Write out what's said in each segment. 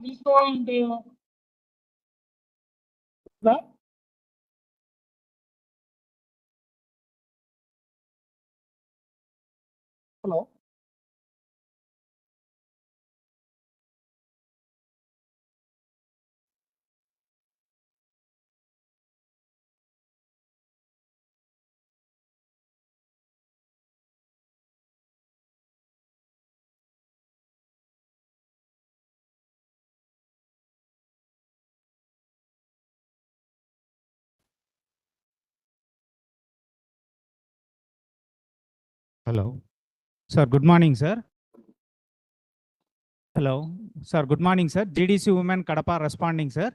Please go and that. Hello. Hello. Sir, good morning, sir. Hello. Sir, good morning, sir. GDC Women Kadapa responding, sir.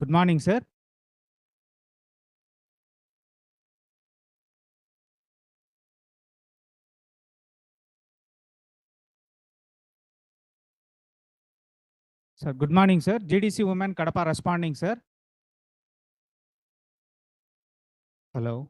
Good morning, sir. Sir, good morning, sir. GDC Women Kadapa responding, sir. Hello.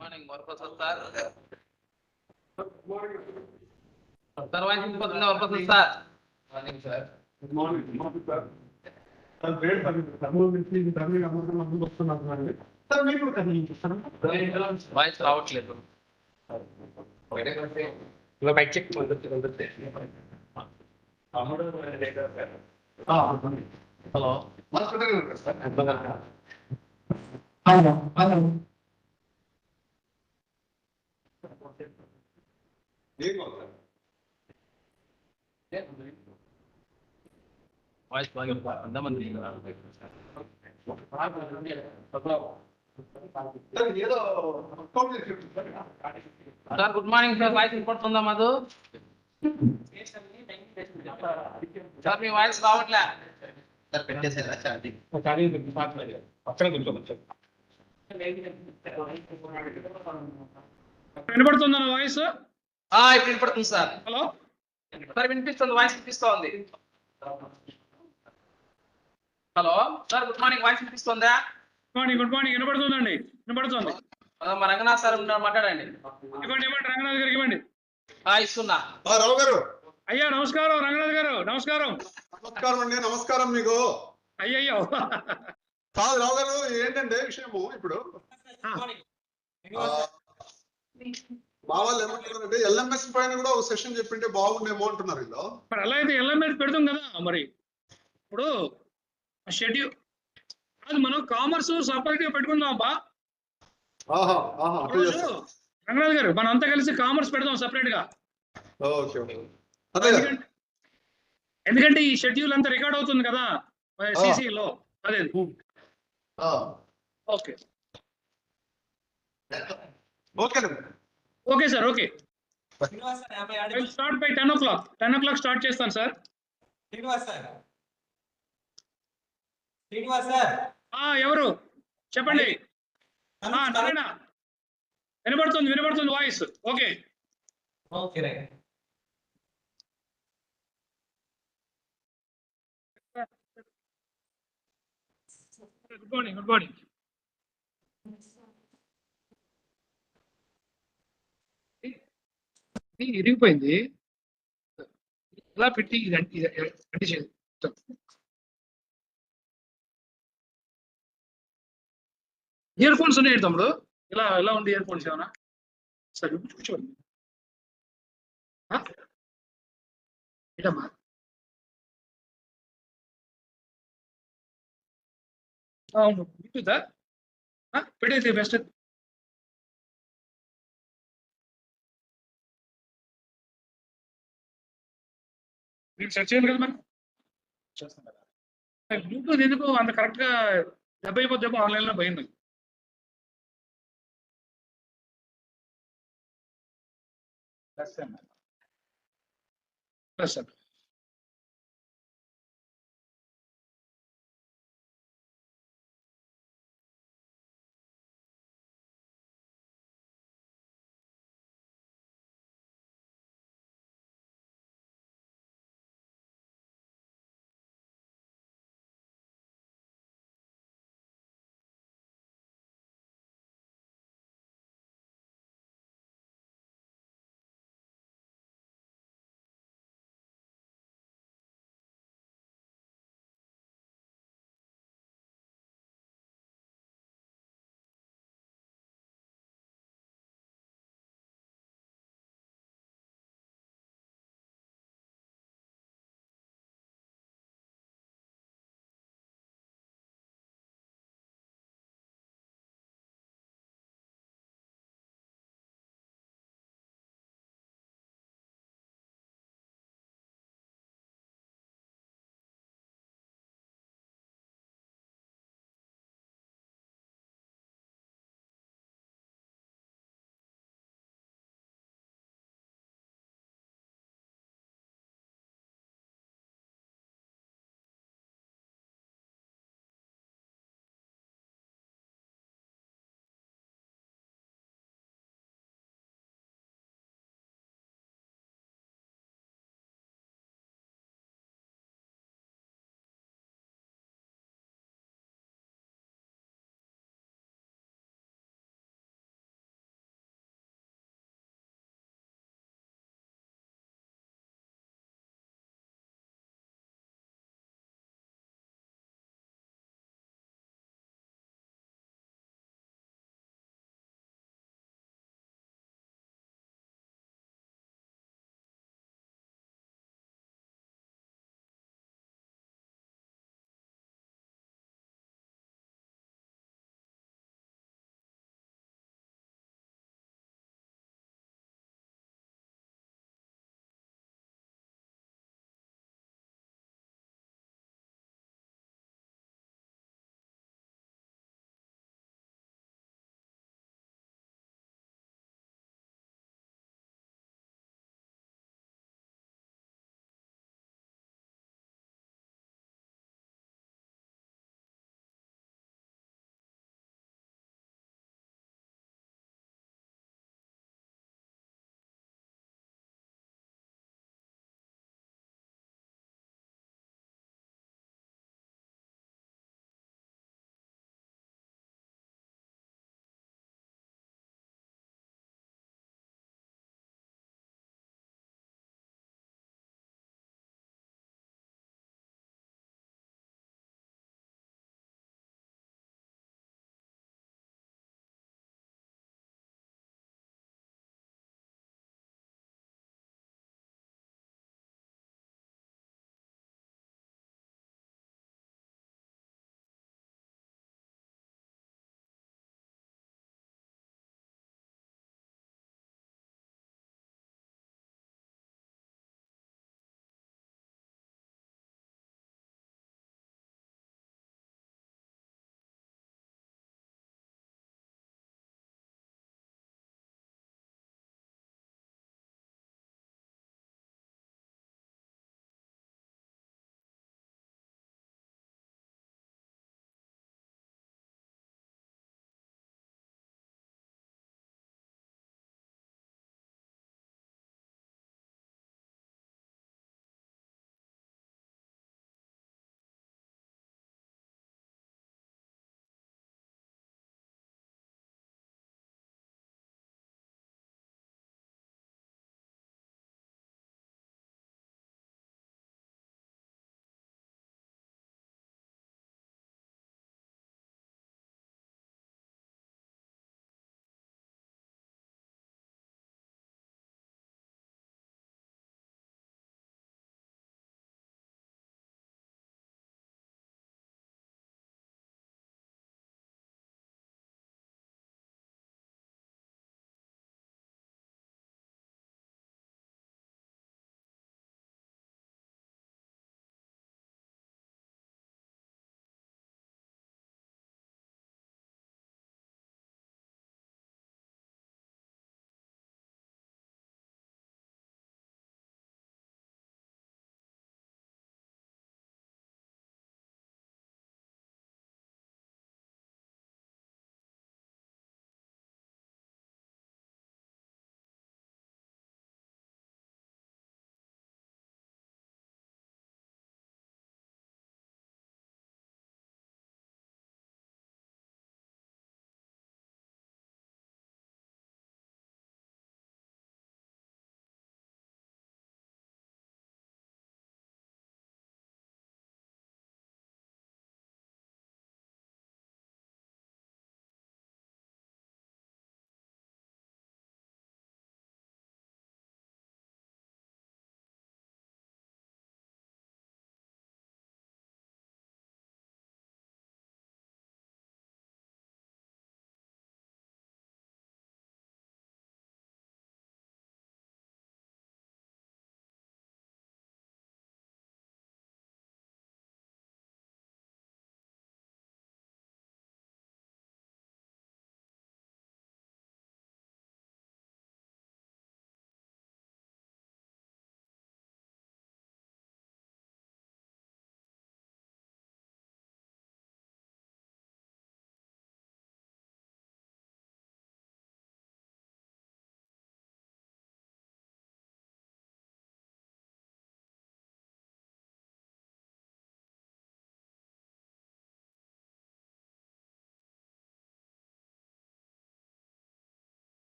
Morning, Professor sir. Good morning. Sir, why is Professor sir? Morning, sir. Good morning. Good morning, sir. Sir, great service. Tamil meeting, Tamil amount of money. Sir, me too coming. Voice రావట్లేదు. ఇలా mic check పొందుతుంది. Hello. Hello. Voice బాగా అందామంది. Sir good morning sir, voice వినపడుతుందా మాకు? Sir మీ voice రావట్లే. Sir పెట్టేసారా చార్జింగ్? పక్కన కూర్చోవచ్చు. వినపడుతుందా నా వాయిస్? ఇప్పుడు వినపడుతుంది సార్. హలో సార్ వినిపిస్తుంది, వాయిస్ వినిపిస్తోంది. Hello sir, good morning, voice వినిపిస్తుందా? గుడ్ మార్నింగ్ వినపడుతుందండి. వినపడుతుంది. మా రంగనాథ్ సార్ మాట్లాడండి. ఇవ్వండి రంగనాథ్ గారికి ఇవ్వండి. ఇస్తున్నా. రావు గారు. అయ్యా నమస్కారం. రంగనాథ్ గారు నమస్కారం. నమస్కారం అండి. నమస్కారం మీకు. అయ్యయ్యో కాదు రావు గారు, ఏంటంటే విషయము ఇప్పుడు మా వాళ్ళు ఏమంటున్నారంటే ఎల్ఎంఎస్ పైన కూడా ఒక సెషన్ చెప్పింటే బాగుండేమో అంటున్నారు. ఇలా మరి అలా అయితే ఎల్ఎంఎస్ పెడతాం కదా. మరి ఇప్పుడు షెడ్యూల్ అది మనం కామర్స్ సపరేట్ గా పెట్టుకుందాం అబ్బా. రంగనాథ్ గారు మనం అంతా కలిసి కామర్స్ పెడదాం సపరేట్ గా. ఎందుకంటే ఈ షెడ్యూల్ అంతా రికార్డ్ అవుతుంది కదా సిసిలో. అదే okay okay sir. Okay start by 10 o'clock. 10 o'clock start చేస్తాను సార్. ఎవరు చెప్పండి. వినపడుతుంది వాయిస్. Okay good morning. ఇరిగిపోయింది ఇలా పెట్టి ఇయర్ ఫోన్స్ ఉన్నాయి తమ్ముడు. ఇలా ఉంది ఇయర్ ఫోన్స్ ఏమన్నా? సరే కూర్చోండి. ఏంటమ్మా అవును వింటుందా? పెట్టేది బెస్ట్. మీరు సెర్చ్ చేయండి కదా మరి. చేస్తాం కదా. బ్లూటూత్ ఎందుకు అంత కరెక్ట్ గా దెబ్బ అయిపోద్దేమో ఆన్లైన్ లో పోయింది. Plus sir.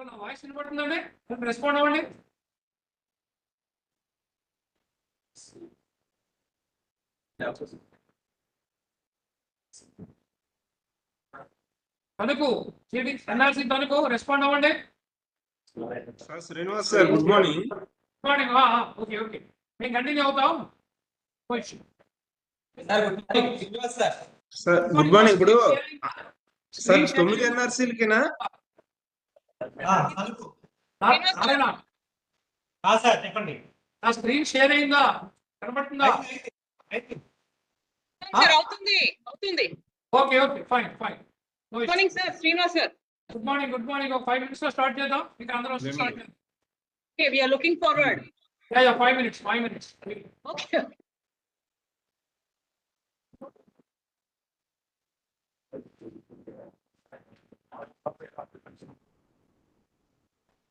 హలో నా వాయిస్ వినపడుతుందండి? రెస్పాండ్ అవ్వండి. తణుకు ఎన్ఆర్సీ తణుకు రెస్పాండ్ అవ్వండి. Sir Srinivas sir good morning. Good morning. Okay okay మేము కంటిన్యూ అవుతాం. Sir good morning. ఇప్పుడు సార్ 9 ఎన్ఆర్సీలకేనా? చెప్పండి. నా స్క్రీన్ షేర్ అయిందా? కనబడుతుందా? సార్ అవుతుంది అవుతుంది. Okay okay fine fine. Good morning sir Srinivas sir. Good morning good morning. ఒక 5 minutes లో స్టార్ట్ చేద్దాం. మీకు అందరూ స్టార్ట్ చేద్దాం. Okay we are looking forward. Yeah 5 minutes 5 minutes. ఓకే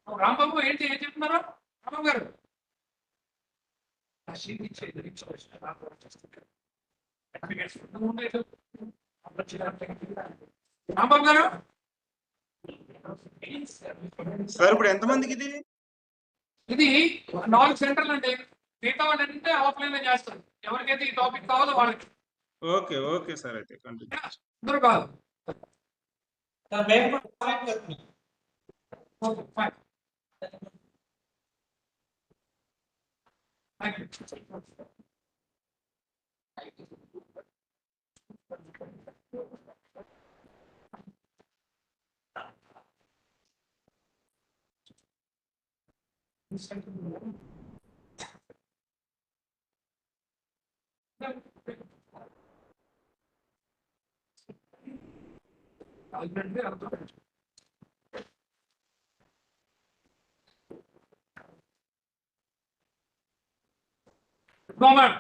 రాంబాబు ఏంటి ఏం చెప్తున్నారు? రాంబాబు గారు రాంబాబు గారు సార్ ఇప్పుడు ఎంతమందికి ఇది? ఇది 4 సెంటర్లు అండి. మిగతా వాళ్ళు అంటే ఆఫ్లైన్ లో చేస్తారు. ఎవరికైతే ఈ టాపిక్ కావాలో వాళ్ళకి. ఓకే ఓకే సార్ అయితే కంటిన్యూ. అందరూ కాదు. Okay fine. Thank you. Moment.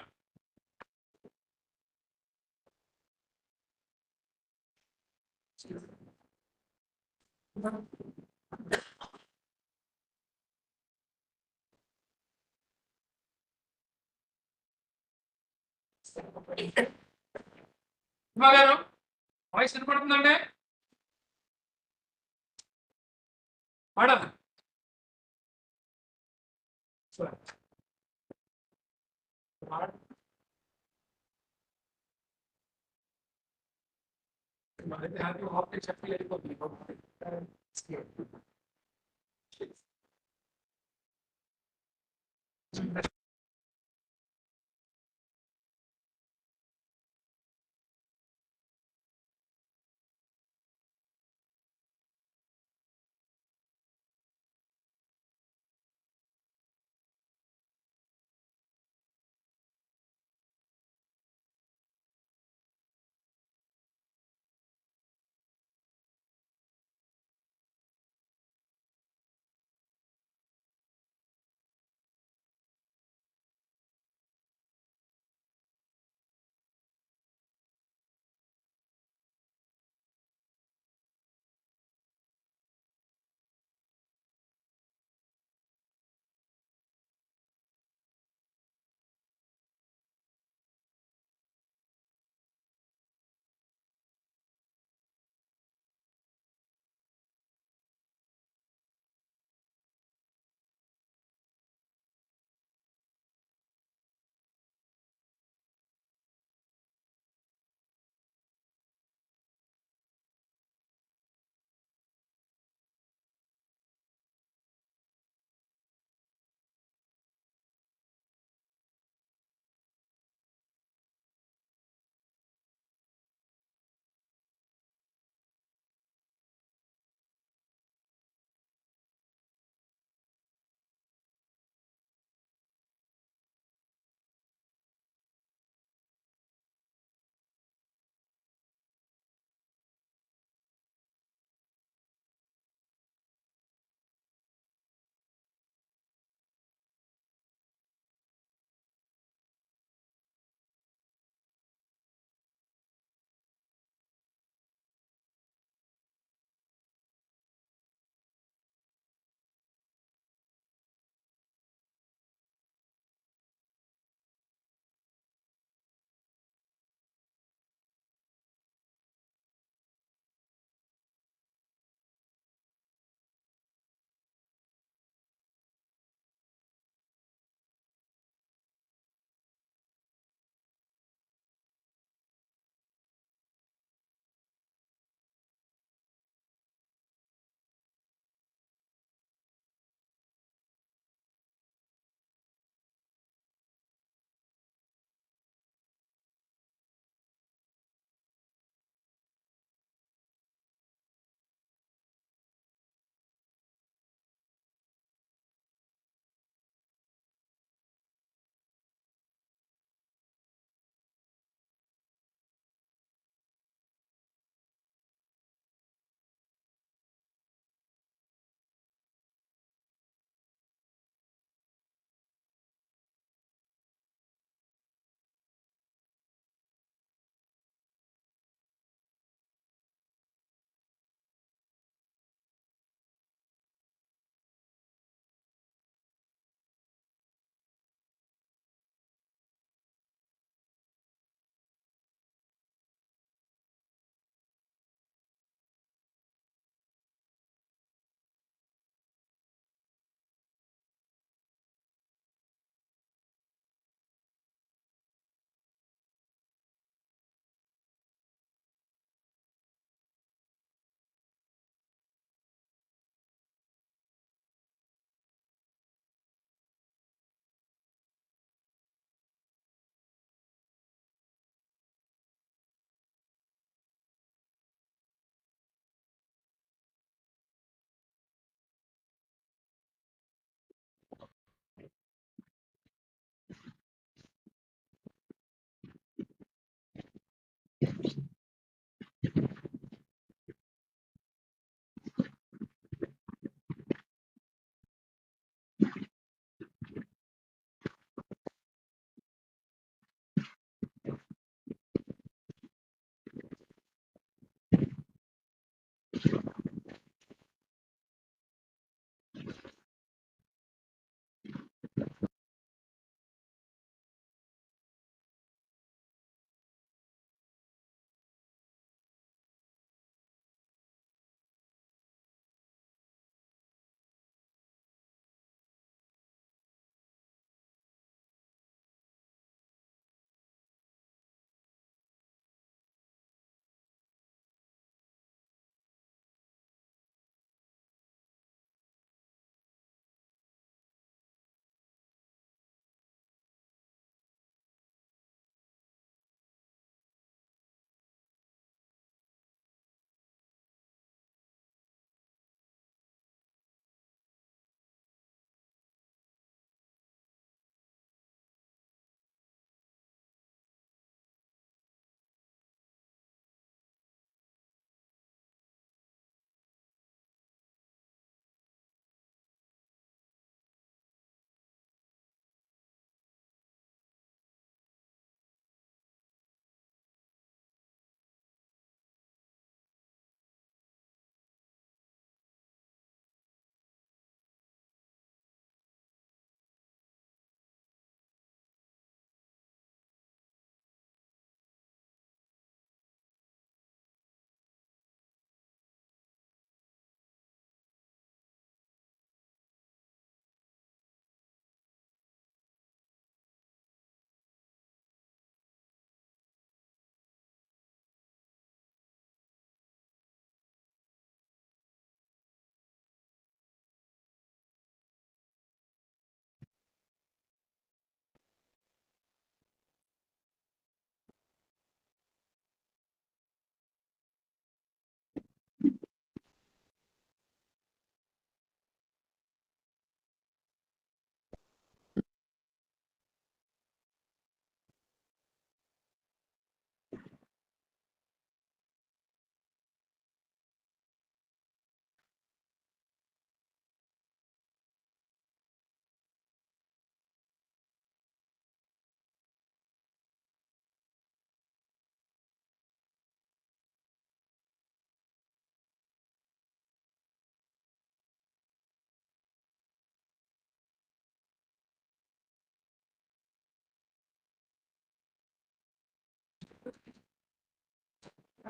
గారు వాయిస్ వినపడుతుందండి? మేడం హ్యాపీ ఆప్టిక్స్ చెప్పి వెళ్ళిపోతుంది.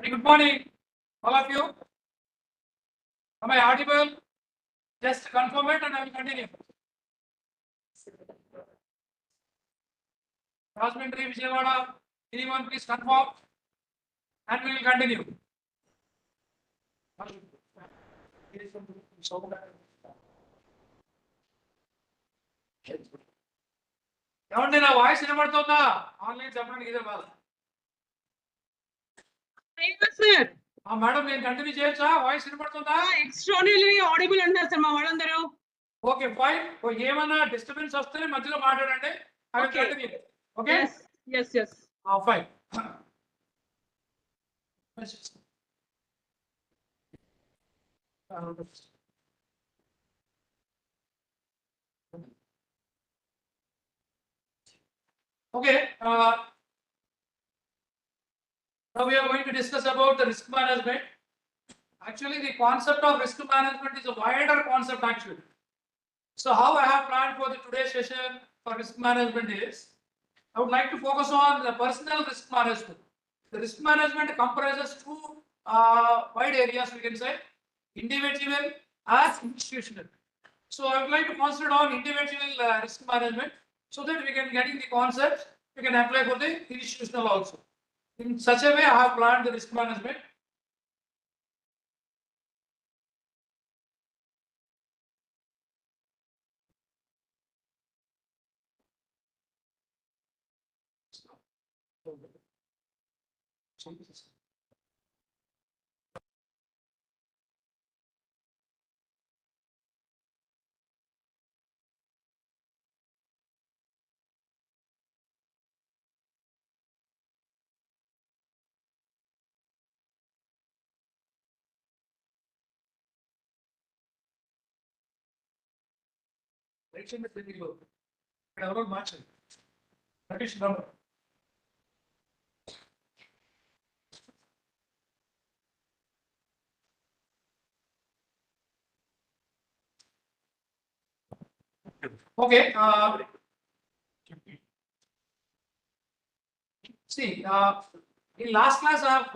Very good morning, all of you. Am I audible? Just confirm it and I will continue. Rajmundry, Vijayawada, anyone please confirm and we will continue. ఏమండి నా voice వినబడుతుందా? Online చెప్పడానికి ఇదే బాధ. Sir, madam నేను continue చేయొచ్చా? వాయిస్ వినబడుతుందా? extraordinarily audible అంటారు సార్ మా వాళ్ళందరూ. Okay fine. ఏమన్నా డిస్టర్బెన్స్ వస్తే మధ్యలో మాట్లాడండి. Okay. Okay Yes. Fine. Okay, now we are going to discuss about the risk management. Actually, the concept of risk management is a wider concept actually. So how I have planned for the today's session for risk management is, I would like to focus on the personal risk management. The risk management comprises two wide areas, we can say, individual and institutional. So I would like to concentrate on individual risk management so that we can get in the concepts, we can apply for the institutional also. In such a way, I have planned the risk management. Okay. See, in last class I have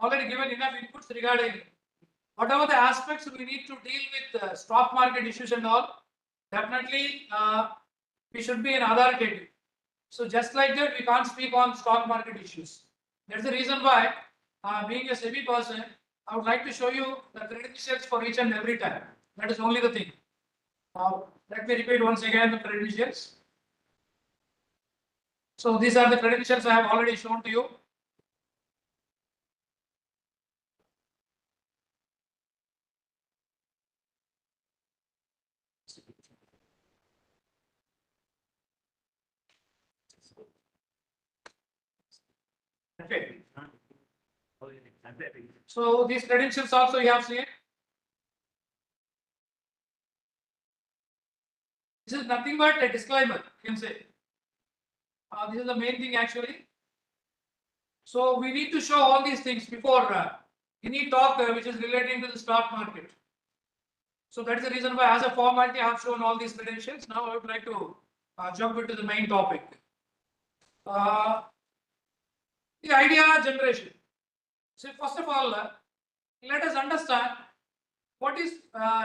already given enough inputs regarding whatever the aspects we need to deal with stock market issues and all. Definitely, we should be an authoritative. So just like that, we can't speak on stock market issues. That's the reason why, being a SEBI person, I would like to show you the credentials for each and every time. That is only the thing. Let me repeat once again the credentials. So these are the credentials I have already shown to you. Okay. So these credentials also you have seen. This is nothing but a disclaimer, you can say. This is the main thing actually. So we need to show all these things before any talk which is relating to the stock market. So that is the reason why, as a formality, I have shown all these credentials. Now I would like to jump into the main topic. The idea generation. So first of all, let us understand what is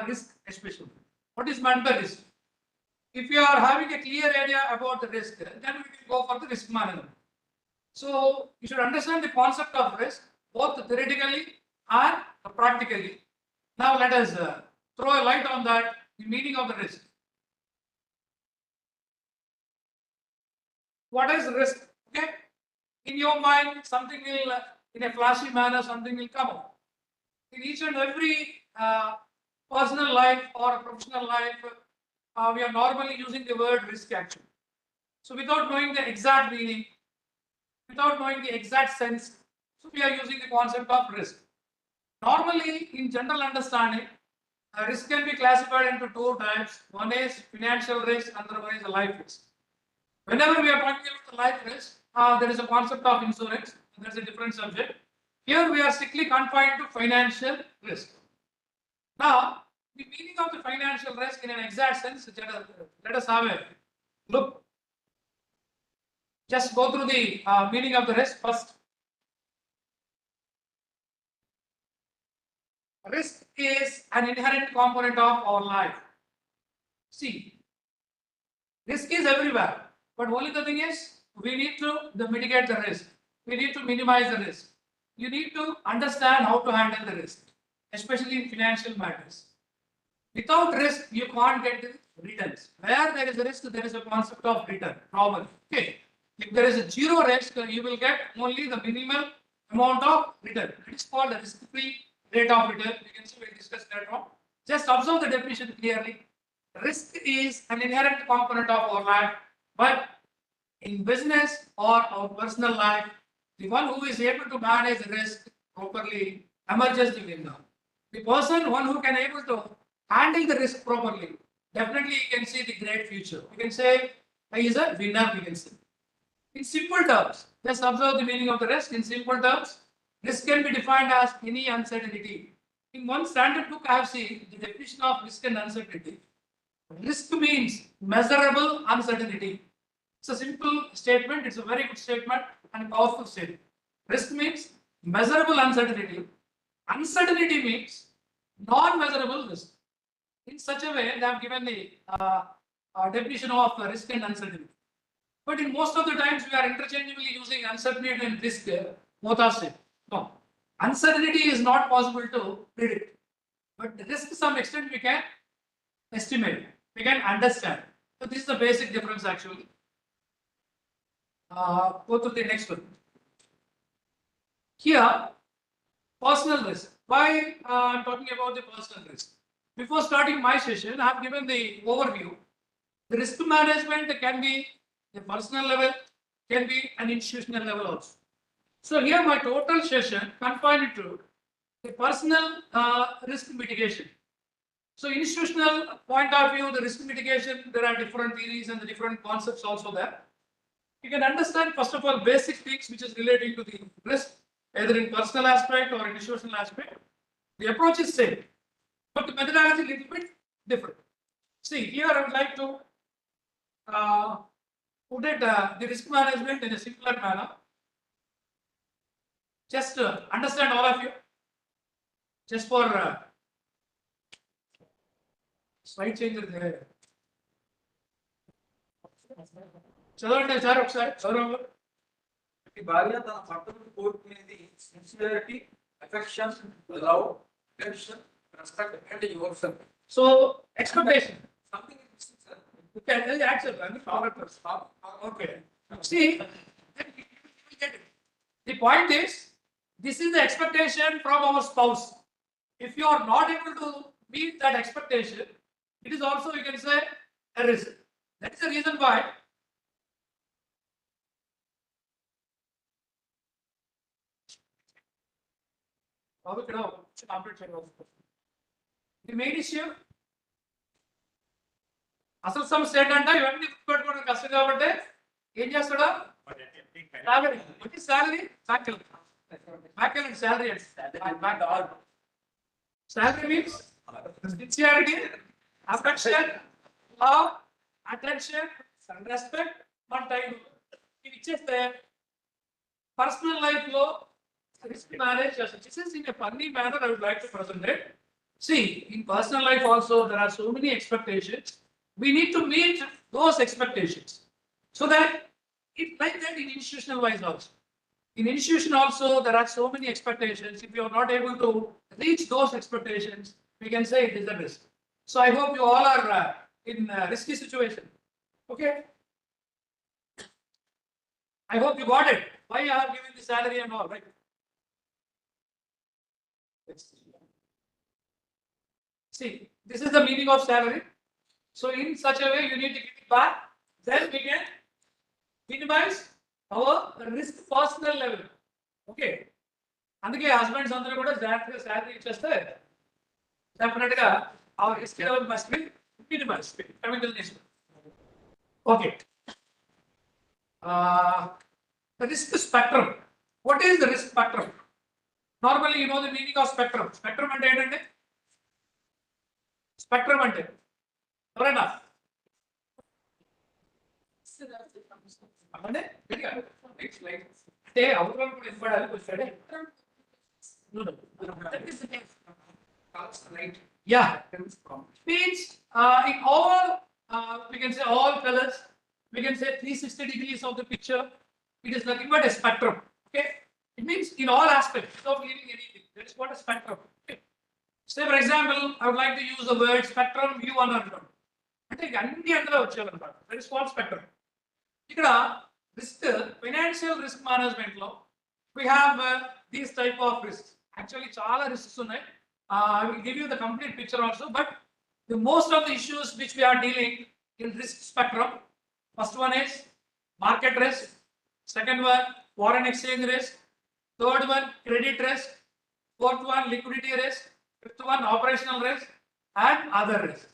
risk, especially. What is meant by risk? If you are having a clear idea about the risk, then we can go for the risk management. So you should understand the concept of risk, both theoretically and practically. Now let us throw a light on that, the meaning of the risk. What is risk? Okay. In your mind, something will, in a flashy manner, something will come up. In each and every personal life or professional life, we are normally using the word risk actually. So without knowing the exact meaning, without knowing the exact sense, so we are using the concept of risk. Normally, in general understanding, risk can be classified into two types. One is financial risk, another one is a life risk. Whenever we are talking about the life risk, there is a concept of insurance. That's a different subject. Here we are strictly confined to financial risk. Now, the meaning of the financial risk in an exact sense, let us have a look. Just go through the meaning of the risk first. risk is an inherent component of our life. See, risk is everywhere, but only the thing is we need to mitigate the risk. We need to minimize the risk. You need to understand how to handle the risk, especially in financial matters. Without risk, you can't get the returns. Where there is a risk, there is a concept of return, normally. Okay. If there is a zero risk, you will get only the minimal amount of return. It is called the risk-free rate of return. You can see we discussed that one. Just observe the definition clearly. Risk is an inherent component of our life, but in business or our personal life, the one who is able to manage risk properly emerges the winner. The person, one who can able to handle the risk properly, definitely you can see the great future. You can say he is a winner, we can say. In simple terms, just observe the meaning of the risk. In simple terms, risk can be defined as any uncertainty. In one standard book, I have seen the definition of risk and uncertainty. Risk means measurable uncertainty. It's a simple statement. It's a very good statement and a powerful statement. Risk means measurable uncertainty. Uncertainty means non-measurable risk. In such a way, they have given the definition of risk and uncertainty. But in most of the times, we are interchangeably using uncertainty and risk. Both are same. No, uncertainty is not possible to predict, but the risk to some extent we can estimate, we can understand. So this is the basic difference actually. Go to the next one. Here, personal risk. Why I'm talking about the personal risk? Before starting my session, I have given the overview. The risk management can be the personal level, can be an institutional level also. So here my total session confined to the personal risk mitigation. So institutional point of view, the risk mitigation, there are different theories and the different concepts also there. You can understand first of all basic things which is relating to the risk, either in personal aspect or institutional aspect. The approach is same, but the methodology is a little bit different. See, here I would like to put it the risk management in a simpler manner. Just understand all of you. Just for slide changer there. చదవండి sir ఒకసారి చదవండి. ఈ భార్య తన భర్తను కోరుకునేది sincerity, affection, love, attention, respect and yourself. So expectation. Something is missing sir. You can tell the answer. Okay. See, you get it. The point is, this is the expectation from our spouse. If you are not able to meet that expectation, it is also, you can say, a risk. That is the reason why the main issue అసలు some state అంటే ఇవన్నీ గుర్తుపెట్టుకోవడం కష్టం కాబట్టి ఏం చేస్తాడా salary salary salary means sincerity, affection, love, attention, respect, మన time ఇవి ఇచ్చేస్తే పర్సనల్ లైఫ్ లో risk manage this is in a funny manner I would like to present it. See, in personal life also there are so many expectations. We need to meet those expectations so that it like that in institutional wise also. In institution also there are so many expectations. If you are not able to reach those expectations, we can say it is a risk. So I hope you all are in a risky situation. Okay. I hope you got it. Why I have given the salary and all, right? See, this is the meaning of salary. So in such a way, you need to give it back. Then we can minimize our risk personal level. Okay. అందుకే husbands అందరూ కూడా జాగ్రత్తగా salary ఇచ్చేస్తే definite గా our risk level must be minimized. Okay. The risk spectrum. What is the risk spectrum? Normally, you know the meaning of spectrum. Spectrum అంటే ఏంటంటే spectrum అంటే ఎవరైనా అంటే అవసరం కూడా ఇవ్వడానికి వచ్చాడే Right. Yeah. Means in all, we can say all colors, we can say 360 degrees of the picture. It is nothing but a spectrum. Okay. It means in all aspects without leaving anything. That is what a spectrum. Okay. Say for example, I would like to use the word spectrum view on our అంటే అన్ని అందులో వచ్చేయాలన్నమాట. That is called spectrum. ఇక్కడ risk financial risk management లో we have these type of risks. Actually చాలా risks ఉన్నాయి. I will give you the complete picture also, but the most of the issues which we are dealing in risk spectrum, first one is market risk, second one foreign exchange risk, third one credit risk, fourth one liquidity risk, fifth one operational risk, and other risk.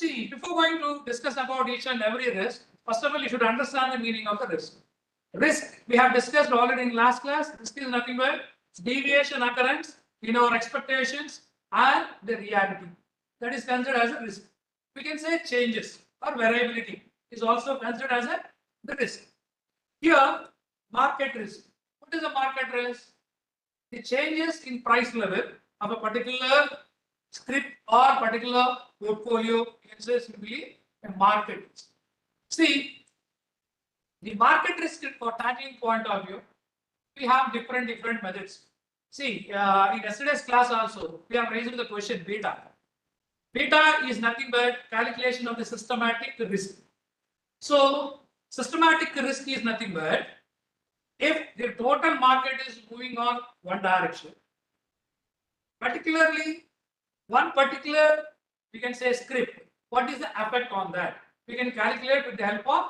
See, before going to discuss about each and every risk, first of all, you should understand the meaning of the risk. Risk, we have discussed already in last class. Risk is nothing but deviation occurrence in our expectations and the reality. That is considered as a risk. We can say changes or variability is also considered as the risk. Here, market risk. What is a market risk? The changes in price level of a particular script or particular portfolio, you can say simply a market risk. See, the market risk for tackling point of view, we have different methods. See, in yesterday's class also, we are raising the question beta. Beta is nothing but calculation of the systematic risk. So, systematic risk is nothing but if the total market is moving on one direction, particularly one particular, we can say script, what is the effect on that? We can calculate with the help of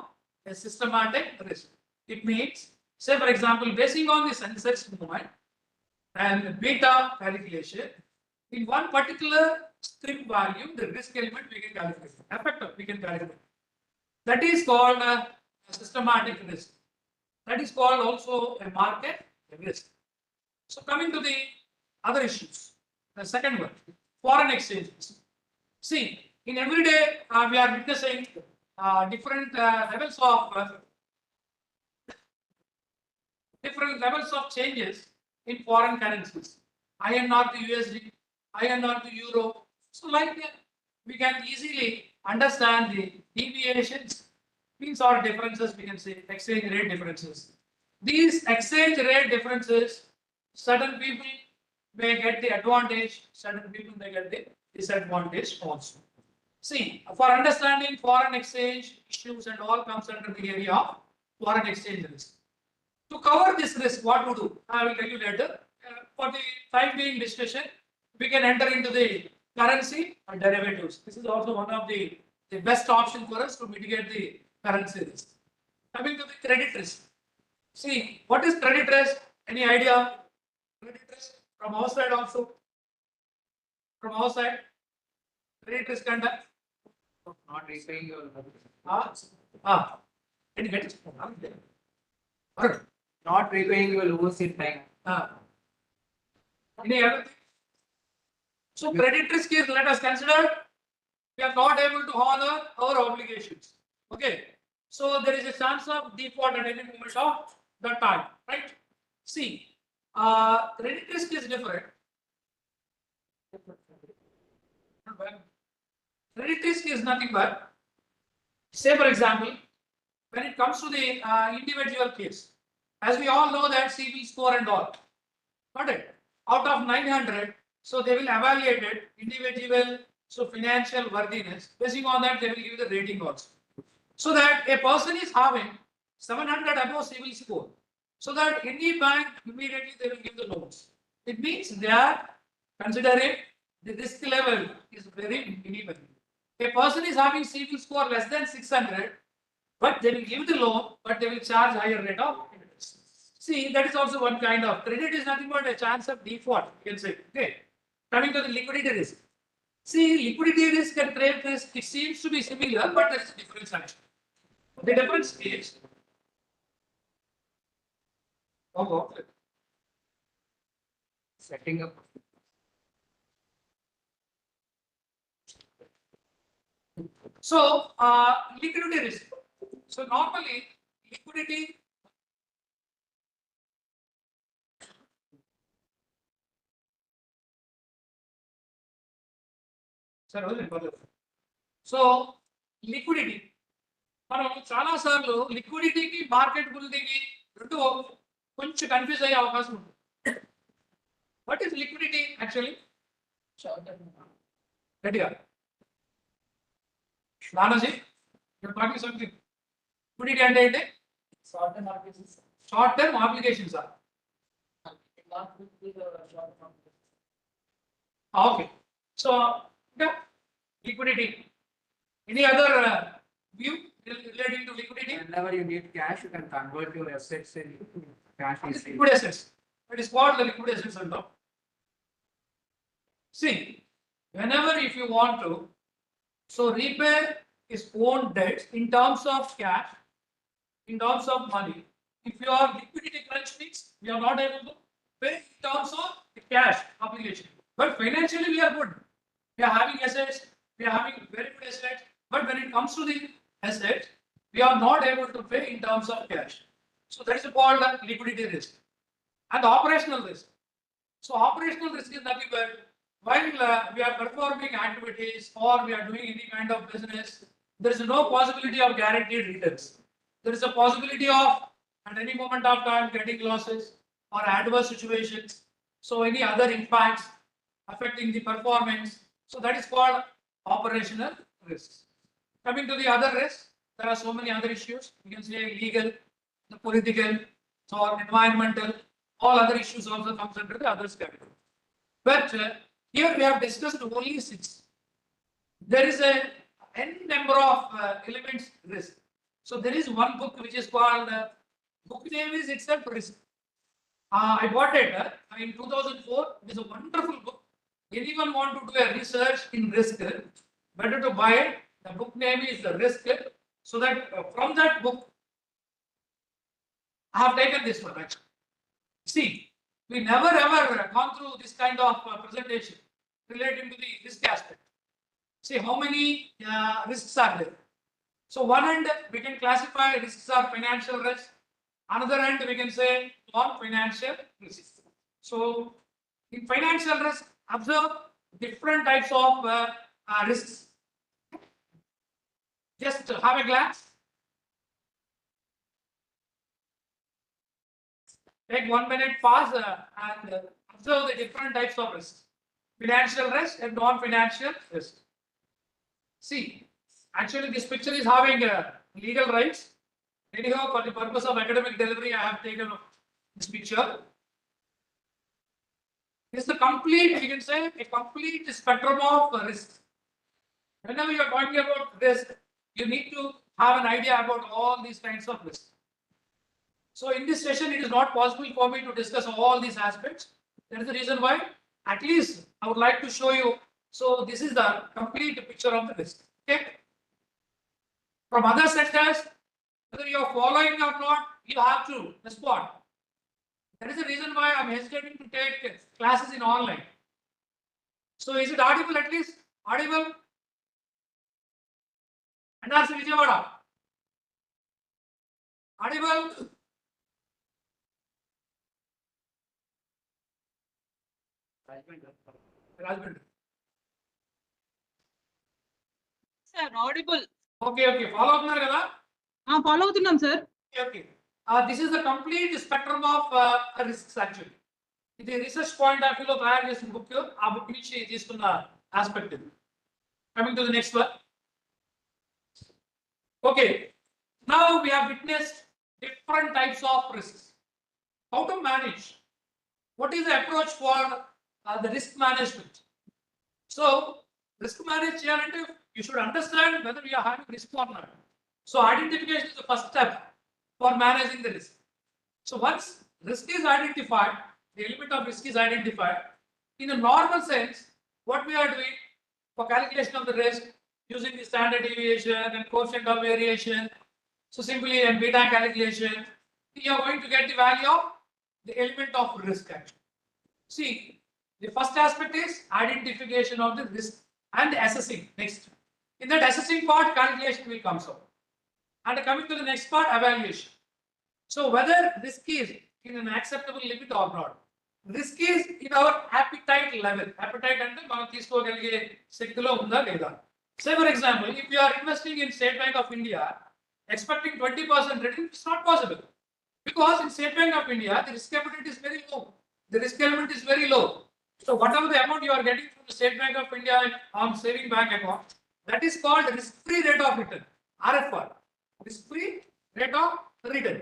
a systematic risk. It means, say for example, basing on the sensex movement and the beta calculation, in one particular script value, the risk element we can calculate, effect we can calculate. That is called a systematic risk. That is called also a market risk. So coming to the other issues, the second one, foreign exchange. See, in every day we are witnessing different levels of changes in foreign currencies. INR to USD, INR to Euro. So like we can easily understand the deviations, means or differences, we can say exchange rate differences. These exchange rate differences, certain people may get the advantage, certain people may get the disadvantage also. See, for understanding foreign exchange issues and all comes under the area of foreign exchange risk. To cover this risk, what to do? I will tell you later. For the time being discussion, we can enter into the currency and derivatives. This is also one of the best option for us to mitigate the currency risk. Coming to the credit risk. See, what is credit risk? Any idea? Credit risk from our side also. From our side, credit risk and Not repaying your Can you get it? not repaying your loans in time. Any other thing? So credit risk is, let us consider we are not able to honor our obligations. Okay. So there is a chance of default at any moment of the time, right? See, credit risk is different. Credit risk is nothing but, say for example, when it comes to the individual case, as we all know that CIBIL score and all, got it? Out of 900, so they will evaluate it, individual, so financial worthiness. Basing on that, they will give the rating also. So that a person is having 700 above CIBIL score, so that any bank immediately they will give the loans. It means they are considering the risk level is very minimal. A person is having CIBIL score less than 600, but they will give the loan, but they will charge higher rate of interest. See, that is also one kind of credit is nothing but a chance of default, you can say. Okay. Coming to the liquidity risk. See, liquidity risk and credit risk, it seems to be similar, but there is a difference actually. The difference is Setting up. so liquidity risk. So normally liquidity సరే వదిలేండి, పర్లేదు. So liquidity, మనం చాలా సార్లు లిక్విడిటీకి మార్కెటబిలిటీకి రెండు కొంచెం confuse అయ్యే అవకాశం ఉంటుంది. What is liquidity actually? గట్టిగా నానాజీ, సంథింగ్. లిక్విడిటీ అంటే ఏంటి? Short term applications. Okay. So, liquidity. Any other view relating to liquidity? Whenever you need cash, you can convert your assets into cash easily. Liquid assets. That is what the liquid assets are now. See, whenever if you want to, so repay his own debts in terms of cash, in terms of money. If you are liquidity crunch means we are not able to pay in terms of the cash obligation. But financially we are good. We are having assets, we are having very good assets. But when it comes to the assets, we are not able to pay in terms of cash. So that is called liquidity risk. And operational risk. So operational risk is nothing but while we are performing activities or we are doing any kind of business, there is no possibility of guaranteed returns. There is a possibility of at any moment of time getting losses or adverse situations. So any other impacts affecting the performance. So that is called operational risks. Coming to the other risks, there are so many other issues. You can say legal, the political, or environmental, all other issues also comes under the others category. But here we have discussed only 6. There is a n number of elements risk. So there is one book which is called book name is itself risk. I bought it in 2004. It is a wonderful book. Anyone want to do a research in risk, better to buy it. The book name is the risk. So that from that book, I have taken this one actually. See, we never ever gone through this kind of presentation relating to the risk aspect. See how many risks are there. So one end we can classify risks are financial risk. Another end we can say non-financial risks. So in financial risk, observe different types of risks. Just have a glance. Take 1 minute, pause and observe the different types of risks. Financial risk and non-financial risk. See, actually this picture is having legal rights. Anyhow, for the purpose of academic delivery, I have taken this picture. This is the complete, you can say, a complete spectrum of risks. Whenever you are talking about risk, you need to have an idea about all these kinds of risks. So in this session, it is not possible for me to discuss all these aspects. That is the reason why, at least, I would like to show you. So this is the complete picture of the risk. Okay. From other sectors, whether you are following or not, you have to respond. That is the reason why I am hesitating to take classes in online. So is it audible at least? Audible? NRC Vijayawada. Audible? Rajband. Sir, audible. Okay. Follow up kada? Follow అవుతున్నాం sir. Okay. This is the complete spectrum of risks actually. ఇది research point of వ్యూలో తయారు చేసిన book. ఆ book నుంచి తీసుకున్న aspect ఇది. Coming to the next one. Okay. Now we have witnessed different types of risks. How to manage? What is the approach for the risk management? So, risk management, you should understand whether we are having risk or not. So, identification is the first step for managing the risk. So, once risk is identified, the element of risk is identified. In a normal sense, what we are doing for calculation of the risk using the standard deviation and coefficient of variation. So simply in beta calculation, you are going to get the value of the element of risk actually. See, the first aspect is identification of the risk and assessing. Next, in that assessing part, calculation will come up. And coming to the next part, evaluation. So whether risk is in an acceptable limit or not. risk is in our appetite level. Appetite and మనం తీసుకోగలిగే శక్తిలో ఉందా లేదా? Say for example, if you are investing in State Bank of India, expecting 20% return, it's not possible. Because in State Bank of India, the risk appetite is very low. The risk element is very low. So whatever the amount you are getting from the State Bank of India on saving bank account, that is called risk-free rate of return, RFR. Risk-free rate of return.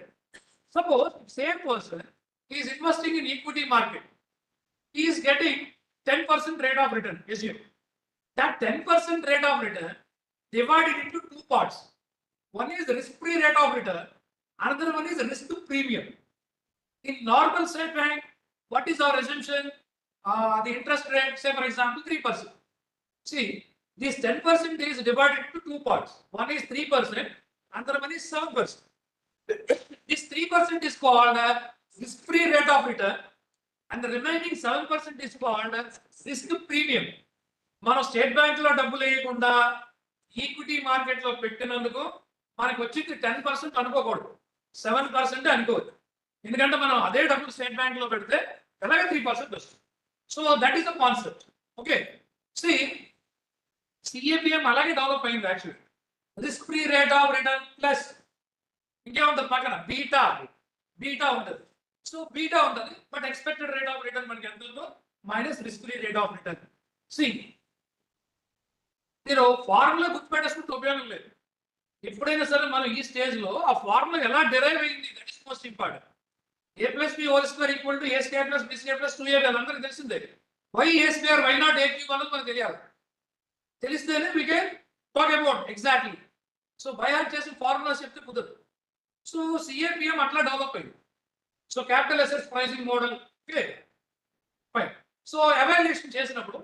Suppose same person is investing in equity market. He is getting 10% rate of return. Assume that 10% rate of return divided into two parts. One is risk-free rate of return. Another one is risk premium. In normal State Bank, what is our assumption? The interest rate, say for example, 3%. See, this 10% is divided into two parts. One is 3%, another one is 7%. This 3% is called risk-free rate of return, and the remaining 7% is called risk premium. మనం state bank లో డబ్బులు వేయకుండా equity market లో పెట్టినందుకు మనకు వచ్చింది 10% అనుకోకూడదు, 7% అనుకోవచ్చు. ఎందుకంటే మనం అదే డబ్బులు స్టేట్ బ్యాంక్ లో పెడితే ఎలాగే 3% వస్తుంది. So that is the concept. Okay, C CAPM అలాగే డెవలప్ అయింది actually. Risk free rate of return plus ఇంకేముంటుంది పక్కన బీటా ఉంటుంది. సో బీటా ఉంటుంది, but expected rate of return మనకి ఎంత ఉందో minus risk free rate of return. See మీరు ఫార్ములా గుర్తుపెట్టేసుకుంటే ఉపయోగం లేదు. ఎప్పుడైనా సరే మనం ఈ స్టేజ్ లో ఆ ఫార్ములా ఎలా డిరైవ్ అయింది, that is most important. A plus B whole square equal to A square plus B square plus 2AB అందరికి తెలిసిందే. Why A square, why not A cube అన్నది మనకు తెలియాలి. తెలిస్తేనే we can talk about exactly. So by heart చేసి formulas చెప్తే కుదరదు. So CAPM అట్లా డెవలప్ అయింది. So capital assets pricing model. Okay fine. So evaluation చేసినప్పుడు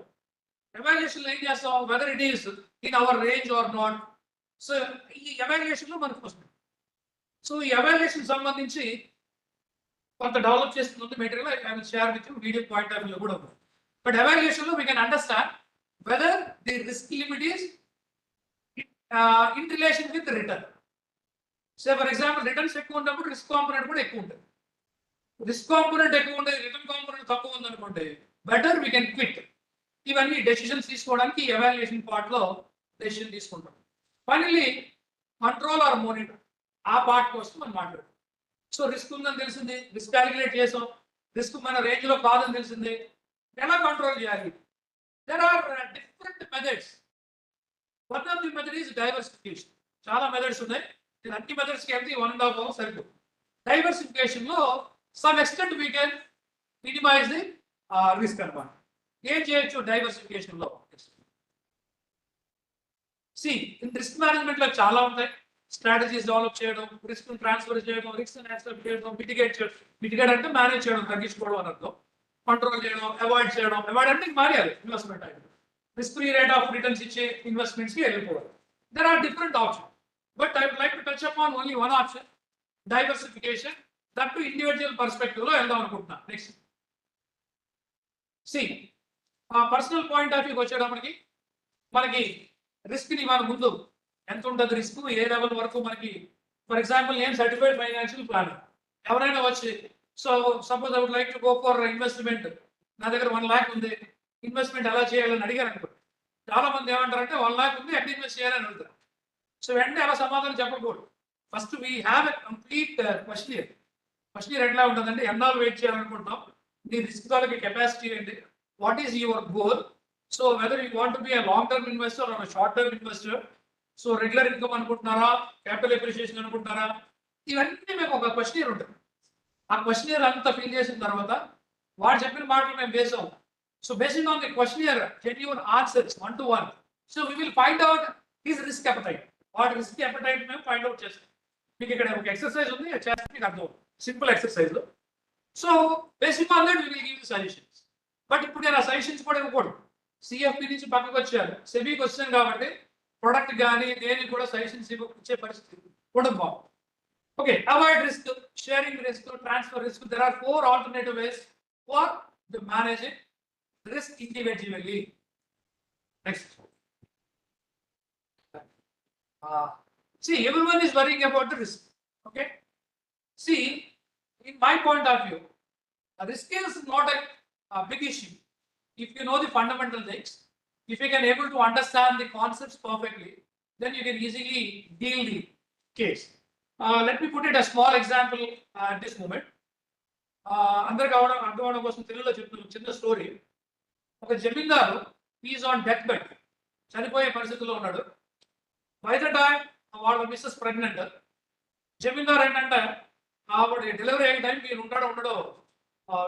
ఎవాల్యుయేషన్ ఏం చేస్తాం, whether it is in our range or not. So ఈ evaluation లో మనకు వస్తుంది. సో ఈ ఎవాల్యుయేషన్ సంబంధించి కొంత డెవలప్ చేస్తుంది material. I will share with you video point of view కూడా ఉంది. బట్ ఎవాల్యుయేషన్ లో we can understand whether the risk limit is in relation with return. So for example returns ఎక్కువ ఉన్నప్పుడు risk component కూడా ఎక్కువ ఉంటుంది. Risk component ఎక్కువ ఉంటుంది, రిటర్న్ కాంపోనెంట్ తక్కువ ఉంది అనుకోండి, బెటర్ వీ కెన్ క్విట్. ఇవన్నీ డెసిషన్స్ తీసుకోవడానికి ఎవాల్యుయేషన్ పార్ట్ లో డెసిషన్ తీసుకుంటాం. ఫైనల్లీ కంట్రోల్ ఆర్ మోనిటర్, ఆ పార్ట్ కోసం మనం మాట్లాడుతాం. సో రిస్క్ ఉందని తెలిసింది, రిస్క్ క్యాలిక్యులేట్ చేసాం, రిస్క్ మన రేంజ్ లో కాదని తెలిసింది, ఎలా కంట్రోల్ చేయాలి? There are different methods. One of the method is diversification. చాలా మెథడ్స్ ఉన్నాయి, నేను అన్ని మెథడ్స్కి వెళ్తే 1.5 hours సరిపోతుంది. డైవర్సిఫికేషన్ లో some extent we can minimize the risk అన్నమాట. ఏం చేయొచ్చు డైవర్సిఫికేషన్ లో? సి ఇన్ రిస్క్ మేనేజ్మెంట్ లో చాలా ఉంటాయి. స్ట్రాటజీస్ డెవలప్ చేయడం, రిస్క్ ట్రాన్స్ఫర్ చేయడం, రిస్క్ యాక్సెప్ట్ చేయడం, మిటిగేట్ చేయడం. మిటిగేట్ అంటే మేనేజ్ చేయడం, తగ్గించుకోవడం అని అర్థం. కంట్రోల్ చేయడం, అవాయిడ్ చేయడం. అవాయిడ్ అంటే మారేయాలి ఇన్వెస్ట్మెంట్ అయితే. Risk free rate of returns ఇచ్చే ఇన్వెస్ట్మెంట్స్ కి వెళ్ళిపోవాలి. There are different option, but I would like to touch upon only one option, diversification. That to individual perspective లో వెళ్దాం అనుకుంటున్నా. Next see personal point of వ్యూకి వచ్చేటప్పటికి మనకి రిస్క్ ని మన ముందు ఎంత ఉంటుంది, రిస్క్ ఏ లెవెల్ వరకు మనకి. ఫర్ ఎగ్జాంపుల్ నేను సర్టిఫైడ్ ఫైనాన్షియల్ ప్లానర్. ఎవరైనా వచ్చి so suppose I would like to go for investment, నా దగ్గర 1 lakh ఉంది, ఇన్వెస్ట్మెంట్ ఎలా చేయాలని అడిగారు అనుకో, చాలా మంది ఏమంటారంటే 1 lakh ఉంది, ఎక్కడ ఇన్వెస్ట్ చేయాలని అడుగుతారు. సో వెంటనే అలా సమాధానం చెప్పకూడదు. First we have a complete questionnaire. Questionnaire ఎట్లా ఉంటుందంటే, ఎన్నాళ్ళు వెయిట్ చేయాలనుకుంటున్నాం, నీ రిస్క్ తాలూకు కెపాసిటీ ఏంటి, what is your goal, so whether you want be a long term investor or a short term investor, so regular income అనుకుంటున్నారా, capital appreciation అనుకుంటున్నారా, ఇవన్నీ మేము ఒక క్వశ్చనియర్ ఉంటుంది. ఆ క్వశ్చనియర్ అంతా ఫిల్ చేసిన తర్వాత వాడు చెప్పిన మాటలు మేము బేసాం. So basing on the questionnaire genuine answers 1 to 1, so we will find out his risk appetite. వాటి రిస్క్ అపెటైట్ మేము ఫైండ్ అవుట్ చేస్తాం. మీకు ఇక్కడ ఒక ఎక్సర్సైజ్ ఉంది, చేస్తే మీకు అర్థం, simple exercise. So basic on that we will give suggestions. But ఇప్పుడు నేను ఆ సజెషన్స్ కూడా ఇవ్వకూడదు. సిఎఫ్పి నుంచి పక్కకు వచ్చారు, సెబీకి వచ్చాను కాబట్టి ప్రొడక్ట్ కానీ దేనికి కూడా సజెషన్స్ ఇచ్చే పరిస్థితి కూడా బాగుంది. Okay, avoid risk, sharing risk, transfer risk. There are 4 alternative ways for the managing risk individually. Next. See, everyone is worrying about the risk. Okay. See, in my point of view, Risk is not a big issue. If you know the fundamental things, if you can able to understand the concepts perfectly, then you can easily deal the case. Let me put it a small example at this moment. అందరికి అర్థం అవడం కోసం తెలుగులో చెప్తున్నాను చిన్న story. ఒక జమీందారు is on death bed, చనిపోయే పరిస్థితిలో ఉన్నాడు. బై ద టైం వాళ్ళ మిస్సెస్ ప్రెగ్నెంట్. జమీందారు ఏంటంటే ఆవిడ డెలివరీ అయ్యే టైంకి ఈయన ఉండడో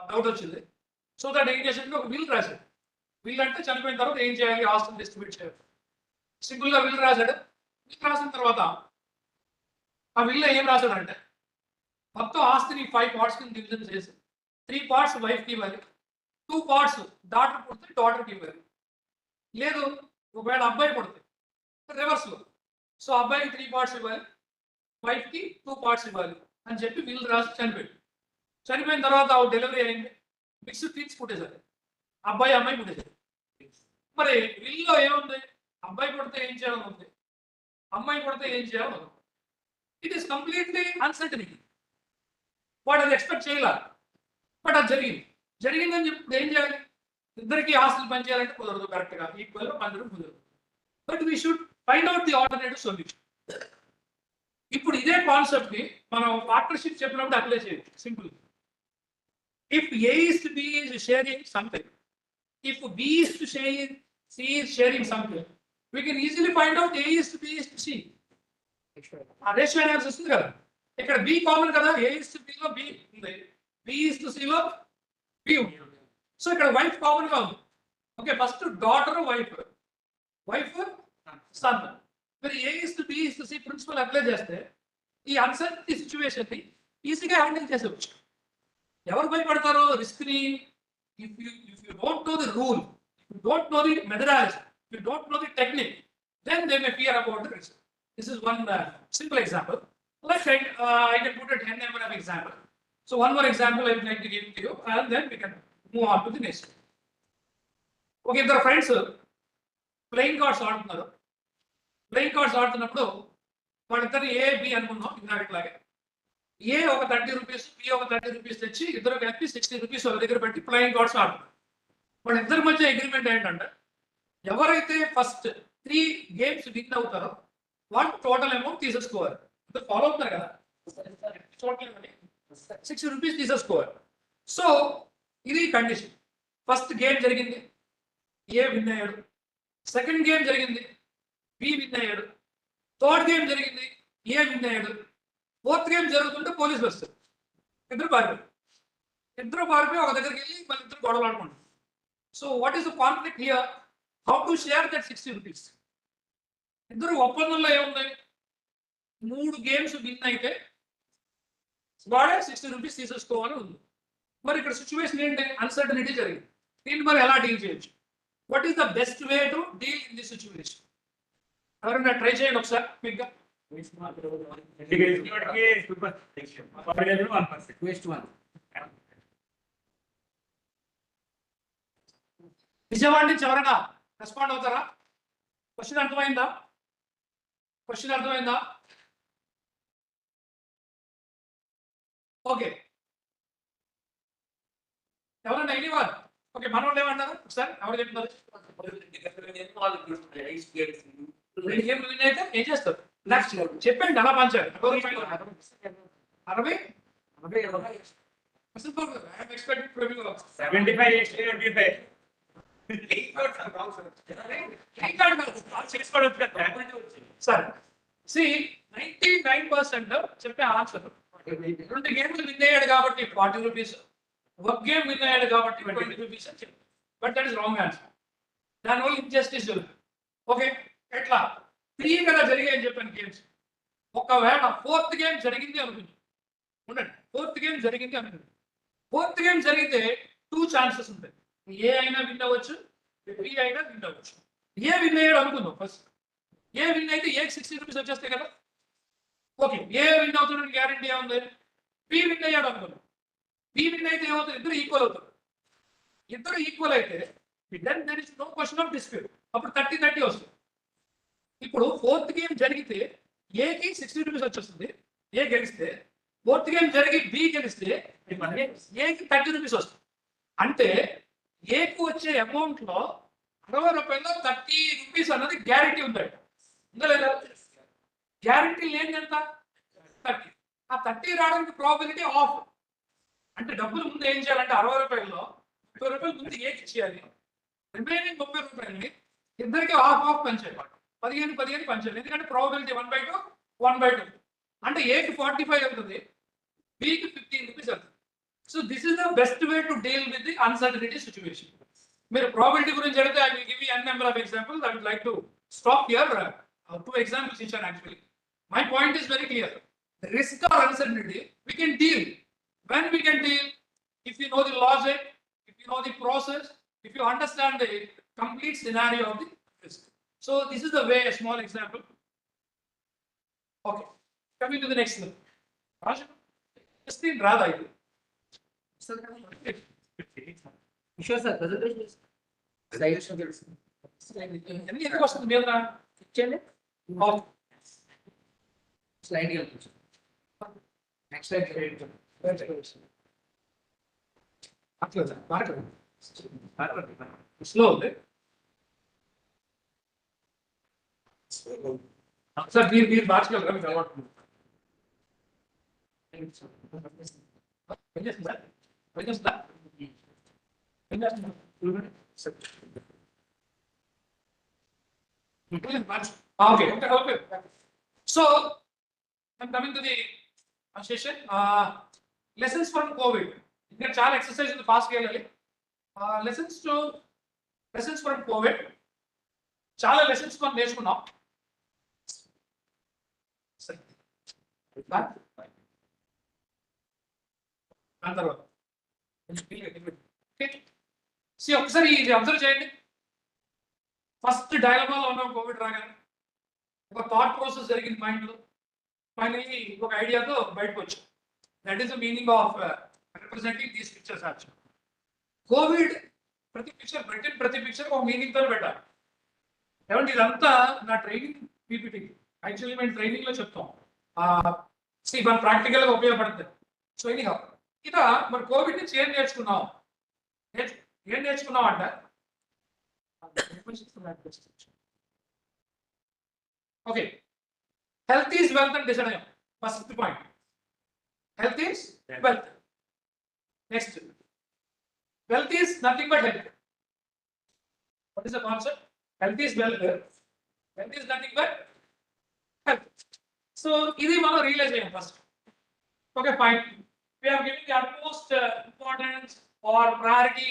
డౌట్ వచ్చింది. సో దట్ ఏం చేసింది, ఒక బిల్ రాశాడు. బిల్ అంటే చనిపోయిన తర్వాత ఏం చేయాలి, ఆస్తిని డిస్ట్రిబ్యూట్ చేయాలి. సింపుల్ గా బిల్ రాశాడు. బిల్ రాసిన తర్వాత ఆ బిల్ ఏం రాశాడంటే మొత్తం ఆస్తిని 5 parts కింద డివిజన్ చేసి 3 parts వైఫ్ కి ఇవ్వాలి, 2 parts డాటర్ పుడితే డాటర్కి ఇవ్వాలి. లేదు ఒకవేళ అబ్బాయి పుడితే రివర్స్ లో, సో అబ్బాయికి 3 parts ఇవ్వాలి, వైఫ్ కి 2 parts ఇవ్వాలి అని చెప్పి బిల్ రాసి చనిపోయాడు. చనిపోయిన తర్వాత డెలివరీ అయింది, మిక్స్డ్ ట్విన్స్ పుట్టేశారు, అబ్బాయి అమ్మాయి పుట్టేశారు. మరి బిల్లో ఏముంది, అబ్బాయి పుడితే ఏం చేయాలని ఉంది, అమ్మాయి పుడితే ఏం చేయాలని ఉంది. It is completely uncertainty. వాడు అది ఎక్స్పెక్ట్ చేయాల, బట్ అది జరిగిందని చెప్పి ఏం చేయాలి, ఇద్దరికి ఆస్తులు పనిచేయాలంటే కుదరదు, కరెక్ట్గా ఈక్వల్గా పంచడం కుదరదు. But we should find out the alternative solution. ఇప్పుడు ఇదే కాన్సెప్ట్ ని మనం పార్ట్నర్షిప్ చెప్పినప్పుడు అప్లై చేయాలి. Simple. If A is to B is sharing something, if B is to share, C is sharing something, we can easily find out A is to B is to C. ఆ ratio analysis ఉంది కదా, ఇక్కడ B common కదా, A is to B లో B ఉంది, B is to C లో B ఉంది. So ఇక్కడ వైఫ్ కామన్ గా ఉంది. Okay, first daughter wife, son. మరి A is to B is to C principle apply చేస్తే ఈ అన్సర్టనిటీ సిచ్యువేషన్ ని ఈజీగా హ్యాండిల్ చేసేవచ్చు. ఎవరు భయపడతారో రిస్క్ ని, if you don't know the rule, if you don't know the methodology, if you don't know the technique, then they may fear about the risk. This is one simple example. Let's say I can put a 10 number of example. So one more example I would like to give to you, and then we can move on to the next. Okay, if the friends playing cards ఆడుతున్నారు, playing cards ఆడుతున్నప్పుడు వాళ్ళిద్దరు A B అనుకున్నాం ఇందాకట్లాగే. ఏ ఒక 30 rupees, B ఒక 30 rupees తెచ్చి ఇద్దరు కలిపి 60 rupees ఒక దగ్గర పెట్టి ప్లేయింగ్ కార్డ్స్ ఆడుతున్నారు. వాళ్ళిద్దరి మధ్య అగ్రిమెంట్ ఏంటంటే ఎవరైతే ఫస్ట్ 3 games విన్ అవుతారో వాళ్ళు టోటల్ అమౌంట్ తీసేసుకోవాలి. ఫాలో అవుతున్నారు కదా, టోటల్ 60 రూపీస్ తీసేసుకోవాలి. సో ఇది కండిషన్. ఫస్ట్ గేమ్ జరిగింది, ఏ విన్ అయ్యాడు. సెకండ్ గేమ్ జరిగింది, బి విన్ అయ్యాడు. థర్డ్ గేమ్ జరిగింది, ఏ విన్ అయ్యాడు. ఫోర్త్ గేమ్ జరుగుతుంటే పోలీసులు వస్తారు, ఇద్దరు పారిపోయి ఒక దగ్గరికి వెళ్ళి మళ్ళీ ఇద్దరు గొడవలు ఆడుకుంటారు. So what is the conflict here, how to share that 60 rupees. ఇద్దరు ఒప్పందంలో ఏముంది, 3 games విన్ అయితే వాడే 60 రూపీస్ తీసేసుకోవాలని ఉంది. మరి ఇక్కడ సిచ్యువేషన్ ఏంటి, అన్సర్టనిటీ జరిగింది. దీన్ని మరి ఎలా డీల్ చేయొచ్చు, what is the best way to deal in this situation. ఎవరైనా ట్రై చేయండి ఒకసారి క్విక్గా. విజయవాడ నుంచి ఎవరైనా రెస్పాండ్ అవుతారా? క్వశ్చన్ అర్థమైందా? ఓకే, ఎవరన్నా ఎనీవన్? ఓకే, మన వాళ్ళు ఏమన్నారు ఒకసారి ఎవరు చెప్తున్నారు? ఏం చేస్తారు నెక్స్ట్ చెప్పండి, అలా పంచారు 60. సరే, 99% చెప్పే ఆన్సర్ 2 గేమ్లు విన్ అయ్యాడు కాబట్టి 40 రూపీస్, ఒక గేమ్ విన్ అయ్యాడు కాబట్టి 20 రూపీస్ అని చెప్పి. But that is wrong answer. దానివల్ల ఇంజస్టిస్ జరుగుతుంది. ఓకే, ఎట్లా 3 కదా జరిగాయని చెప్పాను గేమ్స్. ఒకవేళ 4th గేమ్ జరిగింది అనుకుంది, ఉండండి, 4th గేమ్ జరిగింది అనుకుంది. 4th గేమ్ జరిగితే 2 ఛాన్సెస్ ఉంటాయి, ఏ అయినా విన్ అవ్వచ్చు, బి అయినా విన్ అవ్వచ్చు. ఏ విన్ అయ్యాడు అనుకుందాం. ఫస్ట్ ఏ విన్ అయితే ఏ 60 రూపీస్ వచ్చేస్తాయి కదా. ఓకే, ఏ విన్ అవుతుందని గ్యారంటీ ఏముంది? బి విన్ అయ్యాడు అనుకుందాం. బి విన్ అయితే ఏమవుతుంది, ఇద్దరు ఈక్వల్ అవుతారు. ఇద్దరు ఈక్వల్ అయితే then there is no question of dispute. అప్పుడు 30-30 వస్తుంది. ఇప్పుడు 4th గేమ్ జరిగితే ఏకి 60 రూపీస్ వచ్చేస్తుంది, ఏ గెలిస్తే. బోత్ గేమ్ జరిగి బి గెలిస్తే ఏకి 30 రూపీస్ వస్తుంది. అంటే ఏకు వచ్చే అమౌంట్ లో 60 రూపాయల్లో 30 రూపీస్ అన్నది గ్యారెంటీ ఉందండి. ఉందా లేదా? గ్యారెంటీ లేని ఎంత 30. ఆ 30 రావడానికి ప్రాబిలిటీ ఆఫ్. అంటే డబ్బులు ముందు ఏం చేయాలంటే 60 రూపాయల్లో 30 రూపాయలు ముందు ఏకి ఇచ్చేయాలి. రిమైనింగ్ 30 రూపాయలని ఇద్దరికి ఆఫ్ పంచేయాలి. 15 పంచాలి. ఎందుకంటే ప్రాబిలిటీ 1/2 1/2. అంటే ఏకి 45 అవుతుంది, బికి 15 రూపీస్ అవుతుంది. So this is the best way to deal with the uncertainty situation. మీరు ప్రాబిలిటీ గురించి అడిగితే I will give you n number of examples. I would like to stop here. 2 examples each actually. My point is very clear. The risk or uncertainty we can deal. When we can deal? If you know the logic, if you know the process, if you understand the complete scenario of the risk. So this is the way, a small example. Okay, coming to the next one. Raj, this thing rather I do. Sure, sir. Presentation is. ఎన్ని ఎందుకు వస్తుంది మీద Slide. Next slide. Slow ఉంది sir. మీరు మార్చగలరా? మీకు అలవాటు okay. So I'm coming to the session. Lessons from COVID. ఇంకా చాలా ఎక్సర్సైజ్ ఉంది, ఫాస్ట్గా వెళ్ళాలి. Lessons from Covid. చాలా లెసన్స్ మనం నేర్చుకున్నాం. దాని తర్వాత ఒకసారి ఇది అబ్జర్వ్ చేయండి. ఫస్ట్ డైలమాలో ఉన్నాం కోవిడ్ రాగానే. ఒక థాట్ ప్రాసెస్ జరిగింది మైండ్లో. ఫైనల్లీ ఒక ఐడియాతో బయటకు వచ్చాం. That is the meaning of representing these pictures actual. Covid ప్రతి పిక్చర్ ఒక మీనింగ్ తో పెట్టాలి. ఏమంటే ఇదంతా నా ట్రైనింగ్ పీపీటీ. యాక్చువల్లీ మేము ట్రైనింగ్ లో చెప్తాం, మన ప్రాక్టికల్ గా ఉపయోగపడుతుంది. సో ఎనీహౌ ఇక మరి కోవిడ్ నుంచి ఏం నేర్చుకున్నాం అంటే ఓకే, హెల్త్ ఈజ్ వెల్త్ అని డిసైడ్ అయ్యాం. First point, health is wealth. Next, wealth is nothing but health. What is the concept? Health is wealth. Wealth is nothing but health. So, this is what we realize first. Okay, fine. We are giving the utmost importance or priority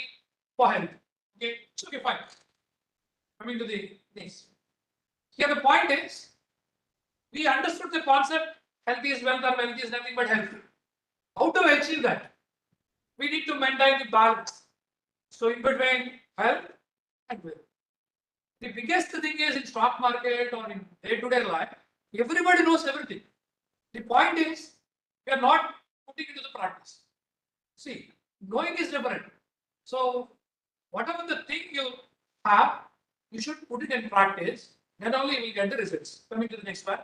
for health. Okay, okay, fine. Coming to the next. Here the point is, we understood the concept, health is wealth or wealth is nothing but health. How to achieve that? We need to maintain the balance. So in between health and wealth. The biggest thing is in stock market or in day-to-day life, everybody knows everything. The point is, we are not putting it into the practice. See, knowing is different. So whatever the thing you have, you should put it in practice. Then only you will get the results. Coming to the next one.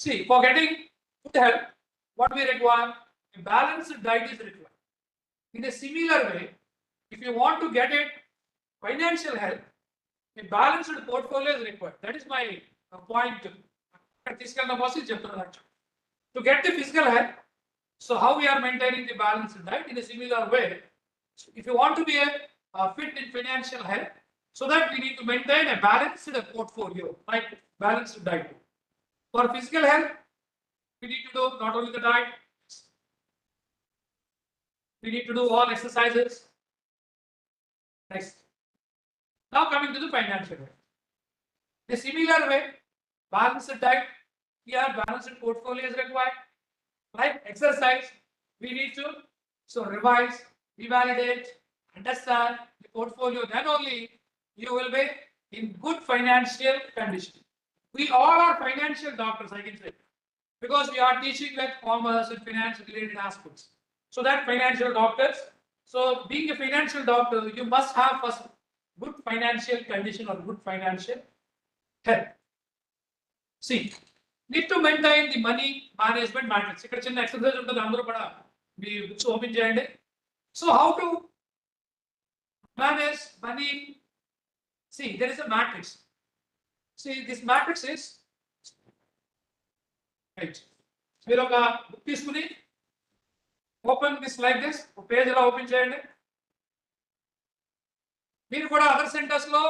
See, for getting good health, what we require, a balanced diet is required. In a similar way, if you want to get it financial health, a balanced portfolio is required. That is my point. To get the physical health, so how we are maintaining the balanced diet in a similar way. If you want to be a fit in financial health, so that we need to maintain a balanced portfolio, like balanced diet. For physical health, we need to do not only the diet, we need to do all exercises. Next. Now coming to the financial health. The similar way, balanced diet, here balanced portfolio is required. Like exercise, we need to revise, revalidate, understand the portfolio. Then only you will be in good financial condition. We all are financial doctors, I can say, because we are teaching like commerce and finance related aspects. So that financial doctors. So being a financial doctor, you must have first good financial condition or good financial health. See, need to maintain the money management matrix. ఇక్కడ చిన్న exercise ఉంటుంది, అందరూ కూడా మీ books open చేయండి. So how to manage money? See, there is a matrix. See, this matrix is right. మీరు ఒక book తీసుకుని open this like this, page ఎలా ఓపెన్ చేయండి. మీరు కూడా అదర్ సెంటర్స్ లో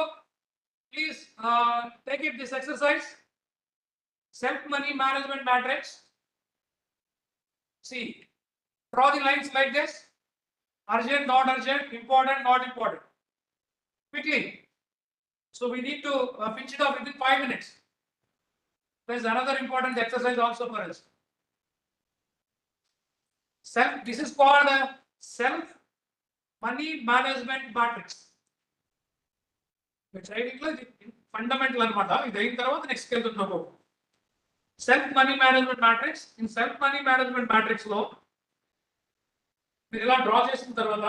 please take it this exercise. Self money management matrix. See, draw the lines like this: urgent, not urgent, important, not important. Quickly. So we need to finish it off within 5 minutes. There is another important exercise also for us. This is called a self money management matrix. Fundamental anamata. Idu ayin tarvata next keltunnamu. Self money management matrix. In self money management matrix lo మీరు ఇలా draw చేసిన తర్వాత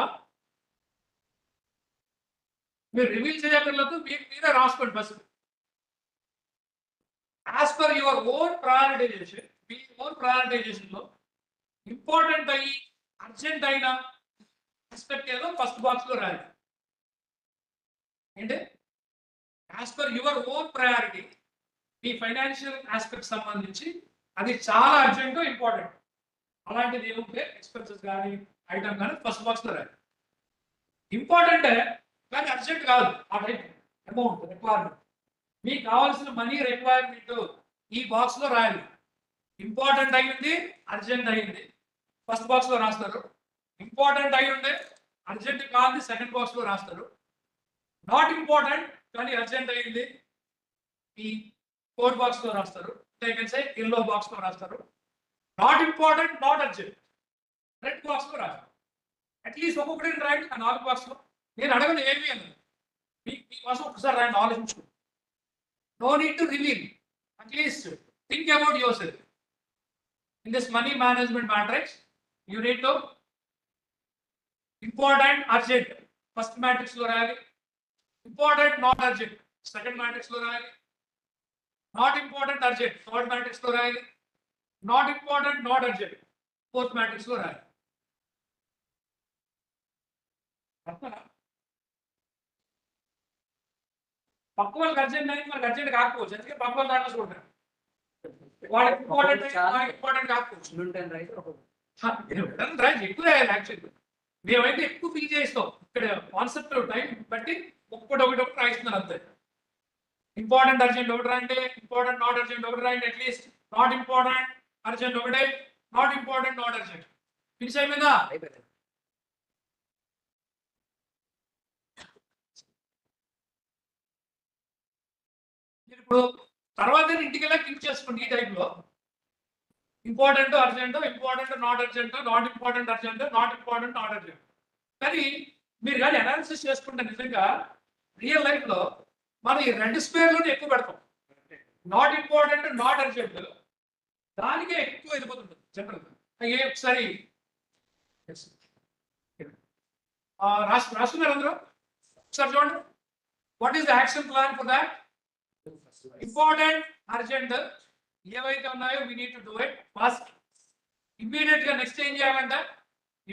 మీరు reveal చేయక్కర్లేదు, మీరే రాసుకోండి first. As per your own prioritisation, me own prioritisation లో important అయ్యి అర్జెంట్ అయిన ఆస్పెక్ట్ ఏదో ఫస్ట్ బాక్స్ లో రాయాలి. అంటే as per your own priority, me financial aspect సంబంధించి అది చాలా అర్జెంట్ ఇంపార్టెంట్, అలాంటిది ఏముంటే ఎక్స్పెన్సెస్ కానీ ఐటమ్ కానీ ఫస్ట్ బాక్స్ లో రాయాలి. ఇంపార్టెంట్ కానీ అర్జెంట్ కాదు, ఆ టైప్ అమౌంట్ రిక్వైర్మెంట్, మీకు కావాల్సిన మనీ రిక్వైర్మెంట్ ఈ బాక్స్ లో రాయాలి. ఇంపార్టెంట్ అయింది, అర్జెంట్ అయింది, ఫస్ట్ బాక్స్ లో రాస్తారు. ఇంపార్టెంట్ అయి ఉంటే అర్జెంట్ కాదు, సెకండ్ బాక్స్ లో రాస్తారు. నాట్ ఇంపార్టెంట్ కానీ అర్జెంట్ అయింది, ఈ ఫోర్త్ బాక్స్ లో రాస్తారు. ఎల్లో బాక్స్ లో రాస్తారు. Not important, not urgent red box లో రాస్తారు. అట్లీస్ట్ ఒక్కొక్కటి రాయండి ఆ 4 బాక్స్ లో. నేను అడగను ఏమి అని, మీకోసం ఒకసారి రాయండి, ఆలోచించుకోండి. No need to reveal, at least think about yourself. In this money management matrix you need to important, urgent first matrix లో రాయాలి. Important, not urgent second matrix లో రాయాలి. Not important, urgent third matrix లో రాయాలి. Not important, not urgent fourth matrix లో రాయాలి. పక్క వాళ్ళకి అర్జెంట్ అయింది, మనకి అర్జెంట్ కాకపోవచ్చు, అందుకే పక్క వాళ్ళ దాంట్లో చూడండి. వాళ్ళకి ఇంపార్టెంట్ ఇంపార్టెంట్ కాకపోవచ్చు. ఎక్కువ రాయాలి యాక్చువల్లీ. మేమైతే ఎక్కువ ఫిల్ చేస్తాం ఇక్కడ కాన్సెప్ట్ టైం బట్టి ఒకటి రాయిస్తున్నారు అంతే. ఇంపార్టెంట్ అర్జెంట్ ఒకటి రాయండి, ఇంపార్టెంట్ నాట్ అర్జెంట్ ఒకటి రాయండి, అట్లీస్ట్ నాట్ ఇంపార్టెంట్ అర్జెంట్ ఒకటే, not important not urgent. Finish అయిపోయిందా? ఇప్పుడు తర్వాత ఇంటికి వెళ్ళి క్లిక్ చేసుకోండి ఈ టైప్ లో. Important urgent, important not urgent, not important urgent, not important not urgent. కానీ మీరు కానీ అనాలిసిస్ చేసుకుంటే నిజంగా రియల్ లైఫ్ లో మనం ఈ రెడ్ స్క్వేర్ లోనే ఎక్కువ పెడతాం. నాట్ ఇంపార్టెంట్, నాట్ అర్జెంట్ దానికే ఎక్కువ వెళ్ళిపోతుంటుంది జనరల్. ఒకసారి రాస్తున్నారు అందరూ, ఒకసారి చూడండి. What is the action plan for that? Important, urgent ఏవైతే ఉన్నాయో we need to do it first. Immediate గా నెక్స్ట్ ఏం చేయాలంటే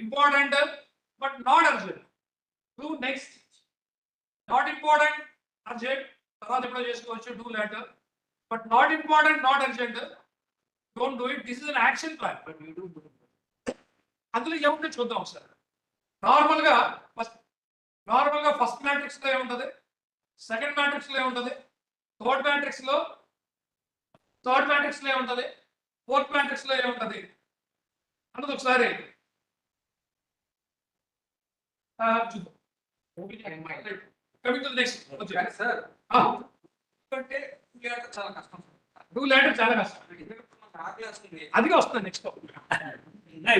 important but not urgent do next. Not important, urgent తర్వాత ఎప్పుడో చేసుకోవచ్చు, do later. But not important, not urgent don't do it. This is an action plan. అందులో ఏముంటే చూద్దాం ఒకసారి. నార్మల్ గా ఫస్ట్ మ్యాట్రిక్స్ లో ఏముంటది, సెకండ్ మ్యాట్రిక్స్ లో ఏముంటది, థర్డ్ మ్యాట్రిక్స్ లో ఏముంటది, ఫోర్త్ మ్యాట్రిక్స్ లో ఏముంటది అన్నది ఒకసారి చూద్దాం. Coming to the next sir అంటే చాలా కష్టం. డూ లేటర్ చాలా కష్టం. అదిగా వస్తుంది నెక్స్ట్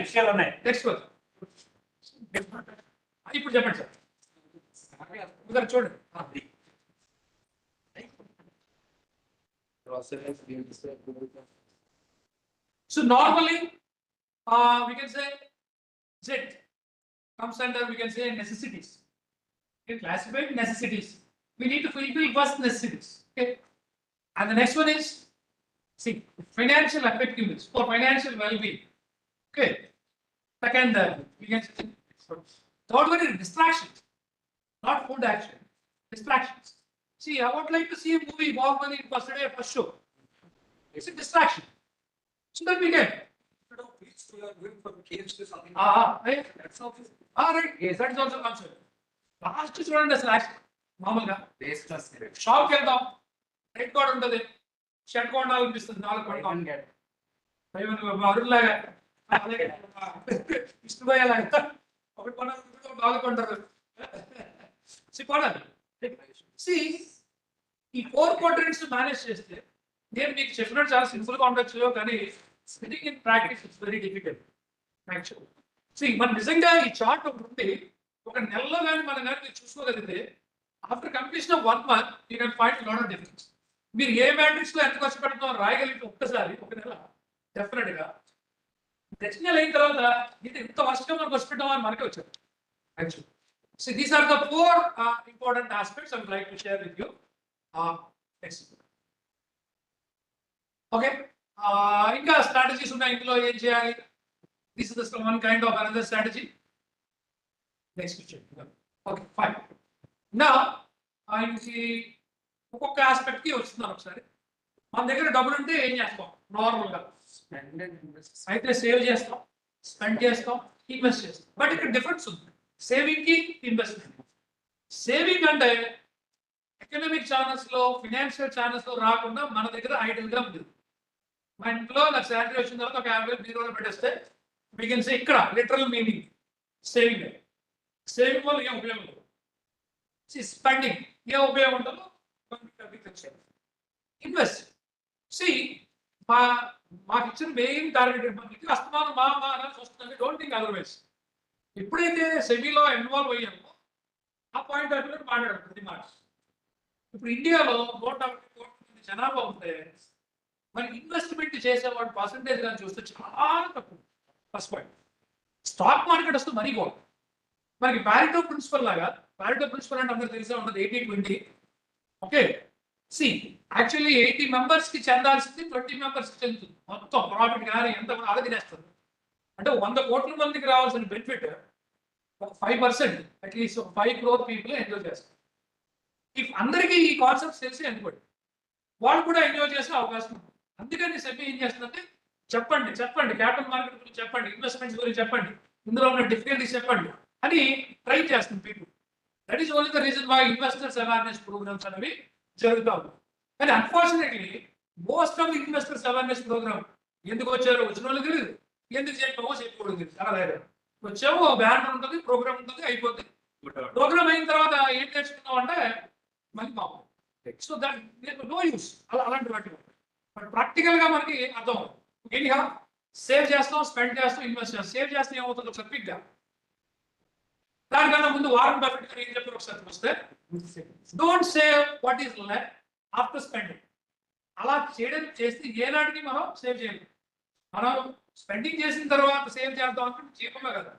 విషయాలు ఉన్నాయి. నెక్స్ట్ ఇప్పుడు చెప్పండి సార్. ఒకసారి చూడండి. So normally we can say Z comes under, we can say necessities. Okay, classified necessities. We need to fulfill first necessities. Okay, and the next one is See, financial effectiveness for financial well-being. Okay. Second, we can third one is distractions, not food action. Distractions. See, I would like to see a movie more money first day, first show. It's a distraction. So that we get. Right. Yes, that is also concept. Last చూడండి అసలు మామూలుగా షాప్కి వెళ్దాం, right card ఉంటుంది, shirt కొనాలనిపిస్తుంది, 4 అరులాగా ఇష్టపోయేలాగా ఒకటి కొనాలనిపిస్తుంది, 4 కొంటారు. ఈ 4 quadrants manage చేస్తే నేను మీకు చెప్పినట్టు చాలా సింపుల్ గా ఉండొచ్చు, కానీ sitting in practice it's very difficult actually. మన నిజంగా ఈ చార్ట్ ఒకటి ఉంది, ఒక నెలలో కానీ మనం కానీ మీరు చూసుకోగలిగితే after completion of 1 month you can find lot of difference. మీరు ఏ మ్యాట్రిక్స్ లో ఎంత కష్టపడుతున్నాం రాయగలిగితే ఒక్కసారి ఒక నెల డెఫినెట్ గా నెక్స్ట్ నెల అయిన తర్వాత ఇది ఇంత వర్షంగా మనం కష్టపడ్డాం అని మనకే వచ్చారు actually. So these are the 4 important aspects I would like to share with you. Next. Okay. Inga strategies unna intlo em cheyali. This is the one kind of another strategy. Next question. Okay, fine. Now, ఇంకి ఒక్కొక్క aspect కి వస్తున్నాను ఒకసారి. మన దగ్గర డబ్బులు ఉంటే ఏం చేస్తాం నార్మల్ గా? అయితే సేవ్ చేస్తాం, స్పెండ్ చేస్తాం, ఇన్వెస్ట్ చేస్తాం. బట్ ఇక్కడ డిఫరెన్స్ ఉంది సేవింగ్ కి ఇన్వెస్ట్మెంట్. సేవింగ్ అంటే ఎకనామిక్ ఛానల్స్ లో, ఫినాన్షియల్ ఛానల్స్ లో రాకుండా మన దగ్గర ఐడియల్ గా ఉంది. మా ఇంట్లో నాకు శాలరీ వచ్చిన తర్వాత ఒక 50,000 బీరోలో పెట్టేస్తే మీకు ఇక్కడ లిటరల్ మీనింగ్ సేవింగ్. సేవింగ్ వల్ల ఏం ఉపయోగం లేదు. స్పెండింగ్ ఏం ఉపయోగం ఉంటుందో ఇన్వెస్ట్. మాకు ఇచ్చిన మెయిన్ టార్గెట్ మనకి అస్తమానం మా అనాల్సి వస్తుందండి. Don't think otherwise. ఎప్పుడైతే సెబీలో ఇన్వాల్వ్ అయ్యామో ఆ పాయింట్ ఆఫ్ వ్యూ మాట్లాడారు ప్రతి మాట. ఇప్పుడు ఇండియాలో 150 కోట్ల మంది జనాభా ఉంటే మరి ఇన్వెస్ట్మెంట్ చేసేవాడు పర్సంటేజ్ కానీ చూస్తే చాలా తక్కువ. First point. స్టాక్ మార్కెట్ వస్తే మనీ పోవాలి. మనకి ప్యారిటో ప్రిన్సిపల్ లాగా, ప్యారిటో ప్రిన్సిపల్ అంటే అందరూ తెలిసే ఉంటుంది 80-20. ఓకే. యాక్చువల్లీ 80 మెంబర్స్ కి చెందాల్సింది 20 మెంబర్స్ కి చెందుతుంది. మొత్తం ప్రాఫిట్ కానీ ఎంత అలా తినేస్తుంది. అంటే 100 కోట్ల మందికి రావాల్సిన benefit 5% at least 5 crore people enjoy చేస్తారు. ఇఫ్ అందరికీ ఈ కాన్సెప్ట్స్ తెలిసి అనుకోండి, వాళ్ళు కూడా ఎంజాయ్ చేసే అవకాశం ఉంది. అందుకని సెబీ ఏం చేస్తుందంటే చెప్పండి క్యాపిటల్ మార్కెట్ గురించి చెప్పండి, ఇన్వెస్ట్మెంట్స్ గురించి చెప్పండి, ఇందులో ఉన్న డిఫికల్టీస్ చెప్పండి అని ట్రై చేస్తుంది people. That is only the reason why investors awareness programs అనేవి జరుగుతూ ఉన్నాయి. కానీ unfortunately most of investors awareness program ఎందుకు వచ్చారో వచ్చిన వాళ్ళు తెలియదు, ఎందుకు చెప్పామో చెప్పకూడదు తెలియదు. అలా లేదు, వచ్చాము బ్యానర్ ఉంటుంది, ప్రోగ్రామ్ ఉంటుంది, అయిపోతుంది. ప్రోగ్రామ్ అయిన తర్వాత ఏం నేర్చుకున్నాం అంటే మళ్ళీ మాకు సో దట్ నో యూస్ అలాంటి వాటి. బట్ ప్రాక్టికల్ గా మనకి అర్థం ఏంటిగా సేవ్ చేస్తాం, స్పెండ్ చేస్తాం, ఇన్వెస్ట్ చేస్తాం. సేవ్ చేస్తే ఏమవుతుందో ఒకసారి క్విక్గా. దానికన్నా ముందు వారన్ బఫెట్ గారు ఏం చెప్పారు ఒకసారి చూస్తే, don't save what is left after spending. అలా చేయడం చేస్తే ఏనాటికి మనం సేవ్ చేయలేం. మనం స్పెండింగ్ చేసిన తర్వాత సేవ్ చేద్దాం అంటే చేయకుండా కదా.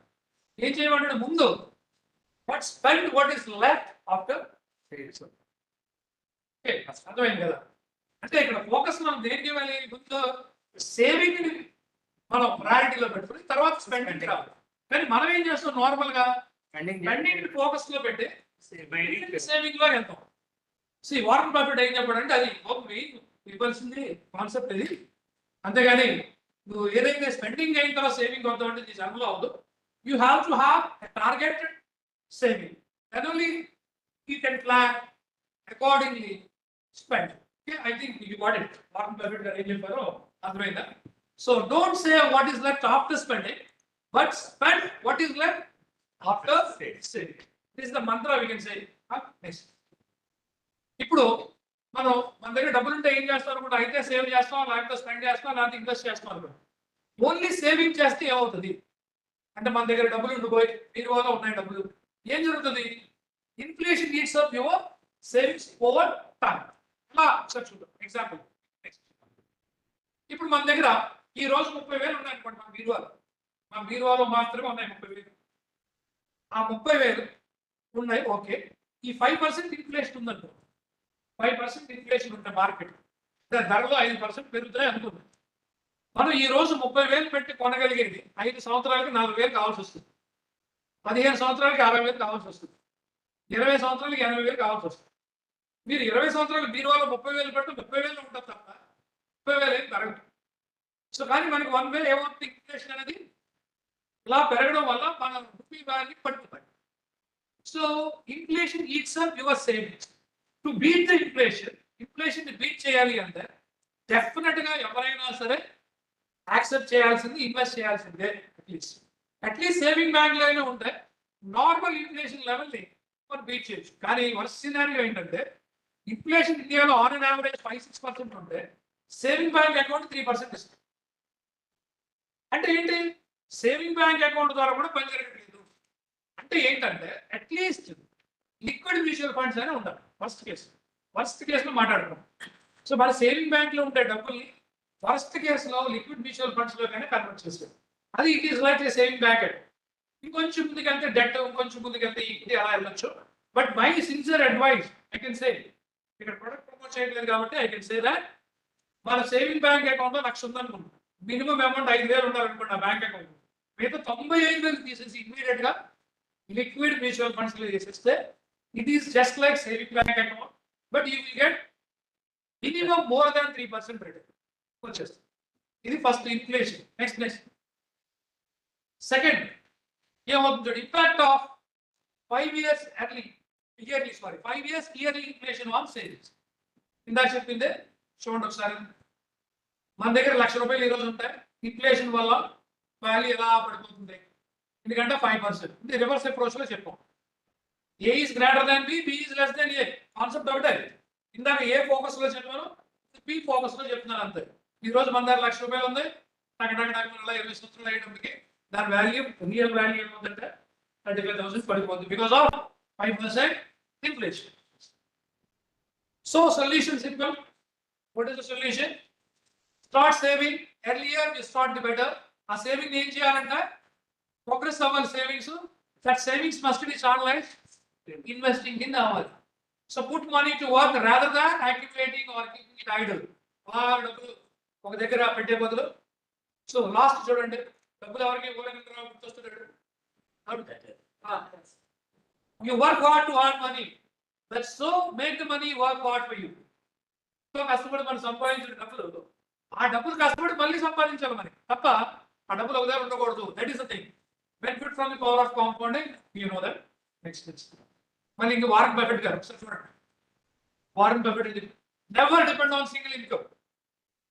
ఏం చేయమంటే ముందు spend what is left after saves. అర్థమైంది కదా. అంటే ఇక్కడ ఫోకస్ మనం దేనికి ఇవ్వాలి? ముందు సేవింగ్ ని మనం ప్రయారిటీలో పెట్టుకుని తర్వాత స్పెండింగ్ రావాలి. కానీ మనం ఏం చేస్తాం నార్మల్ గా స్పెండింగ్ ఫోకస్ లో పెట్టి సేవింగ్ లో వెళ్తాం. వారన్ బఫెట్ ఏం చెప్పాడంటే అది ఇవ్వాల్సింది కాన్సెప్ట్ ఇది. అంతేగాని నువ్వు ఏదైతే స్పెండింగ్ అయిన తర్వాత సేవింగ్ అవుతావు అంటే ఇది జన్మలో అవదు. You have to have a targeted saving. Then only you can plan accordingly spend. I think you got it. Warren Buffett గారు ఏం చెప్పారో అర్థమైందా? So don't say what is left after spending, but spend what is left after saving. This is the mantra we can say. Next. ఇప్పుడు మనం మన దగ్గర డబ్బులు ఉంటే ఏం చేస్తాం అనుకుంటా, అయితే సేవ్ చేస్తాం, లేకపోతే స్పెండ్ చేస్తాం, లేకపోతే ఇన్వెస్ట్ చేస్తాం అనుకుంటాం. ఓన్లీ సేవింగ్ చేస్తే ఏమవుతుంది అంటే మన దగ్గర డబ్బులు ఉండిపోయి బీరువాలో ఉన్నాయి డబ్బులు, ఏం జరుగుతుంది? Inflation eats up your savings over time. చూద్దాం ఎగ్జాంపుల్. ఇప్పుడు మన దగ్గర ఈ రోజు 30,000 ఉన్నాయి అనుకోండి మన బీరువాలో మాత్రమే ఉన్నాయి 30,000. ఆ 30,000 ఉన్నాయి. ఓకే, ఈ 5% ఇన్ఫ్లేషన్ ఉందంట. 5% ఇన్ఫ్లేషన్ ఉంటే మార్కెట్ ధరలు 5% పెరుగుతాయి అనుకుందాం. మనం ఈ రోజు 30,000 పెట్టి కొనగలిగేది 5 సంవత్సరాలకి 4,000 కావాల్సి వస్తుంది. 15 సంవత్సరాలకి 60,000 కావాల్సి వస్తుంది. 20 సంవత్సరాలకి 80,000 కావాల్సి వస్తుంది. మీరు 20 సంవత్సరాలు బీరువాలో 30,000 పెట్టి 30,000 ఉంటుంది తప్ప 30,000 ఏం పెరగదు. సో కానీ మనకి వన్ వే ఏమవుతుంది, ఇన్ఫ్లేషన్ అనేది ఇలా పెరగడం వల్ల మన రూపీ వాల్యూ పడిపోతాయి. So inflation eats up your savings. To beat the inflation beat చేయాలి అంటే డెఫినెట్ గా ఎవరైనా సరే యాక్సెప్ట్ చేయాల్సింది, ఇన్వెస్ట్ చేయాల్సిందే. అట్లీస్ట్ సేవింగ్ బ్యాంక్ లో అయినా ఉంటే నార్మల్ ఇన్ఫ్లేషన్ లెవెల్ ని మనం బీట్ చేయొచ్చు. కానీ వర్స్ట్ సినారియో ఏంటంటే ఇన్ఫ్లేషన్ ఇండియాలో ఆన్ అండ్ యావరేజ్ 5-6% ఉంటే సేవింగ్ బ్యాంక్ అకౌంట్ 3% ఇస్తుంది. అంటే ఏంటి, సేవింగ్ బ్యాంక్ అకౌంట్ ద్వారా కూడా పని జరగట్లేదు. అంటే ఏంటంటే అట్లీస్ట్ లిక్విడ్ మ్యూచువల్ ఫండ్స్ అయినా ఉండాలి. వర్స్ట్ కేసులో మాట్లాడుతున్నాం. సో మన సేవింగ్ బ్యాంక్ లో ఉండే డబ్బుల్ని వర్స్ట్ కేసులో లిక్విడ్ మ్యూచువల్ ఫండ్స్ లో కానీ కన్వర్ట్ చేస్తారు. అది it is like saving bank account. ఇంకొంచెం ముందుకెళ్తే డెట్, ఇంకొంచెం ముందుకెళ్తే ఈక్విటీ అలా వెళ్ళొచ్చు. But my sincere advice I can say, ఇక్కడ ప్రొడక్ట్ ప్రమోట్ చేయట్లేదు కాబట్టి ఐ కెన్ సే దాట్ మన సేవింగ్ బ్యాంక్ అకౌంట్ లో 1,00,000 ఉందనుకుంటాం. మినిమం అమౌంట్ 5,000 ఉండాలనుకోండి ఆ బ్యాంక్ అకౌంట్. మిగతా 95,000 తీసేసి ఇమీడియట్ గా లిక్విడ్ మ్యూచువల్ ఫండ్స్ లో చేసేస్తే it is just like saving bank account, but you will get minimum more than 3% return వచ్చేస్తుంది. ఇది ఫస్ట్ ఇన్ఫ్లేషన్. నెక్స్ట్ సెకండ్ ఏమవుతుంది, impact of 5 years yearly inflation on savings. ఇందాక చెప్పిందే చూడండి ఒకసారి. మన దగ్గర ₹1,00,000 ఈ రోజు ఉంటాయి, ఇన్ఫ్లేషన్ వల్ల వాల్యూ ఎలా పడిపోతుంది, ఎందుకంటే 5%. ఇది రివర్స్ అప్రోచ్ లో చెప్పాం. A is greater than B, B is less than A. Concept ఒకటే. ఇందాక ఏ ఫోకస్ లో చెప్పాను, బి ఫోకస్ లో చెప్తున్నాను అంతే. ఈ రోజు మన దగ్గర ₹1,00,000 ఉంది, టక 20 సంవత్సరాలు అయ్యేటప్పటికి దాని వాల్యూ, రియల్ వాల్యూ ఏమవుతుందంటే 35,000 పడిపోతుంది because of 5% inflation. So solution simple. What is the solution? Start saving earlier, you start the better. ఆ సేవింగ్ ఏం చేయాలంటే ప్రోగ్రెస్ అవ్వాలి savings. That savings must be channelized investing in our. So put money to work rather than activating or keeping it idle. డబ్బులు ఒక దగ్గర పెట్టే బదులు. So last చూడండి, డబ్బులు ఎవరికి గుర్తొస్తున్నాడు. You work hard to earn money. That's so make the money work hard for you. So కష్టపడి మనం సంపాదించిన డబ్బులు, ఆ డబ్బులు కష్టపడి మళ్ళీ సంపాదించాలి మరి, తప్ప ఆ డబ్బులు ఒకదారి ఉండకూడదు. That is the thing. Benefit from the power of compounding, you know that. Next మళ్ళీ ఇంకా వారన్ బఫెట్ గారు ఒకసారి చూడండి. వారన్ బఫెట్ ఇది never depend on single income.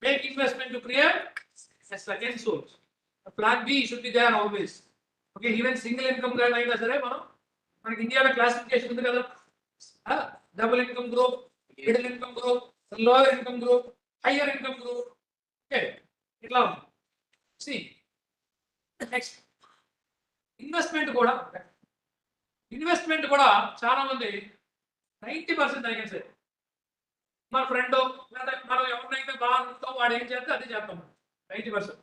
Make investment to create a second source. Plan B should be there always. Okay, even single income గా అయినా సరే మనకి ఇండియాలో క్లాసిఫికేషన్ ఉంది కదా, double income group, middle income group, lower income group, higher income group. Okay, ఇట్లా ఉంది. C next investment కూడా చాలా మంది 90% అయితే సరే మన ఫ్రెండ్ లేదా మనం ఎవరినైతే బాగా ఉంటాం వాడు ఏం చేస్తే అది చేస్తాం 90%.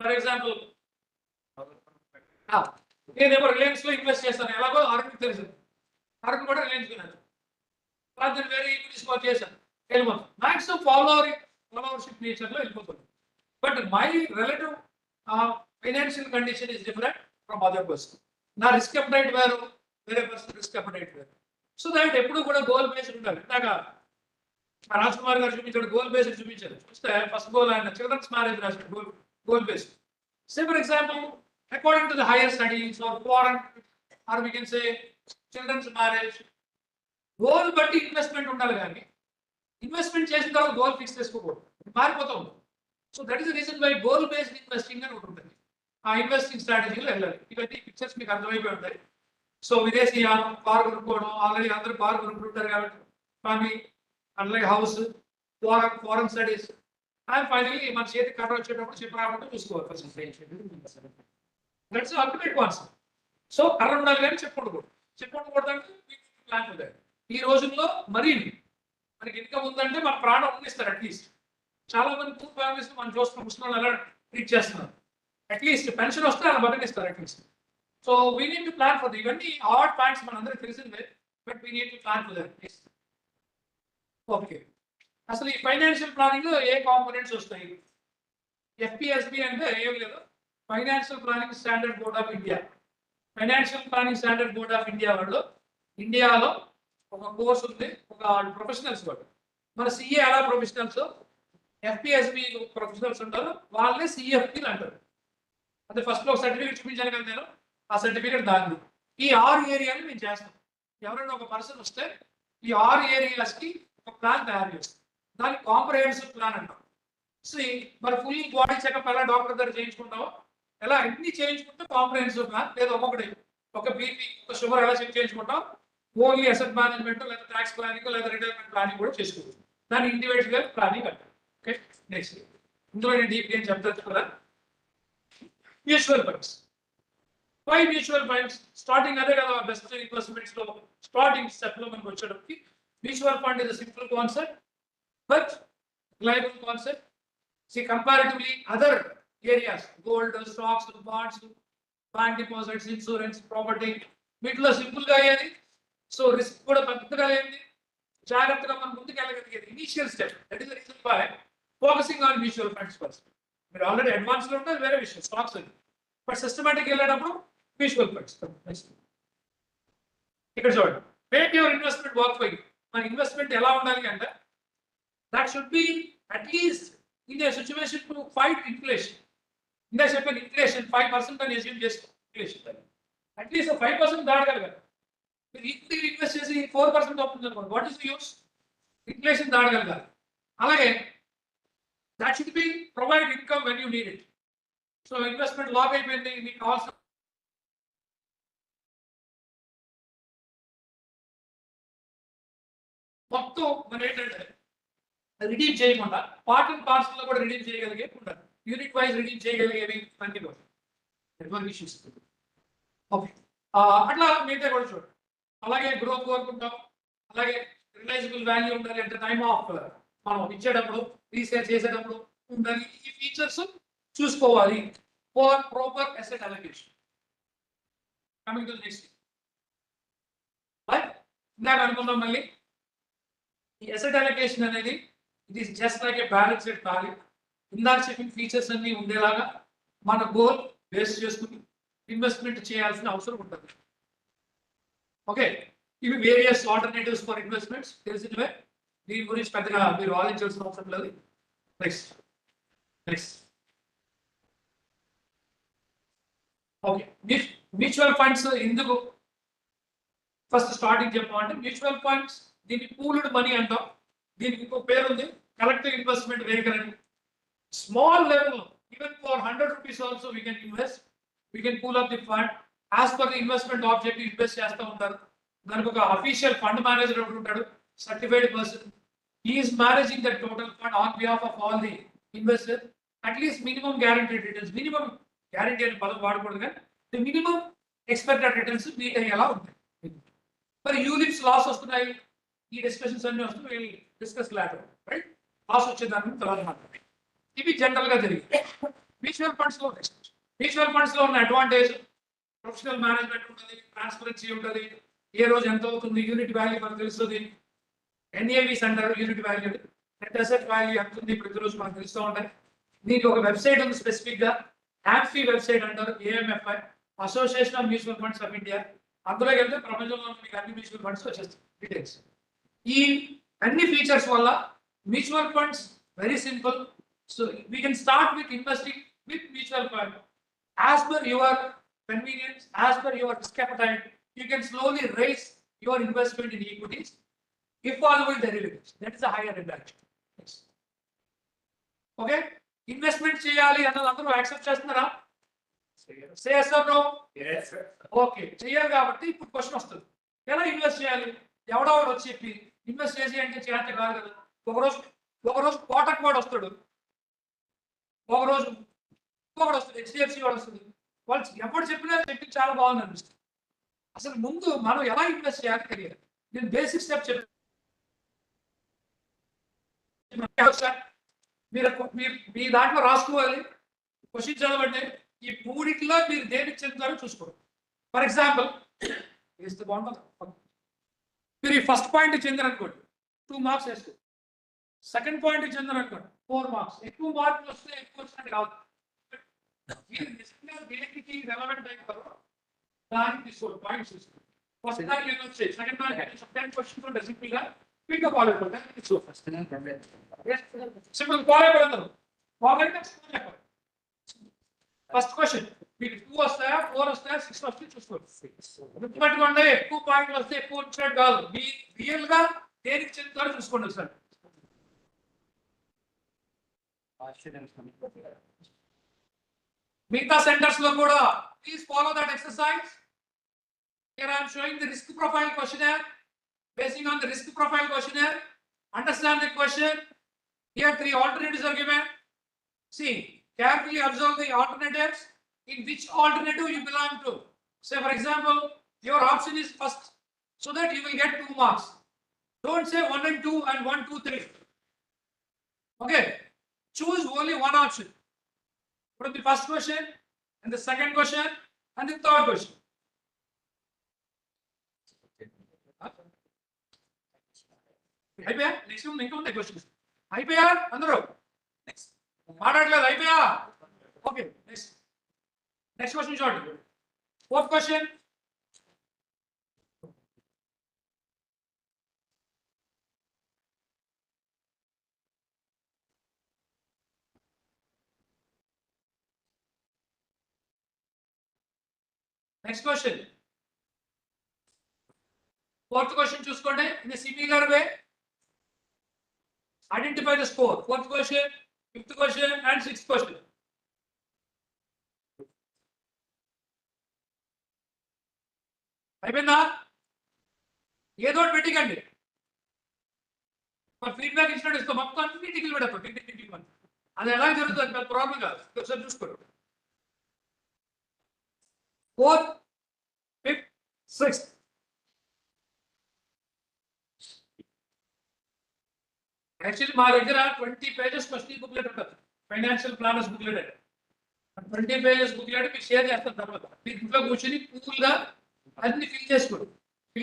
ఫర్ ఎగ్జాంపుల్ నేనేమో రిలయన్స్ లో ఇన్వెస్ట్ చేస్తాను, ఎలాగో అరుణ్ తెలుసు, అరుణ్ కూడా రిలయన్స్ కొన్నాను, దాన్ని వేరే ఈక్విటీస్ చేశాను, వెళ్ళిపోతాను. మ్యాక్సిమం ఫాలోవర్షిప్ నేచర్ లో వెళ్ళిపోతుంది. But my relative financial condition is different from other person. నా రిస్క్ అప్డేట్ వేరు, వేరే పర్సన్ రిస్క్ అప్డేట్ వేరు. సో దాట్ ఎప్పుడు కూడా గోల్ బేస్డ్ ఉండాలి. ఇందాక రాజ్ కుమార్ గారు చూపించాడు, గోల్ బేస్డ్ చూపించారు. చూస్తే ఫస్ట్ గోల్ ఆయన చిల్డ్రన్స్ మ్యారేజ్ రాశాడు, goal based. Say for example, according to the higher studies or foreign, or we can say children's marriage, goal బట్టి ఇన్వెస్ట్మెంట్ ఉండాలి. కానీ ఇన్వెస్ట్మెంట్ చేసిన తర్వాత గోల్ ఫిక్స్ చేసుకోకూడదు, మారిపోతూ ఉంటుంది. So that is the reason why goal based investing అని ఉంటుంది. ఆ ఇన్వెస్టింగ్ స్ట్రాటజీలో వెళ్ళాలి. ఇవన్నీ పిక్చర్స్ మీకు అర్థమైపోయి ఉంటాయి. సో విదేశీ కారు కొనుక్కోవడం, ఆల్రెడీ అందరూ కారు కొనుక్కుంటారు కాబట్టి ఫ్యామిలీ, అలాగే house, foreign studies, and finally మన చేతికి కర్ర వచ్చేటప్పుడు చెప్పి రాకుండా చూసుకోవాలి. That's ultimate concept. సో కర్ర ఉండాలి కానీ చెప్పుకుండకూడదు అంటే ప్లాన్ ఉండాలి. ఈ రోజుల్లో మరీ మనకి ఇన్కమ్ ఉందంటే మన ప్రాణం ఉండిస్తారు. అట్లీస్ట్ చాలా మంది పూర్ ఫ్యామిలీస్ మనం చూస్తున్నాం, ముస్లింలు ఎలా ట్రీట్ చేస్తున్నారు. అట్లీస్ట్ పెన్షన్ వస్తే అలా బతికిస్తారు at least. So we need to plan for ఇవన్నీ హాట్ పాయింట్స్ మన అందరికి తెలిసిందే, but we need to plan for that. Okay, అసలు ఈ ఫైనాన్షియల్ ప్లానింగ్ లో ఏ కాంపోనెంట్స్ వస్తాయి? FPSB అంటే ఏం లేదు, financial planning standard board of India. Financial planning standard board of India వాళ్ళు ఇండియాలో ఒక కోర్స్ ఉంది, ఒక ప్రొఫెషనల్స్ వాళ్ళు. మన CA ఎలా ప్రొఫెషనల్స్, FPSB ప్రొఫెషనల్స్ ఉంటారు, వాళ్ళే CFPలు అంటారు. అదే ఫస్ట్ లో సర్టిఫికేట్ చూపించాను కదా నేను, ఆ సర్టిఫికేట్ దాన్ని. ఈ 6 ఏరియాలు మేము చేస్తాం. ఎవరైనా ఒక పర్సన్ వస్తే ఈ 6 ఏరియాస్ కి ఒక ప్లాన్ తయారు చేస్తాం. దాన్ని కాంప్రహెన్సివ్ ప్లాన్ అంటాం. మరి ఫుల్ బాడీ చెకప్ ఎలా డాక్టర్ దగ్గర చేయించుకుంటామో, ఎలా అన్ని చేయించుకుంటే కాంప్రహెన్సివ్ ప్లాన్. లేదా ఒక్కొక్కటి, ఒక బీపీ, ఒక షుగర్ ఎలా చెక్ చేయించుకుంటాం, ఓన్లీ అసెట్ మేనేజ్మెంట్ లేదా ట్యాక్స్ ప్లానింగ్ లేదా రిటైర్మెంట్ ప్లానింగ్ కూడా చేసుకోవచ్చు. దాన్ని ఇండివిజువల్ ప్లానింగ్ అంటారు. ఓకే, నెక్స్ట్ ఇందులో నేను డీప్ ఏం చెప్తాను కదా. Mutual funds. Why mutual funds? Starting అదే కదా బెస్ట్ ఇన్వెస్ట్మెంట్స్ లో స్టార్టింగ్ స్టెప్ లో మనకు వచ్చేటప్పటికి mutual fund is simple concept but reliable concept. Comparatively other areas, gold, stocks, bonds, bank deposits, insurance, property, వీటిలో సింపుల్ గా అయ్యేది. సో రిస్క్ కూడా పెద్దగా అయ్యింది. జాగ్రత్తగా మనం ముందుకు వెళ్ళగలిగేది initial step. That is the reason why focusing on mutual funds first. మీరు ఆల్రెడీ అడ్వాన్స్ లో ఉంటే వేరే విషయం, స్టాక్స్ అది. బట్ సిస్టమేటిక్ వెళ్ళేటప్పుడు మ్యూచువల్ ఫండ్స్. ఇక్కడ చూడండి, make your investment work for you. మన ఇన్వెస్ట్మెంట్ ఎలా ఉండాలి అంటే that should be at least in a situation to fight inflation. In the second inflation 5% and assume just inflation. At least a 5% దాటగలగాలి. మీరు equity invest చేసి 4% అవుతుంది. What is the use? Inflation దాటగలగాలి. అలాగే that should be provide income when you need it. So investment lock అయిపోయింది, మీకు కావాల్సిన మొత్తం మన ఏంటంటే రిడీమ్ చేయకుండా పార్ట్ అండ్ పార్సల్ లో కూడా రిడీమ్ చేయగలిగే ఉండాలి. యూనిట్ వైజ్ రిడీమ్ చేయగలిగేవి అన్ని నెట్వర్క్ ఇష్యూస్. ఓకే, అట్లా మిగతా కూడా చూడండి. అలాగే గ్రోత్ కోరుకుంటాం, అలాగే రిలైజబుల్ వాల్యూ ఉండాలి. అంటే టైమ్ ఆఫ్ మనం ఇచ్చేటప్పుడు, రీసేల్ చేసేటప్పుడు ఉండాలి. ఈ ఫీచర్స్ చూసుకోవాలి for proper asset allocation. Coming to next, ఇందాక అనుకున్నాం మళ్ళీ ఈ అసెట్ అలొకేషన్ అనేది it is just like A balance sheet కాదు. ఇందాక చెప్పిన ఫీచర్స్ అన్ని ఉండేలాగా మన గోల్ బేస్ చేసుకుని ఇన్వెస్ట్మెంట్ చేయాల్సిన అవసరం ఉంటుంది. ఓకే, ఇవి వేరియస్ ఆల్టర్నేటివ్స్ ఫర్ ఇన్వెస్ట్మెంట్స్ తెలిసినవే, దీని గురించి పెద్దగా మీరు ఆలోచించాల్సిన అవసరం లేదు. నెక్స్ట్ ఓకే, మ్యూచువల్ ఫండ్స్ ఎందుకు ఫస్ట్ స్టార్టింగ్ చెప్పాలంటే, మ్యూచువల్ ఫండ్స్ దీన్ని పూల్డ్ మనీ అంటాం. దీనికి ఇంకో పేరు ఉంది, కలెక్టివ్ ఇన్వెస్ట్మెంట్ వెహికల్ అని. Small level, even for 100 rupees also we can invest, we can pool up the fund as per the investment objective invest చేస్తూ ఉంటారు. దానికి ఒక అఫీషియల్ ఫండ్ మేనేజర్ ఉంటాడు, certified person. Is managing the total fund on behalf of all the investor. At least minimum guaranteed returns, minimum guarantee అనే పదం వాడకూడదు కానీ the minimum expected returns meet అయ్యేలా ఉంటాయి. మరి యూనిట్స్ లాస్ వస్తున్నాయి, ఈ డిస్కషన్స్ అన్ని వస్తున్నాయి, డిస్కస్ లేటర్ రైట్. లాస్ వచ్చేదాన్ని తర్వాత మాట్లాడాలి. ఇవి జనరల్ గా జరిగింది. మ్యూచువల్ ఫండ్స్ లో ఉన్న అడ్వాంటేజ్, ప్రొఫెషనల్ మేనేజ్మెంట్ ఉంటుంది, ట్రాన్స్పరెన్సీ ఉంటుంది, ఏ రోజు ఎంత అవుతుంది, యూనిట్ వాల్యూ మనకు తెలుస్తుంది. NAVs అంటారు unit value, net asset value ఎంత ఉంది ప్రతిరోజు మనకు తెలుస్తూ ఉంటాయి. దీనికి ఒక వెబ్సైట్ ఉంది స్పెసిఫిక్ గా, AMFI వెబ్సైట్ అంటారు, AMFI, association of mutual funds of India. అందులోకి వెళ్తే ప్రపంచంలో మీకు అన్ని మ్యూచువల్ ఫండ్స్ వచ్చేస్తాయి డీటెయిల్స్. ఈ అన్ని ఫీచర్స్ వల్ల mutual funds very simple. So we can start with investing with mutual fund as per your convenience, as per your risk appetite. You can slowly rice your investment in equities, if possible derivatives. That is a higher advantage. Yes. Okay, investment చేయాలి అన్నది అందరూ accept చేస్తున్నారా? Say yes or no? Yes, sir. Okay, చెయ్యాలి. కాబట్టి ఇప్పుడు question వస్తుంది, ఎలా invest చేయాలి? ఎవడో వచ్చి చెప్పి ఇన్వెస్ట్ చేసి అంటే చేస్తే కాదు కదా. ఒకరోజు కోటక్ వాడు వస్తాడు, ఒకరోజు ఇంకొకడు వస్తుంది, HDFC వాడు వస్తుంది. వాళ్ళు ఎప్పుడు చెప్పినా చెప్పి చాలా బాగుంది అనిపిస్తుంది. అసలు ముందు మనం ఎలా ఇన్వెస్ట్ చేయాలి తెలియాలి. నేను బేసిక్ స్టెప్ చెప్పి మీ దాంట్లో రాసుకోవాలి. క్వశ్చన్ చదవండి, ఈ మూడిట్లో మీరు దేనికి చెందుతారో చూసుకోండి. ఫర్ ఎగ్జాంపుల్ వేస్తే బాగుంటుంది. మీరు ఈ ఫస్ట్ పాయింట్ చెందారనుకోండి 2 marks వేసుకో. సెకండ్ పాయింట్ ఇచ్చింది అనుకోండి 4 మార్క్స్. ఎక్కువ మార్కులు వస్తే ఎక్కువ వచ్చినట్టు కాదు. మీరు నిజంగా దేనికి రెలవెంట్ అయిపోతారో దానికి తీసుకోండి, పాయింట్స్ తీసుకోండి. ఫస్ట్ దానికి ఏదో వచ్చాయి, సెకండ్ దానికి సెకండ్ క్వశ్చన్ కూడా సింపుల్ గా క్విక్ గా ఫాలో అయిపోతారు. సింపుల్ ఫాలో అయిపోతారు. ఫాలో అయితే ఫస్ట్ క్వశ్చన్ మీకు 2 వస్తాయా 4 వస్తాయా 6 వస్తాయి చూసుకోండి. గుర్తుపెట్టుకోండి, ఎక్కువ పాయింట్లు వస్తే ఎక్కువ వచ్చినట్టు కాదు. మీ రియల్ గా దేనికి చెందుతారో చూసుకోండి ఒకసారి. మిగతా సెంటర్స్ లో కూడా please follow that exercise. Here I am showing the risk profile questionnaire. Basing on the risk profile questionnaire, understand the question. Here 3 alternatives are given. See, carefully observe the alternatives. In which alternative you belong to. Say for example, your option is first, so that you will get 2 marks. Don't say 1 and 2 and 1, 2, 3. Okay, choose only one option. Put the first question and the second question and the third question. అయిపోయా next ఇంకా ఉంటాయి questions. అయిపోయా అందరూ మాట్లాడలేదు, అయిపోయా okay. Next question చూడండి. Fourth question. Next question. Fourth question చూసుకోండి. In similar way identify the score. Fourth question, fifth question and sixth question. అయిపోయిందా? ఏదో పెట్టికండి. ఫీడ్బ్యాక్ ఇచ్చినట్టు ఇస్తాం, మొత్తం అన్ని టికిల్ పెడతాం. అది ఎలా జరుగుతుంది పెద్ద ప్రాబ్లం కాదు, ఒకసారి చూసుకోండి. 4th, 5th, 6th. యాక్చువల్లీ మా దగ్గర 20 pages క్వశ్చన్ బుక్లెట్ ఉంటుంది, financial planners booklet. 20 pages booklet మీకు షేర్ చేస్తాను తర్వాత. మీరు ఇంట్లో కూర్చొని కూల్గా అన్ని ఫిల్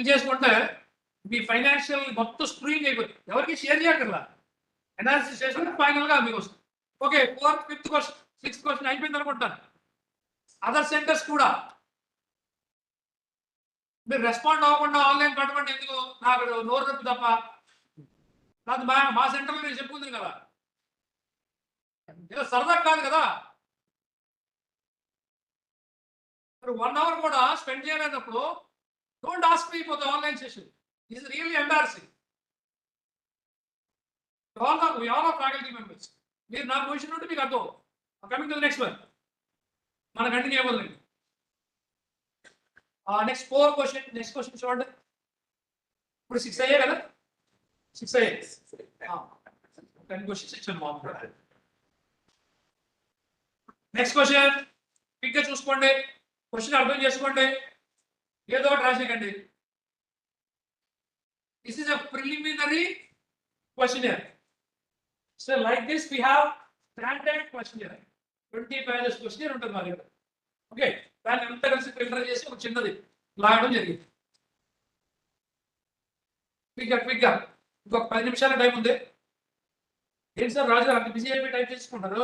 చేసుకుంటే మీ ఫైనాన్షియల్ మొత్తం స్క్రీన్ అయిపోతుంది. ఎవరికి షేర్ చేయగలరా? అనాలిసిస్ చేసుకుంటే ఫైనల్ గా మీకు వస్తుంది. Okay, 4th, 5th question, 6th question అయిపోయింది అనుకుంటాను. అదర్ సెంటర్స్ కూడా మీరు రెస్పాండ్ అవ్వకుండా ఆన్లైన్ కట్టమంటే ఎందుకు? నాకు నోరు నొప్పి తప్ప. కాదు, మా సెంటర్లో నేను చెప్పుకుంది కదా, ఏదో సరదా కాదు కదా. మరి 1 hour కూడా స్పెండ్ చేయలేనప్పుడు don't ask me for the online session. This is really embarrassing. We all are faculty members. మీరు నా పొజిషన్ ఉంటే మీకు అర్థం. Coming to the next one, మనం కంటిన్యూ అయిపోతుంది. Next 4 question. నెక్స్ట్ క్వశ్చన్ చూడండి. ఇప్పుడు 6 అయ్యాయి కదా, 6 అయ్యాయి. 10 క్వశ్చన్స్ ఇచ్చాను మామూలుగా. నెక్స్ట్ క్వశ్చన్ క్విక్గా చూసుకోండి, క్వశ్చన్ అర్థం చేసుకోండి, ఏదో ఒకటి రాసేయండి. This is a preliminary questionnaire. So like this we have standard questionnaire. 20 pages questionnaire ఉంటుంది మా దగ్గర. ఓకే, దాన్ని అంతా కలిసి ఫిల్టర్ చేసి ఒక చిన్నది లాగడం జరిగింది. క్విక్గా ఇంకొక 10 నిమిషాల టైం ఉంది. ఏంటి సార్ రాజు గారు అంత బిజీ అయిపోయి టైప్ చేసుకుంటారు?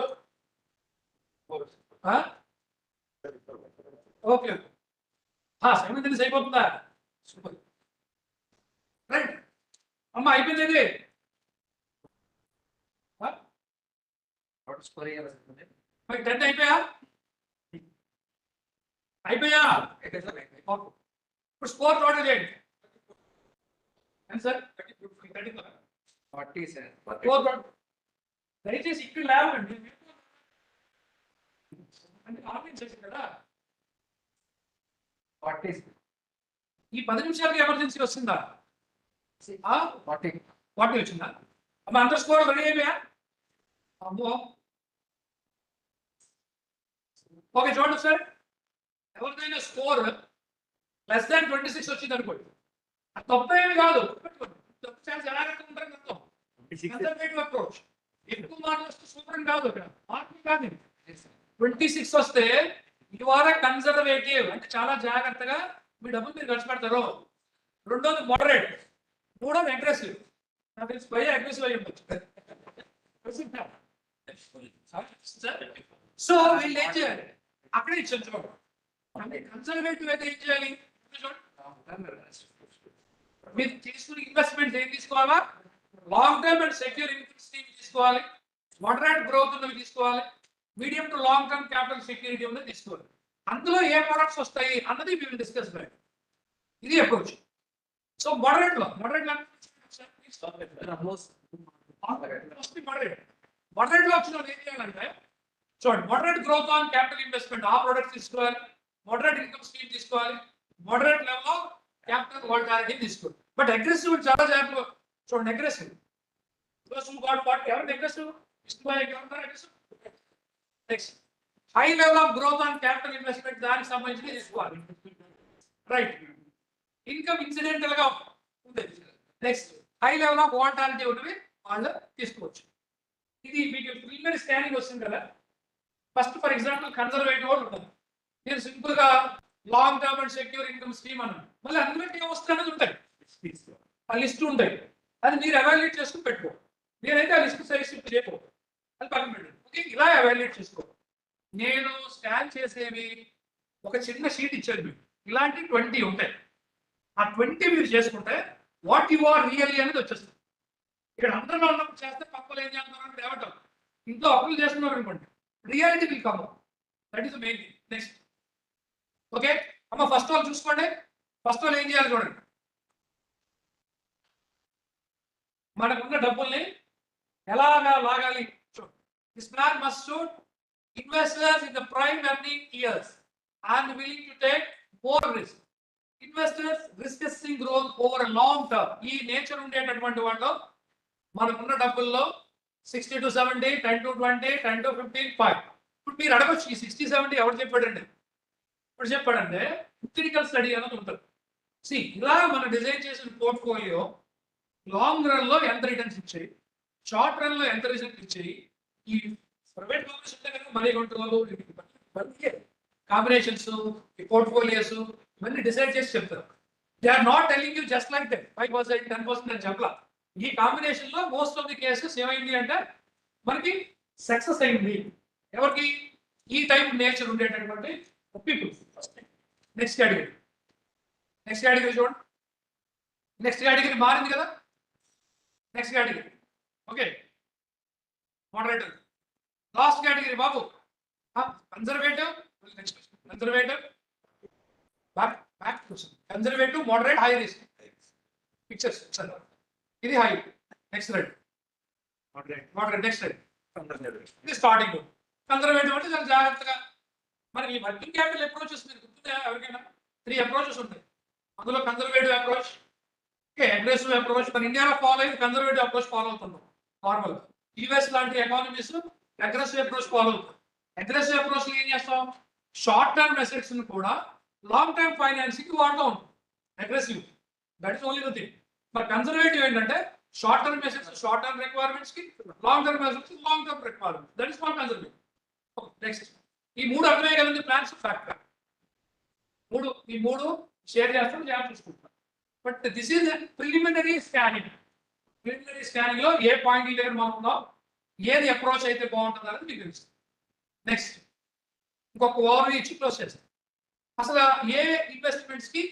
ఓకే, 7 minutes అయిపోతుందా? సూపర్, రైట్ అమ్మ అయిపోయింది. ఇది 10 అయిపోయా? ఇప్పుడు స్కోర్ టోటల్ చేయండి. Sir 40 sir. దయచేసి ఇక్కడ లేవండి, అంటే ఆన్లైన్ సెషన్ కదా. 40 ఈ 10 నిమిషాలకి ఎమర్జెన్సీ వస్తుందా? 40 వచ్చిందా? అమ్మ అందరు స్కోర్ రెడీ అయిపోయా? అమ్మో, ఓకే చూడండి సార్. ఎవరిదైనా స్కోర్ లెస్ దాన్ 26 వచ్చింది అనుకోండి, అది తప్పు ఏమి కాదు. తప్పు చాలా జాగ్రత్తగా ఉంటారని అర్థం. Conservative approach. ఎక్కువ మార్కులు వస్తే సూపర్ అని కాదు, అక్కడ మార్కులు కాదు. 26 వస్తే యు ఆర్ ఏ కన్సర్వేటివ్, అంటే చాలా జాగ్రత్తగా మీ డబ్బులు మీరు ఖర్చు పెడతారు. రెండోది మోడరేట్, మూడోది అగ్రెసివ్. నాకు తెలిసి భయ అగ్రెసివ్ అయ్యి ఉండొచ్చు. సో వీళ్ళు ఏం చేయాలి అక్కడే ఇచ్చారు చూడండి. అంటే కన్సర్వేటివ్ అయితే ఏం చేయాలి మీరు తీసుకుని ఇన్వెస్ట్మెంట్ ఏం తీసుకోవాలా long term and secure income stream తీసుకోవాలి, మోడరేట్ గ్రోత్ ఉన్నవి తీసుకోవాలి, medium to long term capital security ఉన్నది తీసుకోవాలి. అందులో ఏ ప్రొడక్ట్స్ వస్తాయి అన్నది మేము డిస్కస్ చేయాలి. ఇది అప్రోచ్. సో మోడరేట్ లో వచ్చిన ఏం చేయాలంటే చూడండి, moderate growth on capital investment ఆ ప్రొడక్ట్స్ తీసుకోవాలి, మోడరేట్ ఇన్కమ్ స్ట్రీమ్ తీసుకోవాలి, మోడరేట్ లెవెల్ లో క్యాపిటల్ వాల్టాలిటీ తీసుకోవాలి. బట్ అగ్రెసివ్ చాలా జాగ్రత్తగా చూడండి. Aggressive next high level of growth on capital investment దానికి సంబంధించి తీసుకోవాలి. రైట్. ఇన్కమ్ ఇన్సిడెంటల్ గా ఉంది. Next high level of volatility ఉన్నవి వాళ్ళు తీసుకోవచ్చు. ఇది మీకు ప్రిలిమినరీ స్కానింగ్ వస్తుంది కదా. ఫస్ట్ ఫర్ ఎగ్జాంపుల్ కన్జర్వేటివ్ కూడా ఉంటుంది. నేను సింపుల్ గా long term and secure income stream అన్నాను. మళ్ళీ అందులో ఏం వస్తుంది ఉంటాయి, ఆ లిస్ట్ ఉంటాయి. అది మీరు ఎవాల్యుయేట్ చేసుకుని పెట్టుకో. నేనైతే ఆ లిస్ట్ సైజ్ షిఫ్ట్ చేయకో, అది పక్కన పెట్టండి. ఓకే, ఇలా ఎవాల్యుయేట్ చేసుకో. నేను స్కాన్ చేసేవి ఒక చిన్న షీట్ ఇచ్చాను మీకు, ఇలాంటి 20 ఉంటాయి. ఆ 20 మీరు చేసుకుంటే వాట్ యు ఆర్ రియల్లీ అనేది వచ్చేస్తుంది. ఇక్కడ అందరిలో ఉన్నప్పుడు చేస్తే పక్కలు ఏం చేస్తున్నారు అంటే ఏమంటాం, ఇంట్లో అప్పులు చేస్తున్నారు అనుకోండి, reality will come. That is main thing. Next okay అమ్మ, ఫస్ట్ వాళ్ళు చూసుకోండి. ఫస్ట్ వాళ్ళు ఏం చేయాలి చూడండి, మనకున్న డబ్బుల్ని ఎలాగా లాగాలి. This plan must suit investors in the prime earning years and willing to take more risk. Investors risking growth over long term. ఈ నేచర్ ఉండేటటువంటి వాళ్ళు మనకున్న డబ్బుల్లో 60 to 70, 10 to 20, 10 to 15, 5. ఇప్పుడు మీరు అడగచ్చు ఈ 60-70 ఎవరు చెప్పాడండి? ఇప్పుడు చెప్పాడంటే హిస్టరికల్ స్టడీ అనేది ఉంటుంది. ఇలా మనం డిజైన్ చేసిన పోర్ట్ఫోలియో లాంగ్ రన్ లో ఎంత రిటర్న్స్ ఇచ్చాయి, షార్ట్ రన్ లో ఎంత రిజల్ట్ ఇచ్చాయి, ఈ ప్రైవేట్ కంపెనీస్ ఉంటాయి కదా, మనీ కంట్రోల్ కాంబినేషన్స్, ఈ పోర్ట్ఫోలియోస్ ఇవన్నీ డిసైడ్ చేసి చెప్తారు. They are not telling you just like that 5%, 10% అని చెప్పలా. ఈ కాంబినేషన్ లో మోస్ట్ ఆఫ్ ది కేసెస్ ఏమైంది అంటే మనకి సక్సెస్ అయింది. ఎవరికి? ఈ టైప్ నేచర్ ఉండేటటువంటి పీపుల్. నెక్స్ట్ కేటగిరీ చూడండి. నెక్స్ట్ కేటగిరీ మారింది కదా. Next category okay, moderator. Last category బాబు conservative, conservative, moderate, high risk. Pictures ఇది high. Next right moderate. Next right ఇది స్టార్టింగ్. కన్జర్వేటివ్ అంటే చాలా జాగ్రత్తగా మనకి వర్కింగ్ క్యాపిటల్ అప్రోచెస్ మీరు గుర్తుందా ఎవరికైనా? 3 అప్రోచెస్ ఉంటాయి. అందులో కన్జర్వేటివ్ అప్రోచ్, అగ్రెసివ్ అప్రోచ్. మన ఇండియాలో ఫాలో అయ్యి కన్జర్వేటివ్ అప్రోచ్ ఫాలో అవుతున్నాం నార్మల్. యుఎస్ లాంటి ఎకానమీస్ అగ్రెసివ్ అప్రోచ్ ఫాలో అవుతాం. అగ్రెసివ్ అప్రోచ్ ఏం చేస్తాం, షార్ట్ టర్మ్ అసెట్స్ కూడా లాంగ్ టర్మ్ ఫైనాన్సింగ్ వాడుతూ ఉంటాం. Aggressive, that is only the thing. మరి కన్జర్వేటివ్ ఏంటంటే short term assets short term requirements కి, long term assets long term requirements. That is called conservative. Next ఈ 3 అర్థమయ్యే కదండి ప్లాన్స్ ఫ్యాక్టర్. ఈ మూడు షేర్ చేస్తాం, జాబ్ చూసుకుంటాం. But this is preliminary scanning. Preliminary scanning లో ఏ పాయింట్ దగ్గర మనం ఉందో, ఏది అప్రోచ్ అయితే బాగుంటుంది అనేది మీకు తెలుస్తుంది. నెక్స్ట్ ఇంకొక ఓవర్ ఇచ్చి క్లోజ్ చేస్తాం. అసలు ఏ ఇన్వెస్ట్మెంట్స్ కి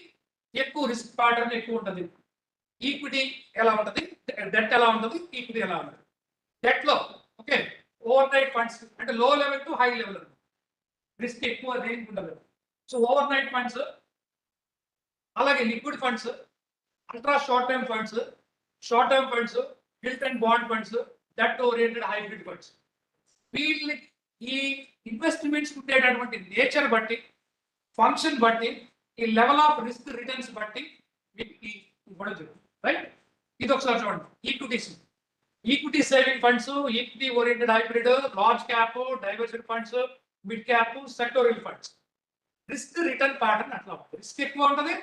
ఎక్కువ రిస్క్ ప్యాటర్న్ ఎక్కువ ఉంటుంది, ఈక్విటీ ఎలా ఉంటుంది, డెట్ ఎలా ఉంటుంది, ఈక్విటీ ఎలా ఉంటుంది. డెట్ లో ఓకే ఓవర్ నైట్ ఫండ్స్ అంటే లో level to high level risk ఎక్కువ రేంజ్ ఉండదు. సో ఓవర్ నైట్ ఫండ్స్, అలాగే liquid funds, ultra short term funds, guilt and bond funds, that oriented hybrid funds. వీళ్ళని ఈ ఇన్వెస్ట్మెంట్స్ ఉండేటటువంటి నేచర్ బట్టి, ఫంక్షన్ బట్టి, ఈ లెవెల్ ఆఫ్ రిస్క్ రిటర్న్స్ బట్టి మీకు ఇవ్వడం జరుగుతుంది. రైట్, ఇది ఒకసారి చూడండి. Equity saving funds, equity oriented hybrid, large cap, diversity funds, mid cap, sectorial funds. Risk return pattern అట్లా ఉంటుంది. రిస్క్ ఎక్కువ ఉంటుంది,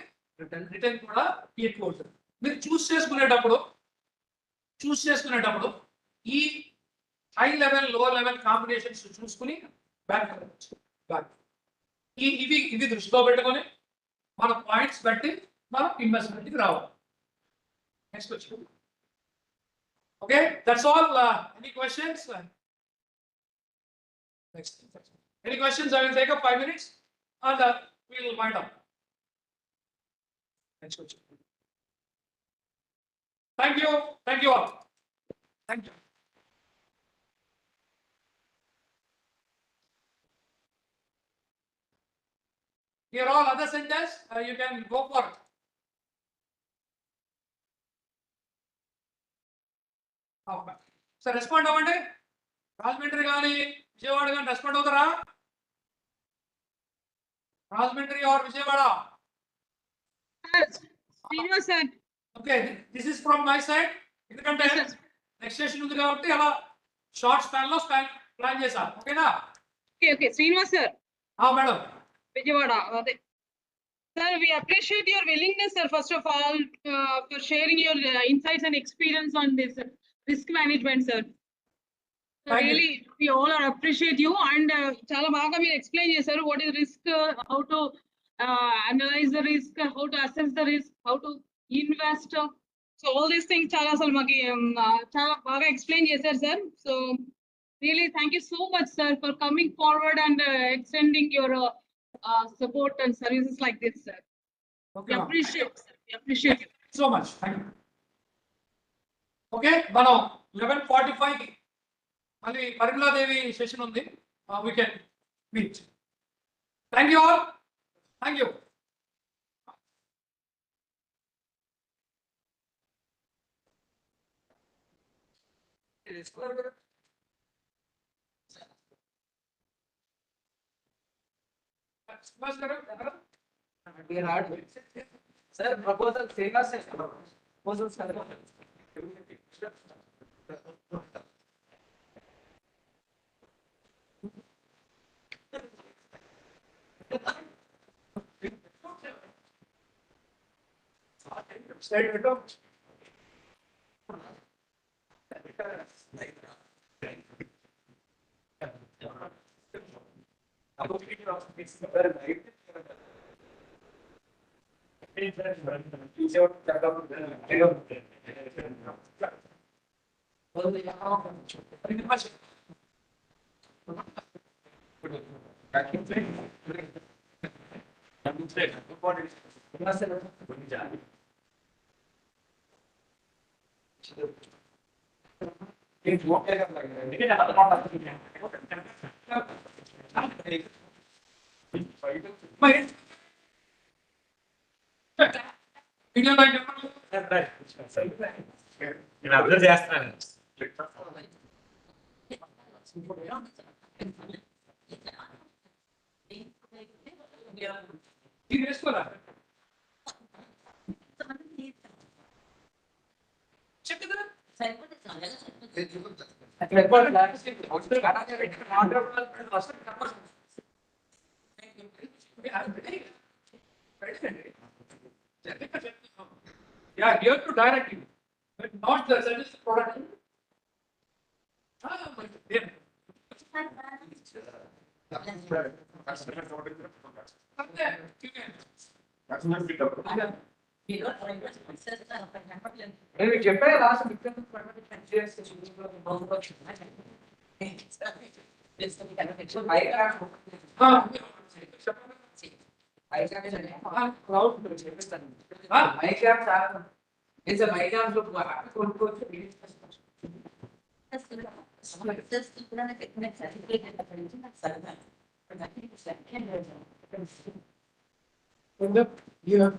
రిటర్న్ కూడా ఎక్కువ ఉంటుంది. మీరు చూస్ చేసుకునేటప్పుడు ఈ హై లెవెల్ లో లెవెల్ కాంబినేషన్స్ చూసుకుని బ్యాక్ ఇవి దృష్టిలో పెట్టుకొని మన పాయింట్స్ బట్టి మనం ఇన్వెస్ట్మెంట్కి రావాలి. నెక్స్ట్ వచ్చి Okay, that's all. Any questions? Next. Any questions? I will take up 5 minutes and we will wind up. Next question. Thank you. Thank you all. Thank you. Here all other centers, you can go for it. So respond అవ్వండి. రాజమండ్రి కానీ విజయవాడ కానీ respond అవుతారా? Rajahmundry or Vijayawada? Srinivas sir. Okay, this is from my side. ఎందుకంటే next station ఉంది కాబట్టి అలా short span లో plan చేశాను. ఓకేనా? Okay, Srinivas sir. Madam. Vijayawada. Sir, we appreciate your willingness, sir, first of all, for sharing your insights and experience on this risk management, sir. Thank you. Really, we all are appreciate you and chala baga meer explain chesaru what is risk, how to analyze the risk, how to assess the risk, how to invest. So all these things chala asalu maki chala baga explain chesaru, sir. So really thank you so much, sir, for coming forward and extending your support and services like this, sir. Okay, We ma'am. appreciate, sir. We appreciate you. So much. Thank you. Okay, మనం 11:45 మళ్ళీ పరిమళాదేవి session ఉంది. We can meet. Thank you all. Thank you. Sir, proposal famous is proposal sir. నేను observe చేస్తున్నాను. ఇది వేసుకోరా? చెప్తుందా? Yeah, here to direct you, but not the service product. Yeah. నేను మీకు చెప్పాను లాస్ట్ Yeah.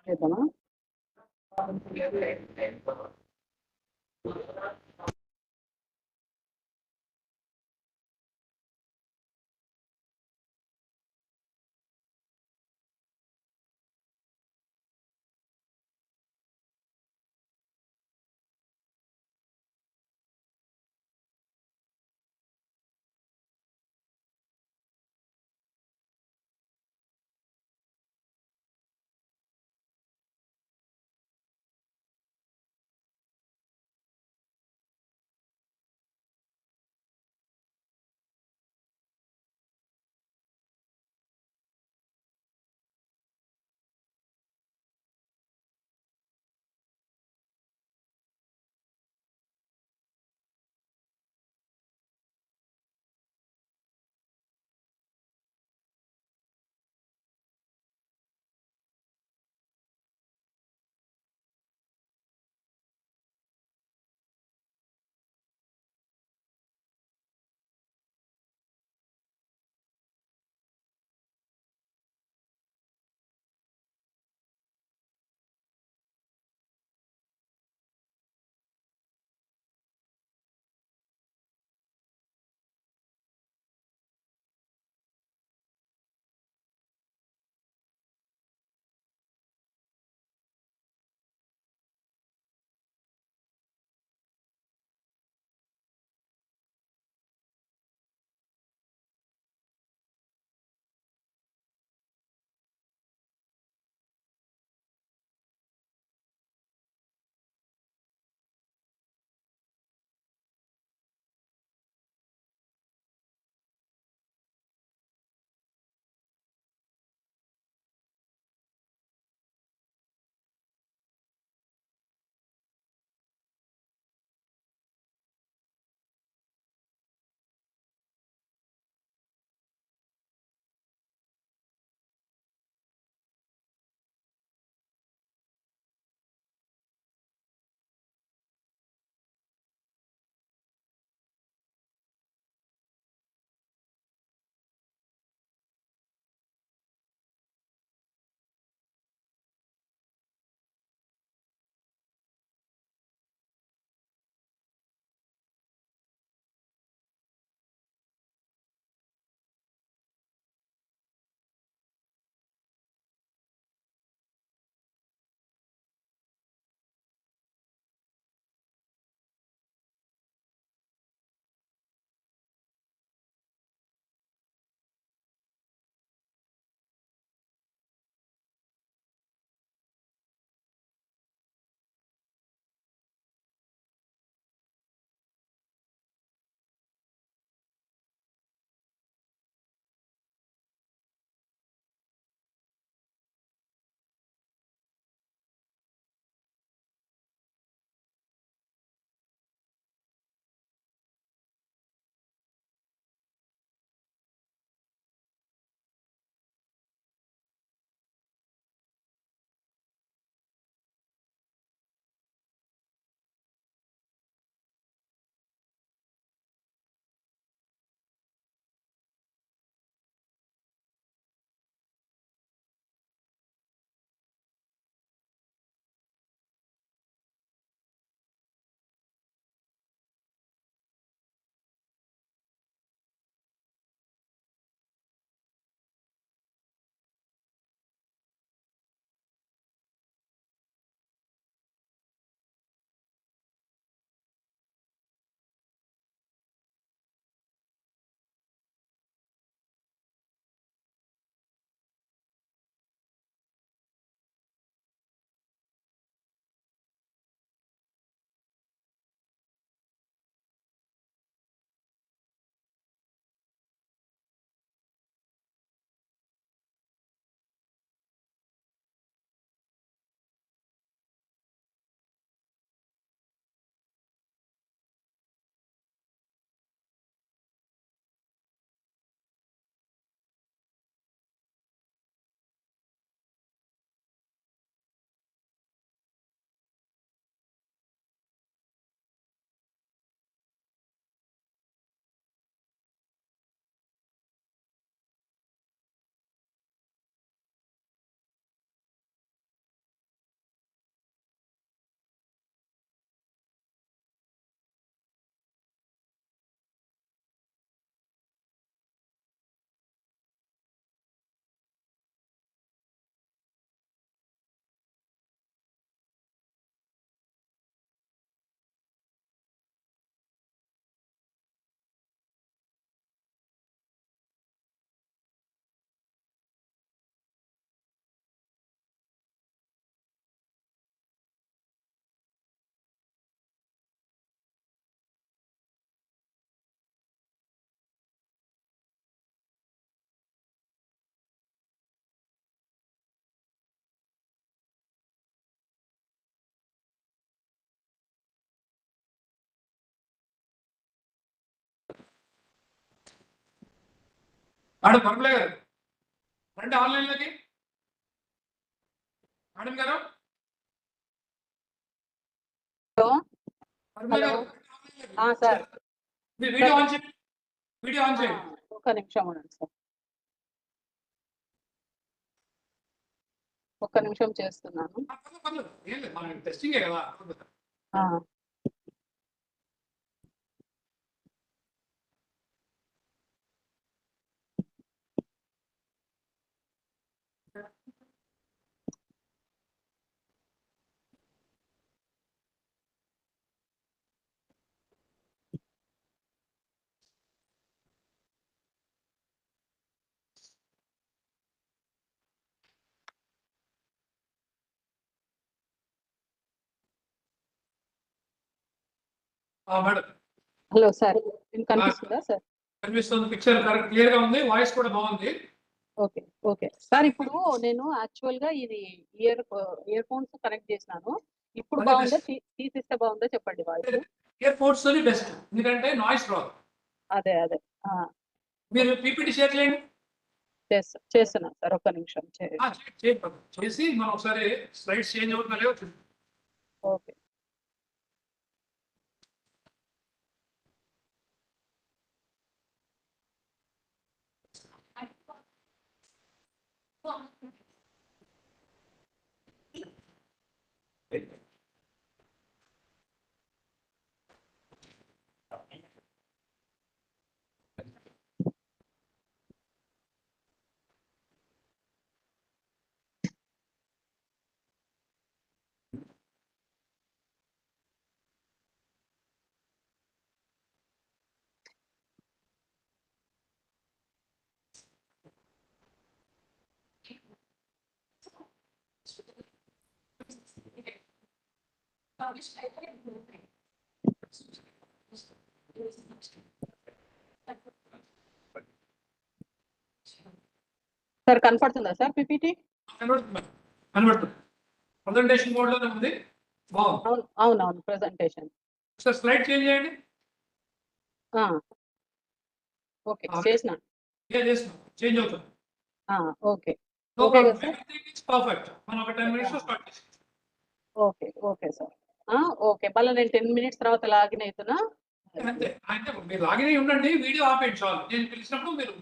చేద్దామా మేడం పర్మలే గారు రండి ఆన్లైన్లోకి. మేడం గారు హలో పర్మలే హలో గారు సార్ మీ వీడియో ఆన్ చేయండి. వీడియో ఆన్ చేయండి. ఒక్క నిమిషం ఉండండి సార్, ఒక్క నిమిషం చేస్తున్నాను. పర్లేదు ఏం లేదు, మన టెస్టింగే కదా. మేడం హలో సార్, కనిపిస్తుందా సార్? కనిపిస్తుంది, పిక్చర్ కరెక్ట్ క్లియర్ గా ఉంది, వాయిస్ కూడా బాగుంది. ఓకే ఓకే సార్, ఇప్పుడు నేను యాక్చువల్ గా ఇది ఇయర్ ఫోన్స్ కనెక్ట్ చేసినాను. ఇప్పుడు అదే బాగుందా? best. తీసిస్తే బాగుందా చెప్పండి వాయిస్. ఇయర్ ఫోన్స్ తోని బెస్ట్, ఎందుకంటే నాయిస్ రాదు. అదే అదే మీరు పీపీటీ షేర్ చేయండి. చేస్తున్నా సార్, ఒక్క నిమిషం చేసి మనం ఒకసారి స్లైడ్స్ చేంజ్ అవుతుందా లేవో చూద్దాం. ఓకే సార్, కనపడుతుందా సార్ పీపీటీ? కనబడుతుంది, ప్రజెంటేషన్ మోడ్ లోనే ఉంది. బాగుంది. అవునవును ప్రెజెంటేషన్. సార్ స్లైడ్ చేంజ్ చేయండి. ఓకే చేసిన. చేంజ్ అవుతుంది. Okay no okay problem, sir. Everything is perfect. మనం ఒక 10 minutes లో స్టార్ట్ చేస్తాం. ఓకే ఓకే సార్, ఓకే మళ్ళీ నేను 10 minutes తర్వాత లాగిన్ అవుతున్నా. అంతే, అంటే మీరు లాగిన్ అయి ఉండండి, వీడియో ఆపేయండి చాలు. నేను పిలిచినప్పుడు మీరు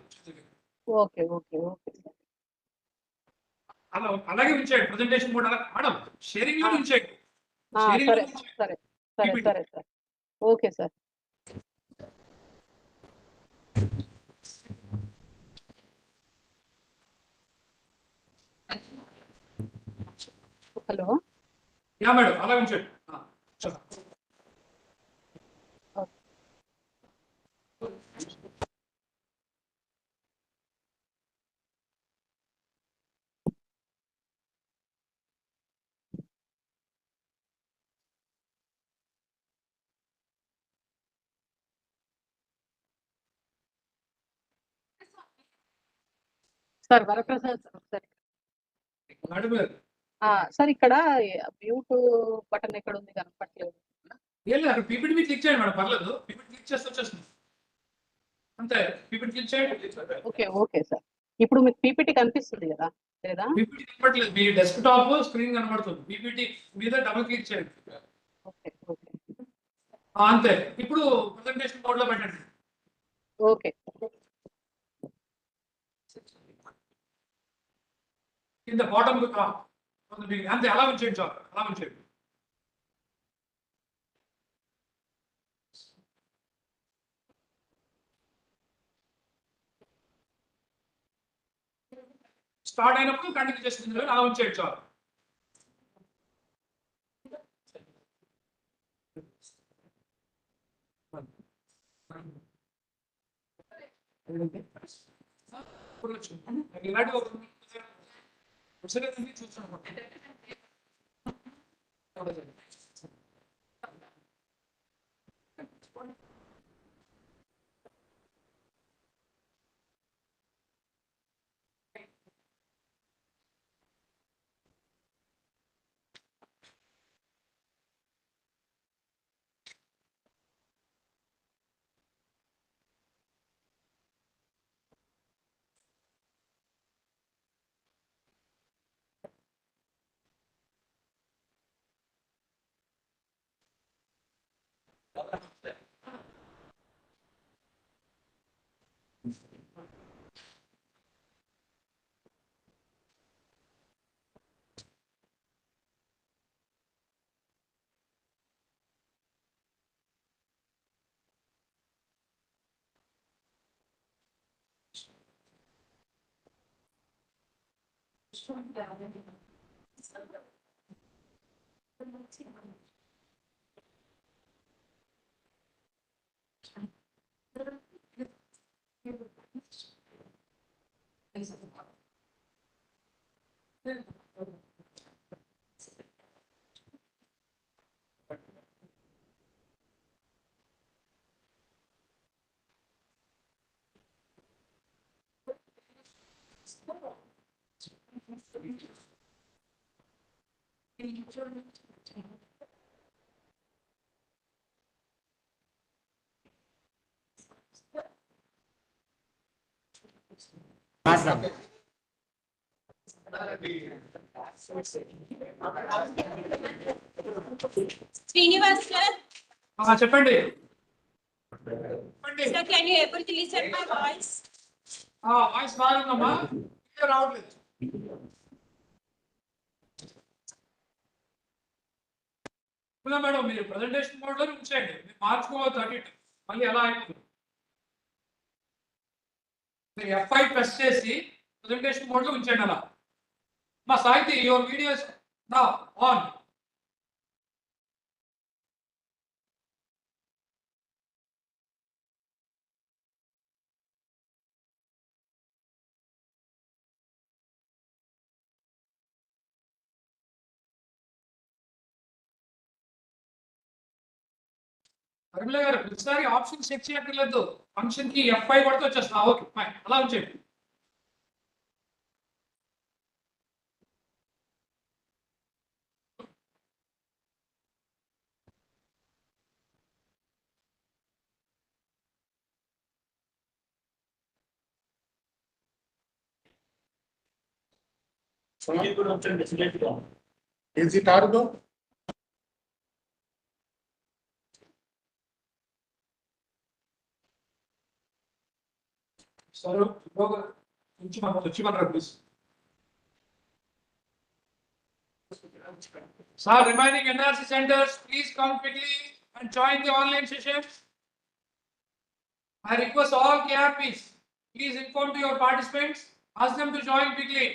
ఓకే ఓకే ఓకే సార్. అలాగే ఉంచేయండి ప్రజెంటేషన్ కూడా. మేడం షేరింగ్ లో ఉంచేయండి. సరే సరే సరే సరే sir, okay sir. Hello yeah madam, అలాగే ఉంచండి. సార్ వరప్రసాద్ సార్ ఒకసారి. మేడం గారు సార్ ఇక్కడ మ్యూట్ బటన్ ఎక్కడ ఉంది కనపట్లేదు. ఏం లేదు, అక్కడ పీపీటీ మీద క్లిక్ చేయండి మేడం, పర్లేదు. పీపీటీ క్లిక్ చేస్తే వచ్చేస్తుంది అంతే. పీపీటీ క్లిక్ చేయండి. ఓకే ఓకే సార్, ఇప్పుడు మీకు పీపీటీ కనిపిస్తుంది కదా లేదా? పీపీటీ కనపడలేదు, మీ డెస్క్ టాప్ స్క్రీన్ కనబడుతుంది. పీపీటీ మీద డబుల్ క్లిక్ చేయండి. ఓకే ఓకే అంతే, ఇప్పుడు ప్రజెంటేషన్ మోడ్ లో పెట్టండి. ఓకే కింద బాటమ్ అంతే, అలా ఉంచేయండి చాలు, అలా ఉంచేయండి. స్టార్ట్ అయినప్పుడు కంటిన్యూ చేస్తుంది, అలా ఉంచేయండి చాలు. ఇలాంటి ఒక చూస్తున్నాను. Srinivas sir, చెప్పండి. sir, can you able to listen my voice? Voice బాగుందమ్మా, క్లియర్ రావట్లేదు. మేడం మీరు ప్రెజెంటేషన్ మోడ్ లో ఉంచండి, మీరు మార్చుకోవద్దు అటు ఇటు, మళ్ళీ ఎలా అయిపోతుంది. మీరు F5 ప్రెస్ చేసి ప్రెజెంటేషన్ మోడ్ లో ఉంచండి అలా. మా సాహితి యువర్ వీడియోస్ నా ఆన్. అరుణ్ గారు ప్రతిసారి ఆప్షన్ చెక్ చేయక్కర్లేదు, ఫంక్షన్ కి F5 పడితే వచ్చేస్తా. ఓకే ఫైన్, అలా ఉంచండి. Is it audible? సరే వచ్చి please. Sir, remaining NRC centers, please come quickly and join the online session. I request all KRPs, please inform to your participants, ask them to join quickly.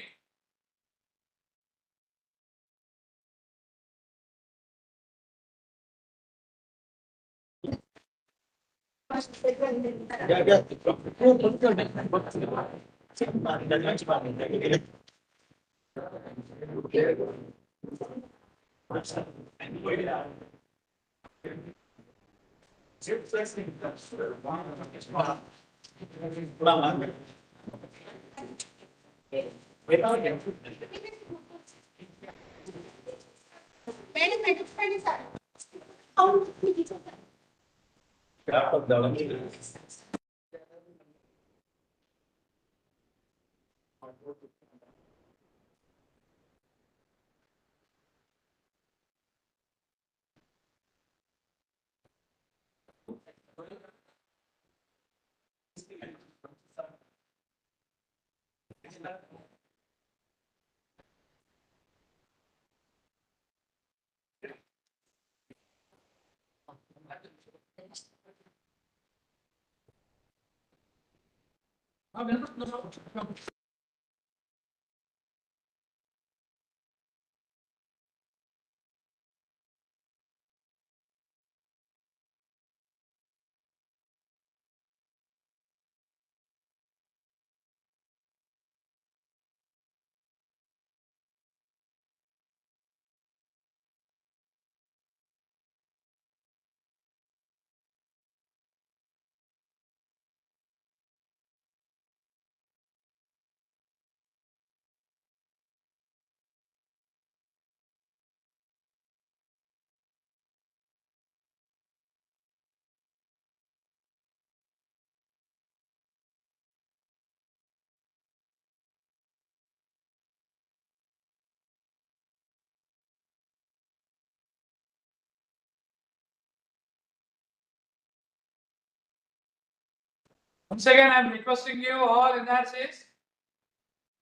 Once again, I am requesting you all NRCs,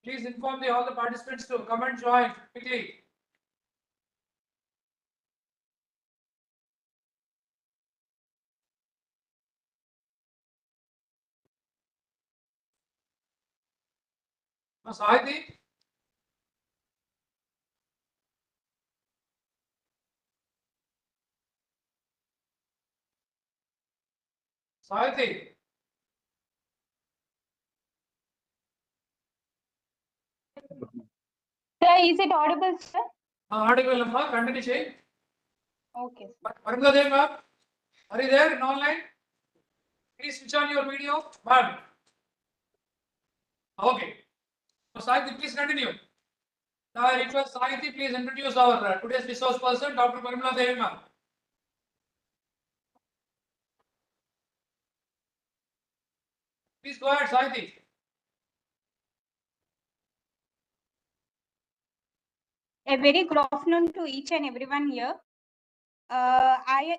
please inform all the participants to come and join quickly. Sahiti? Sahiti? Sir, is it audible, sir? Audible, Amma, continue say. Okay. Paramladev, ma'am, are you there in online? Please switch on your video, ma'am. Okay. So, Sahiti, please continue. Now, I request Sahiti, please introduce our today's resource person, Dr. Paramladev, ma'am. Please go ahead, Sahiti. A very good afternoon to each and everyone here. I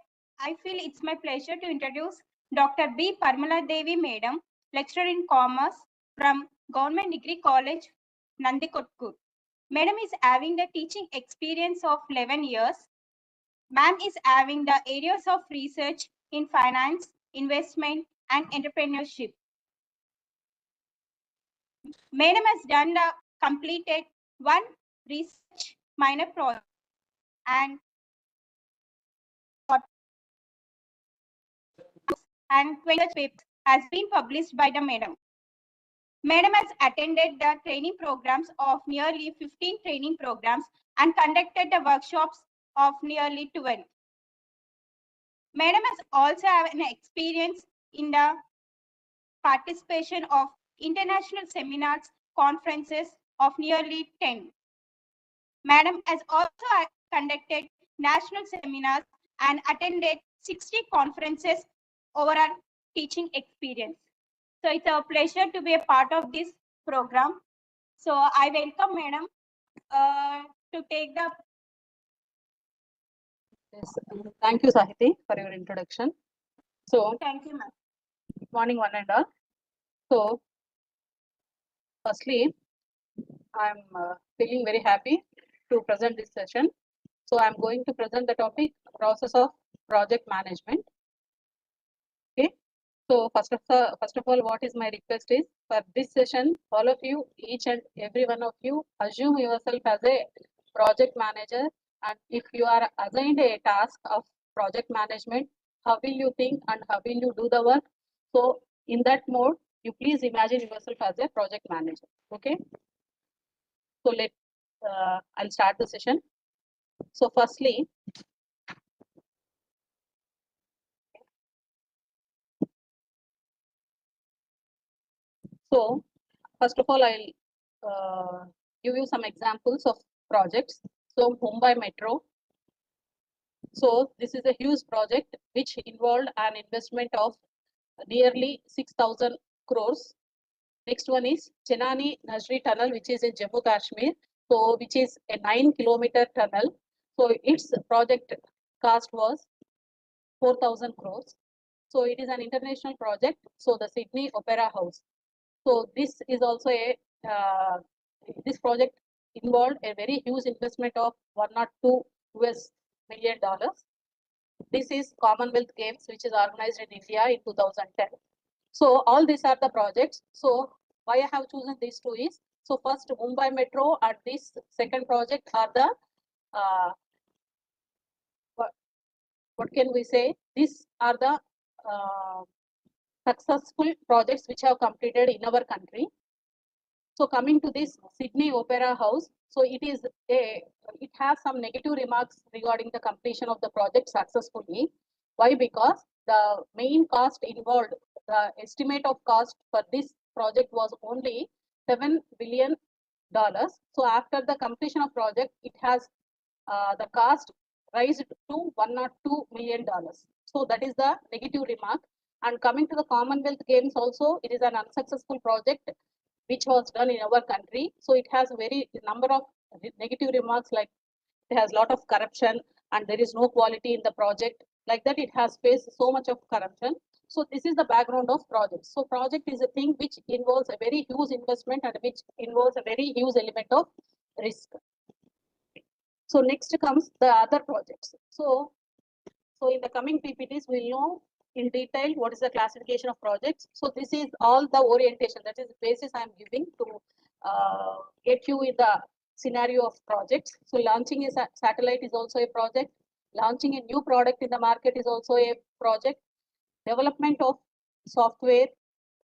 feel it's my pleasure to introduce Dr. B. Parmala Devi Madam, lecturer in commerce from Government Degree College, Nandikotkur. Madam is having the teaching experience of 11 years. Ma'am is having the areas of research in finance, investment, and entrepreneurship. Madam has done the completed one research minor project and 20 papers has been published by the madam. Madam has attended the training programs of nearly 15 training programs and conducted the workshops of nearly 12. Madam has also have an experience in the participation of international seminars, conferences of nearly 10. Madam has also conducted national seminars and attended 60 conferences over her teaching experience. So it's a pleasure to be a part of this program. So I welcome Madam to take the. Yes. Thank you, Sahiti, for your introduction. So, Thank you, ma'am. good morning, one and all. So, firstly, I'm feeling very happy to present this session. So, I'm going to present the topic process of project management. Okay. So, first of all, what is my request is for this session, all of you, each and every one of you, assume yourself as a project manager, and if you are assigned a task of project management, how will you think and how will you do the work? So, in that mode, you please imagine yourself as a project manager. Okay. So, I'll start the session. So, firstly, so first of all, I'll give you some examples of projects. So, Mumbai Metro. So, this is a huge project which involved an investment of nearly 6,000 crores. Next one is Chenani Najri Tunnel, which is in Jammu Kashmir. So, which is a 9-kilometer tunnel. So, its project cost was 4,000 crores. So, it is an international project. So, the Sydney Opera House. So, this is also a this project involved a very huge investment of $102 million. This is Commonwealth Games, which is organized in India in 2010. So all these are the projects. So why I have chosen these two is, so first Mumbai Metro and this second project are the what can we say? These are the successful projects which have completed in our country. So coming to this Sydney Opera House, so it has some negative remarks regarding the completion of the project successfully. Why? Because the main cost involved, the estimate of cost for this project was only $7 billion. So after the completion of project, it has the cost raised to $102 million. So that is the negative remark. And coming to the Commonwealth Games also, it is an unsuccessful project which was done in our country. So it has a very number of negative remarks, like it has a lot of corruption and there is no quality in the project. Like that, it has faced so much of corruption. So this is the background of projects. So project is a thing which involves a very huge investment and which involves a very huge element of risk. So next comes the other projects. So in the coming PPTs, we'll know in detail what is the classification of projects. So this is all the orientation, that is the basis I'm giving to get you in the scenario of projects. So launching a satellite is also a project. Launching a new product in the market is also a project. Development of software,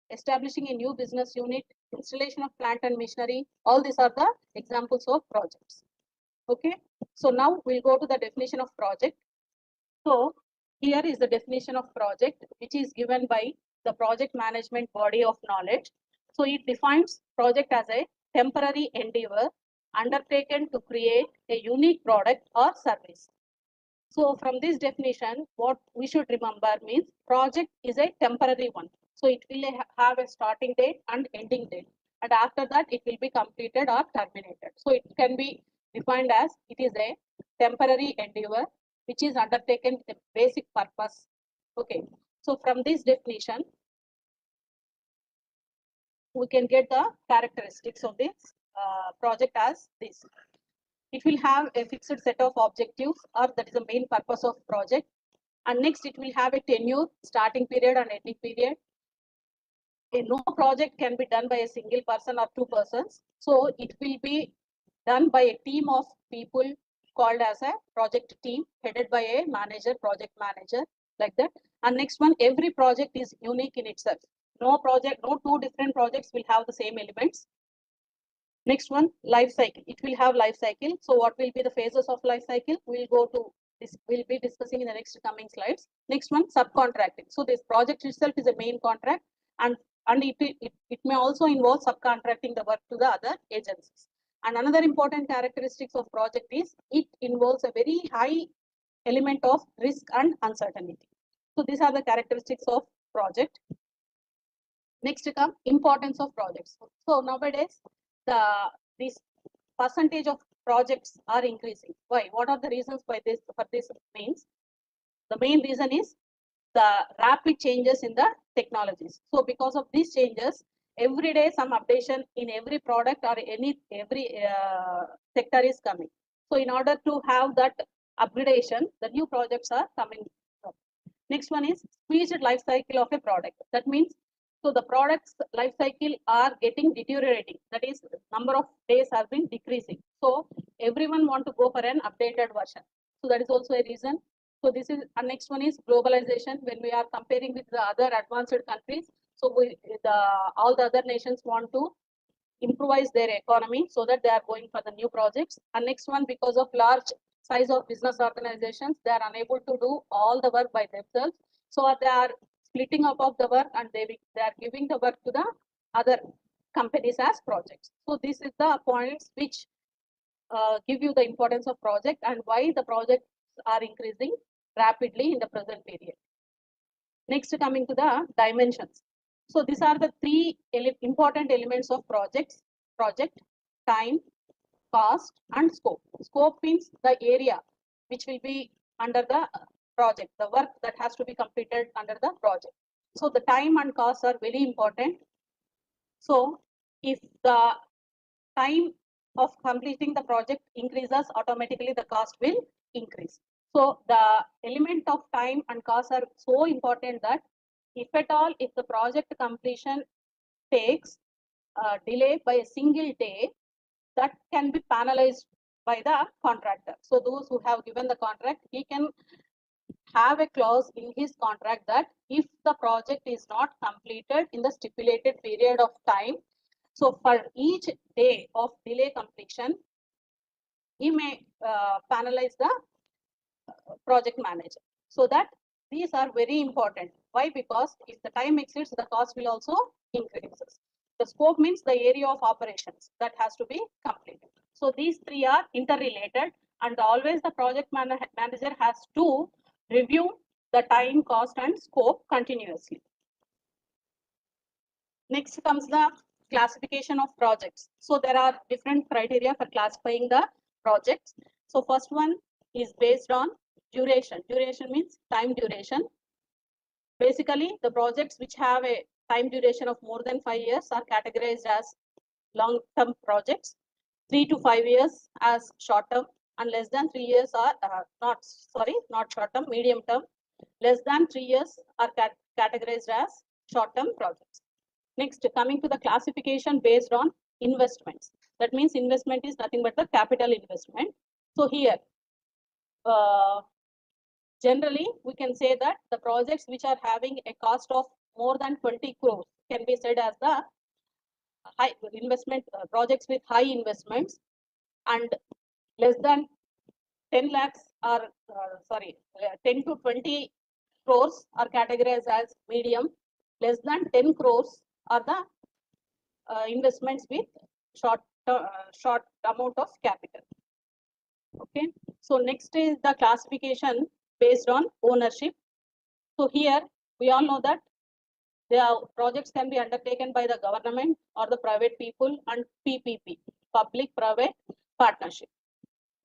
establishing a new business unit, installation of plant and machinery, all these are the examples of projects. Okay, so now we'll go to the definition of project. So here is the definition of project, which is given by the project management body of knowledge. So it defines project as a temporary endeavor undertaken to create a unique product or service. So from this definition, what we should remember means project is a temporary one. So it will have a starting date and ending date. And after that, it will be completed or terminated. So it can be defined as it is a temporary endeavor which is undertaken with a basic purpose. Okay. So from this definition, we can get the characteristics of this project as this. It will have a fixed set of objectives, or that is the main purpose of project. And next, it will have a tenure, starting period and ending period. No project can be done by a single person or two persons. So it will be done by a team of people called as a project team, headed by a manager, project manager, like that. And next one, every project is unique in itself. No two different projects will have the same elements. Next one, life cycle. It will have life cycle. So what will be the phases of life cycle? We'll go to this. We'll be discussing in the next coming slides. Next one, subcontracting. So this project itself is a main contract, and it may also involve subcontracting the work to the other agencies. And another important characteristics of project is it involves a very high element of risk and uncertainty. So these are the characteristics of project. Next come importance of projects. So nowadays, this percentage of projects are increasing. Why? What are the reasons why this for this means? The main reason is the rapid changes in the technologies. So because of these changes, every day some updation in every product or every sector is coming. So in order to have that upgradation, the new projects are coming up. Next one is speed life cycle of a product. That means, so the product's life cycle are getting deteriorating. That is, number of days have been decreasing. So everyone want to go for an updated version. So that is also a reason. So this is, and next one is globalization. When we are comparing with the other advanced countries, so all the other nations want to improvise their economy, so that they are going for the new projects. And next one, because of large size of business organizations, they are unable to do all the work by themselves. So they are splitting up of the work, and they are giving the work to the other companies as projects. So this is the points which give you the importance of project and why the projects are increasing rapidly in the present period. Next, coming to the dimensions. So these are the three important elements of project: time, cost, and scope. Scope means the area which will be under the project, the work that has to be completed under the project. So the time and cost are very important. So if the time of completing the project increases, automatically the cost will increase. So the element of time and cost are so important that if at all, if the project completion takes delay by a single day, that can be penalized by the contractor. So those who have given the contract, he can have a clause in his contract that if the project is not completed in the stipulated period of time, so for each day of delay completion, he may penalize the project manager. So that these are very important. Why? Because if the time exceeds, the cost will also increases. The scope means the area of operations that has to be completed. So these three are interrelated, and always the project manager has to review the time, cost, and scope continuously. Next comes the classification of projects. So there are different criteria for classifying the projects. So first one is based on duration. Duration means time duration. Basically, the projects which have a time duration of more than 5 years are categorized as long-term projects, 3 to 5 years as short-term, and less than 3 years are not short-term, medium-term. Less than 3 years are categorized as short-term projects. Next, coming to the classification based on investments. That means investment is nothing but the capital investment. So here, generally, we can say that the projects which are having a cost of more than 20 crores can be said as the high investment projects with high investments, and less than 10 lakhs are 10 to 20 crores are categorized as medium. Less than 10 crores are the investments with short amount of capital. Okay, so next is the classification based on ownership. So here we all know that the projects can be undertaken by the government or the private people, and PPP, public private partnership.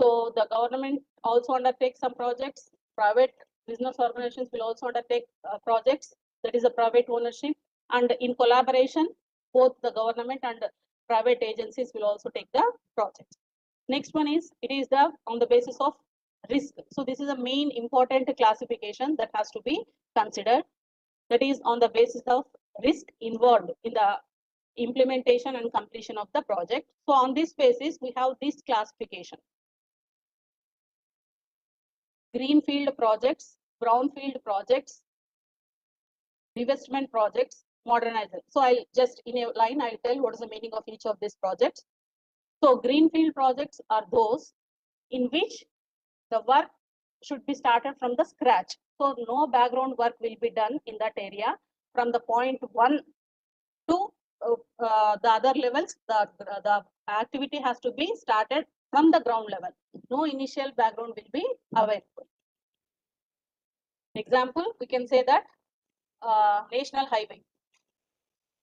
So the government also undertakes some projects, private business organizations will also undertake projects, that is a private ownership, and in collaboration both the government and private agencies will also take the projects. Next one is, it is the on the basis of risk. So this is a main important classification that has to be considered, that is on the basis of risk involved in the implementation and completion of the project. So on this basis we have this classification: greenfield projects, brownfield projects, divestment projects, modernization. So I'll just in a line I'll tell what is the meaning of each of these projects. So greenfield projects are those in which the work should be started from the scratch. So no background work will be done in that area from the point 1 to the other levels. The activity has to be started from the ground level. No initial background will be available. Example, we can say that national highway,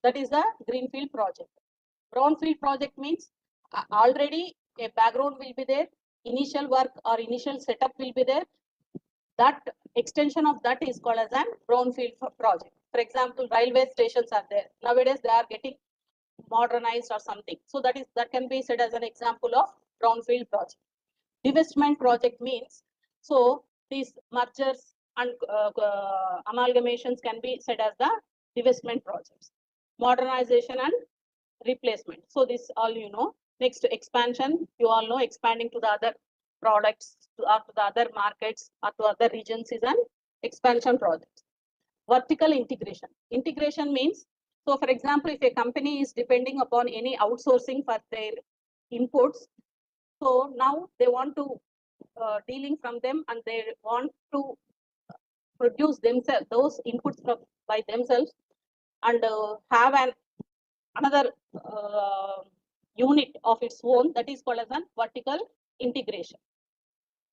that is the greenfield project. Brownfield project means already a background will be there, initial work or initial setup will be there. That extension of that is called as an brownfield project. For example, railway stations are there. Nowadays they are getting modernized or something. So that can be said as an example of brownfield project. Divestment project means, so these mergers and amalgamations can be said as the divestment projects. Modernization and replacement. So this all you know. Next, expansion, you all know, expanding to the other products or to the other markets or to other regions is an expansion project. Vertical integration. Integration means, so for example, if a company is depending upon any outsourcing for their inputs, so now they want to dealing from them and they want to produce themselves those inputs by themselves and have another unit of its own, that is called as an vertical integration.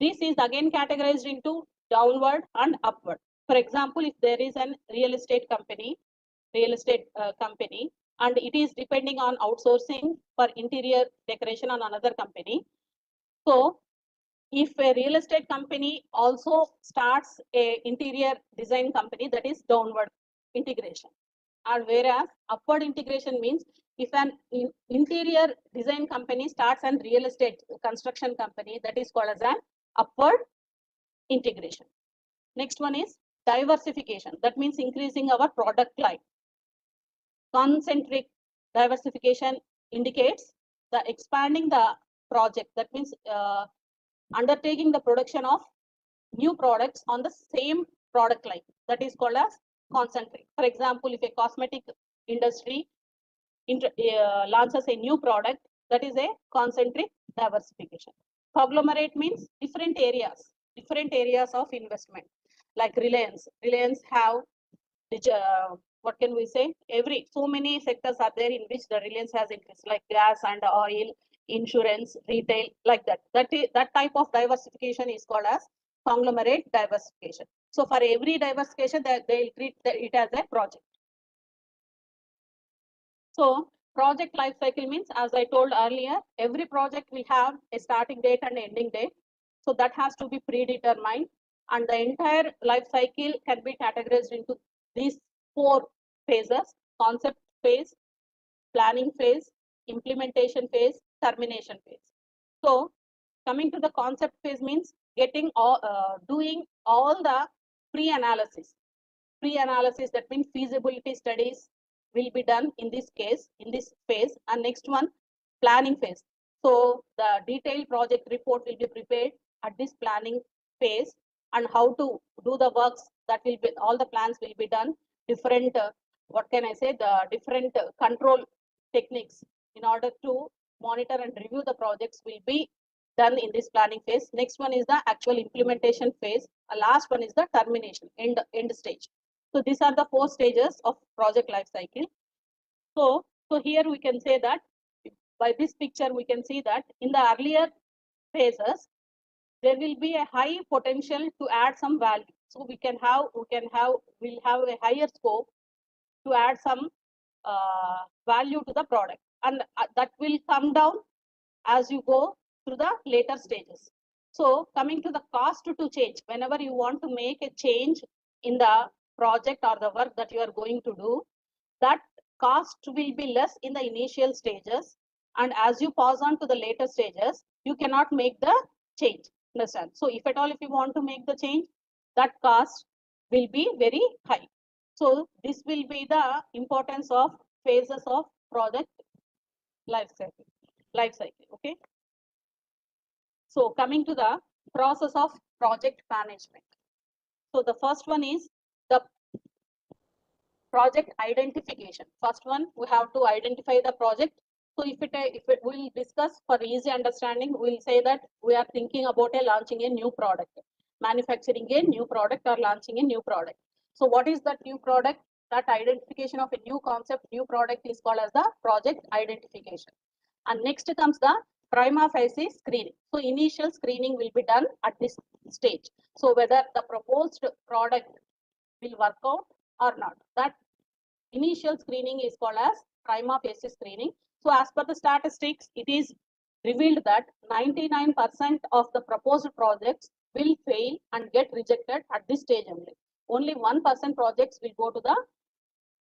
This is again categorized into downward and upward. For example, if there is an real estate company, and it is depending on outsourcing for interior decoration on another company. So if a real estate company also starts a interior design company, that is downward integration. And whereas upward integration means, if an interior design company starts an real estate construction company, that is called as an upward integration. Next one is diversification. That means increasing our product line. Concentric diversification indicates the expanding the project. That means undertaking the production of new products on the same product line. That is called as concentric. For example, if a cosmetic industry launches a new product, that is a concentric diversification. Conglomerate means different areas of investment. Like Reliance have what can we say? So many sectors are there in which the Reliance has interest, like gas and oil, insurance, retail, like that. That type of diversification is called as conglomerate diversification. So for every diversification, they'll treat it as a project. So project life cycle means, as I told earlier, every project will have a starting date and ending date. So that has to be predetermined, and the entire life cycle can be categorized into these 4 phases: concept phase, planning phase, implementation phase, termination phase. So coming to the concept phase means getting all, doing all the pre-analysis. Pre-analysis, that means feasibility studies will be done in this case, in this phase. And next one, planning phase. So the detailed project report will be prepared at this planning phase, and how to do the works, that will be, all the plans will be done. Different, what can I say, the different control techniques in order to monitor and review the projects will be done in this planning phase. Next one is the actual implementation phase. Last one is the termination, end stage. So these are the 4 stages of project life cycle. So here we can say that by this picture we can see that in the earlier phases there will be a high potential to add some value. So we'll have a higher scope to add some value to the product, and that will come down as you go through the later stages. So coming to the cost to change, whenever you want to make a change in the project or the work that you are going to do, that cost will be less in the initial stages, and as you pass on to the later stages, you cannot make the change. Understand? So if at all, if you want to make the change, that cost will be very high. So this will be the importance of phases of project life cycle. Okay. So coming to the process of project management. So the first one is the project identification. First one, we have to identify the project. So if it will discuss for easy understanding, we'll say that we are thinking about launching a new product, manufacturing a new product, or launching a new product. So what is that new product? That identification of a new concept, new product is called as the project identification. And next comes the prima facie screening. So initial screening will be done at this stage. So whether the proposed product will work out or not, that initial screening is called as prima facie screening. So as per the statistics, it is revealed that 99% of the proposed projects will fail and get rejected at this stage only. Only 1% projects will go to the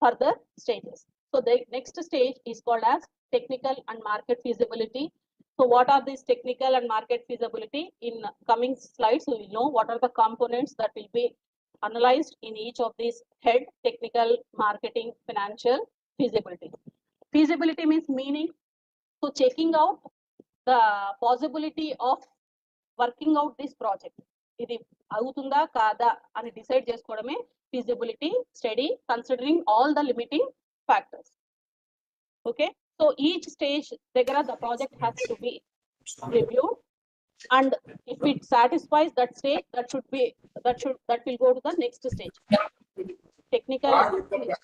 further stages. So the next stage is called as technical and market feasibility. So what are these technical and market feasibility? In coming slides, we will know what are the components that will be analyzed in each of these head: technical, marketing, financial, feasibility. Feasibility means meaning. So checking out the possibility of working out this project. ఇది అవుతుందా కాదా అని decide చేసుకోవడమే feasibility study, considering all the limiting factors. Okay, so each stage the project has to be reviewed, and if it satisfies that stage, that will go to the next stage: technical feasibility,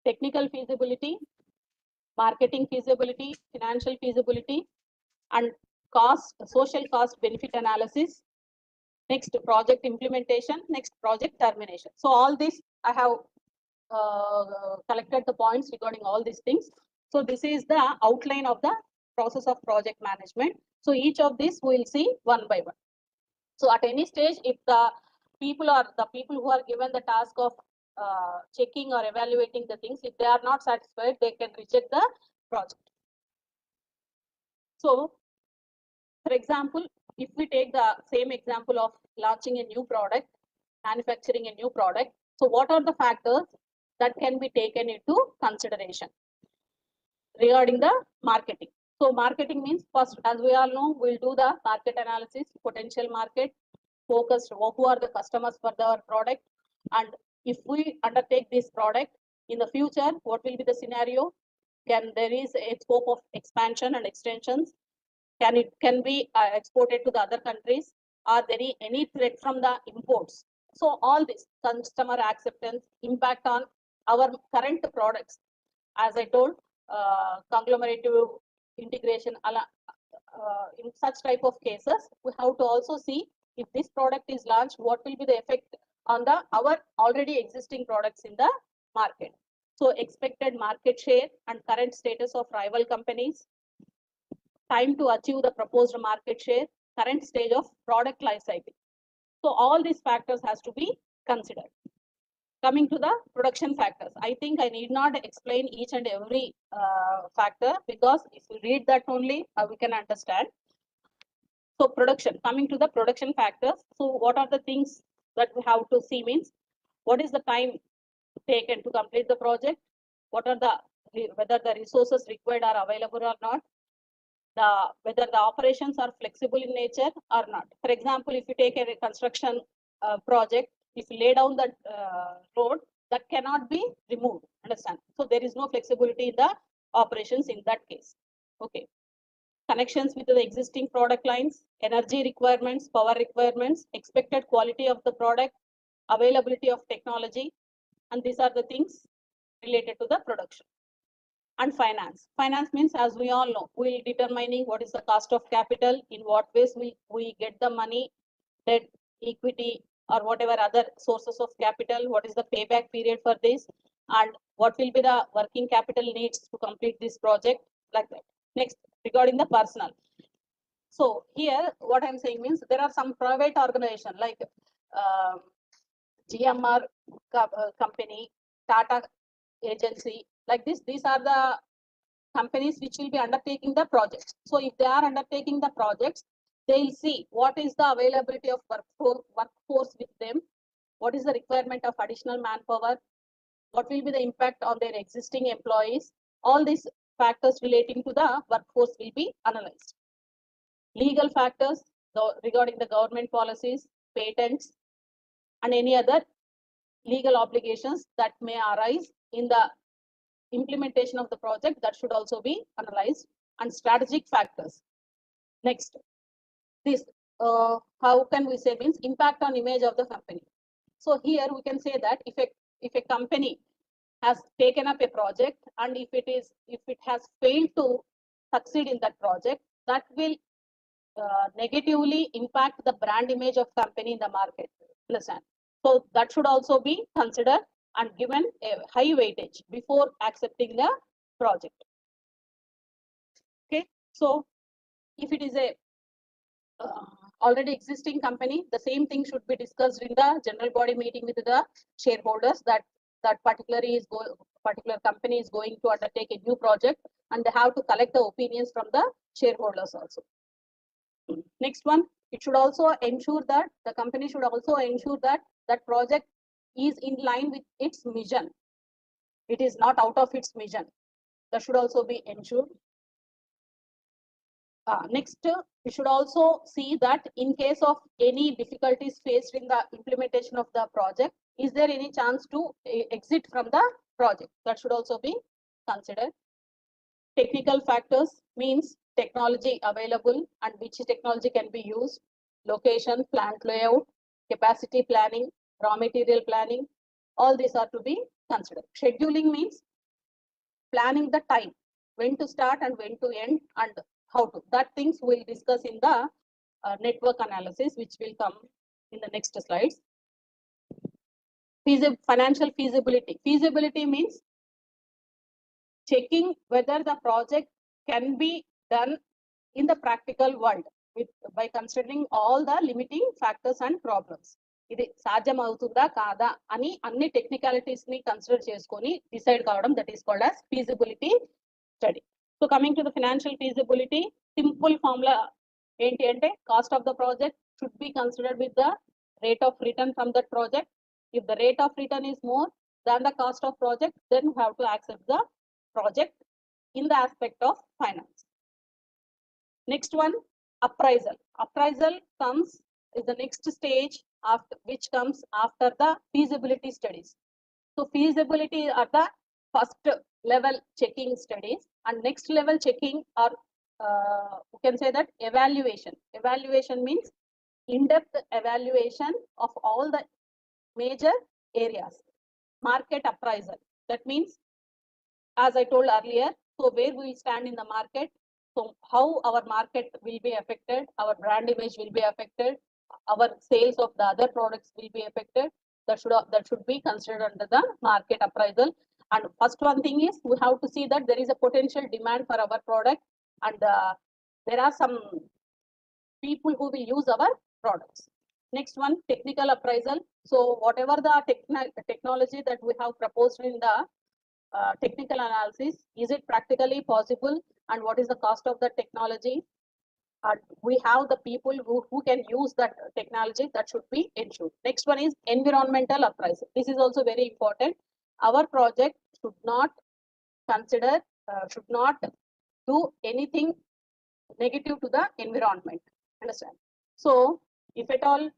technical feasibility, marketing feasibility, financial feasibility, and social cost benefit analysis. Next, project implementation. Next, project termination. So all this I have collected the points regarding all these things. So this is the outline of the process of project management. So each of these we will see one by one. So at any stage, if the people who are given the task of checking or evaluating the things, if they are not satisfied, they can reject the project. So for example, if we take the same example of launching a new product, manufacturing a new product, so what are the factors that can be taken into consideration regarding the marketing? So marketing means, first, as we all know, we'll do the market analysis, potential market, focused, who are the customers for our product, and if we undertake this product in the future, what will be the scenario? There is a scope of expansion and extensions? Can be exported to the other countries? Are there any threat from the imports? So all this, customer acceptance, impact on our current products. As I told, conglomerative integration, in such type of cases, we have to also see if this product is launched, what will be the effect on our already existing products in the market. So expected market share and current status of rival companies, time to achieve the proposed market share, current stage of product life cycle. So all these factors has to be considered. Coming to the production factors, I think I need not explain each and every factor, because if you read that only, we can understand. So production, coming to the production factors. So what are the things that we have to see means, what is the time taken to complete the project? What are whether the resources required are available or not? Whether the operations are flexible in nature or not. For example, if you take a construction project, if you lay down the road, that cannot be removed, understand? So there is no flexibility in the operations in that case. Okay. Connections with the existing product lines, energy requirements, power requirements, expected quality of the product, availability of technology, and these are the things related to the production. And finance. Finance means, as we all know, we'll determining what is the cost of capital, in what ways we get the money, debt, equity, or whatever other sources of capital, what is the payback period for this, and what will be the working capital needs to complete this project, like that. Next, regarding the personnel. So here, what I'm saying means, there are some private organization like GMR company, Tata agency, like this. These are the companies which will be undertaking the projects. So if they are undertaking the projects, they'll see what is the availability of workforce with them, what is the requirement of additional manpower, what will be the impact on their existing employees. All these factors relating to the workforce will be analyzed. Legal factors regarding the government policies, patents, and any other legal obligations that may arise in the implementation of the project, that should also be analyzed. And strategic factors. Next, this how can we say means impact on image of the company. So here we can say that if a company has taken up a project, and if it has failed to succeed in that project, that will negatively impact the brand image of company in the market. Understand? So that should also be considered and given a high weightage before accepting the project. Okay, so if it is a already existing company, the same thing should be discussed in the general body meeting with the shareholders, that particular company is going to undertake a new project, and they have to collect the opinions from the shareholders also. Next one, it should also ensure that the company should also ensure that that project is in line with its mission. It is not out of its mission. That should also be ensured. Next, we should also see that in case of any difficulties faced in the implementation of the project, is there any chance to exit from the project? That should also be considered. Technical factors means technology available and which technology can be used, location, plant layout, capacity planning, raw material planning, all these are to be considered. Scheduling means planning the time, when to start and when to end, and how to. That things we'll discuss in the network analysis, which will come in the next slides. Financial feasibility. Feasibility means checking whether the project can be done in the practical world by considering all the limiting factors and problems. ఇది సాధ్యం అవుతుందా కాదా అని అన్ని technicalities ని consider చేసుకొని decide కావడం, that is called as feasibility study. So coming to the financial feasibility, simple formula ఏంటి అంటే, cost of the project should be considered with the rate of return from that project. If the rate of return is more than the cost of project, then you have to accept the project in the aspect of finance. Next one, appraisal. Appraisal is the next stage which comes after the feasibility studies. So feasibility are the first level checking studies, and next level checking are you can say that evaluation. Evaluation means in-depth evaluation of all the major areas. Market appraisal, that means, as I told earlier, so where we stand in the market, so how our market will be affected, our brand image will be affected, our sales of the other products will be affected. That should be considered under the market appraisal. And first one thing is, we have to see that there is a potential demand for our product, and there are some people who will use our products. Next one, technical appraisal. So whatever the technology that we have proposed in the technical analysis, is it practically possible, and what is the cost of the technology? We have the people who can use that technology, that should be ensured. Next one is environmental appraisal. This is also very important. Our project should not consider, should not do anything negative to the environment. Understand? So if at all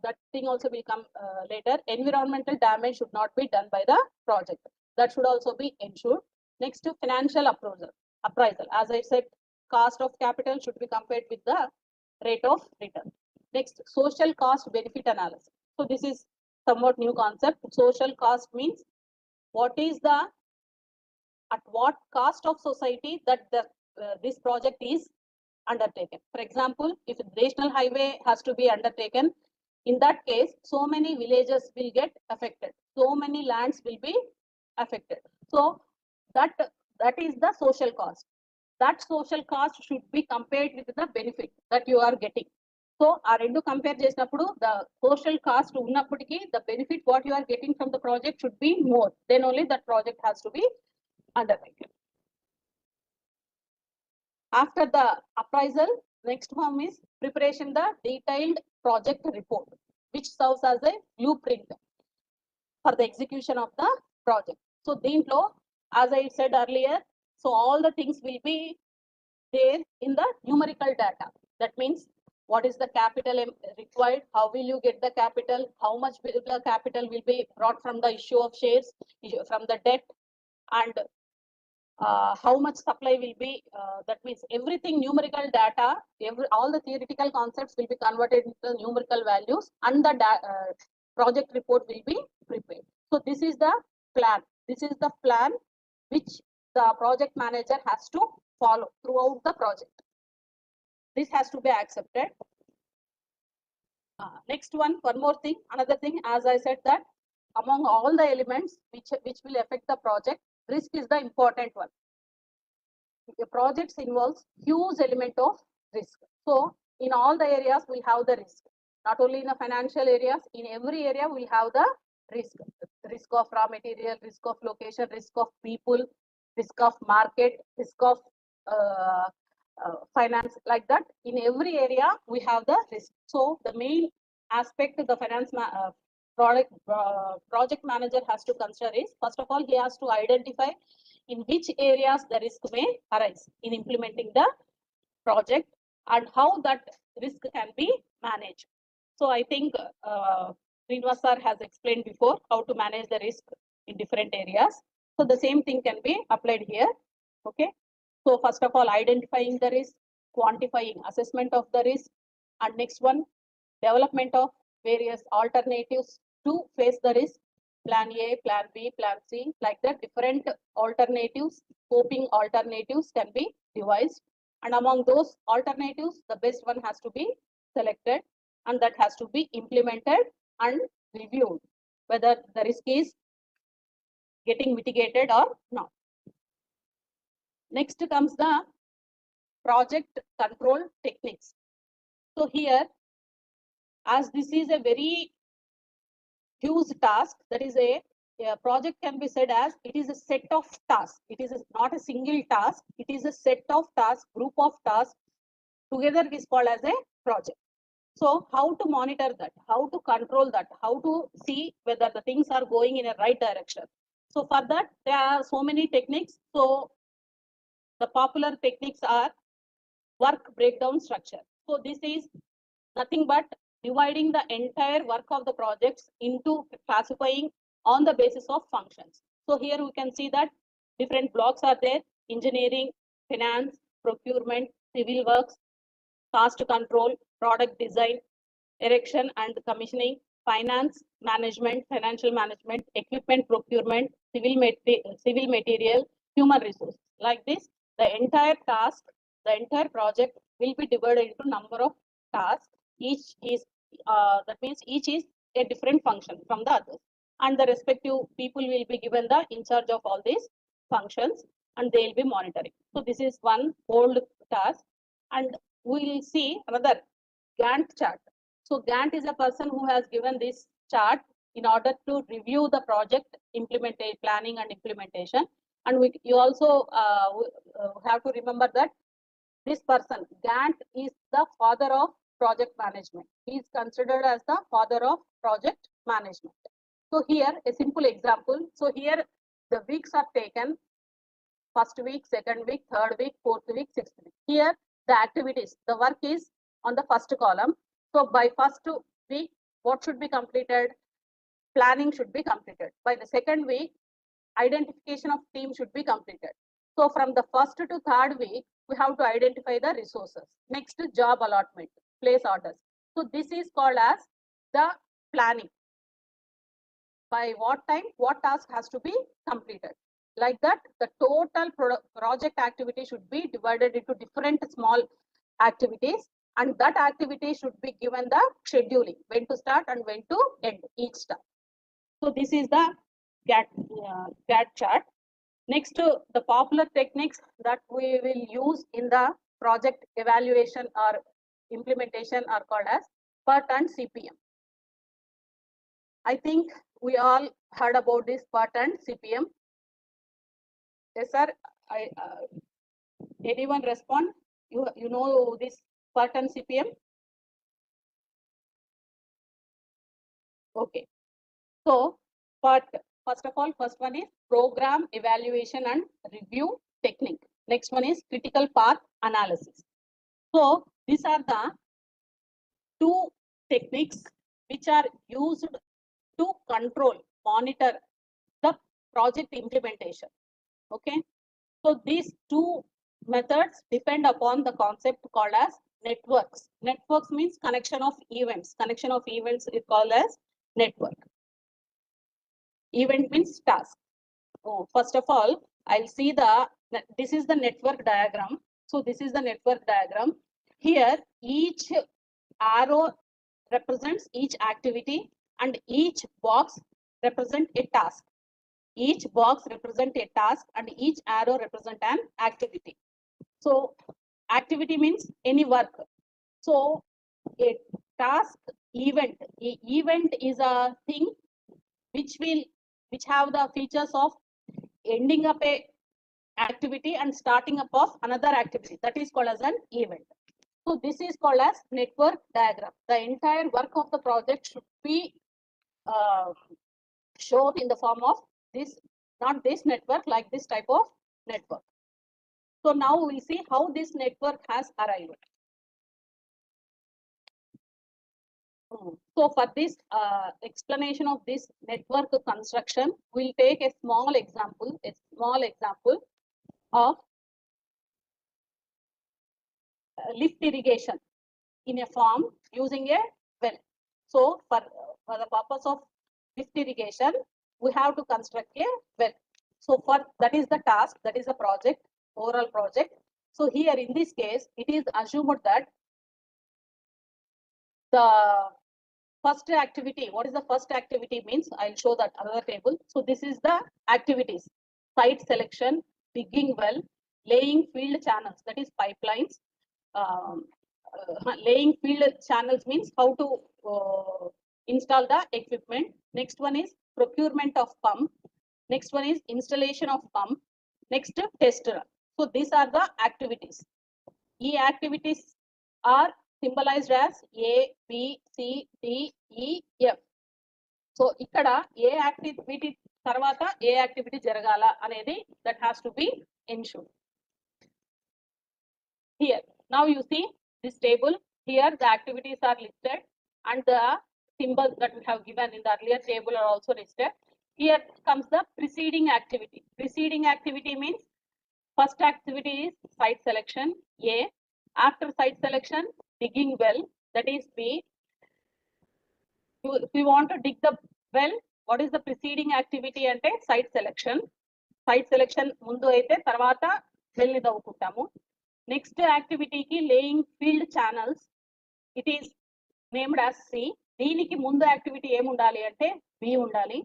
that thing also will come later, environmental damage should not be done by the project. That should also be ensured. Next to financial appraisal. As I said, cost of capital should be compared with the rate of return. Next, social cost benefit analysis. So this is somewhat new concept. Social cost means what is the, at what cost of society that the this project is undertaken. For example, if a national highway has to be undertaken, in that case, so many villages will get affected. So many lands will be affected. So that is the social cost. That social cost should be compared with the benefit that you are getting. So ఆ రెండు compare చేసినప్పుడు the social cost ఉన్నప్పటికీ the benefit what you are getting from the project should be more. Then only that project has to be undertaken. After the appraisal, next one is preparation the detailed project report, which serves as a blueprint for the execution of the project. So దీంట్లో, as I said earlier, so all the things will be there in the numerical data. That means what is the capital required, how will you get the capital, how much will the capital will be brought from the issue of shares, from the debt, and how much supply will be, that means everything numerical data, all the theoretical concepts will be converted into numerical values, and the project report will be prepared. So this is the plan. This is the plan which the project manager has to follow throughout the project. This has to be accepted. Next one more thing, another thing, as I said that among all the elements which will affect the project, risk is the important one. The projects involves huge element of risk. So in all the areas we have the risk. Not only in the financial areas, in every area we have the risk. Risk of raw material, risk of location, risk of people, risk of market, risk of finance, like that. In every area we have the risk. So the main aspect the finance project manager has to consider is, first of all, he has to identify in which areas the risk may arise in implementing the project and how that risk can be managed. So I think Srinivas sir has explained before how to manage the risk in different areas. So the same thing can be applied here. Okay. So first of all, identifying the risk, quantifying assessment of the risk, and next one, development of various alternatives to face the risk. Plan A, plan B, plan C, like that different alternatives, coping alternatives can be devised. And among those alternatives, the best one has to be selected, and that has to be implemented and reviewed, whether the risk is getting mitigated or not. Next comes the project control techniques. So here, as this is a very huge task, that is a project can be said as it is a set of tasks. It is not a single task. It is a set of tasks, group of tasks. Together it is called as a project. So how to monitor that? How to control that? How to see whether the things are going in a right direction? So for that, there are so many techniques. So the popular techniques are work breakdown structure. So this is nothing but dividing the entire work of the projects into classifying on the basis of functions. So here we can see that different blocks are there: engineering, finance, procurement, civil works, cost control, product design, erection and commissioning, finance management, financial management, equipment procurement, civil material, human resource. Like this, the entire task, the entire project will be divided into number of tasks. Each is that means each is a different function from the others, and the respective people will be given the in charge of all these functions, and they will be monitoring. So this is one old task, and we will see another Gantt chart. So Gantt is a person who has given this chart in order to review the project implementation, planning and implementation. And you also have to remember that this person, Gantt, is the father of project management. He is considered as the father of project management. So here, a simple example. So here, the weeks are taken: first week, second week, third week, fourth week, sixth week. Here, the activities, the work is on the first column. So by first week, what should be completed? Planning should be completed. By the second week, identification of team should be completed. So from the first to third week, we have to identify the resources. Next, job allotment, place orders. So this is called as the planning. By what time, what task has to be completed. Like that, the total project activity should be divided into different small activities, and that activity should be given the scheduling, when to start and when to end each step. So this is the Gantt chart. Next, the popular techniques that we will use in the project evaluation or implementation are called as PERT and CPM. I think we all heard about this PERT and CPM. Yes, sir. Anyone respond? You know this PERT and CPM? Okay. So, PERT, first of all, first one is program evaluation and review technique. Next one is critical path analysis. So, these are the two techniques which are used to control, monitor the project implementation. Okay. So, these two methods depend upon the concept called as networks. Networks means connection of events. Connection of events is called as network. Event means task. Oh, first of all, I'll see this is the network diagram. So this is the network diagram. Here, each arrow represents each activity and each box represents a task. Each box represents a task and each arrow represents an activity. So activity means any work. So a task event. Event is a thing which have the features of ending up a activity and starting up of another activity. That is called as an event. So this is called as network diagram. The entire work of the project should be shown in the form of this, not this network, like this type of network. So now we'll see how this network has arrived. So for this explanation of this network construction, we'll take a small example of lift irrigation in a farm using a well. So for the purpose of lift irrigation, we have to construct a well. So for that is the task, that is the project, overall project. So here in this case, it is assumed that the first activity, what is the first activity means, I'll show that another table. So this is the activities: site selection, digging well, laying field channels, that is pipelines. Laying field channels means how to install the equipment. Next one is procurement of pump. Next one is installation of pump. Next, test run. So these are the activities. E activities are symbolized as A, B, C, D, E, F. So ikkada A activity tarvata A activity jaragala anedi, that has to be ensured. Here, now you see this table. Here the activities are listed and the symbols that we have given in the earlier table are also listed. Here comes the preceding activity. Preceding activity means first activity is site selection, A. After site selection, digging well, that is B. If we want to dig the well, what is the preceding activity ante site selection. Site selection mundu aithe tarvata well ni davukuntamu. Next activity ki laying field channels, it is named as C. దీనికి ముందు activity ఏమి ఉండాలి అంటే B ఉండాలి.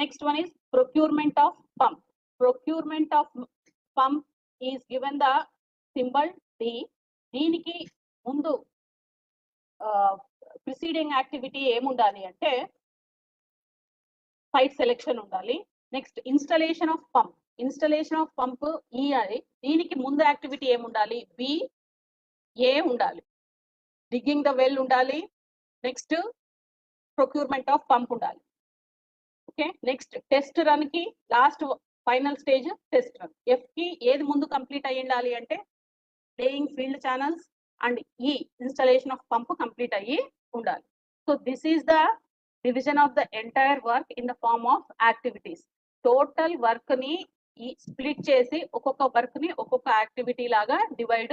Next one is procurement of pump. Procurement of pump is given the symbol D. దీనికి ముందు preceding activity ఏముండాలి అంటే site selection ఉండాలి. నెక్స్ట్ ఇన్స్టలేషన్ ఆఫ్ పంప్ ఈ అది దీనికి ముందు యాక్టివిటీ ఏముండాలి ఏ ఉండాలి. డిగ్గింగ్ ద వెల్ ఉండాలి. నెక్స్ట్ ప్రొక్యూర్మెంట్ ఆఫ్ పంప్ ఉండాలి. ఓకే, నెక్స్ట్ టెస్ట్ రన్ కి last final stage test run. F కి ఏది ముందు కంప్లీట్ అయ్యి ఉండాలి అంటే లేయింగ్ ఫీల్డ్ ఛానల్స్ అండ్ ఈ ఇన్స్టాలేషన్ ఆఫ్ పంప్ కంప్లీట్ అయ్యి ఉండాలి. So this is the division of the entire work in the form of activities. Total work ని ఈ స్ప్లిట్ చేసి ఒక్కొక్క వర్క్ ని ఒక్కొక్క యాక్టివిటీ లాగా డివైడ్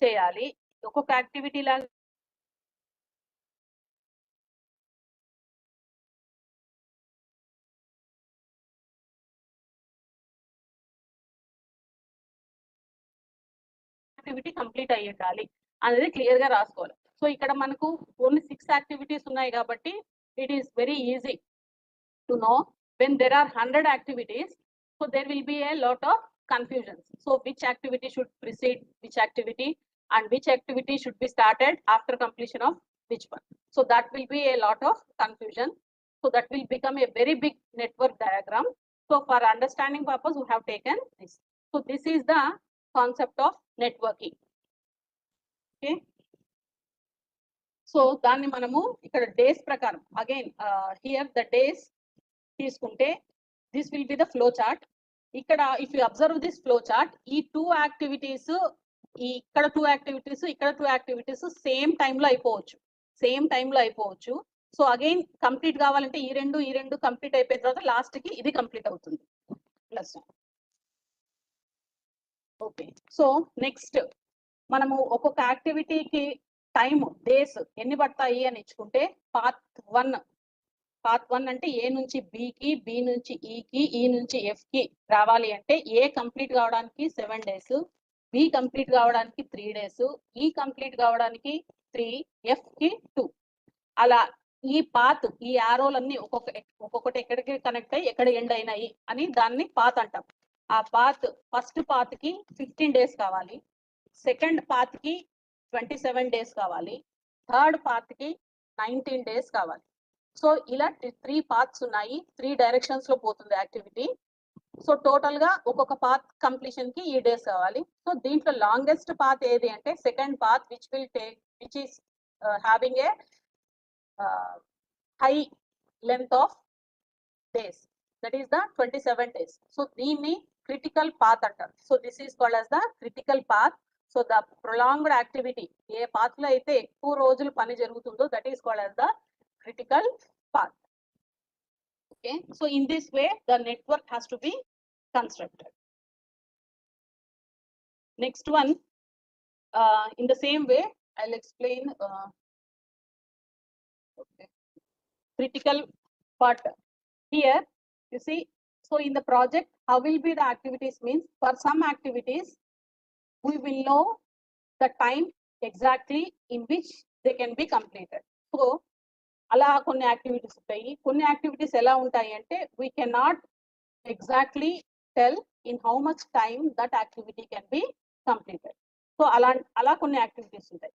చేయాలి. ఒక్కొక్క యాక్టివిటీ లాగా యాక్టివిటీ కంప్లీట్ అయ్యి ఉండాలి అనేది క్లియర్ గా రాసుకోవాలి. సో ఇక్కడ మనకు ఓన్లీ 6 యాక్టివిటీస్ ఉన్నాయి కాబట్టి it is very easy to know when there are 100 activities, so there will be a lot of confusions. So which activity should precede which activity and which activity should be started after completion of which one. So that will be a lot of confusion. So that will become a very big network diagram. So for understanding purpose we have taken this. So this is the concept of networking. Okay, so దాన్ని మనము ఇక్కడ days ప్రకారం again here the days తీసుకుంటే this will be the flow chart. ఇక్కడ if you observe this flow chart, ఈ 2 activities ఇక్కడ 2 activities ఇక్కడ 2 activities same టైంలో అయిపోవచ్చు. సో అగైన్ కంప్లీట్ కావాలంటే ఈ రెండు కంప్లీట్ అయిపోయిన తర్వాత లాస్ట్ కి ఇది కంప్లీట్ అవుతుంది ప్లస్. ఓకే, సో నెక్స్ట్ మనము ఒక్కొక్క యాక్టివిటీకి టైం డేస్ ఎన్ని పడతాయి అని ఇచ్చుకుంటే పార్ట్ 1 అంటే ఏ నుంచి బికి, బి నుంచి ఈకి, ఈ నుంచి ఎఫ్ కి రావాలి అంటే ఏ కంప్లీట్ కావడానికి 7 days, బి కంప్లీట్ కావడానికి 3 days, ఈ కంప్లీట్ కావడానికి 3, ఎఫ్ కి 2. అలా ఈ పాత్ ఈ యారోలన్నీ ఒక్కొక్కటి ఎక్కడికి కనెక్ట్ అయ్యి ఎక్కడ ఎండ్ అయినాయి అని దాన్ని పాత్ అంటాం. ఆ పాత్ ఫస్ట్ పాత్ కి 15 days కావాలి, సెకండ్ పాత్ కి 27 days కావాలి, థర్డ్ పాత్ కి 19 days కావాలి. సో ఇలా 3 పాత్స్ ఉన్నాయి, 3 డైరెక్షన్స్ లో పోతుంది యాక్టివిటీ. సో టోటల్ గా ఒక్కొక్క పాత్ కంప్లీషన్ కి ఈ డేస్ కావాలి. సో దీంట్లో లాంగెస్ట్ పాత్ ఏది అంటే second path which is having a high length of days, that is the 27 days. So దీన్ని క్రిటికల్ పాత్ అంటారు. So this is called as the critical path. So the prolonged activity A path లో అయితే ఎక్కువ రోజులు పని జరుగుతుందో that is called as the critical path. Okay, so in this way the network has to be constructed. Next one, in the same way I'll explain okay, critical part. Here you see, so in the project how will be the activities means for some activities we will know the time exactly in which they can be completed. So అలా కొన్ని activities ఉంటాయి. కొన్ని activities ఎలా ఉంటాయి అంటే we can not exactly tell in how much time that activity can be completed. So అలా కొన్ని activities ఉంటాయి.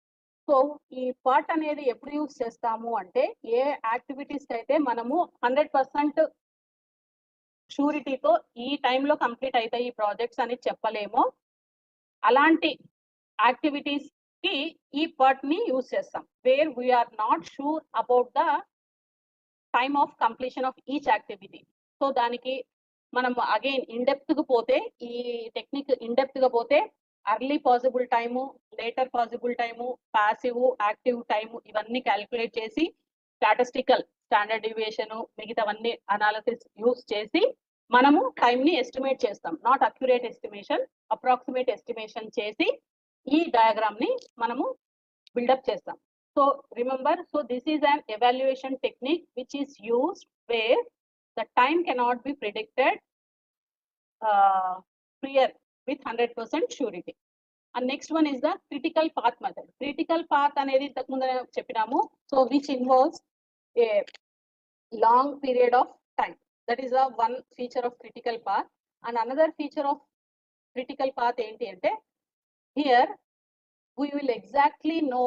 సో ఈ పార్ట్ అనేది ఎప్పుడు యూజ్ చేస్తాము అంటే ఏ యాక్టివిటీస్ అయితే మనము 100% షూరిటీతో ఈ టైంలో కంప్లీట్ అవుతాయి ఈ ప్రాజెక్ట్స్ అని చెప్పలేమో అలాంటి యాక్టివిటీస్ కి ఈ పార్ట్ ని యూజ్ చేస్తాం. Where we are not sure about the time of completion of each activity. So దానికి మనం అగైన్ ఇన్డెప్త్ గా పోతే ఈ టెక్నిక్ ఇన్డెప్త్ గా పోతే early possible time, later possible time, passive active time ఇవన్నీ క్యాలిక్యులేట్ చేసి స్టాటిస్టికల్ స్టాండర్డ్ డివియేషన్ మిగతావన్నీ అనాలిసిస్ యూజ్ చేసి మనము టైం ని ఎస్టిమేట్ చేస్తాం. Not accurate estimation, approximate estimation చేసి ఈ డయాగ్రామ్ ని మనము బిల్డప్ చేస్తాం. So remember, so this is an evaluation technique which is used where the time cannot be predicted prior with 100% surety. And next one is the critical path method. Critical path అనేది ఇంతకు ముందు చెప్పినాము. So which involves a long period of time. That is the one feature of critical path. And another feature of critical path ఏంటి అంటే here we will exactly know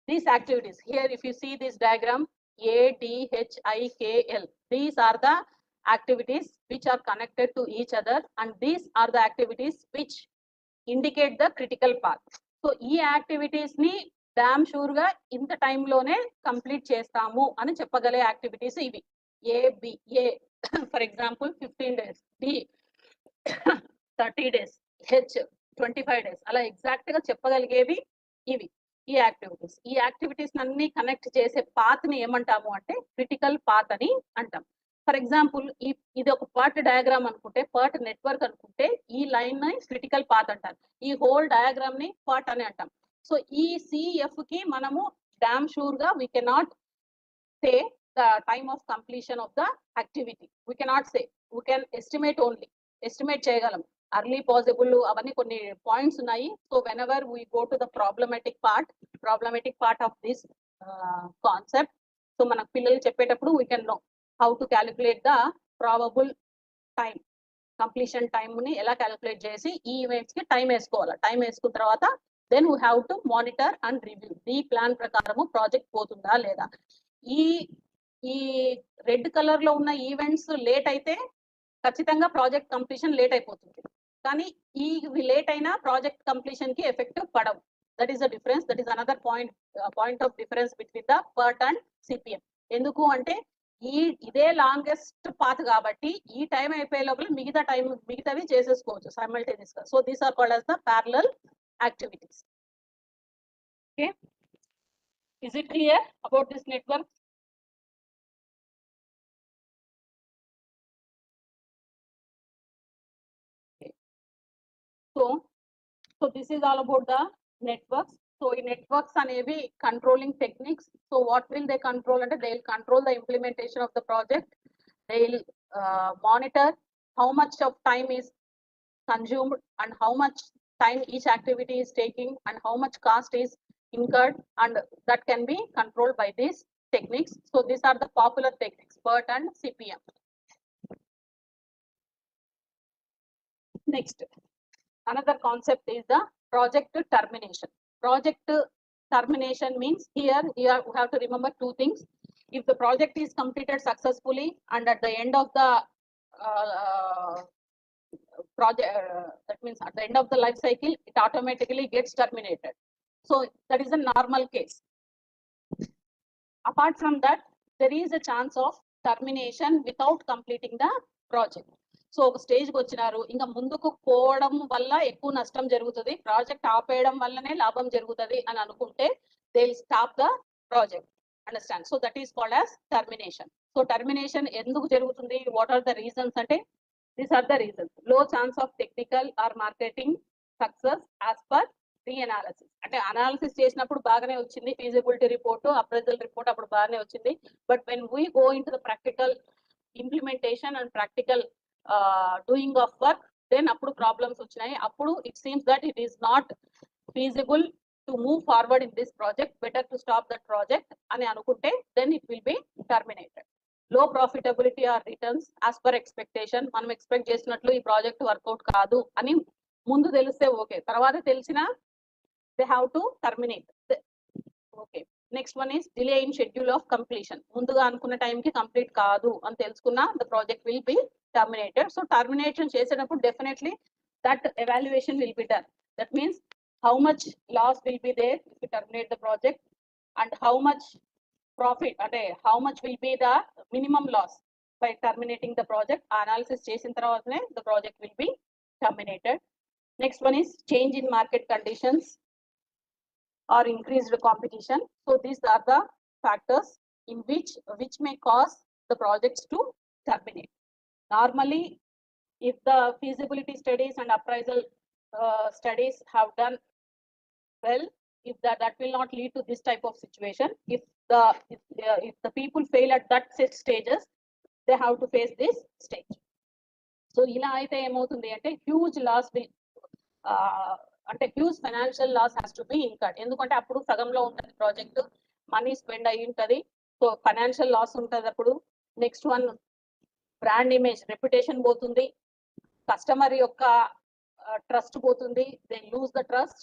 these activities here, if you see this diagram, ADHIKL, these are the activities which are connected to each other, and these are the activities which indicate the critical path. So ఈ activities ని dam sure గా ఇంత time లోనే complete చేస్తాము అని చెప్పగలే activities ఇవి. A for example 15 days, B 30 days, H 25 days, అలా exact గా చెప్పగలిగేవి ఇవి ఈ యాక్టివిటీస్. ఈ యాక్టివిటీస్ అన్ని కనెక్ట్ చేసే పాత్ ని ఏమంటాము అంటే క్రిటికల్ పాత్ అని అంటాం. ఫర్ ఎగ్జాంపుల్ ఇది ఒక పర్ట్ డయాగ్రామ్ అనుకుంటే, పర్ట్ నెట్వర్క్ అనుకుంటే, ఈ లైన్ ని క్రిటికల్ పాత్ అంటారు, ఈ హోల్ డయాగ్రామ్ ని పర్ట్ అని అంటాం. సో ఈ సిఎఫ్ కి మనము డామ్ షూర్ గా we cannot say the time of completion of the activity, we cannot say, we can estimate only, estimate చేయగలం. అర్లీ పాసిబుల్ అవన్నీ కొన్ని పాయింట్స్ ఉన్నాయి. So whenever we go to the problematic part of this concept, so మనకు పిల్లలు చెప్పేటప్పుడు we can know how to calculate the probable time, completion time ని ఎలా calculate చేసి ఈ ఈవెంట్స్ కి టైం వేసుకోవాలి. టైం వేసుకున్న తర్వాత then we have to monitor and review ఈ ప్లాన్ ప్రకారము ప్రాజెక్ట్ పోతుందా లేదా. ఈ రెడ్ కలర్ లో ఉన్న ఈవెంట్స్ లేట్ అయితే ఖచ్చితంగా ప్రాజెక్ట్ కంప్లీషన్ లేట్ అయిపోతుంది, కానీ ఈ లేట్ అయినా ప్రాజెక్ట్ కంప్లీషన్ కి ఎఫెక్ట్ పడవు. That is the difference, that is another point of difference between the PERT and CPM. ఎందుకు అంటే ఇదే లాంగెస్ట్ పాత్ కాబట్టి ఈ టైం అయిపోయే లోపల మిగతావి చేసేసుకోవచ్చు సైమల్టేనియస్ గా. So these are called as the parallel activities. Okay, is it clear about this network? Okay. So this is all about the networks. So in networks అనేవి controlling techniques. So what will they control? And they will control the implementation of the project. They will monitor how much of time is consumed and how much time each activity is taking and how much cost is incurred, and that can be controlled by these techniques. So these are the popular techniques, PERT and CPM. Next, another concept is the project termination. Project termination means here we have to remember two things. If the project is completed successfully and at the end of the project, that means at the end of the life cycle, it automatically gets terminated. So that is a normal case. Apart from that, there is a chance of termination without completing the project. So ఒక స్టేజ్కి వచ్చినారు, ఇంకా ముందుకు పోవడం వల్ల ఎక్కువ నష్టం జరుగుతుంది, ప్రాజెక్ట్ ఆపేయడం వల్లనే లాభం జరుగుతుంది అని అనుకుంటే they will stop the project. Understand? So that is called as termination. So termination ఎందుకు జరుగుతుంది, వాట్ ఆర్ ద రీజన్స్ అంటే దీస్ ఆర్ ద రీజన్స్. లో chance of technical are marketing success as per re analysis. అంటే analysis చేసినప్పుడు బాగానే వచ్చింది, feasibility report, appraisal report అప్పుడు బాగానే వచ్చింది, but when we go in to the practical implementation and practical doing of work, then అప్పుడు problems వచ్చినాయి. అప్పుడు it seems that it is not feasible to move forward in this project, better to stop that project అని అనుకుంటే then it will be terminated. Low profitability or returns as per expectation. మనం expect చేసినట్లు ఈ project work out కాదు అని ముందు తెలిస్తే okay, తర్వాత తెలిసినా they have to terminate. Okay, next one is delay in schedule of completion. ముందుగా అనుకున్న టైంకి కంప్లీట్ కాదు అని తెలుసుకున్నా the project will be terminated. So termination చేసేటప్పుడు definitely that evaluation will be done. That means how much loss will be there if you terminate the project and how much profit, అంటే how much will be the minimum loss by terminating the project. Analysis చేసిన తర్వాతనే the project will be terminated. Next one is change in market conditions or increased competition. So these are the factors in which may cause the projects to terminate. Normally, if the feasibility studies and appraisal studies have done well, if that will not lead to this type of situation. If the people fail at that stages, they have to face this stage. So ఇలా అయితే ఏమవుతుంది అంటే huge loss will, అంటే huge financial loss has to be incurred. ఎందుకంటే అప్పుడు సగంలో ఉంటుంది project, money spend అయి ఉంటుంది, సో ఫైనాన్షియల్ లాస్ ఉంటుంది అప్పుడు. Next one brand image, reputation పోతుంది, కస్టమర్ యొక్క ట్రస్ట్ పోతుంది, they lose the trust.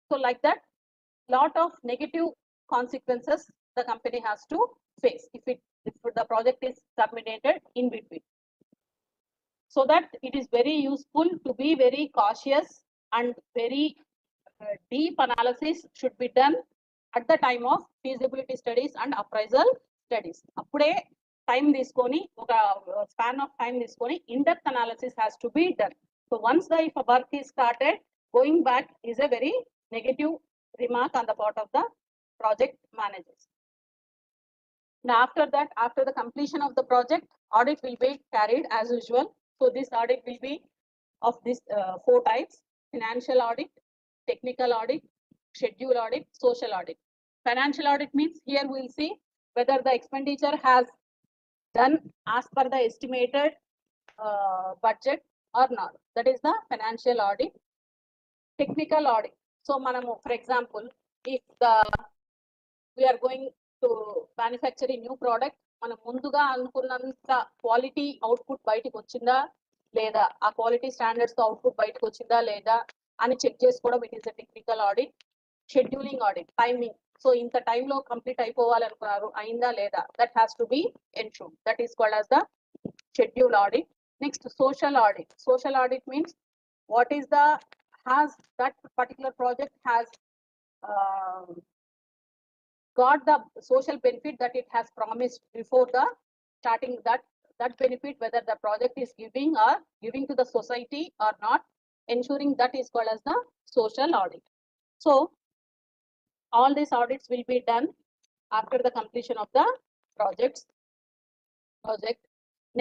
So like that lot of negative consequences the company has to face if the project is terminated in between. So that it is very useful to be very cautious and very deep analysis should be done at the time of feasibility studies and appraisal studies. Appude time తీసుకొని ఒక span of time తీసుకొని in-depth analysis has to be done. So once the if a work is started, going back is a very negative remark on the part of the project managers. Now after that, after the completion of the project, audit will be carried as usual. So this audit will be of this 4 types: financial audit, technical audit, schedule audit, social audit. Financial audit means here we will see whether the expenditure has done as per the estimated budget or not. That is the financial audit. Technical audit. So manamu, for example, if we are going to manufacture a new product, మనం ముందుగా అనుకున్నంత quality output బయటకు వచ్చిందా లేదా, ఆ quality standards తో output బయటకు వచ్చిందా లేదా అని చెక్ చేసుకోవడం, it is a technical audit. Scheduling audit, timing. So ఇంత టైంలో కంప్లీట్ అయిపోవాలనుకున్నారు, అయిందా లేదా, that has to B ensured. That is called as the schedule audit. Next, social audit. Social audit means what is the has that particular project has got the social benefit that it has promised before the starting, that benefit whether the project is giving to the society or not, ensuring that is called as the social audit. So all these audits will be done after the completion of the project.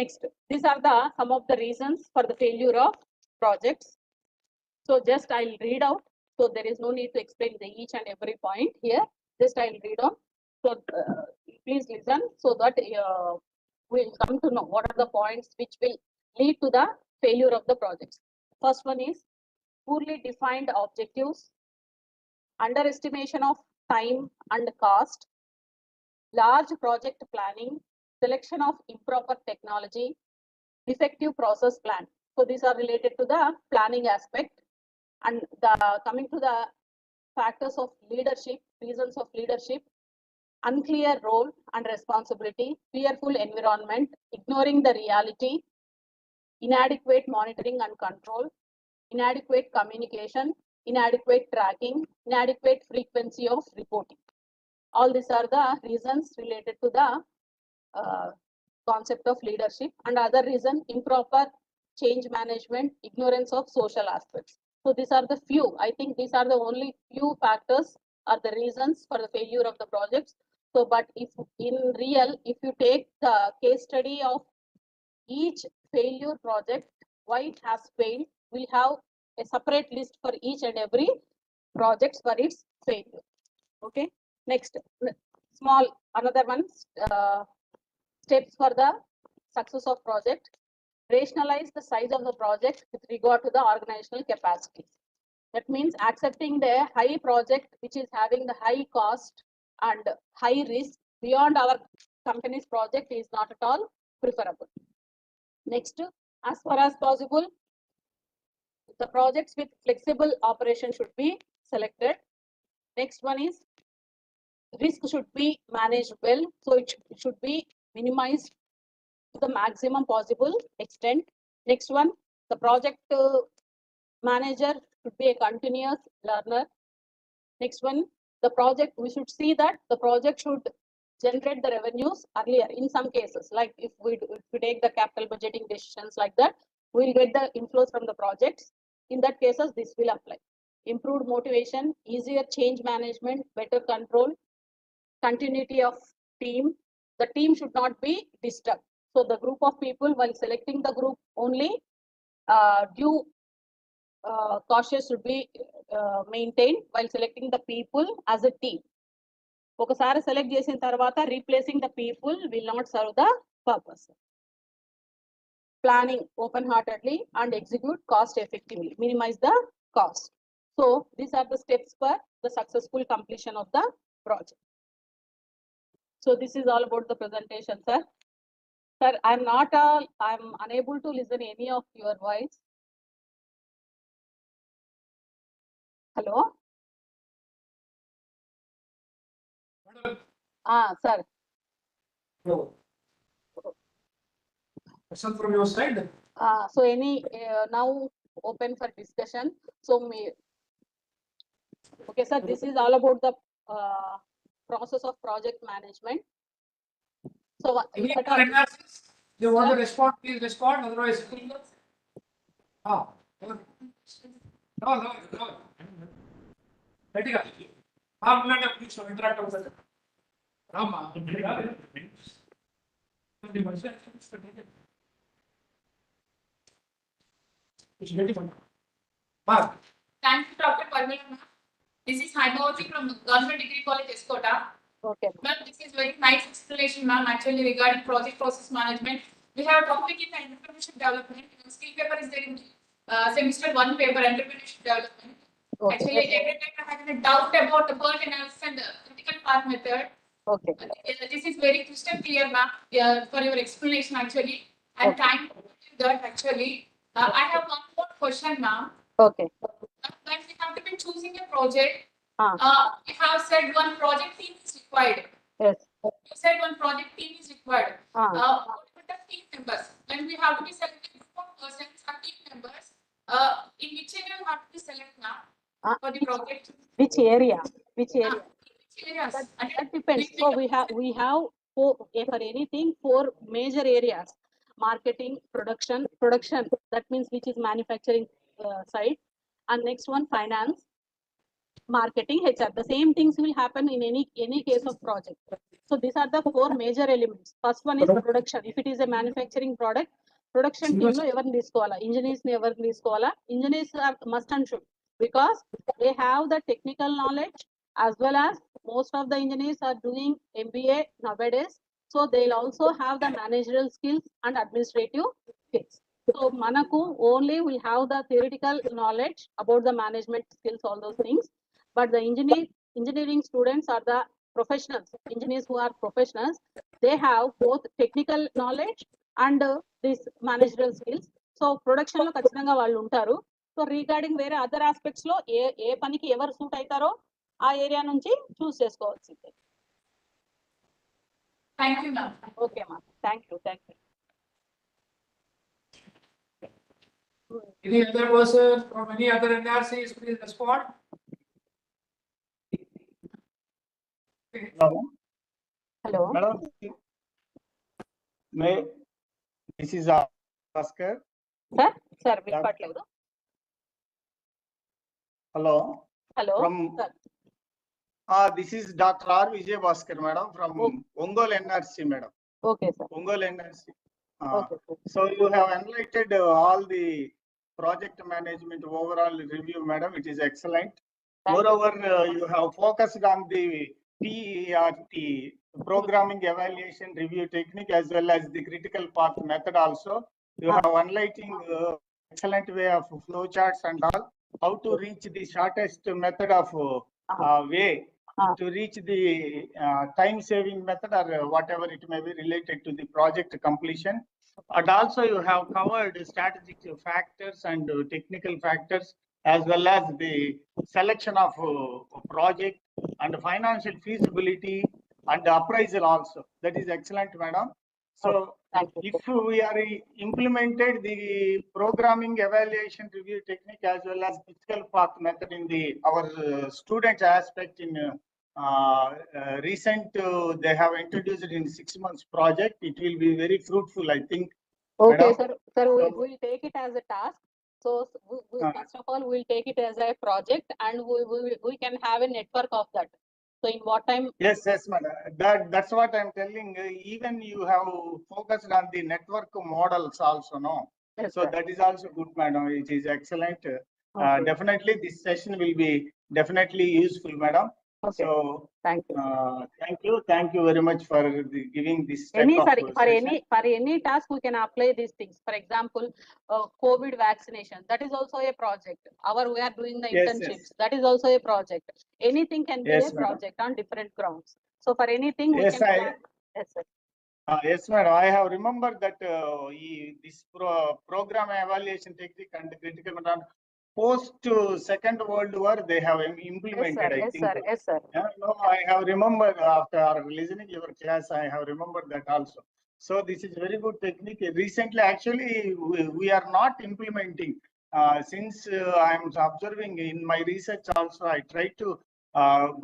Next, these are the some of the reasons for the failure of projects. So just I'll read out. So there is no need to explain the each and every point here. Just I'll read on. So please listen so that we'll come to know what are the points which will lead to the failure of the projects. First one is poorly defined objectives, underestimation of time and cost, large project planning, selection of improper technology, defective process plan. So these are related to the planning aspect. And coming to the factors of leadership, reasons of leadership: unclear role and responsibility, fearful environment, ignoring the reality, inadequate monitoring and control, inadequate communication, inadequate tracking, inadequate frequency of reporting. All these are the reasons related to the concept of leadership. And other reason, improper change management, ignorance of social aspects. So these are the few. I think these are the only few factors are the reasons for the failure of the projects. So, but if in real, if you take the case study of each failure project, why it has failed, we have a separate list for each and every projects for its failure. Okay. Next, small another one, steps for the success of project. Rationalize the size of the project with regard to the organizational capacity. That means accepting the high project which is having the high cost and high risk beyond our company's project is not at all preferable. Next, as far as possible, the projects with flexible operation should be selected. Next one is risk should be managed well, so it should be minimized to the maximum possible extent. Next one, the project manager should be a continuous learner. Next one, the project, we should see that the project should generate the revenues earlier in some cases. Like if we take the capital budgeting decisions like that, we'll get the inflows from the projects. In that cases, this will apply. Improved motivation, easier change management, better control, continuity of team. The team should not be disturbed. So the group of people, while selecting the group only, due cautious should be maintained while selecting the people as a team. ఒకసారి select చేసిన తర్వాత replacing the people will not serve the purpose. Planning open heartedly and execute cost effectively, minimize the cost. So these are the steps for the successful completion of the project. So this is all about the presentation, sir. Sir, I'm unable to listen any of your voice. Hello. Sir, No. Question from your side? so any, now open for discussion. So okay, sir, this is all about the process of project management. So Any if at other all- NRCs? You want to Sir? respond, please respond, otherwise. Ah. No. Ready? Please interact with that. Rama. Mark. Thank you, Dr. Parmila. This is Haimavati from Government Degree College, Escota. Okay. Ma'am, this is very nice explanation, ma'am, actually regarding project process management. We have a topic in entrepreneurship development. Skill paper is there in semester 1 paper, entrepreneurship development. Okay. Actually, every time I have a doubt about the PERT analysis and the critical path method. Okay. This is very crystal clear, ma'am, for your explanation actually. And Okay. thank you for that actually. I have one more question, ma'am. Okay. When we have to be choosing a project, Ah. we have said one project team is required. Yes. You said one project team is required. What about the team members? When we have to be selecting group of persons or team members, in which area you have to be selected now for the project? Which area? Which area? Which areas? That depends. So we have for anything 4 major areas: marketing, production. That means which is manufacturing side, and next one finance, marketing, HR. The same things will happen in any case of project. So these are the 4 major elements. First one is production. If it is a manufacturing product, production team lo evarni teesukovala, engineers ni evarni teesukovala. Engineers are must and should, because they have the technical knowledge, as well as most of the engineers are doing MBA nowadays. So they'll also have the managerial skills and administrative skills. So manaku only will have the theoretical knowledge about the management skills, all those things. But the engineering students are the professionals, engineers who are professionals. They have both technical knowledge and this managerial skills. So production lo ఖచ్చితంగా వాళ్ళు ఉంటారు. So regarding వేరే other aspects లో ఏ పనికి ఎవరు suit అవుతారో ఆ area నుంచి చూస్ చేసుకోవాల్సిందే. Thank you, ma'am. ఓకే మా, thank you. Any other person from any other NRCs, please respond. హలో Madam, this is Oscar. Sir వినపట్లేదు. Hello. From this is Dr. R. Vijay Bhaskar, madam, from Ongole NRC, madam. Okay, sir. Ongole NRC. Okay, sir. So you have enlightened all the project management overall review, madam. It is excellent. Moreover, you have focused on the TOT, programming evaluation review technique, as well as the critical path method also. You have enlightening excellent way of flow charts and all, how to reach the shortest method of way to reach the time saving method, or whatever it may be related to the project completion. And also you have covered strategic factors and technical factors, as well as the selection of project and financial feasibility and appraisal also. That is excellent, madam. So if we are implemented the programming evaluation review technique as well as critical path method in our student aspect in recent, they have introduced it in 6 months project, it will be very fruitful, I think. Okay, Madam? sir, we will take it as a task. So first of all, we'll take it as a project, and we can have a network of that. So in what time? Yes, madam. That's what I'm telling. Even you have focused on the network models also, no? Yes, So sir. that is also good, madam. It is excellent. Okay. Definitely, this session will be definitely useful, madam. Okay. So Thank you. Thank you very much for giving this type Any of session. for any task we can apply these things. For example, COVID vaccination, that is also a project. We are doing the Yes, internships, that is also a project. Anything can be Yes, a madam. project on different grounds. So for anything we Yes, can plan. Yes, sir. Yes, madam. I have remembered that this program evaluation technique and critical method post Second World War, they have implemented, I think. Yes, sir. Yeah, no, I have remembered after listening your class, I have remembered that also. So this is very good technique. Recently, actually, we are not implementing. Since I am observing in my research also, I try to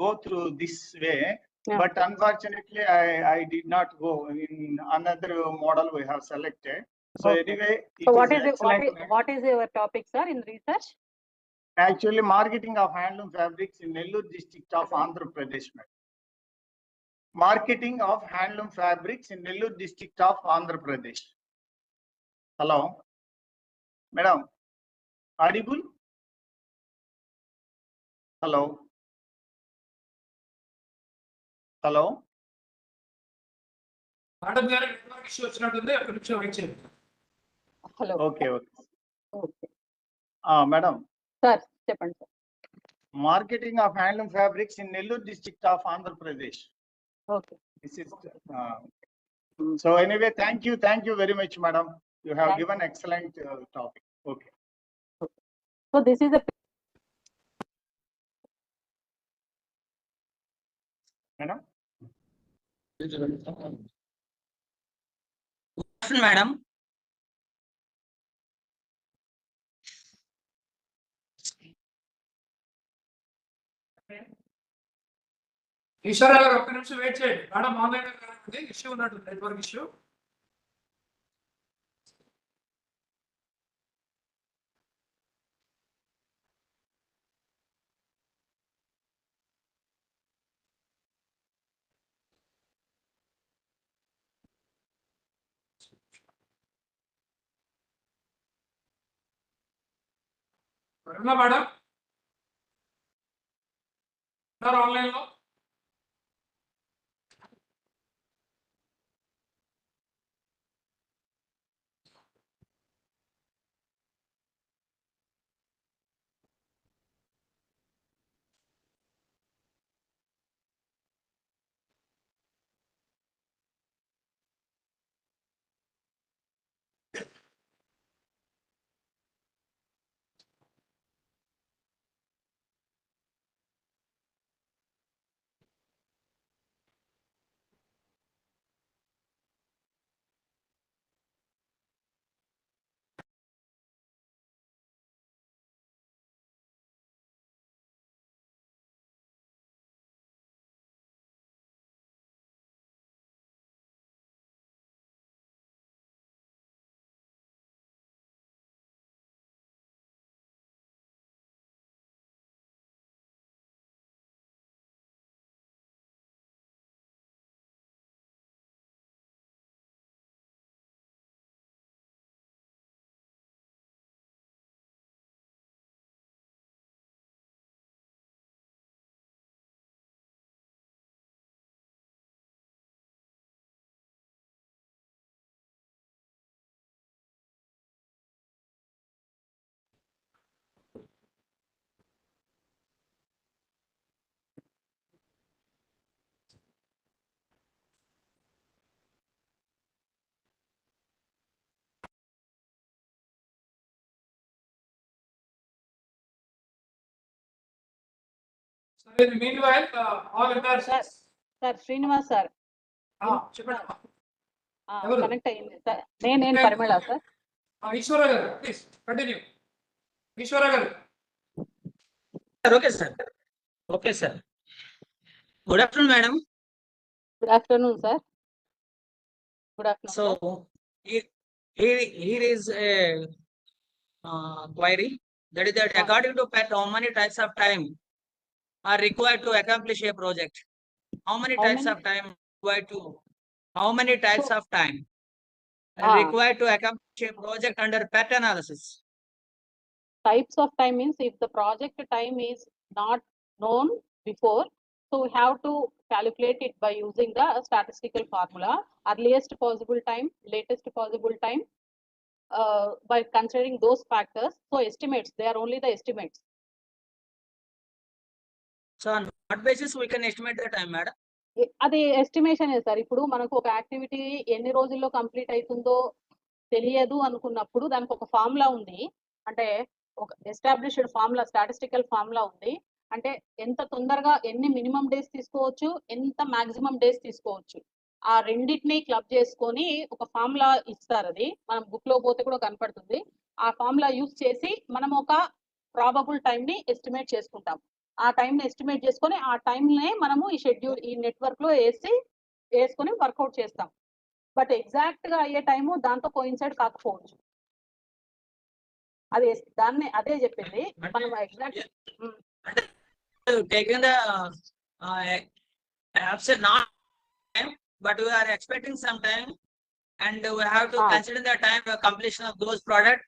go through this way. Yeah. But unfortunately, I did not go in another model we have selected. So Okay. anyway, So what is is excellent. what is your topic, sir, in research? Actually, marketing of handloom fabrics in Nellore district of Andhra Pradesh. Marketing of handloom fabrics in Nellore district of Andhra Pradesh. Hello, madam. Audible? Hello. Hello. Madam గారు network issue వచ్చినట్టుంది, అక్కడ నుంచి wait చేయండి. Hello. Okay. Okay. Madam. Sir, చెప్పండి sir. Marketing of handloom fabrics in Nellore district of Andhra Pradesh. Okay. This is. So anyway, thank you very much, madam. You have given excellent topic. Okay. So this is a Madam. Madam. ఈశ్వర గారు ఒక్క నిమిషం wait చేయండి. Madam online లో issue ఉన్నట్టు, network issue. Madam online లో So in the meanwhile, all NRCs. Sir, Srinivas sir. చెప్పండి. Connect అయ్యింది sir. నేను పరిమళ సార్. ఈశ్వర గారు ప్లీజ్ కంటిన్యూ. ఈశ్వర గారు. Okay, sir. Okay, sir. Good afternoon, madam. Good afternoon, sir. Good afternoon. So here is a query. That is that according to PET, how many types of time are required to accomplish a project? How many types of time required to? How many types of time required to accomplish a project under PET analysis? Types of time means if the project time is not known before, so we have to calculate it by using the statistical formula, earliest possible time, latest possible time, by considering those factors. So estimates, they are only the estimates. So on what basis we can estimate the time, madam? అది estimation sir. ఇప్పుడు మనకు ఒక activity ఎన్ని రోజుల్లో complete అవుతుందో తెలియదు అనుకున్నప్పుడు దానికి ఒక ఫార్ములా ఉంది. అంటే ఒక ఎస్టాబ్లిష్డ్ ఫార్ములా, స్టాటిస్టికల్ ఫార్ములా ఉంది. అంటే ఎంత తొందరగా ఎన్ని మినిమం డేస్ తీసుకోవచ్చు, ఎంత మాక్సిమం డేస్ తీసుకోవచ్చు, ఆ రెండింటిని క్లబ్ చేసుకొని ఒక ఫార్ములా ఇస్తారు. అది మనం బుక్ లో పోతే కూడా కనపడుతుంది. ఆ ఫార్ములా యూజ్ చేసి మనం ఒక ప్రాబబుల్ టైం ని ఎస్టిమేట్ చేసుకుంటాం. ఆ టైం ని ఎస్టిమేట్ చేసుకొని ఆ టైంనే మనము ఈ షెడ్యూల్ ఈ నెట్వర్క్ లో వేసుకొని వర్కౌట్ చేస్తాం. బట్ ఎగ్జాక్ట్ గా అయ్యే టైము దాంతో కోయిన్సైడ్ కాకపోవచ్చు. అది దాన్ని అదే చెప్పింది మనం exact taking the absent not time, but we are expecting some time, and we have to consider the time for completion of those products.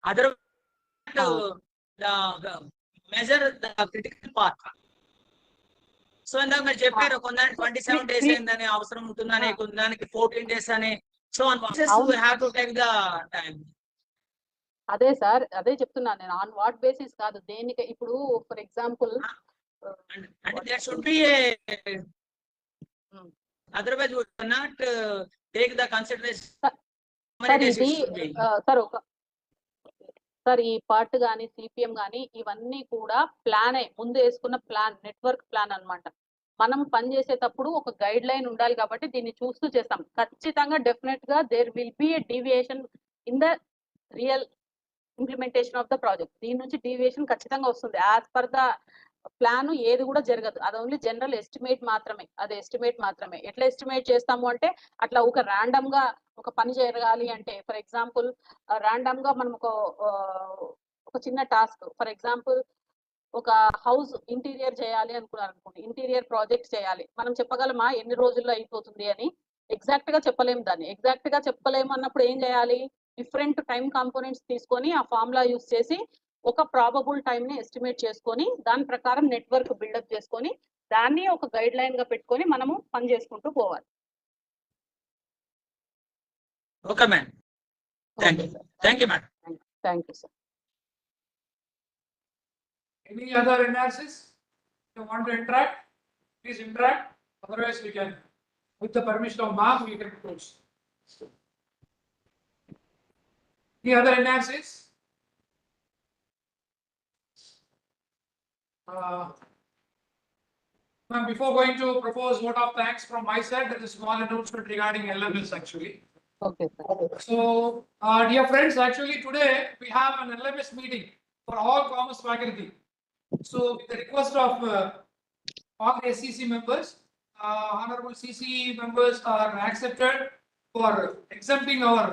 Other to the measure the critical part. So in the మీరు చెప్పారు కొందానికి 27 days అయిందని, అవసరం ఉంటుందని, కొందానికి 14 days అని. So on basis we have to take the time. అదే sir, అదే చెప్తున్నాను నేను. ఆన్ వాట్ బేసిస్ కాదు, దేనికి. ఇప్పుడు for example and there should be a otherwise we cannot take the consideration. Sir ఈ పార్ట్ గానీ సిపిఎం గానీ ఇవన్నీ కూడా ప్లానే, ముందు వేసుకున్న ప్లాన్, నెట్వర్క్ ప్లాన్ అన్నమాట. మనం పని చేసేటప్పుడు ఒక గైడ్ లైన్ ఉండాలి కాబట్టి దీన్ని చూస్తూ చేస్తాం. ఖచ్చితంగా డెఫినెట్ గా there will be a deviation in the real implementation of the project. దీని నుంచి డీవియేషన్ ఖచ్చితంగా వస్తుంది. యాజ్ పర్ ద ప్లాన్ ఏది కూడా జరగదు. అది ఓన్లీ జనరల్ ఎస్టిమేట్ మాత్రమే. అది ఎస్టిమేట్ మాత్రమే. ఎట్లా ఎస్టిమేట్ చేస్తాము అంటే, అట్లా ఒక ర్యాండమ్ గా ఒక పని జరగాలి అంటే, ఫర్ ఎగ్జాంపుల్ ర్యాండమ్ గా మనం ఒక చిన్న టాస్క్, ఫర్ ఎగ్జాంపుల్ ఒక హౌస్ ఇంటీరియర్ చేయాలి అనుకున్నారు అనుకోండి, ఇంటీరియర్ ప్రాజెక్ట్ చేయాలి. మనం చెప్పగలమా ఎన్ని రోజుల్లో అయిపోతుంది అని? ఎగ్జాక్ట్ గా చెప్పలేము. దాన్ని ఎగ్జాక్ట్ గా చెప్పలేము అన్నప్పుడు ఏం చేయాలి? డిఫరెంట్ టైం కాంపోనెంట్స్ తీసుకొని ఆ ఫార్ములా యూజ్ చేసి ఒక ప్రాబబుల్ టైం ని ఎస్టిమేట్ చేసుకొని దాని ప్రకారం నెట్వర్క్ బిల్డప్ చేసుకొని దాన్ని ఒక గైడ్ లైన్ గా పెట్టుకొని మనము పని చేసుకుంటూ పోవాలి. Okay, ma'am. Thank you. Thank you, madam. Thank you, sir. Any other NRCs? If you want to interact, please interact. Otherwise, we can, with the permission of ma'am, we can close. Any other NRCs? Ma'am, before going to propose vote of thanks from my side, there is a small announcement regarding LMS actually. Okay, sir. So, dear friends, actually today we have an LMS meeting for all commerce faculty. So, with the request of all SCC members, honorable CC members are accepted for exempting our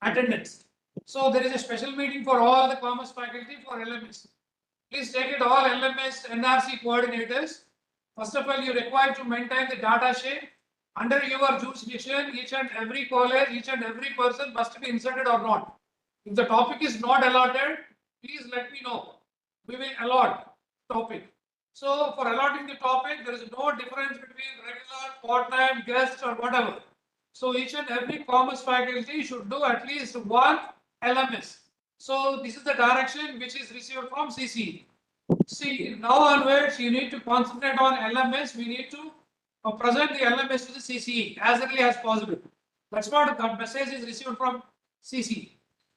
attendance. So, there is a special meeting for all the commerce faculty for LMS. Please take it all LMS NRC coordinators. First of all, you require to maintain the data sheet. Under your jurisdiction, each and every college, each and every person must be inserted or not. If the topic is not allotted, please let me know. We will allot topic. So for allotting the topic, there is no difference between regular, part-time, guest or whatever. So each and every commerce faculty should do at least one LMS. So this is the direction which is received from CC. See, now onwards, you need to concentrate on LMS. We need to present the LMS to the CCE as early as possible. That's what the message is received from CC.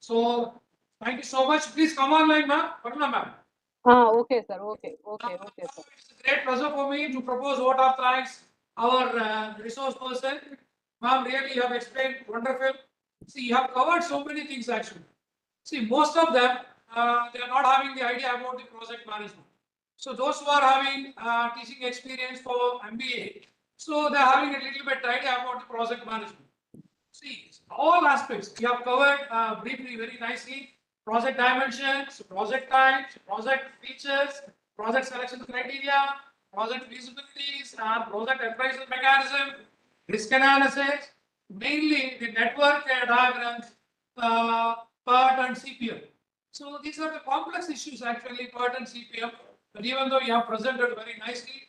So, thank you so much. Please come online, ma'am. Parna, ma'am. Okay, sir. Okay, sir. It's a great pleasure for me to propose vote of thanks our resource person. Ma'am, really you have explained wonderful. See, you have covered so many things actually. See, most of them, they are not having the idea about the project management. So those who are having teaching experience for MBA, so they are having a little bit idea about the project management. See, all aspects you have covered briefly, very nicely. Project dimensions, project types, project features, project selection criteria, project feasibilities, project appraisal mechanism, risk analysis, mainly the network diagrams, PERT and CPM. So these are the complex issues actually, PERT and CPM, but even though you have presented very nicely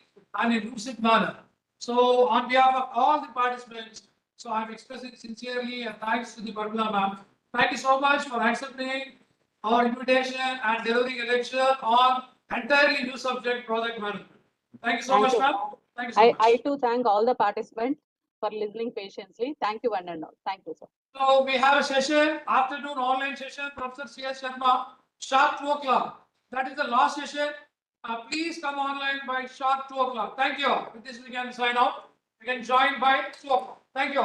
and in lucid manner. So on behalf of all the participants, so I'm expressing sincerely and thanks to the Barbara ma'am. Thank you so much for accepting our invitation and delivering a lecture on entirely new subject, project management. Thank you so much, ma'am. Thank you so much. I too thank all the participants for listening patiently. Thank you one and all. Thank you, sir. So we have a session, afternoon online session, Professor C.S. Sharma sharp 2 o'clock. That is the last session. Please come online by sharp 2 o'clock. Thank you. With this, we can sign off. We can join by 2 o'clock. Thank you.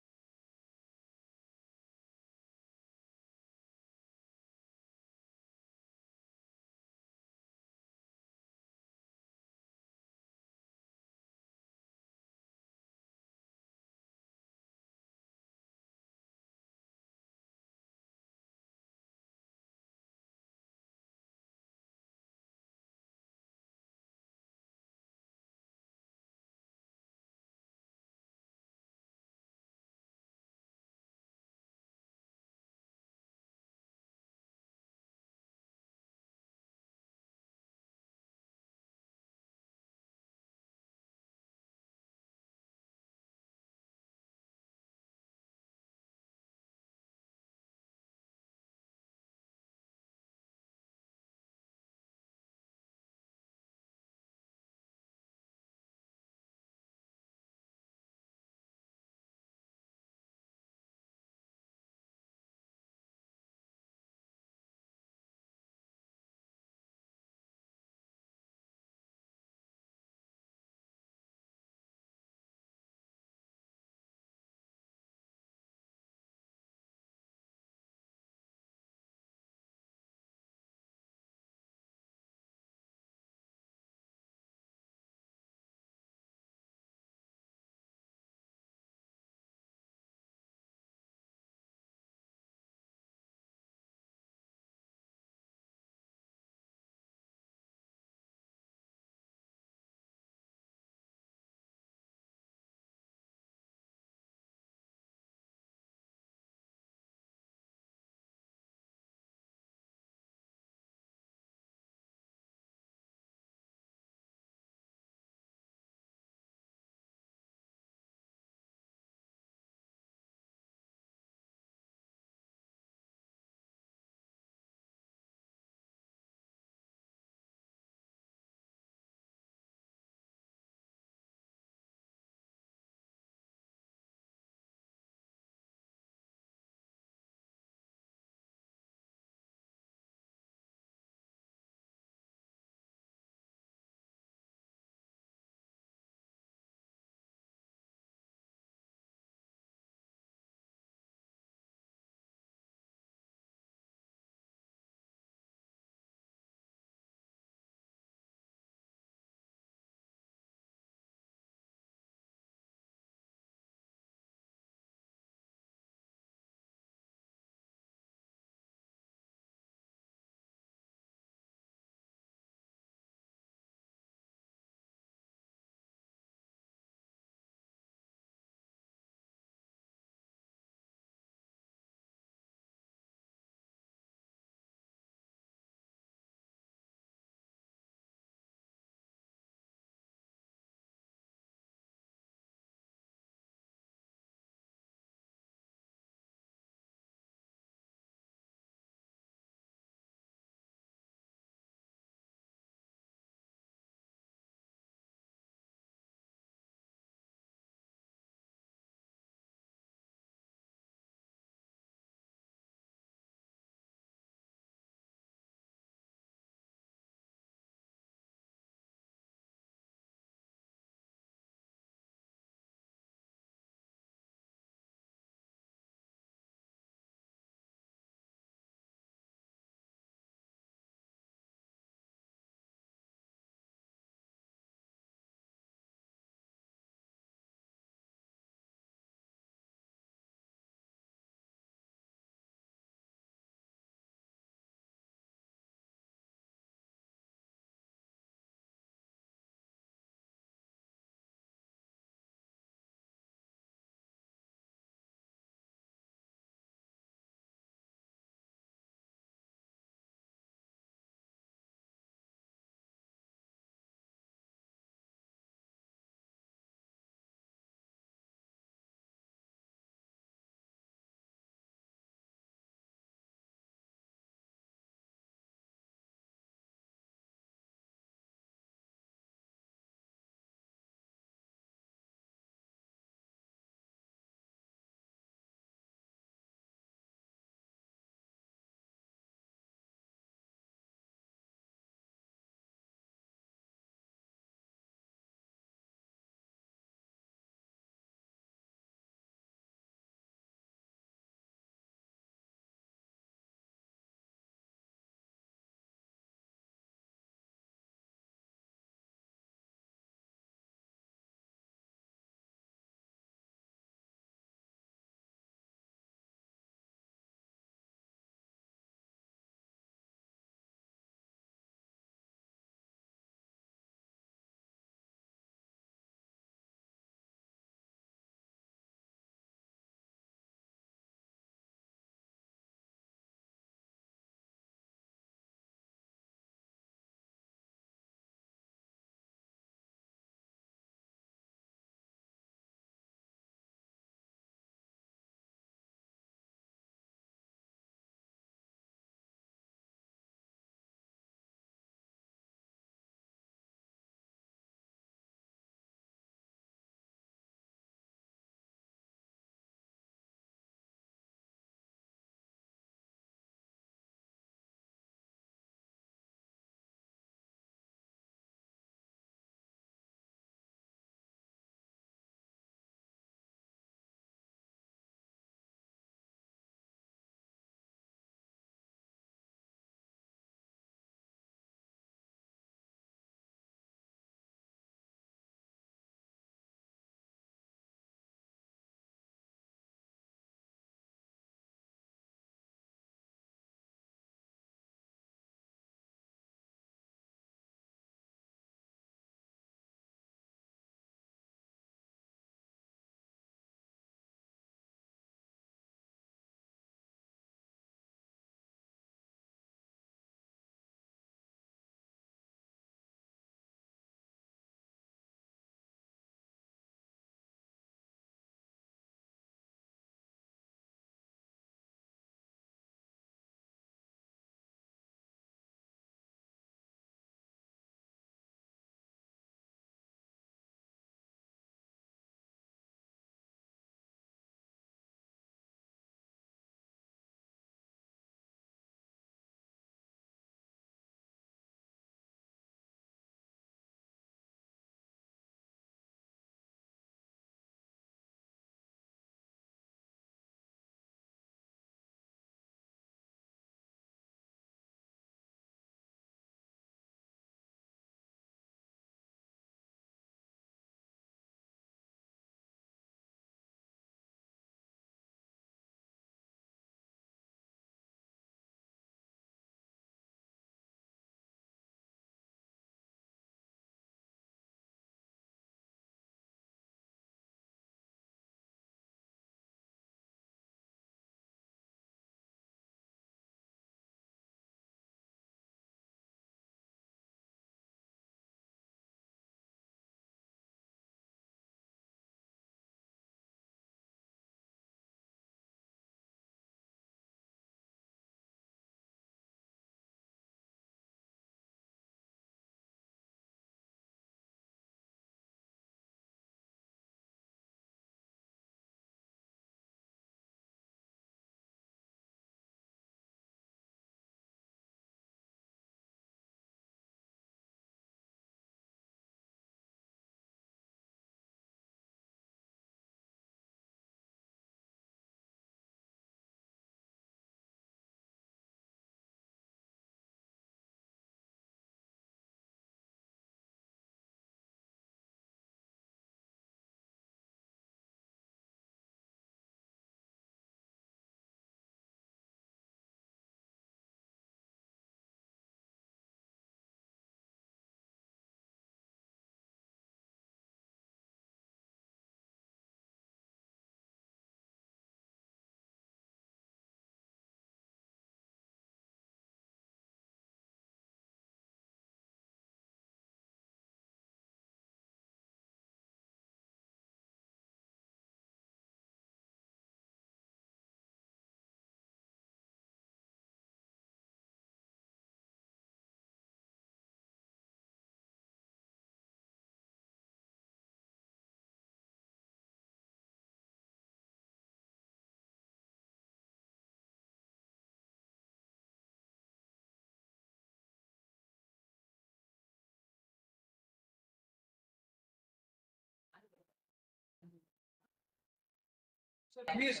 So please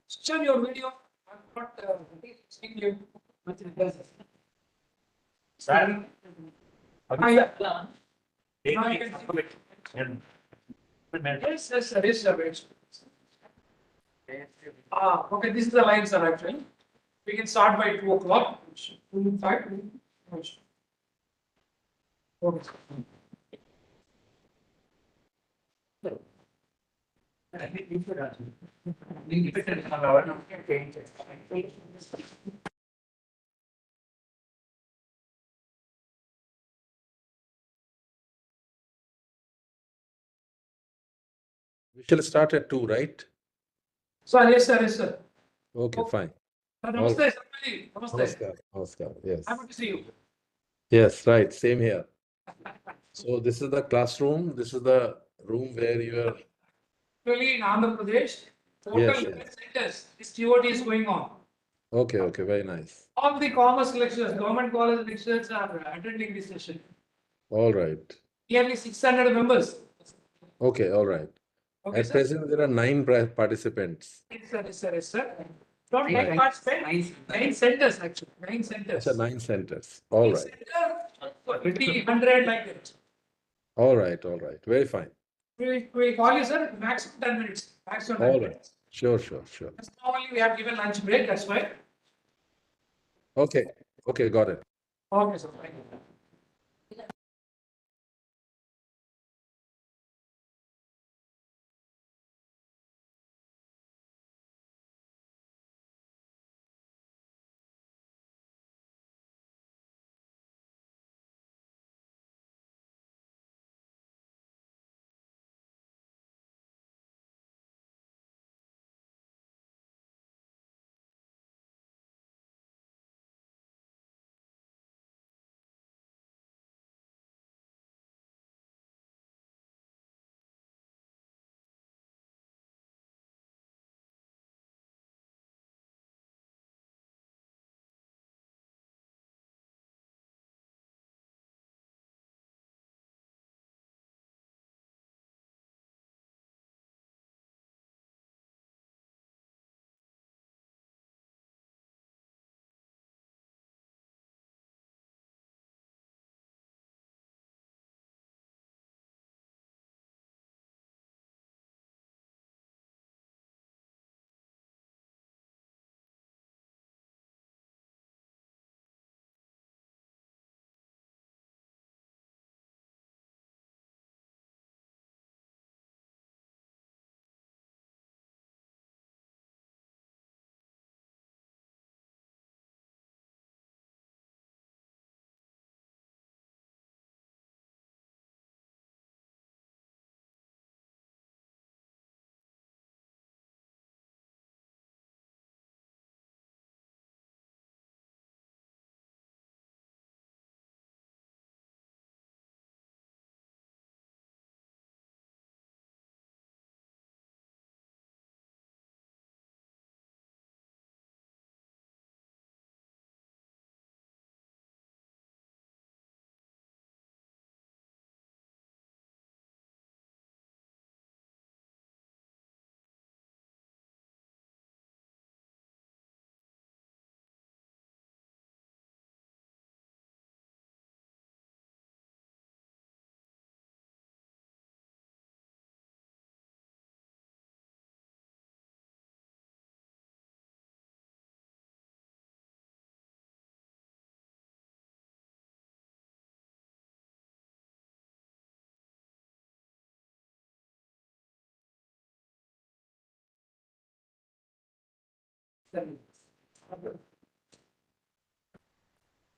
switch on your video. I'm not seeing you. Sir. Yeah. Now you can yes, yes, sir. Yes, sir. Okay, this is the line, sir, actually. We can start by 2 o'clock. 2, 5. Okay. We shall start at 2, right? Sir, yes, sir, yes, sir. Okay, Okay. fine. Namaste, right. sir. Namaste. Namaskar. Namaskar. Yes. Happy to see you. Yes, right. Same here. So this is the classroom. This is the room where you are. Actually, in Andhra Pradesh, total Yes, 11 yes. centers, this TOT is going on. Okay, okay. Very nice. All the commerce lecturers, government college lecturers are attending this session. All right. Nearly 600 members. Okay, all right. Okay, At sir. present, there are 9 participants. Yes, sir, yes, sir, yes, sir. Don't Right. take participate. 9 centers, actually. 9 centers. Achha, 9 centers. All Each right. center, 50, 100 like that. All right. All right. Very fine. We call you, sir, maximum 10 minutes. Maximum 10 All right. minutes. Sure, sure, sure. Just now only we have given lunch break, that's why. Okay. Okay, got it. Okay, sir. Thank you.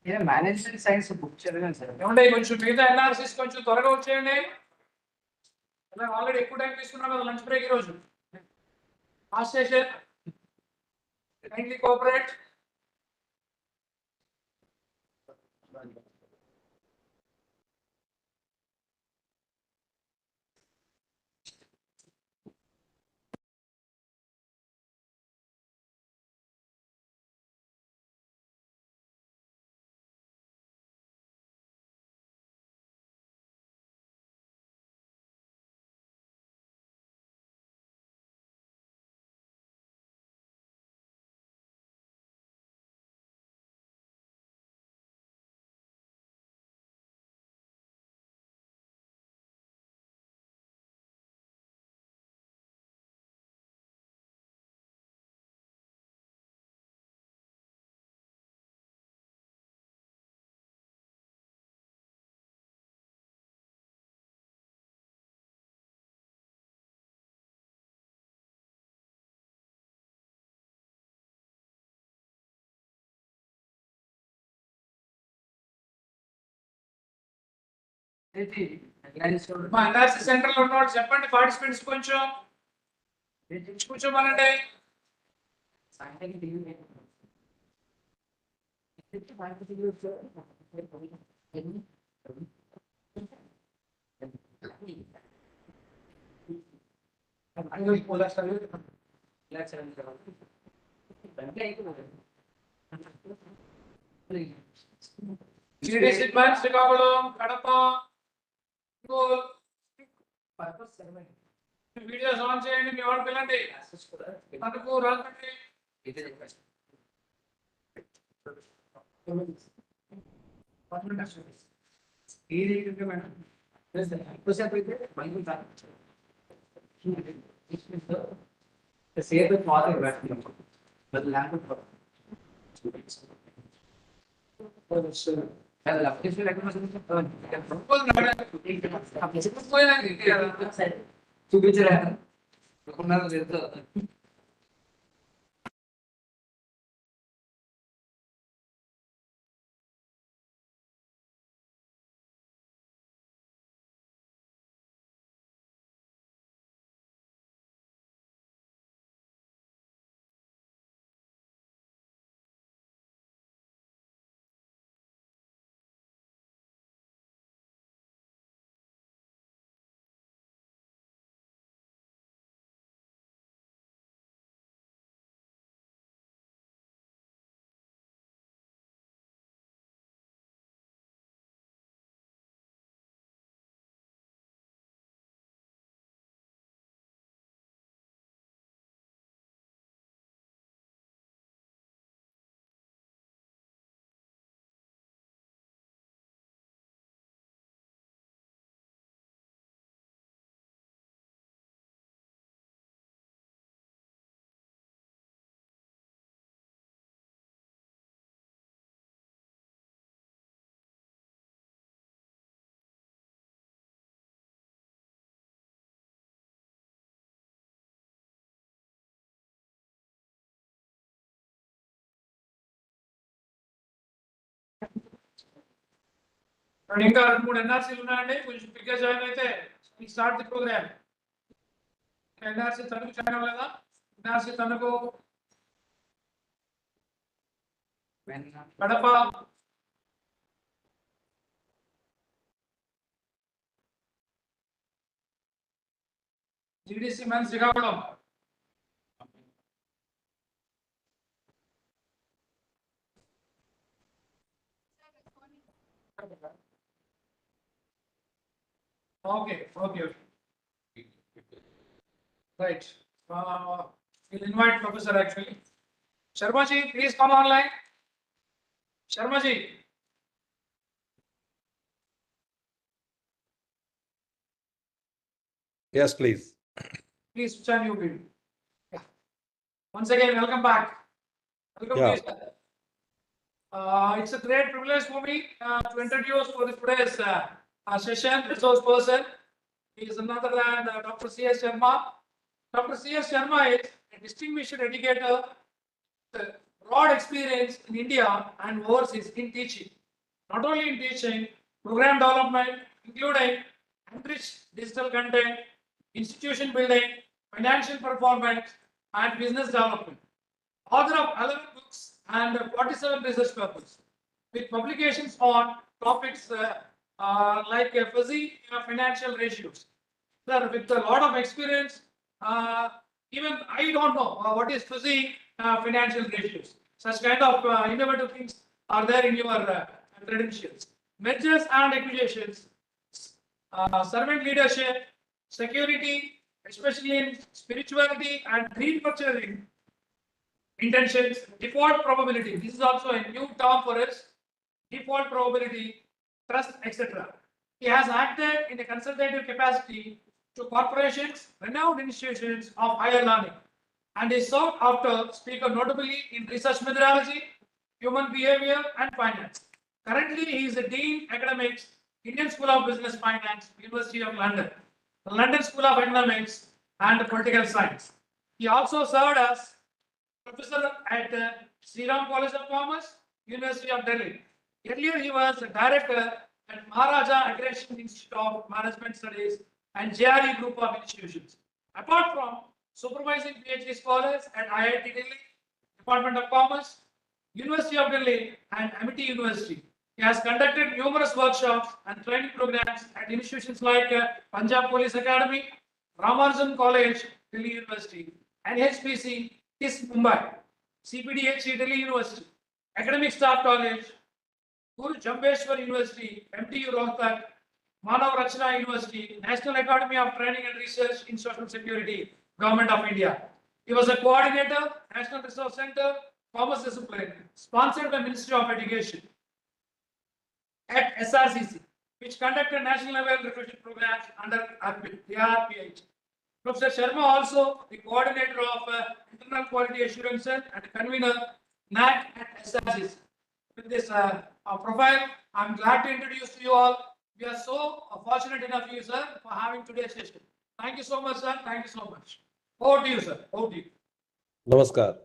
Yeah, management science book చదివాను sir. ఏమంటే కొంచెం మిగతా ఎన్ఆర్సీస్ కొంచెం త్వరగా వచ్చేయండి. అలా already ఎక్కువ time తీసుకున్నాం కదా లంచ్ బ్రేక్ ఈరోజు. Last session. Kindly cooperate. మా NRC సెంటర్ లో ఉన్నవాళ్ళు చెప్పండి, పార్టిసిపెంట్స్ కొంచెం కూర్చోమనండి. శ్రీకాకుళం, కడప, వీడియోస్ ఆన్ చేయండి, మీ వాళ్ళు పిల్లండి. మనకు రాకండి. చూపించరా ఇంకా 2-3 NRCలు ఉన్నాయండి, కొంచెం పిక్గా జాయిన్ అయితే start the programme. NRC Tanuku join అవ్వలేదా? NRC Tanuku, Kadapa, GDC men's Srikakulam. Okay. Right. We'll invite Professor actually. Sharma ji, please come online. Sharma ji. Yes, please. Please switch on your video. Yeah. Once again, welcome back. Welcome Yeah. to you, sir. It's a great privilege for me to introduce for this today's session resource person. He is none other than Dr. C.S. Sharma. Dr. C.S. Sharma is a distinguished educator with broad experience in India and overseas in teaching. Not only in teaching, program development, including enriched digital content, institution building, financial performance, and business development. Author of 11 books and 47 research papers, with publications on topics like fuzzy financial ratios. Sir, with a lot of experience, even I don't know what is fuzzy financial ratios. Such kind of innovative things are there in your credentials. Mergers and acquisitions, servant leadership, security, especially in spirituality and green purchasing, intentions, default probability. This is also a new term for us. Default probability, trust, etc. He has acted in a consultative capacity to corporations, renowned institutions of higher learning, and is sought after speaker notably in research methodology, human behavior, and finance. Currently, he is the Dean Academics, Indian School of Business Finance, University of London, the London School of Economics and Political Science. He also served as professor at Sri Ram College of Commerce, University of Delhi. Earlier, he was a director at Maharaja Aggression Institute of Management Studies and JRE group of institutions. Apart from supervising PhD scholars at IIT Delhi, Department of Commerce, University of Delhi and Amity University, he has conducted numerous workshops and training programs at institutions like Punjab Police Academy, Ramanujan College, Delhi University, NHPC, TIS Mumbai, CPDHE Delhi University, Academic Staff College, Guru Jambeshwar University, MTU Rohtak, Manav Rachna University, National Academy of Training and Research in Social Security, Government of India. He was a coordinator, National Resource Center, Commerce Discipline, sponsored by Ministry of Education at SRCC, which conducted national level reflection programs under ARPH. Professor Sharma also the coordinator of Internal Quality Assurance Cell and convener NAC at SRCC. With this profile, I'm glad to introduce to you all. We are so fortunate enough, you sir, for having today's session. Thank you so much, sir. Thank you so much. Over to you, sir. Over to you. Namaskar.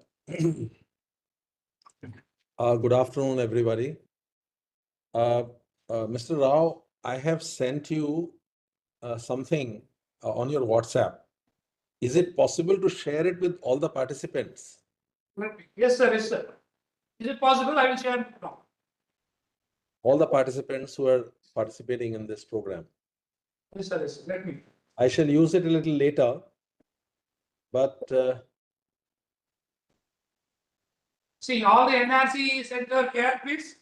Good afternoon, everybody. Mr. Rao, I have sent you something on your WhatsApp. Is it possible to share it with all the participants? Yes, sir. Yes, sir. Is it possible? I will share it now. All the participants who are participating in this program. Yes, sir. Yes, sir. Let me. I shall use it a little later, but See, all the NRC center care, please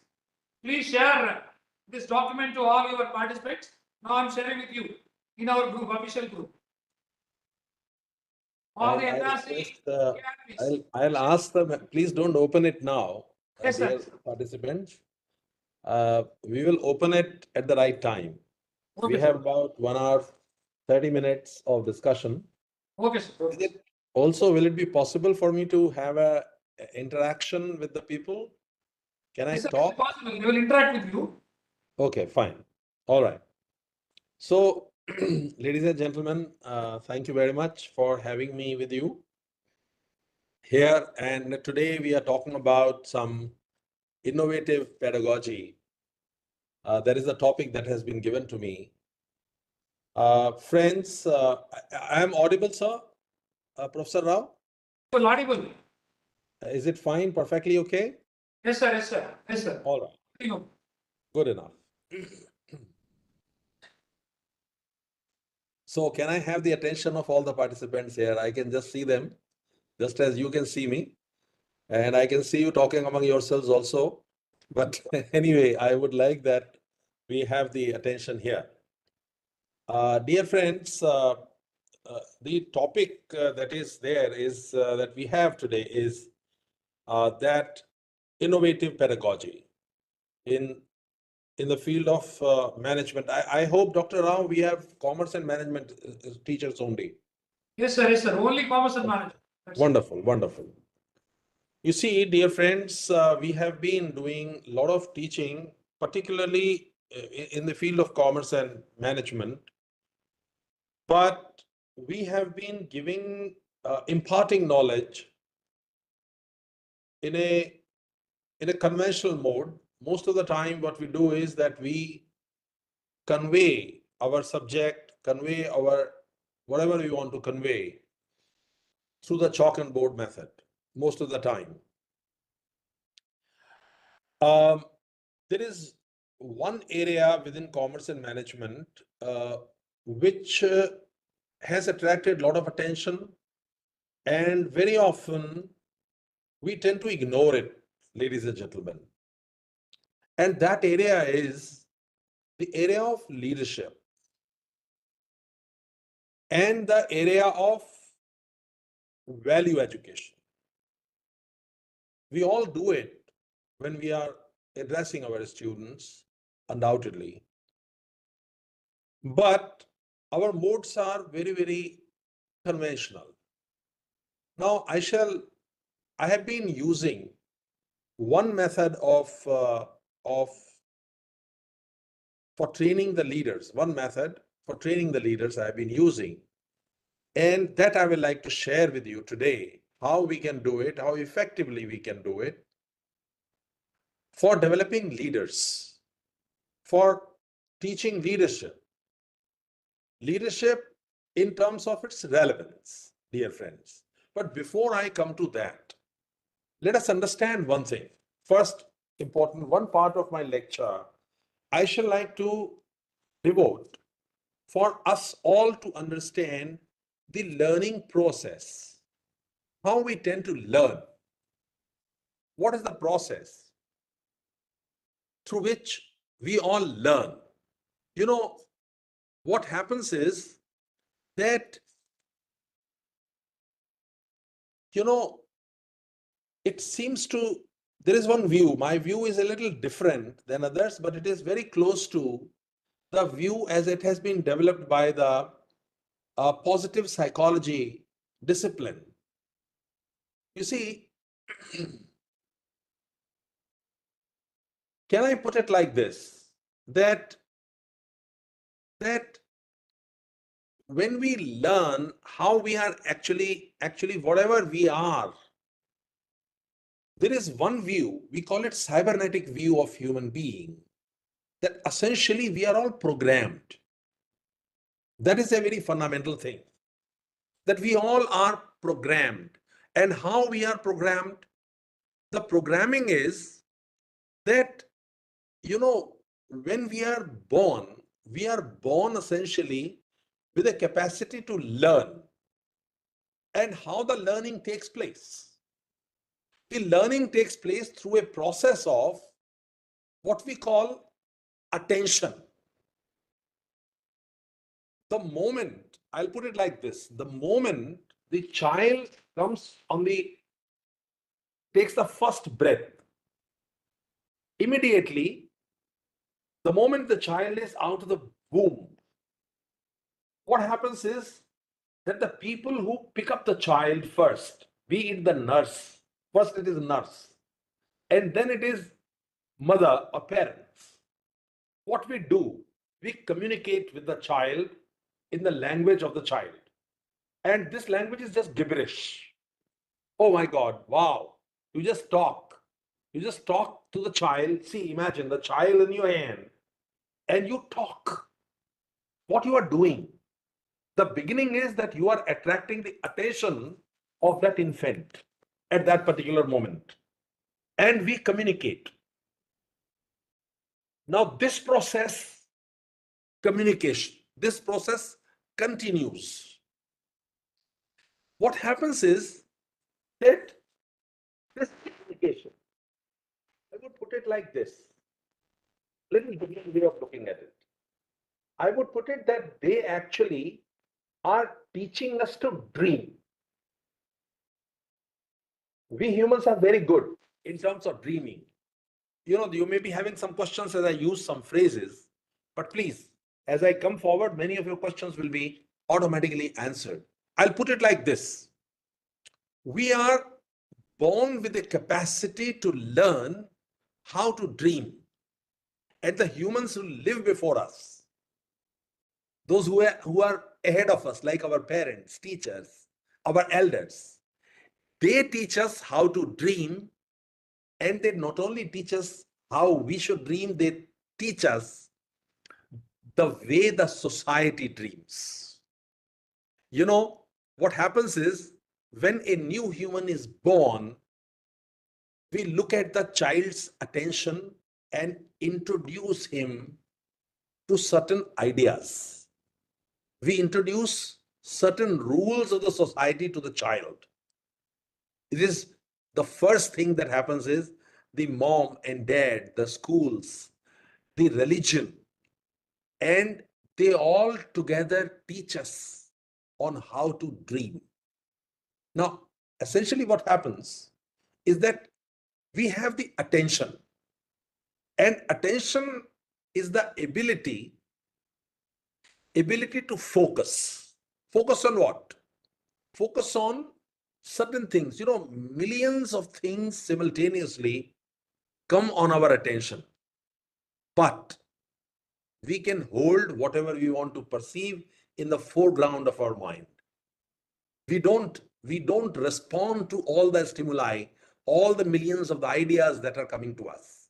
share this document to all your participants. Now I'm sharing with you in our group, official group. All the NRC I'll ask them, please don't open it now, yes, dear sir. participants. We will open it at the right time. Okay, we have about 1 hour, 30 minutes of discussion. Okay, sir. Also, will it be possible for me to have a interaction with the people? Can I Yes, sir, talk? it's possible. They will interact with you. Okay, fine. All right. So, ladies and gentlemen, thank you very much for having me with you here. And today we are talking about some innovative pedagogy. That is a topic that has been given to me. Friends, I am audible, sir? Professor Rao? Audible. Is it fine? Perfectly okay? Yes, sir. Yes, sir. Yes, sir. All right. Good enough. So can I have the attention of all the participants here? I can just see them, just as you can see me. And I can see you talking among yourselves also. But anyway, I would like that we have the attention here. Dear friends, the topic that is there is that we have today is that innovative pedagogy in the field of management. I hope, Dr. Rao, we have commerce and management teachers only. Yes, sir. Yes, sir. Only commerce and management. Wonderful, wonderful. You see, dear friends, we have been doing a lot of teaching, particularly in the field of commerce and management. But we have been giving, imparting knowledge in a conventional mode. Most of the time, what we do is that we convey our subject, convey our whatever we want to convey through the chalk and board method, most of the time. There is one area within commerce and management which has attracted a lot of attention, and very often we tend to ignore it, ladies and gentlemen. And that area is the area of leadership and the area of value education. We all do it when we are addressing our students, undoubtedly. But our modes are very, very conventional. Now, I have been using one method for training the leaders. One method for training the leaders I have been using, and that I would like to share with you today, how we can do it, how effectively we can do it for developing leaders, for teaching leadership. Leadership in terms of its relevance, dear friends. But before I come to that, let us understand one thing. First, important, one part of my lecture, I shall like to devote for us all to understand the learning process, how we tend to learn. What is the process through which we all learn? You know, what happens is that, you know, it seems to, there is one view, my view is a little different than others, but it is very close to the view as it has been developed by the positive psychology discipline. You see, can I put it like this, that when we learn how we are actually whatever we are, there is one view, we call it cybernetic view of human being, that essentially we are all programmed. That is a very fundamental thing, that we all are programmed. And how we are programmed? The programming is that, you know, when we are born essentially with a capacity to learn. And how the learning takes place? The learning takes place through a process of what we call attention. The moment, I'll put it like this, the moment the child takes the first breath, immediately, the moment the child is out of the womb, what happens is that the people who pick up the child first, be it the nurse, first it is nurse, and then it is mother or parents. What we do, we communicate with the child in the language of the child. And this language is just gibberish. Oh my God, wow. You just talk. You just talk to the child. See, imagine the child in your hand and you talk. What you are doing. The beginning is that you are attracting the attention of that infant at that particular moment. And we communicate. Now this process, communication, this process continues. What happens is that this communication, I would put it like this, little different way of looking at it. I would put it that they actually are teaching us to dream. We humans are very good in terms of dreaming. You know, you may be having some questions as I use some phrases, but please, as I come forward, many of your questions will be automatically answered. I'll put it like this. We are born with the capacity to learn how to dream. And the humans who live before us, those who are ahead of us, like our parents, teachers, our elders, they teach us how to dream. And they not only teach us how we should dream, they teach us the way the society dreams. You know, what happens is when a new human is born, we look at the child's attention and introduce him to certain ideas. We introduce certain rules of the society to the child. It is the first thing that happens is the mom and dad, the schools, the religion, and they all together teach us on how to dream. Now, essentially what happens is that we have the attention, and attention is the ability to focus. Focus on what? Focus on certain things. You know, millions of things simultaneously come on our attention, but we can hold whatever we want to perceive in the foreground of our mind. We don't respond to all the stimuli, all the millions of the ideas that are coming to us.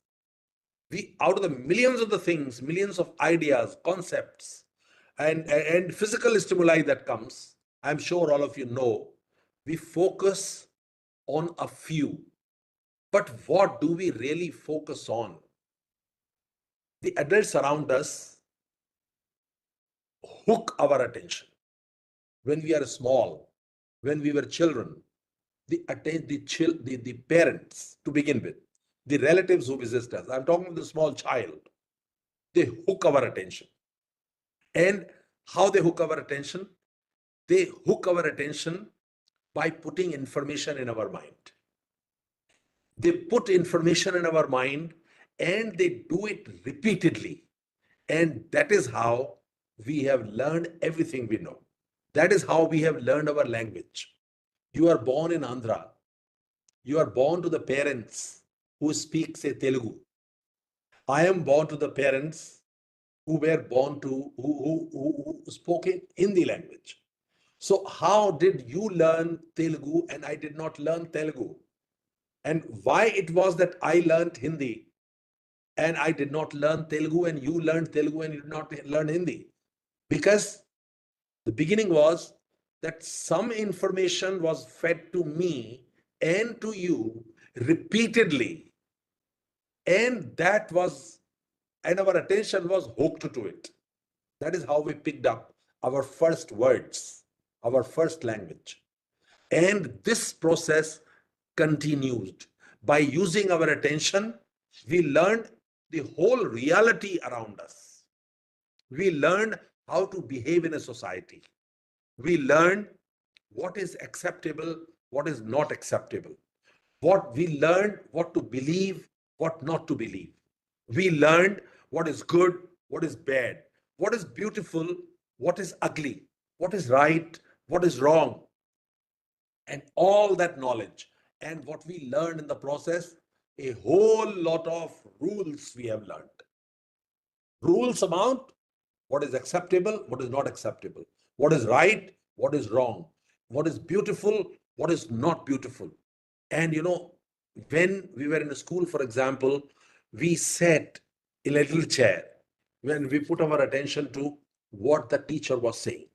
We, out of the millions of the things, millions of ideas, concepts, and physical stimuli that comes, I'm sure all of you know, we focus on a few. But what do we really focus on? The adults around us hook our attention. When we are small, when we were children, the parents to begin with, the relatives who visit us, I'm talking about the small child, they hook our attention. And how they hook our attention? They hook our attention by putting information in our mind. They put information in our mind and they do it repeatedly. And that is how we have learned everything we know. That is how we have learned our language. You are born in Andhra. You are born to the parents who speak, say, Telugu. I am born to the parents who were born to, who spoke in Hindi language. So how did you learn Telugu and I did not learn Telugu? And why it was that I learned Hindi and I did not learn Telugu and you learned Telugu and you did not learn Hindi? Because the beginning was that some information was fed to me and to you repeatedly. And our attention was hooked to it. That is how we picked up our first words, our first language. And this process continued. By using our attention, we learned the whole reality around us. We learned how to behave in a society. We learned what is acceptable, what is not acceptable. What we learned, what to believe, what not to believe. We learned what is good, what is bad, what is beautiful, what is ugly, what is right, what is wrong. And all that knowledge. And what we learned in the process, a whole lot of rules we have learned. Rules about what is acceptable, what is not acceptable, what is right, what is wrong, what is beautiful, what is not beautiful. And when we were in a school, for example, we sat in a little chair when we put our attention to what the teacher was saying.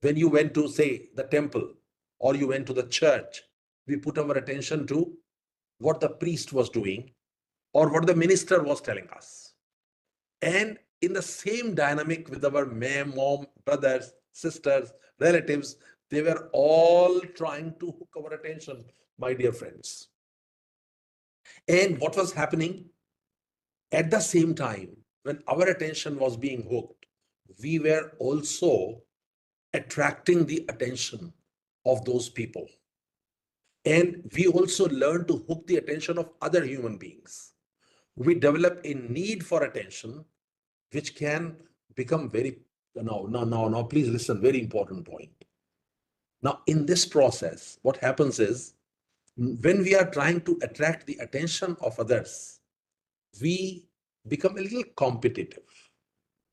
When you went to, say, the temple or you went to the church, we put our attention to what the priest was doing or what the minister was telling us. And in the same dynamic with our mom, brothers, sisters, relatives, they were all trying to hook our attention, my dear friends. And what was happening? At the same time, when our attention was being hooked, we were also attracting the attention of those people. And we also learned to hook the attention of other human beings. We develop a need for attention, which can become very, now, please listen, very important point. Now, in this process, what happens is, when we are trying to attract the attention of others, we become a little competitive.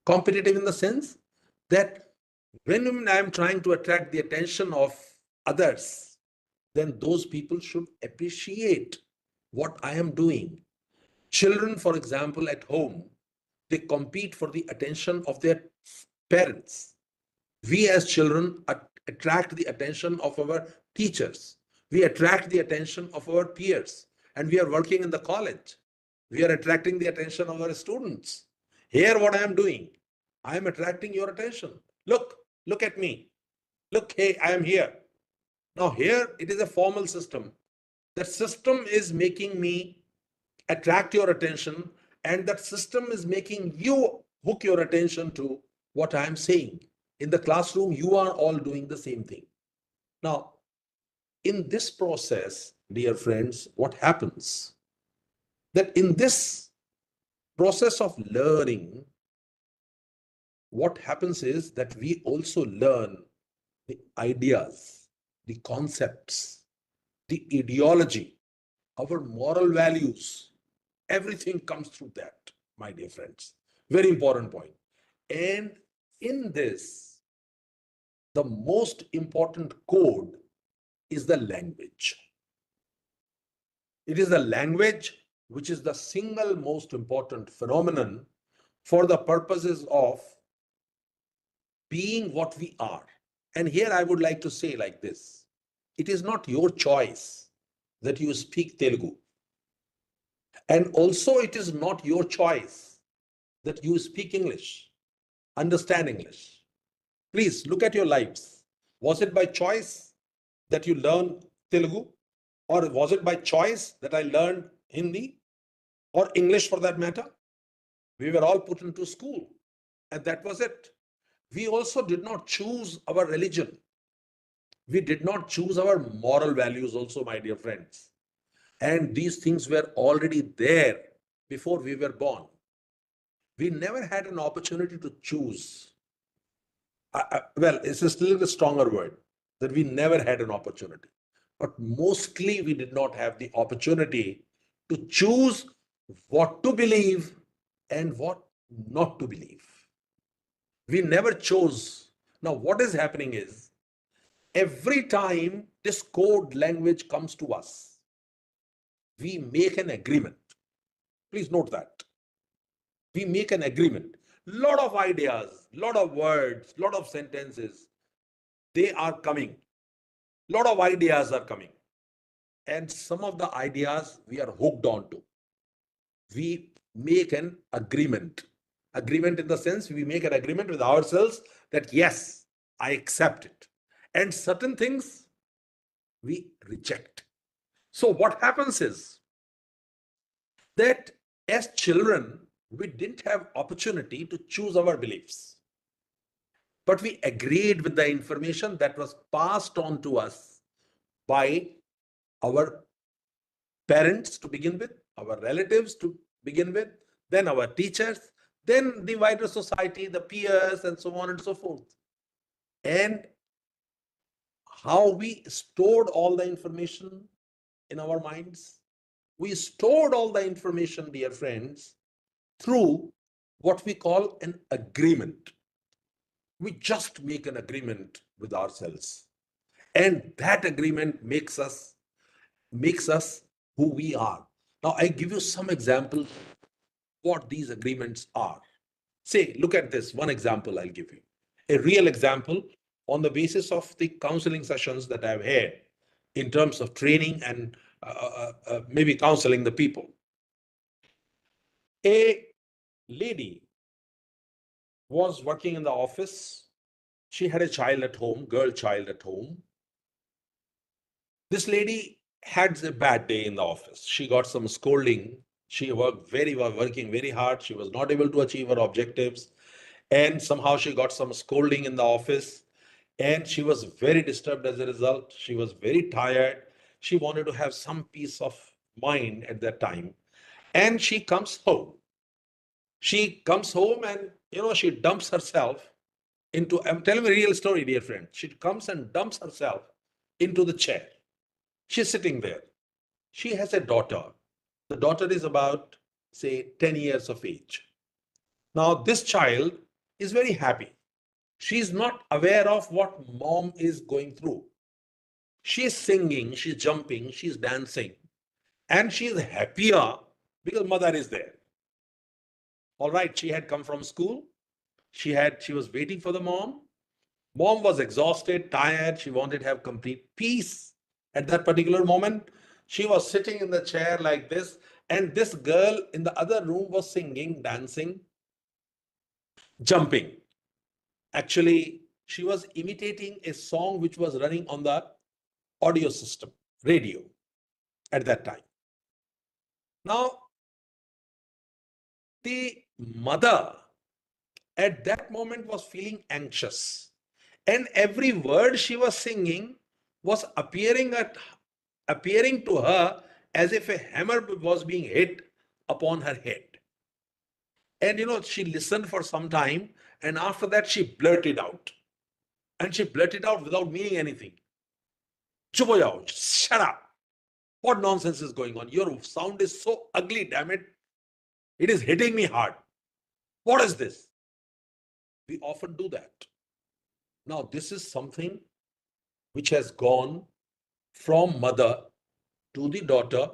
Competitive in the sense that when I am trying to attract the attention of others, then those people should appreciate what I am doing. Children, for example, at home, they compete for the attention of their parents. We as children attract the attention of our teachers. We attract the attention of our peers. And we are working in the college. We are attracting the attention of our students. Here, what I am doing, I am attracting your attention. Look at me. Look, hey, I am here. Now here, it is a formal system. That system is making me attract your attention, and that system is making you hook your attention to what I am saying. In the classroom, you are all doing the same thing. Now, in this process, dear friends, what happens? That in this process of learning, what happens is that we also learn the ideas, the concepts, the ideology, our moral values. Everything comes through that, my dear friends. Very important point. And in this, the most important code is the language. It is the language which is the single most important phenomenon for the purposes of being what we are. And here I would like to say like this. It is not your choice that you speak Telugu. And also it is not your choice that you speak English, understand English. Please look at your lives. Was it by choice that you learn Telugu? Or was it by choice that I learned Hindi or English for that matter? We were all put into school and that was it. We also did not choose our religion. We did not choose our moral values also, my dear friends. And these things were already there before we were born. We never had an opportunity to choose. Well, it's still a stronger word that we never had an opportunity. But mostly we did not have the opportunity to choose what to believe and what not to believe. We never chose. Now, what is happening is, every time this code language comes to us, we make an agreement. Please note that. We make an agreement. Lot of ideas, lot of words, lot of sentences, they are coming. Lot of ideas are coming. And some of the ideas we are hooked on to. We make an agreement. Agreement in the sense we make an agreement with ourselves that yes, I accept it. And certain things we reject. So what happens is that as children, we didn't have opportunity to choose our beliefs. But we agreed with the information that was passed on to us by our parents to begin with, our relatives to begin with, then our teachers, then the wider society, the peers, and so on and so forth. And how we stored all the information in our minds. We stored all the information, dear friends, through what we call an agreement. We just make an agreement with ourselves. And that agreement makes us who we are. Now, I give you some examples what these agreements are. Say, look at this, one example I'll give you. A real example on the basis of the counseling sessions that I've had in terms of training and maybe counseling the people. A lady was working in the office. She had a child at home, girl child at home. This lady had a bad day in the office. She got some scolding. She working very hard. She was not able to achieve her objectives. And somehow she got some scolding in the office. And she was very disturbed as a result. She was very tired. She wanted to have some peace of mind at that time. And she comes home. She comes home and, she dumps herself into, I'm telling a real story, dear friend. She comes and dumps herself into the chair. She's sitting there. She has a daughter. The daughter is about, say, 10 years of age. Now, this child is very happy. She's not aware of what mom is going through. She's singing, she's jumping, she's dancing, and she's happier because mother is there. All right, she had come from school. She was waiting for the mom. Mom was exhausted, tired. She wanted to have complete peace at that particular moment. She was sitting in the chair like this, and this girl in the other room was singing, dancing, jumping. Actually, she was imitating a song which was running on the audio system, radio, at that time. Now, the mother at that moment was feeling anxious, and every word she was singing was appearing to her as if a hammer was being hit upon her head. And she listened for some time, and after that she blurted out. And she blurted out without meaning anything. Chup ho jao, shut up. What nonsense is going on? Your sound is so ugly, damn it. It is hitting me hard. What is this? We often do that. Now, this is something which has gone from mother to the daughter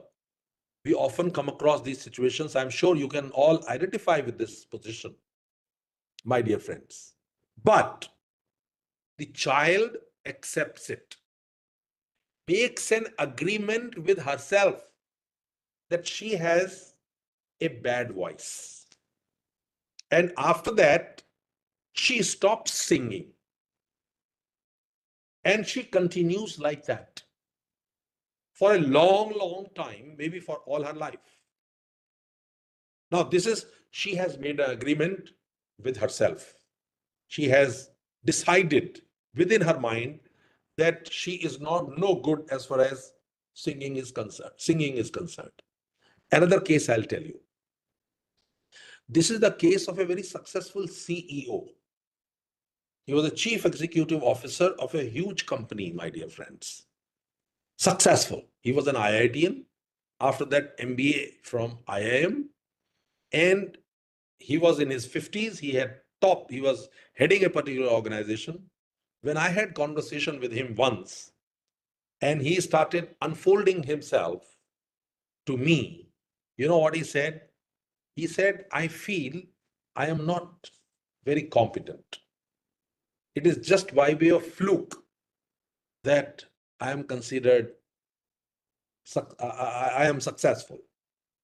We often come across these situations. I'm sure you can all identify with this position, my dear friends. But the child accepts it, makes an agreement with herself that she has a bad voice. And after that, she stops singing. And she continues like that for a long, long time, maybe for all her life. Now, she has made an agreement with herself. She has decided within her mind that she is no good as far as singing is concerned. Another case I'll tell you. This is the case of a very successful CEO. He was a chief executive officer of a huge company, my dear friends. Successful. He was an IITian. After that, MBA from IIM. And he was in his 50s. He was heading a particular organization. When I had conversation with him once, and he started unfolding himself to me, you know what he said? He said, I feel I am not very competent. It is just by way of fluke that I am considered, I am successful.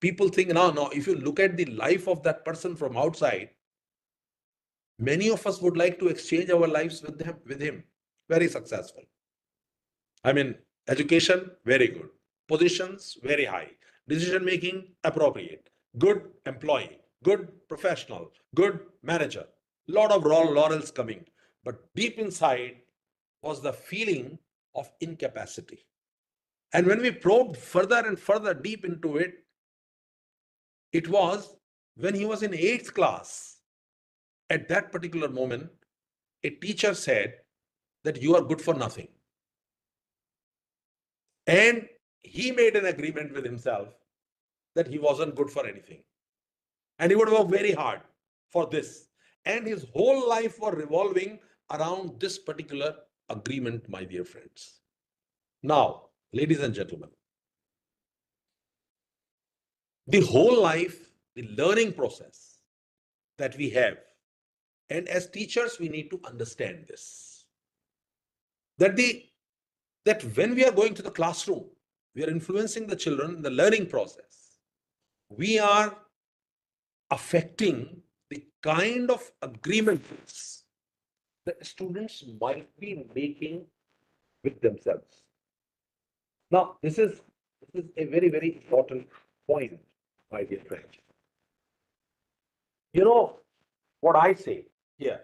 People think, no, if you look at the life of that person from outside, many of us would like to exchange our lives with him. Very successful. I mean, education, very good. Positions, very high. Decision making, appropriate. Good employee, good professional, good manager. Lot of laurels coming. But deep inside was the feeling of incapacity. And when we probed further and further deep into it, it was when he was in 8th class. At that particular moment, a teacher said that you are good for nothing. And he made an agreement with himself that he wasn't good for anything. And he would work very hard for this. And his whole life was revolving around this particular agreement, my dear friends. Now, ladies and gentlemen, the whole life, the learning process that we have, and as teachers, we need to understand this, that when we are going to the classroom, we are influencing the children in the learning process. We are affecting the kind of agreements that students might be making with themselves. Now, this is a very, very important point, my dear friend. You know what I say here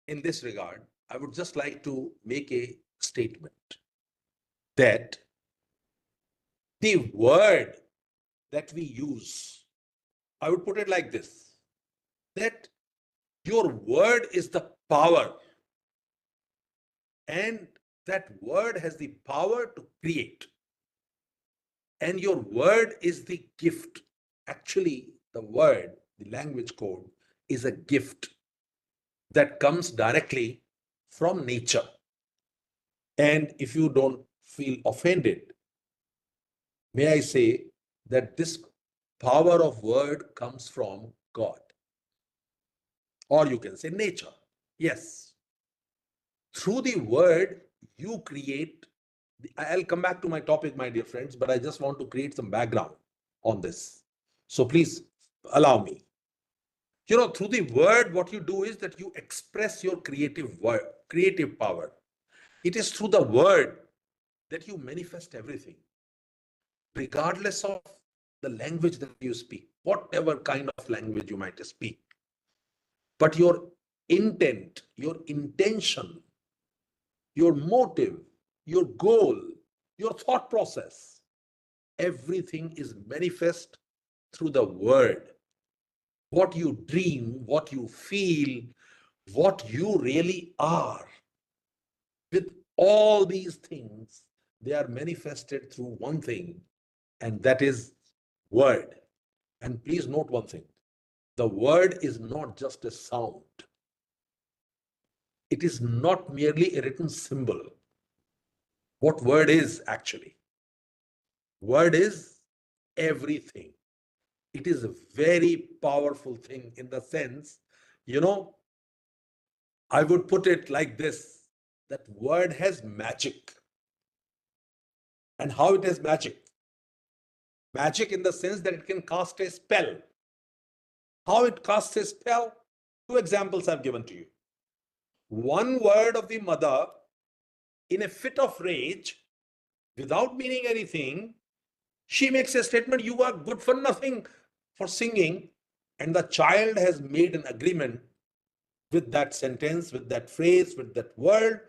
in this regard, I would just like to make a statement that the word that we use, I would put it like this, that your word is the power, and that word has the power to create. And your word is the gift. Actually, the word, the language code, is a gift that comes directly from nature. And if you don't feel offended, may I say that this power of word comes from God. Or you can say nature. Yes. Through the word, you create. I'll come back to my topic, my dear friends, but I just want to create some background on this. So please allow me. You know, through the word, what you do is that you express your creative power. It is through the word that you manifest everything, regardless of the language that you speak, whatever kind of language you might speak. But your intent, your intention, your motive, your goal, your thought process, everything is manifest through the word. What you dream, what you feel, what you really are. With all these things, they are manifested through one thing, and that is word. And please note one thing. The word is not just a sound. It is not merely a written symbol. What word is actually? Word is everything. It is a very powerful thing in the sense, I would put it like this, that word has magic. And how it has magic? Magic in the sense that it can cast a spell. How it casts a spell? 2 examples I've given to you. One word of the mother in a fit of rage, without meaning anything, she makes a statement, you are good for nothing for singing, and the child has made an agreement with that sentence, with that phrase, with that word.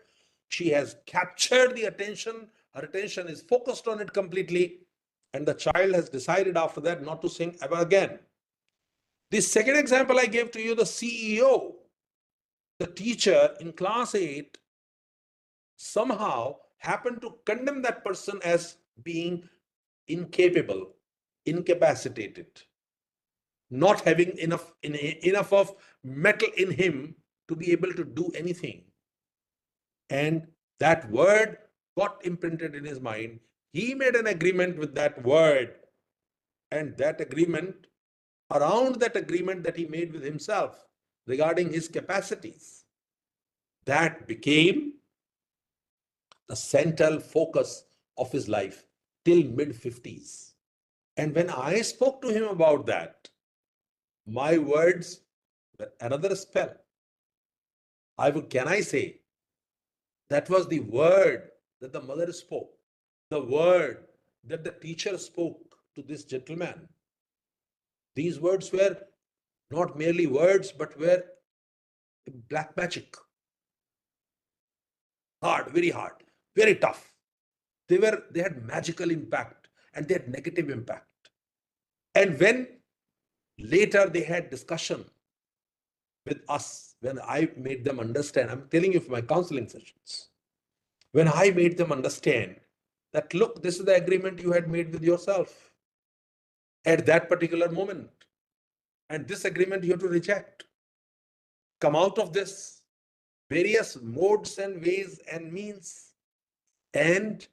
She has captured the attention, her attention is focused on it completely, and the child has decided after that not to sing ever again. The second example I gave to you, the CEO, the teacher in class 8 somehow happened to condemn that person as being incapable, incapacitated, not having enough of metal in him to be able to do anything. And that word got imprinted in his mind. He made an agreement with that word, and that agreement, around that agreement that he made with himself regarding his capacities, that became the central focus of his life till mid-50s. And when I spoke to him about that, my words were another spell. Can I say that was the word that the mother spoke, the word that the teacher spoke to this gentleman. These words were not merely words, but were black magic. Hard, very tough. They had magical impact and they had negative impact. And when later they had discussion with us, when I made them understand, I'm telling you from my counseling sessions, when I made them understand that, look, this is the agreement you had made with yourself at that particular moment. And this agreement you have to reject. Come out of this, various modes and ways and means, and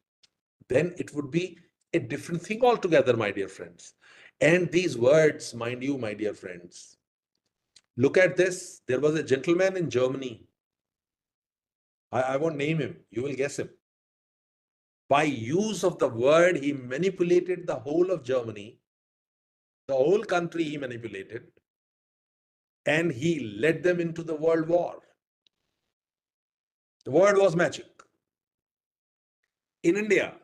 then it would be a different thing altogether, my dear friends. And these words, mind you, my dear friends, look at this. There was a gentleman in Germany. I won't name him. You will guess him. By use of the word, he manipulated the whole of Germany. The whole country he manipulated. And he led them into the World War. The word was magic. In India,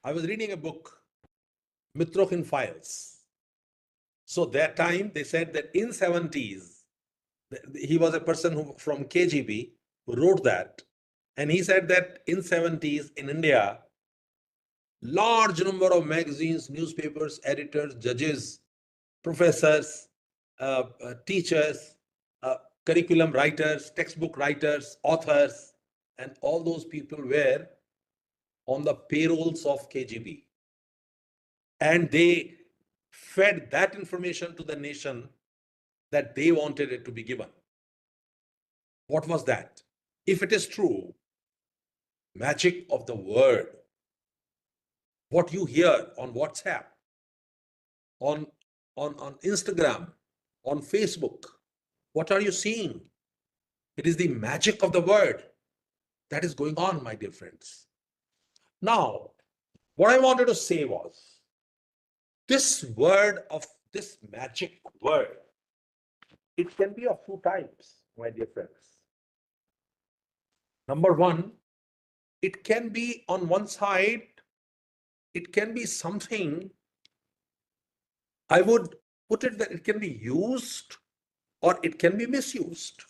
I was reading a book, Mitrokhin Files. So that time they said that in 70s, he was a person from KGB who wrote that. And he said that in 70s in India, large number of magazines, newspapers, editors, judges, professors, teachers, curriculum writers, textbook writers, authors, and all those people were on the payrolls of KGB. And they fed that information to the nation that they wanted it to be given. What was that? If it is true, magic of the word, what you hear on WhatsApp, on Instagram, on Facebook, what are you seeing? It is the magic of the word that is going on, my dear friends. Now, what I wanted to say was, this word of this magic word, it can be of 2 types, my dear friends. Number 1, it can be on one side, it can be something, I would put it that it can be used or it can be misused,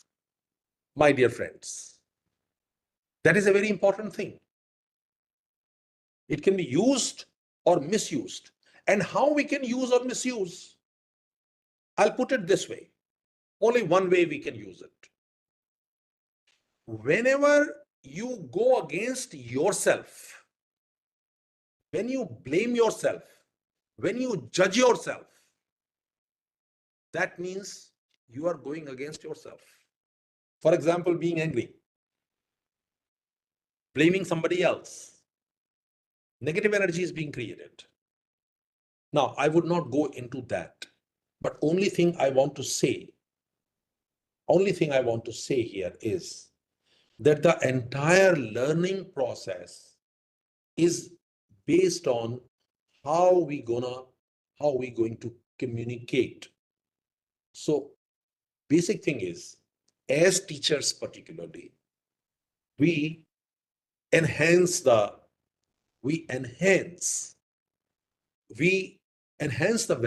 my dear friends. That is a very important thing. It can be used or misused. And how we can use or misuse? I'll put it this way. Only one way we can use it. Whenever you go against yourself, when you blame yourself, when you judge yourself, that means you are going against yourself. For example, being angry, blaming somebody else, negative energy is being created. Now, I would not go into that, but only thing I want to say here is that the entire learning process is based on how we going to communicate. So basic thing is, as teachers particularly, we enhance the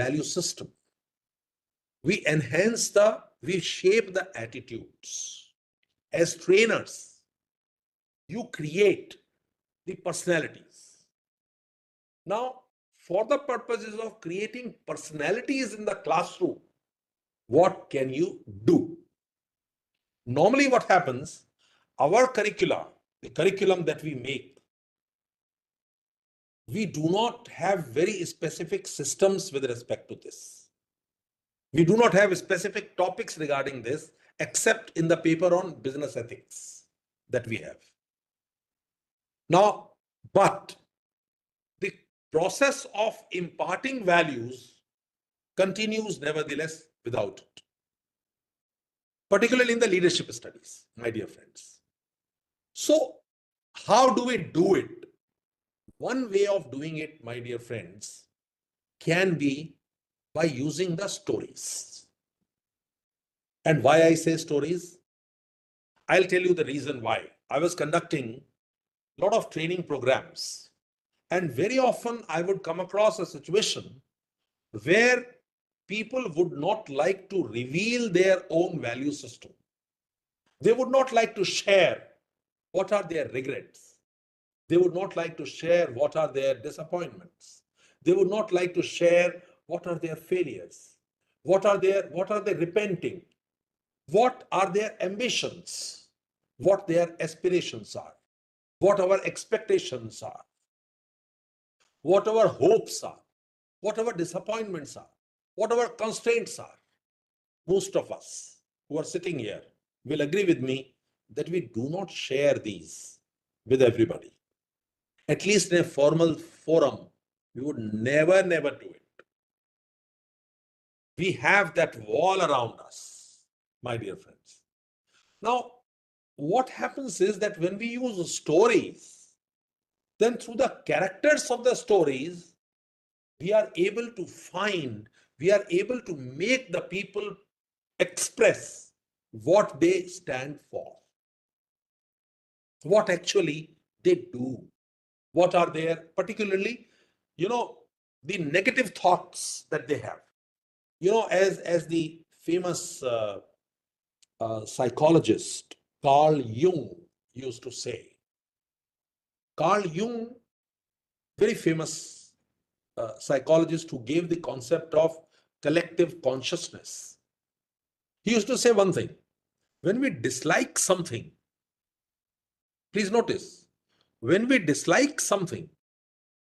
value system. We shape the attitudes. As trainers, you create the personalities. Now, for the purposes of creating personalities in the classroom, what can you do? Normally what happens, our curricula, the curriculum that we make, we do not have very specific systems with respect to this. We do not have specific topics regarding this, except in the paper on business ethics that we have. Now, but the process of imparting values continues nevertheless without it, particularly in the leadership studies, my dear friends. So how do we do it? One way of doing it, my dear friends, can be by using the stories. And why I say stories? I'll tell you the reason why. I was conducting a lot of training programs, and very often I would come across a situation where people would not like to reveal their own value system. They would not like to share what are their regrets. They would not like to share what are their disappointments. They would not like to share what are their failures. What are they repenting? What are their ambitions? What their aspirations are? What our expectations are? What our hopes are? What our disappointments are? What our constraints are? Most of us who are sitting here will agree with me that we do not share these with everybody. At least in a formal forum, we would never do it. We have that wall around us, my dear friends. Now, what happens is that when we use stories, then through the characters of the stories, we are able to make the people express what they stand for, what actually they do, what are their, particularly, the negative thoughts that they have. As the famous psychologist Carl Jung used to say. Carl Jung, very famous psychologist who gave the concept of collective consciousness. He used to say one thing: when we dislike something, please notice, when we dislike something,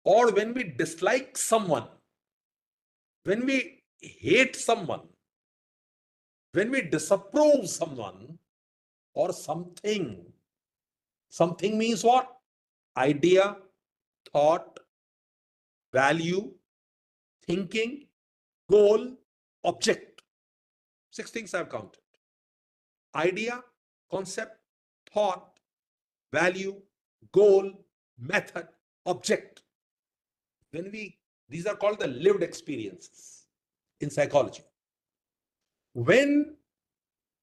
or when we dislike someone, when we hate someone, when we disapprove someone or something, something means what? Idea, thought, value, thinking, goal, object. 6 things I've counted. Idea, concept, thought, value, goal, method, object. These are called the lived experiences in psychology. When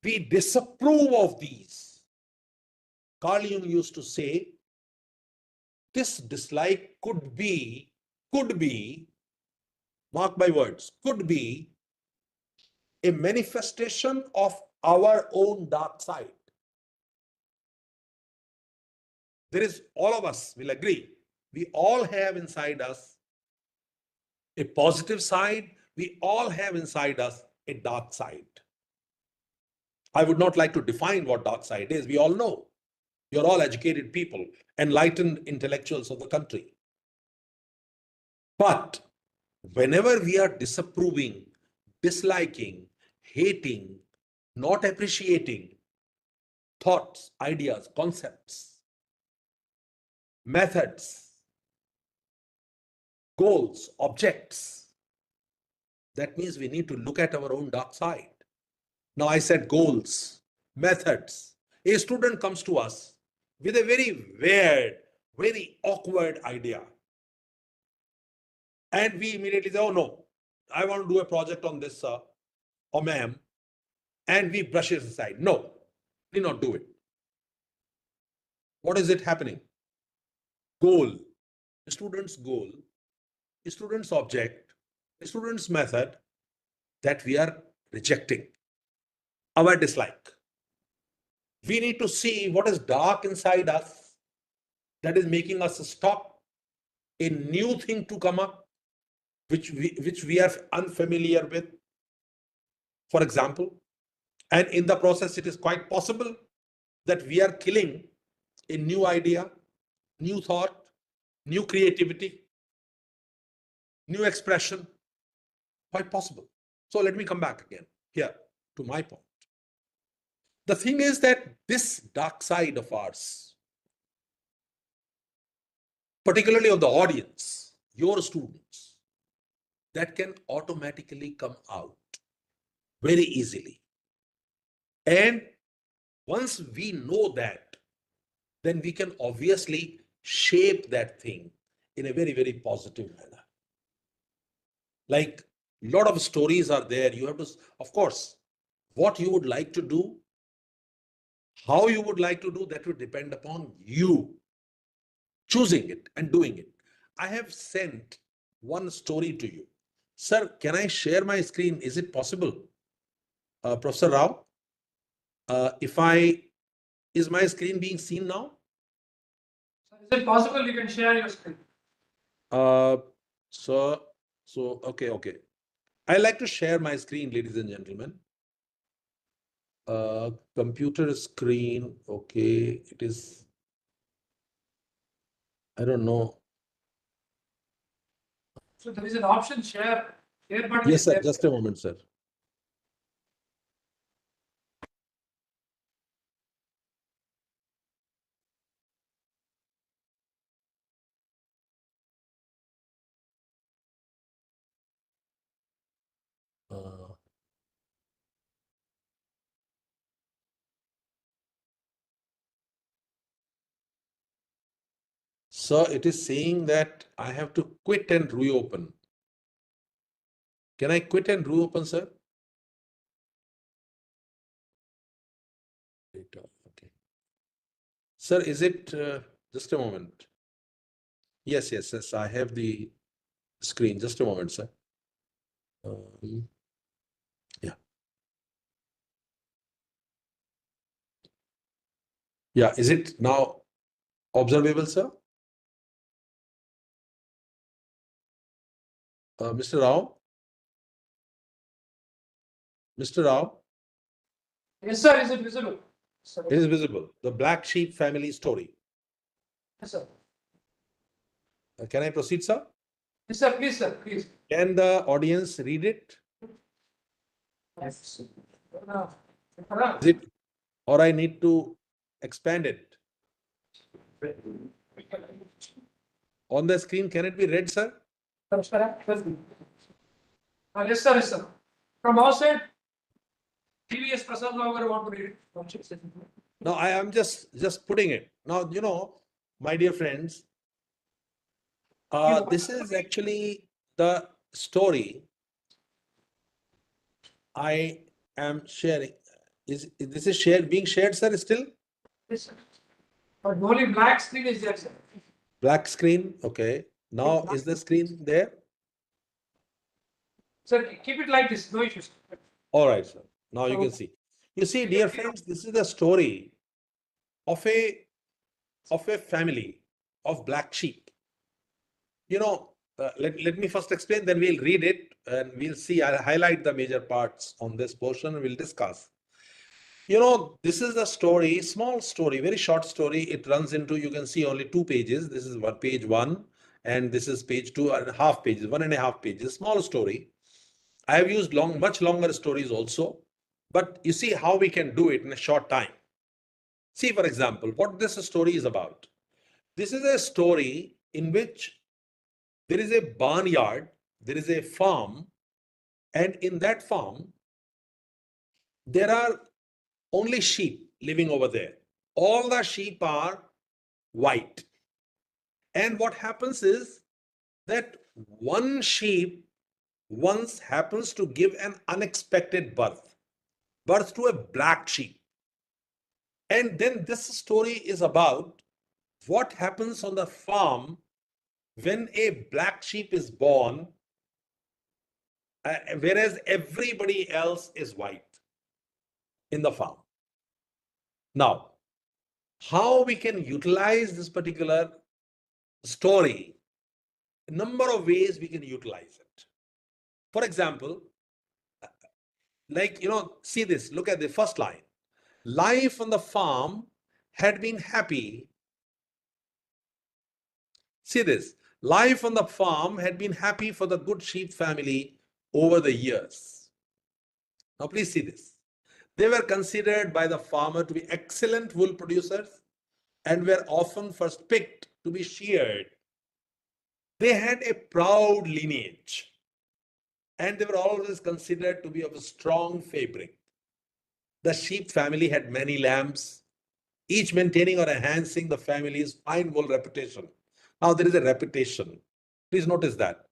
we disapprove of these, Carl Jung used to say, this dislike could be, mark my words, could be a manifestation of our own dark side. There is, all of us will agree, we all have inside us a positive side, we all have inside us a dark side. I would not like to define what dark side is. We all know. You're all educated people, enlightened intellectuals of the country. But whenever we are disapproving, disliking, hating, not appreciating thoughts, ideas, concepts, methods, goals, objects, that means we need to look at our own dark side. Now I said goals, methods. A student comes to us with a very weird, very awkward idea. And we immediately say, oh no, I want to do a project on this, sir or ma'am. And we brush it aside. No, do not do it. What is it happening? Goal, a student's goal, a student's object, a student's method that we are rejecting, our dislike. We need to see what is dark inside us that is making us stop a new thing to come up, which we are unfamiliar with, for example. And in the process, it is quite possible that we are killing a new idea, new thought, new creativity, new expression, quite possible. So let me come back again here to my point. The thing is that this dark side of ours, particularly of the audience, your students, that can automatically come out very easily. And once we know that, then we can obviously shape that thing in a very, very positive manner. Like a lot of stories are there. You have to, of course, what you would like to do, how you would like to do, that would depend upon you choosing it and doing it. I have sent one story to you. Sir, can I share my screen? Is it possible? Professor Rao, is my screen being seen now? Is it possible you can share your screen? So okay. I like to share my screen, ladies and gentlemen. Computer screen, okay, it is, I don't know. So there is an option share button. Yes, sir, just a moment, sir. So it is saying that I have to quit and reopen. Can I quit and reopen, sir? Okay. Sir, is it, just a moment. Yes, I have the screen. Just a moment, sir. Yeah. Yeah, is it now observable, sir? Mr. Rao? Mr. Rao? Yes, sir. Is it visible? It is visible. The Black Sheep family story. Yes, sir. Can I proceed, sir? Yes, sir. Please, sir. Please. Can the audience read it? Yes. Is it, or I need to expand it? On the screen, can it be read, sir? Yes, sir. Yes, sir. From our side, TVS Prasad Logar want to read it. No, I am just putting it. Now, you know, my dear friends, this is actually the story I am sharing. Is this is being shared, sir, still? Yes, sir. But only black screen is there, sir. Black screen, okay. Now, is the screen there? Sir, keep it like this, no issues. All right, sir. Now you can see. You see, dear friends, this is the story of a family of black sheep. You know, let me first explain, then we'll read it and we'll see. I'll highlight the major parts on this portion and we'll discuss. You know, this is a story, small story, very short story. It runs into, you can see only 2 pages. This is page 1, and this is page 2.5 pages, 1.5 pages, small story. I have used much longer stories also, but you see how we can do it in a short time. See, for example, what this story is about. This is a story in which there is a barnyard, there is a farm, And in that farm, there are only sheep living over there. All the sheep are white. And what happens is that one sheep once happens to give an unexpected birth to a black sheep. And then this story is about what happens on the farm when a black sheep is born, whereas everybody else is white in the farm. Now, how we can utilize this particular story, a number of ways we can utilize it. For example, like, see this, look at the first line. Life on the farm had been happy. See this, life on the farm had been happy for the good sheep family over the years. Now, please see this. They were considered by the farmer to be excellent wool producers and were often first picked to be sheared. They had a proud lineage and they were always considered to be of a strong fabric. The sheep family had many lambs, each maintaining or enhancing the family's fine wool reputation. Now, there is a reputation. Please notice that.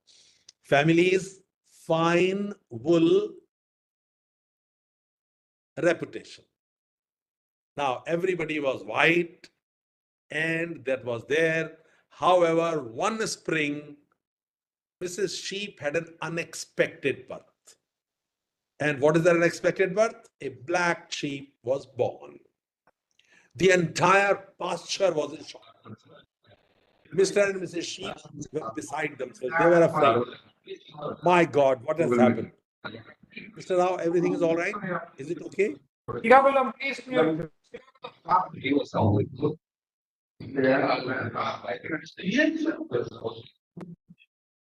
Family's fine wool reputation. Now, everybody was white and that was there. However, one spring, Mrs. Sheep had an unexpected birth. And what is that unexpected birth? A black sheep was born. The entire pasture was in shock. Mr. and Mrs. Sheep were beside themselves. They were afraid. My God, what has happened? Mr. Rao, everything is all right? Is it okay? Please mute.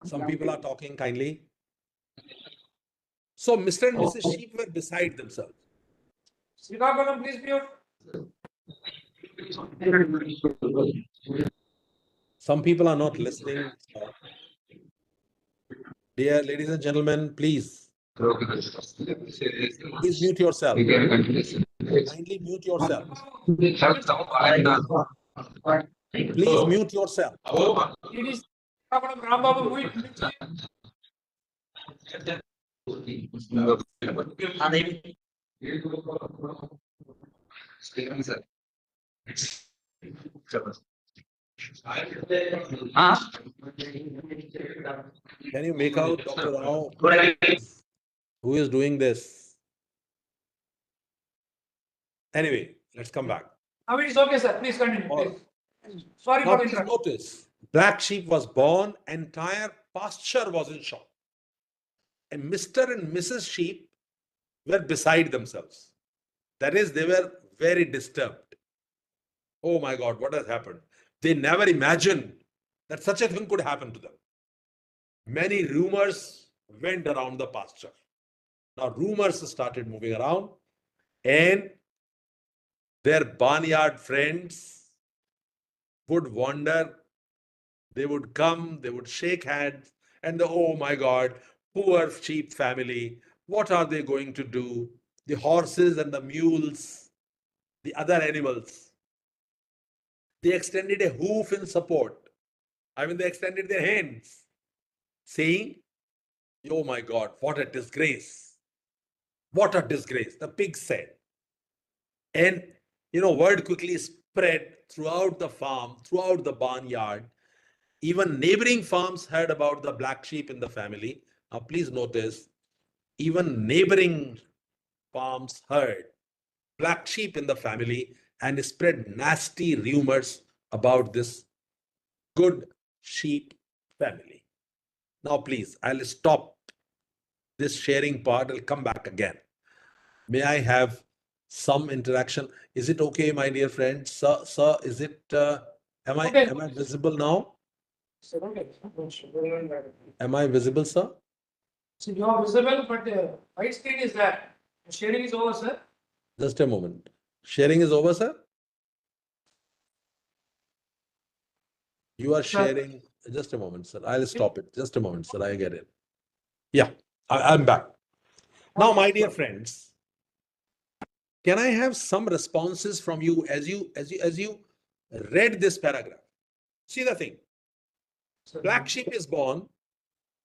Some people are talking kindly. So Mr. and Mrs. Sheep were beside themselves. Please mute. Some people are not listening. Dear ladies and gentlemen, please mute yourself. Kindly mute yourself. Please mute yourself. Can you make out Dr. Rao who is doing this? Anyway, let's come back. Now it is okay, sir. Please continue. Please. Sorry Now, for please interrupting. notice, black sheep was born, entire pasture was in shock. And Mr. and Mrs. Sheep were beside themselves. That is, they were very disturbed. Oh my God, what has happened? They never imagined that such a thing could happen to them. Many rumors went around the pasture. Now, rumors started moving around, and their barnyard friends would wander. They would come, they would shake hands, and oh my God, poor sheep family, what are they going to do? The horses and the mules, the other animals, they extended a hoof in support. I mean, they extended their hands, saying, oh my God, what a disgrace. What a disgrace, the pig said. And, word quickly spread throughout the farm, throughout the barnyard. Even neighboring farms heard about the black sheep in the family. Now, please notice, even neighboring farms heard black sheep in the family and spread nasty rumors about this good sheep family. Now, please, I'll stop this sharing part. I'll come back again. May I have some interaction? Is it okay, my dear friend? Sir, is it, am I visible now? Am I visible, sir? So you are visible, but the white screen is there. The sharing is over, sir. Just a moment. Sharing is over, sir? You are sharing. Just a moment, sir. I'll stop it. Just a moment, sir. I get it. Yeah, I'm back. Now, my dear friends, can I have some responses from you as you read this paragraph? See the thing. Black sheep is born.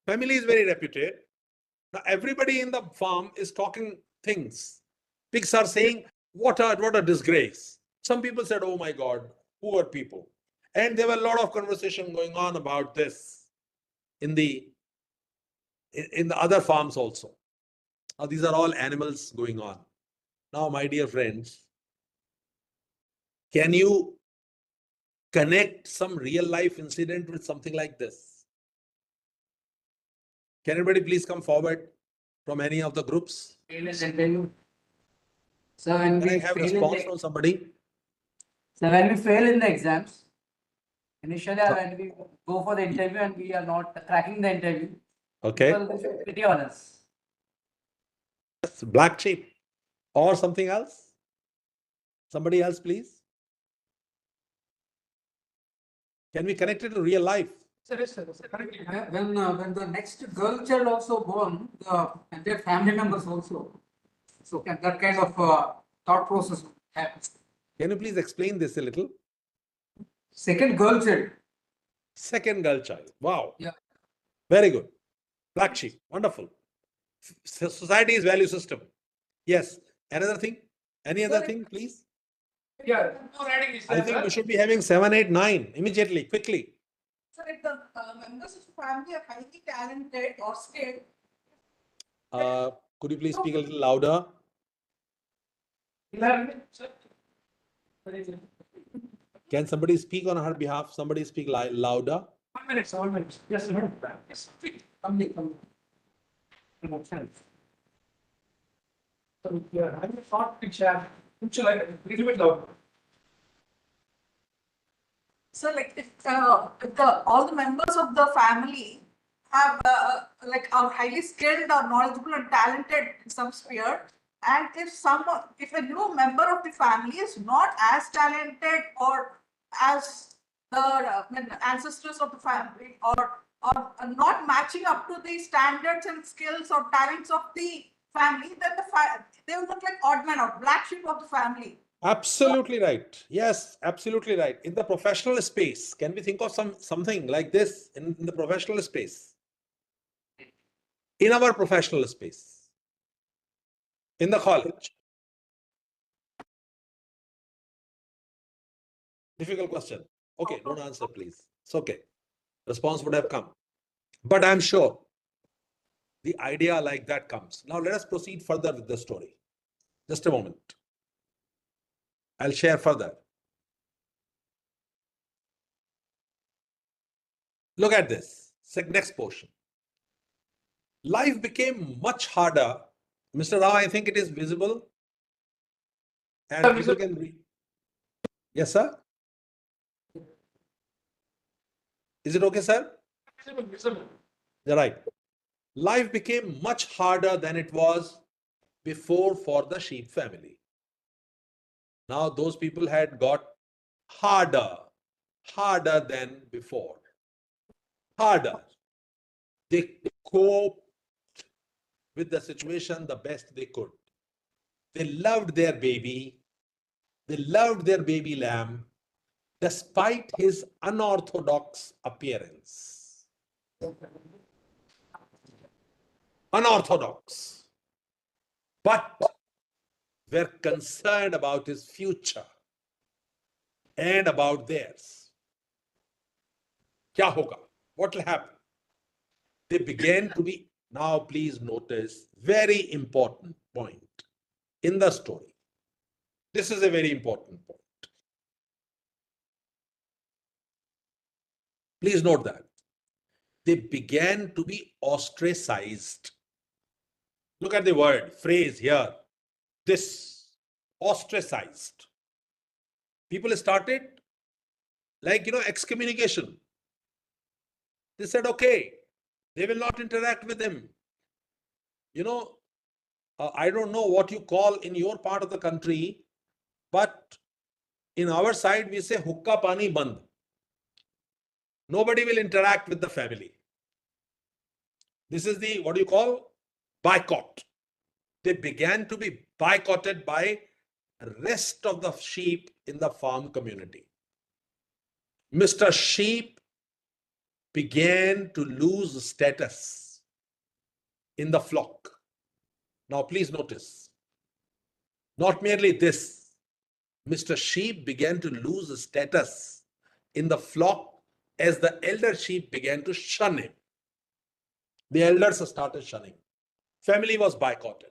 Family is very reputed. Now everybody in the farm is talking things. Pigs are saying, what a disgrace. Some people said, oh my God, poor people. And there were a lot of conversation going on about this in the other farms also. Now these are all animals going on. Now, my dear friends, can you connect some real life incident with something like this? Can anybody please come forward from any of the groups? So when Can I we have fail in response the, from somebody? so when we fail in the exams, initially when we go for the interview and we are not cracking the interview, Okay. people will pity on us. Black sheep or something else? Somebody else, please. Can we connect it to real life? Sir, yes, sir. Correctly. When the next girl child also born, their family members also. So that kind of thought process happens. Can you please explain this a little? Second girl child. Second girl child. Wow. Yeah. Very good. Black sheep. Wonderful. Society's value system. Yes. Another thing? Any other thing, please? Yeah, no writing is I there, think sir. we should be having 7, 8, 9 immediately, quickly. So if the members of the family are highly talented or skilled. Could you please speak a little louder? 11, sir. Can somebody speak on her behalf? Somebody speak louder. 1 minute, sir, 1 minute. Yes, sir. Yes, come. So, yeah, I'm a short picture. Picture like a little bit louder. So like if all the members of the family have are highly skilled or knowledgeable and talented in some sphere, and if a new member of the family is not as talented or as the ancestors of the family or not matching up to the standards and skills or talents of the family, then they will look like odd man out, black sheep of the family. Absolutely right. Yes, absolutely right. In the professional space, can we think of something like this in the professional space? In our professional space, in the college. Difficult question. Okay, don't answer, please. It's okay. Response would have come. But I'm sure the idea like that comes. Now let us proceed further with the story. Just a moment. I'll share further. Look at this. Next portion. Life became much harder. Mr. Rao, I think it is visible. And people can read. Yes, sir? Is it okay, sir? Visible. You're right. Life became much harder than it was before for the sheep family. Now those people had got harder than before. Harder. They coped with the situation the best they could. They loved their baby. They loved their baby lamb despite his unorthodox appearance. Unorthodox. But were concerned about his future and about theirs. Kya hoga? What will happen? They began to be, now please notice, very important point in the story. This is a very important point. Please note that. They began to be ostracized. Look at the word, phrase here. This, ostracized. People started like, excommunication. They said, okay, they will not interact with him. I don't know what you call in your part of the country, but in our side, we say hukka pani band. Nobody will interact with the family. This is the, what do you call? Boycott. they began to be boycotted by rest of the sheep in the farm community. Mr. Sheep began to lose status in the flock. Now, please notice, not merely this, Mr. Sheep began to lose status in the flock as the elder sheep began to shun him. The elders started shunning. Family was boycotted.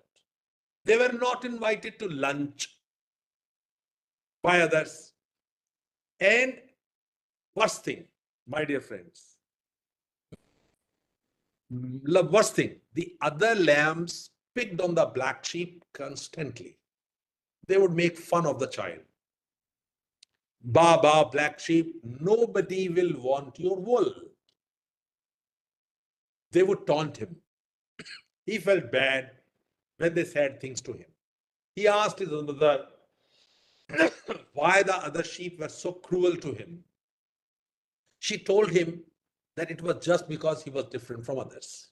They were not invited to lunch by others. And worst thing, my dear friends, worst thing, the other lambs picked on the black sheep constantly. They would make fun of the child. Baba, black sheep, nobody will want your wool. They would taunt him. He felt bad when they said things to him. He asked his mother why the other sheep were so cruel to him. She told him that it was just because he was different from others.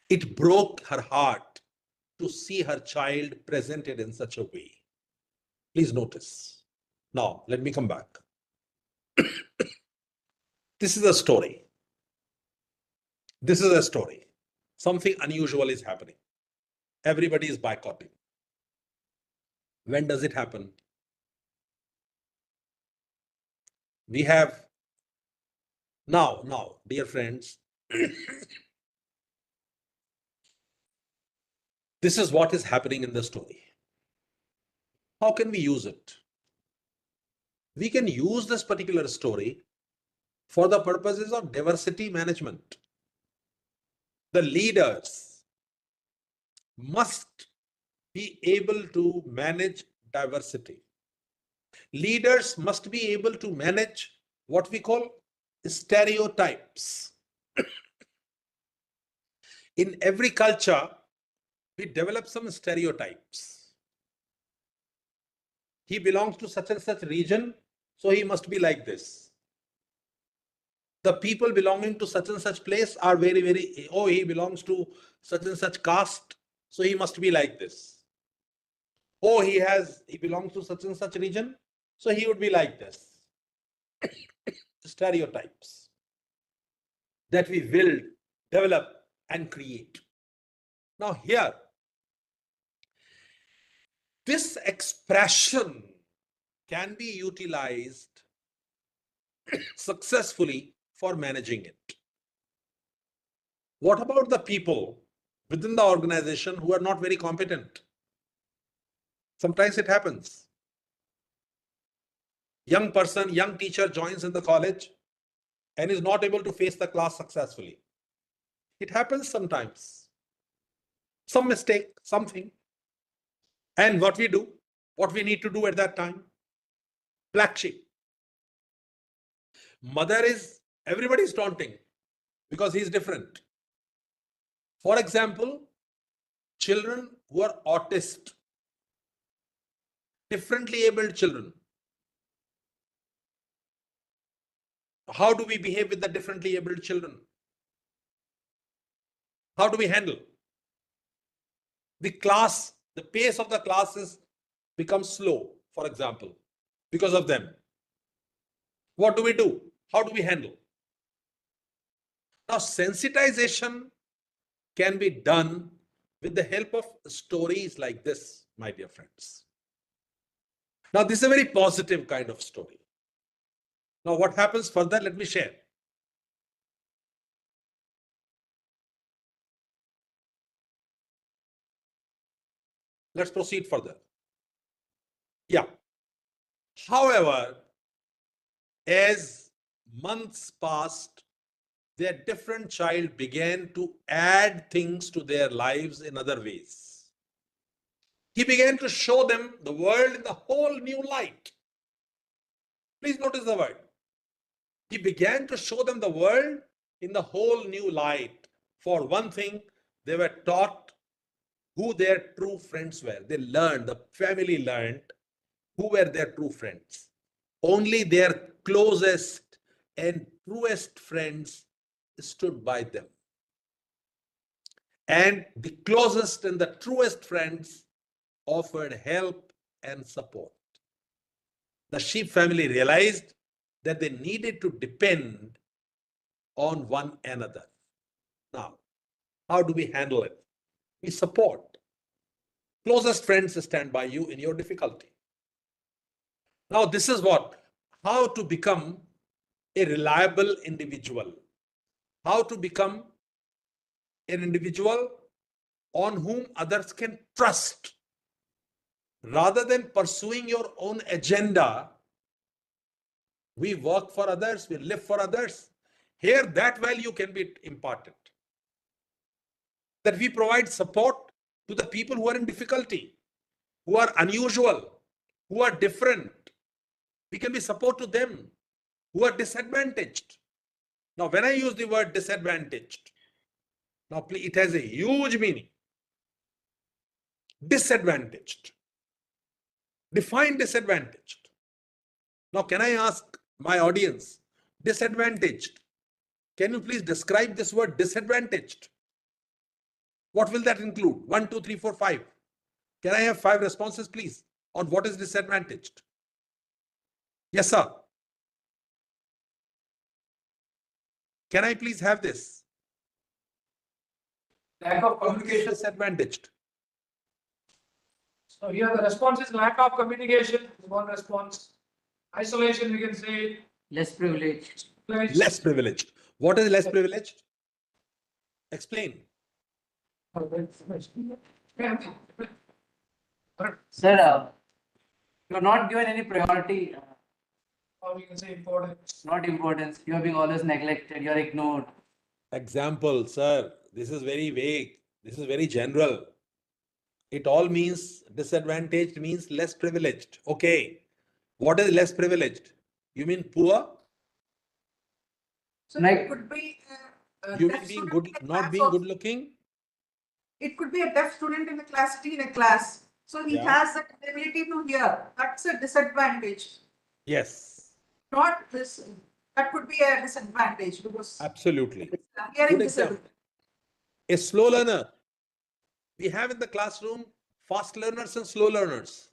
It broke her heart to see her child presented in such a way. Please notice. Now, let me come back. This is a story. This is a story. Something unusual is happening. Everybody is boycotting. When does it happen? We have now, dear friends, this is what is happening in the story. How can we use it? We can use this particular story for the purposes of diversity management. The leaders must be able to manage diversity. Leaders must be able to manage what we call stereotypes. In every culture, we develop some stereotypes. He belongs to such and such region, so he must be like this. The people belonging to such and such place are very, he belongs to such and such caste, so he must be like this. Oh, he belongs to such and such region, so he would be like this. Stereotypes that we will develop and create. Now here, this expression can be utilized successfully for managing it. What about the people within the organization who are not very competent? Sometimes it happens. Young teacher joins in the college and is not able to face the class successfully. It happens sometimes. Some mistake, something. And what we do, what we need to do at that time, black sheep. Everybody is taunting because he is different. For example, children who are autist, differently abled children. How do we behave with the differently abled children? How do we handle? The pace of the classes becomes slow, for example, because of them. What do we do? How do we handle? Now, sensitization can be done with the help of stories like this, my dear friends. Now, this is a very positive kind of story. Now, what happens further? Let me share. Let's proceed further. Yeah. However, as months passed, their different child began to add things to their lives in other ways. He began to show them the world in a whole new light. Please notice the word. He began to show them the world in the whole new light. For one thing, they were taught who their true friends were. They learned, the family learned who were their true friends. Only their closest and truest friends stood by them. And the closest and the truest friends offered help and support. The sheep family realized that they needed to depend on one another. Now, how do we handle it? We support. Closest friends stand by you in your difficulty. Now, this is how to become a reliable individual. How to become an individual on whom others can trust. Rather than pursuing your own agenda, we work for others, we live for others. Here, that value can be imparted. That we provide support to the people who are in difficulty, who are unusual, who are different. We can be support to them who are disadvantaged. Now, when I use the word disadvantaged, now please, it has a huge meaning. Disadvantaged. Define disadvantaged. Now, can I ask my audience, disadvantaged? Can you please describe this word disadvantaged? What will that include? 1, 2, 3, 4, 5. Can I have 5 responses, please, on what is disadvantaged? Yes, sir. Can I please have this? Lack of communication. Disadvantaged. So here the response is lack of communication is one response. Isolation, we can say. Less privileged. Less privileged. What is less privileged? Explain. Sir, you are not given any priority. Or we can say importance. Not importance. You are being always neglected. You are ignored. Example, sir. This is very vague. This is very general. It all means disadvantaged means less privileged. Okay. What is less privileged? You mean poor? So it could be. You mean being good, not being good looking? It could be a deaf student in a class, sitting in a class. So he Yeah. has the ability to hear. That's a disadvantage. Yes. Not this. That could be a disadvantage because Absolutely. hearing Good disability. example. A slow learner. We have in the classroom fast learners and slow learners.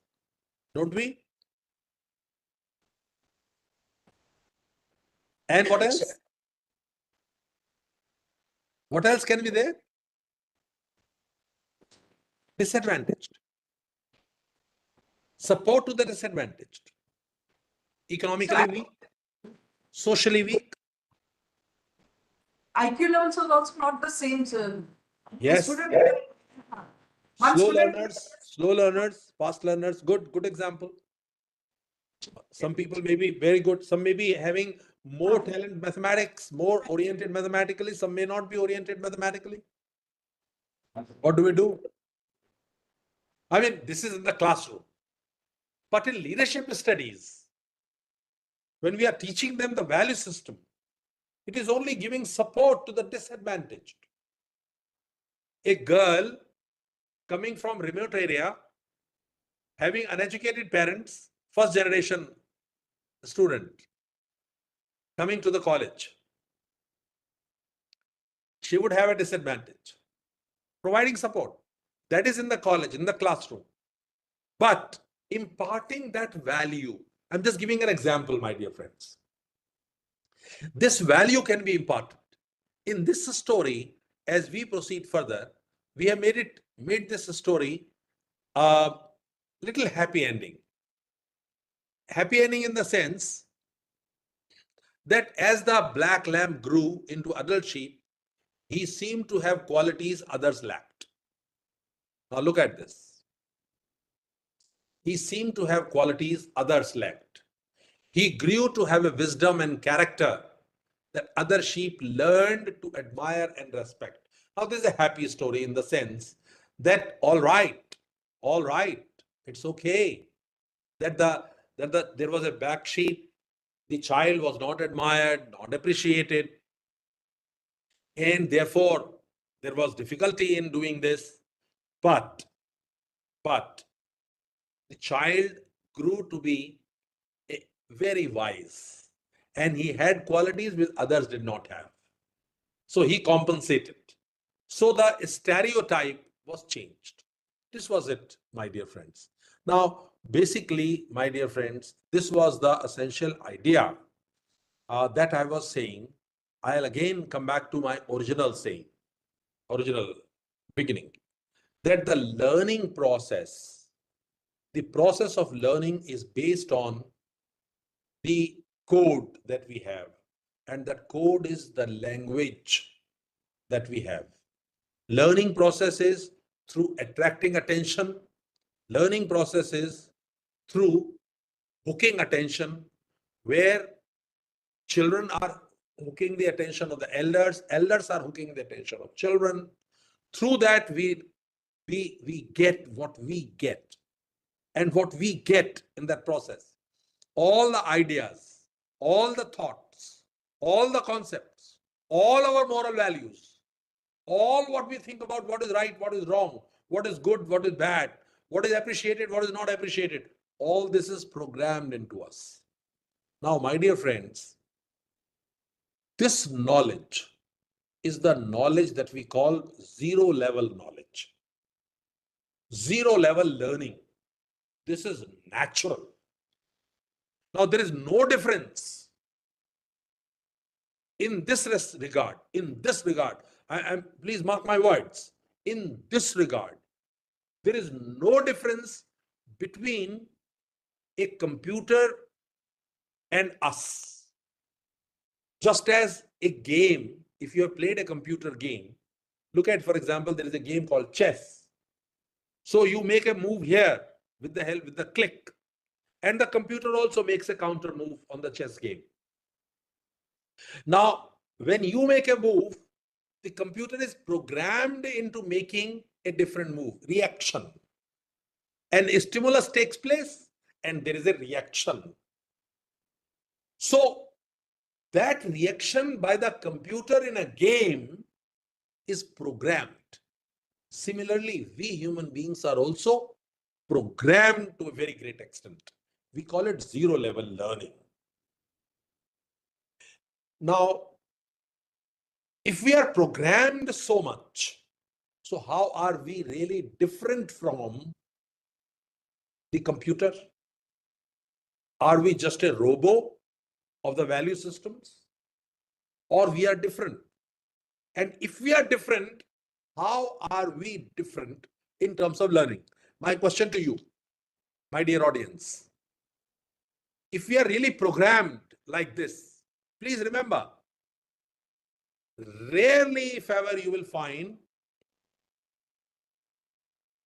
Don't we? And what else? What else can be there? Disadvantaged. Support to the disadvantaged. Economically weak. Socially weak. IQ levels are also not the same, sir. Yes. One Slow learners, fast learners. Good example. Some people may be very good. Some may be having more talent mathematics, more oriented mathematically. Some may not be oriented mathematically. What do we do? I mean, this is in the classroom. But in leadership studies, when we are teaching them the value system, it is only giving support to the disadvantaged. A girl coming from remote area, having uneducated parents, first generation student, coming to the college, she would have a disadvantage. Providing support, that is in the college, in the classroom. But imparting that value, I'm just giving an example, my dear friends. This value can be imparted. In this story, as we proceed further, we have made this story a little happy ending. Happy ending in the sense that as the black lamb grew into adult sheep, he seemed to have qualities others lacked. Now look at this. He seemed to have qualities others lacked. He grew to have a wisdom and character that other sheep learned to admire and respect. Now this is a happy story in the sense that all right, it's okay that there was a black sheep, the child was not admired, not appreciated, and therefore there was difficulty in doing this. But the child grew to be very wise, and he had qualities which others did not have. So he compensated. So the stereotype was changed. This was it, my dear friends. Now, basically, my dear friends, this was the essential idea that I was saying. I'll again come back to my original saying, original beginning, that the learning process, the process of learning is based on the code that we have. And that code is the language that we have. Learning processes through attracting attention. Learning processes through hooking attention, where children are hooking the attention of the elders, elders are hooking the attention of children. Through that, we get what we get. And what we get in that process, all the ideas, all the thoughts, all the concepts, all our moral values, all what we think about what is right, what is wrong, what is good, what is bad, what is appreciated, what is not appreciated, all this is programmed into us. Now, my dear friends, this knowledge is the knowledge that we call zero level knowledge, zero level learning. This is natural. Now, there is no difference in this regard. In this regard, please mark my words. In this regard, there is no difference between a computer and us. Just as a game, if you have played a computer game, look at, for example, there is a game called chess. So you make a move here with the help, with the click, and the computer also makes a counter move on the chess game. Now, when you make a move, the computer is programmed into making a different move, reaction. And a stimulus takes place and there is a reaction. So that reaction by the computer in a game is programmed. Similarly, we human beings are also programmed to a very great extent. We call it zero level learning. Now, if we are programmed so much, so how are we really different from the computer? Are we just a robo of the value systems? Or we are different? And if we are different, how are we different in terms of learning? My question to you, my dear audience, if we are really programmed like this, please remember, rarely, if ever, you will find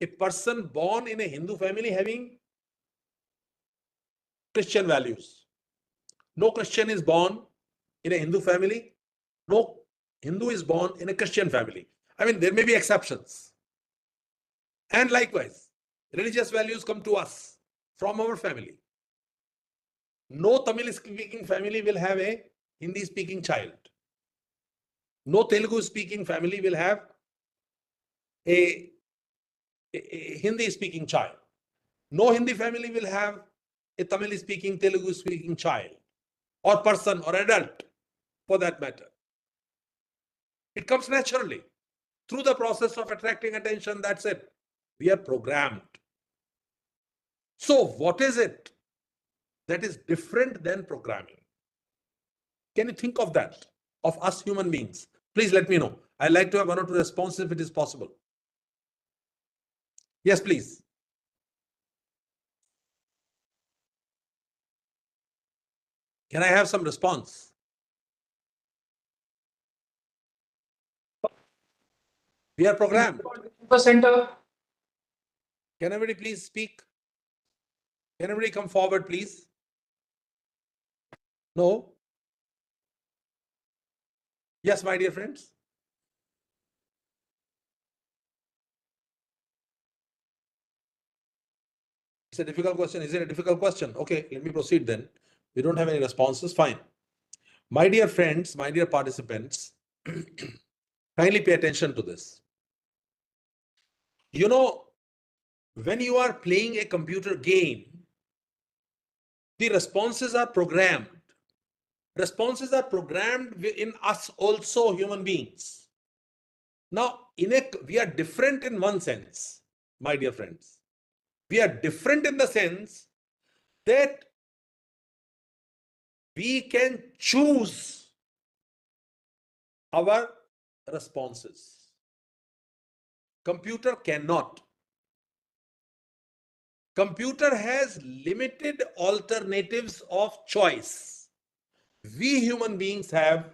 a person born in a Hindu family having Christian values. No Christian is born in a Hindu family. No Hindu is born in a Christian family. I mean, there may be exceptions. And likewise, religious values come to us from our family. No Tamil speaking family will have a Hindi speaking child. No Telugu speaking family will have a Hindi speaking child. No Hindi family will have a Tamil speaking, Telugu speaking child or person or adult for that matter. It comes naturally through the process of attracting attention. That's it. We are programmed. So what is it that is different than programming? Can you think of that, of us human beings? Please let me know. I'd like to have one or two responses if it is possible. Yes, please. Can I have some response? We are programmed. Center. Can everybody please speak? Can everybody come forward, please? No? Yes, my dear friends. It's a difficult question. Is it a difficult question? Okay, let me proceed then. We don't have any responses. Fine. My dear friends, my dear participants, kindly pay attention to this. You know, when you are playing a computer game, the responses are programmed. Responses are programmed in us also, human beings. Now, we are different in one sense, my dear friends. We are different in the sense that we can choose our responses. Computer cannot. Computer has limited alternatives of choice. We human beings have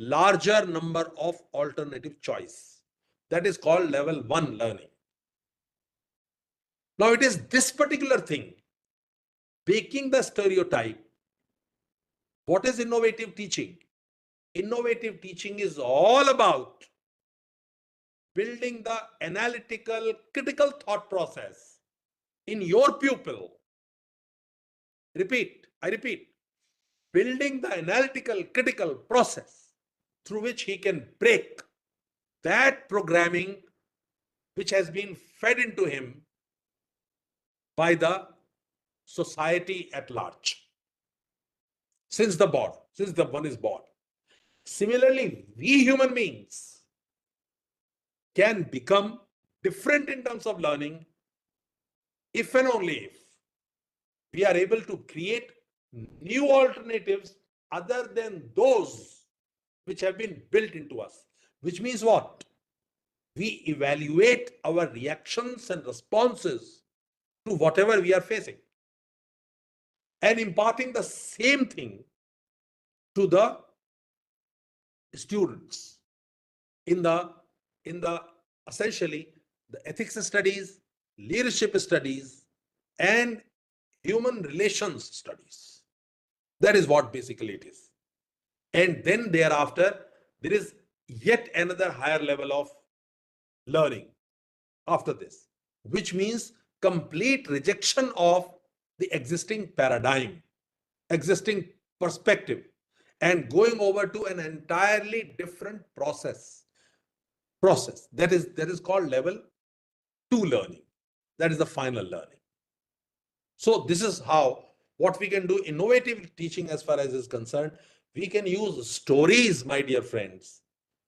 larger number of alternative choice. That is called level 1 learning. Now it is this particular thing, breaking the stereotype. What is innovative teaching? Innovative teaching is all about building the analytical, critical thought process in your pupil. I repeat, building the analytical, critical process through which he can break that programming which has been fed into him by the society at large since the one is born. Similarly, we human beings can become different in terms of learning if and only if we are able to create new alternatives other than those which have been built into us. Which means what? We evaluate our reactions and responses to whatever we are facing and imparting the same thing to the students in the essentially the ethics studies, leadership studies, and human relations studies. That is what basically it is. And then thereafter, there is yet another higher level of learning after this, which means complete rejection of the existing paradigm, existing perspective, and going over to an entirely different process. That is called level 2 learning. That is the final learning. So this is how what we can do innovative teaching as far as is concerned. We can use stories, my dear friends,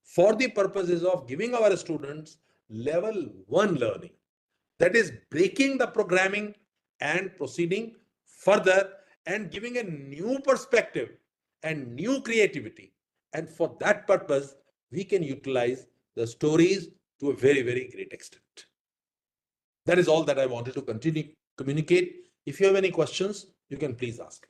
for the purposes of giving our students level 1 learning. That is breaking the programming and proceeding further and giving a new perspective and new creativity. And for that purpose, we can utilize the stories to a very, very great extent. That is all that I wanted to communicate. If you have any questions, you can please ask me.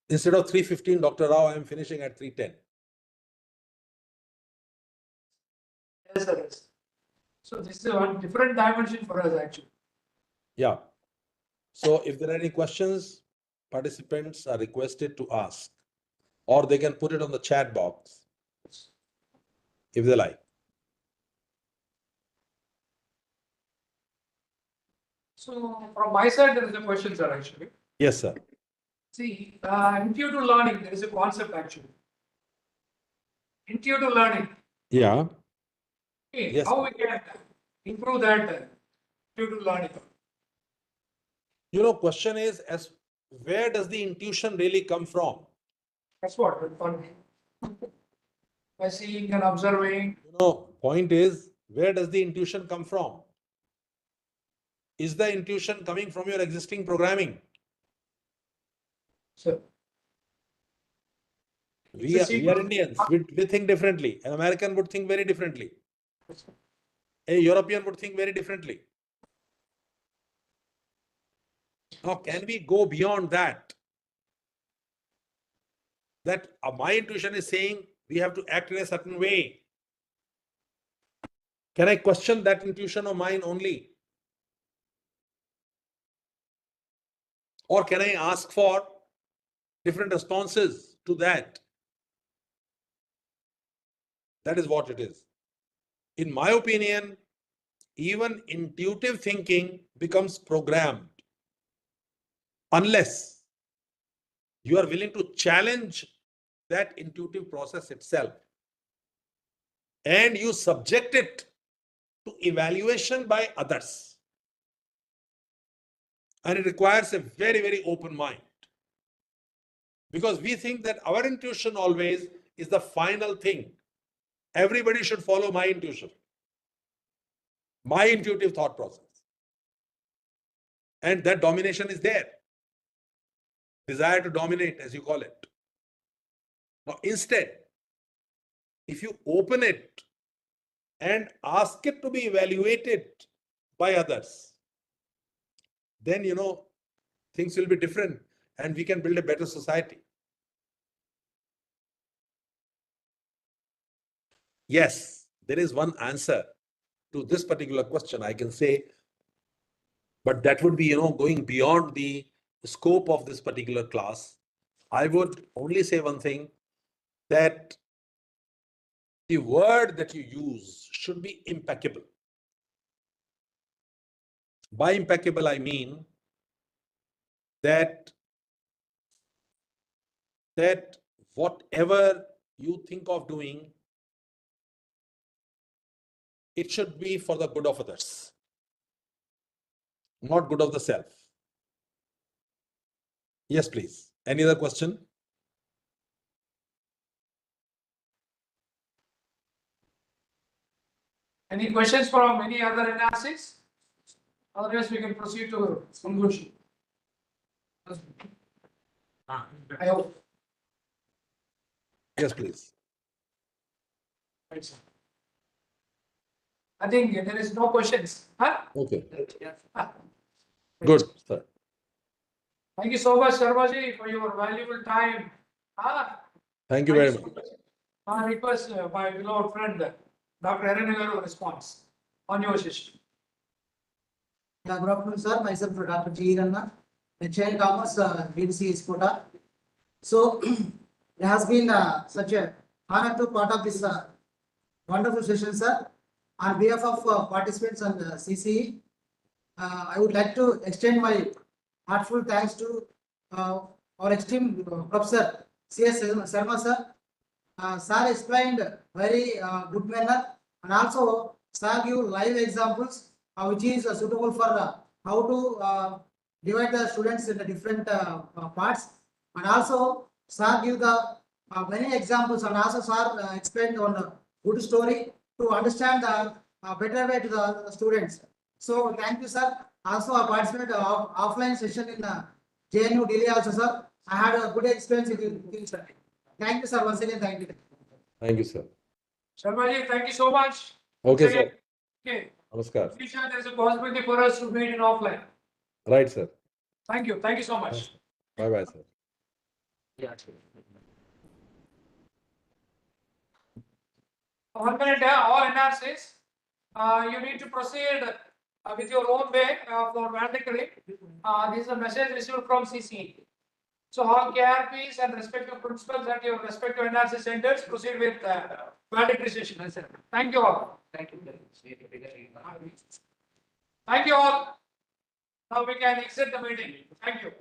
Instead of 3:15, Dr. Rao, I am finishing at 3:10. Yes, sir. Yes. So this is one different dimension for us actually. Yeah. So if there are any questions, participants are requested to ask, or they can put it on the chat box if they like. So from my side, there is a question, sir, actually. Yes, sir. See, intuitive learning, there is a concept actually. Intuitive learning. Yeah. Okay, Yes. how we can improve that intuitive learning? You know, question is, as where does the intuition really come from? That's what fun. By seeing and observing. You know, point is, where does the intuition come from? Is the intuition coming from your existing programming? Sir. We are Indians. We think differently. An American would think very differently. A European would think very differently. Now, can we go beyond that? That my intuition is saying we have to act in a certain way. Can I question that intuition of mine only? Or can I ask for different responses to that? That is what it is. In my opinion, even intuitive thinking becomes programmed unless you are willing to challenge that intuitive process itself and you subject it to evaluation by others. And it requires a very, very open mind. Because we think that our intuition always is the final thing. Everybody should follow my intuition, my intuitive thought process. And that domination is there. Desire to dominate, as you call it. Now, instead, if you open it and ask it to be evaluated by others, then, things will be different and we can build a better society. Yes, there is one answer to this particular question, I can say, but that would be, going beyond the scope of this particular class. I would only say one thing, that the word that you use should be impeccable. By impeccable, I mean that whatever you think of doing, it should be for the good of others, not good of the self. Yes, please. Any other question? Any questions from any other NRCs? Otherwise, we can proceed to conclusion. I hope. Yes, please. Right, sir. I think there is no questions. Huh? Okay. Ah. Good, sir. Thank you so much, Sharmaji, for your valuable time. Thank you very much. I request my beloved friend, Dr. Erenagaru, response on your session. Yeah, good afternoon, sir. Myself, Dr. G. Ranna, HN Commerce, BDC Iskota. So, it has been such a honor to part of this wonderful session, sir. On behalf of participants and CCE, I would like to extend my heartful thanks to our esteemed Professor C.S. Sharma, sir. Sir explained very good manner, and also sir give live examples which is suitable for how to divide the students into different parts, and also sir give the many examples, and also sir explained on good story to understand the better way to the students. So thank you, sir. Also I participated offline session in JNU Delhi also, sir. I had a good experience with you, sir. Thank you, sir. Once again, thank you. Thank you, sir. Sharmaji, thank you so much. Okay, Once sir. again, okay. Namaskar. In future, there is a possibility for us to meet in offline. Right, sir. Thank you. Thank you so much. Bye-bye, sir. One minute, all NRCs, you need to proceed with your own way for mandatory. This is a message received from CC. So all KRPs and respective principals at your respective NRC centers proceed with mandatory session. Thank you all. Thank you. Thank you all. Now we can exit the meeting. Thank you.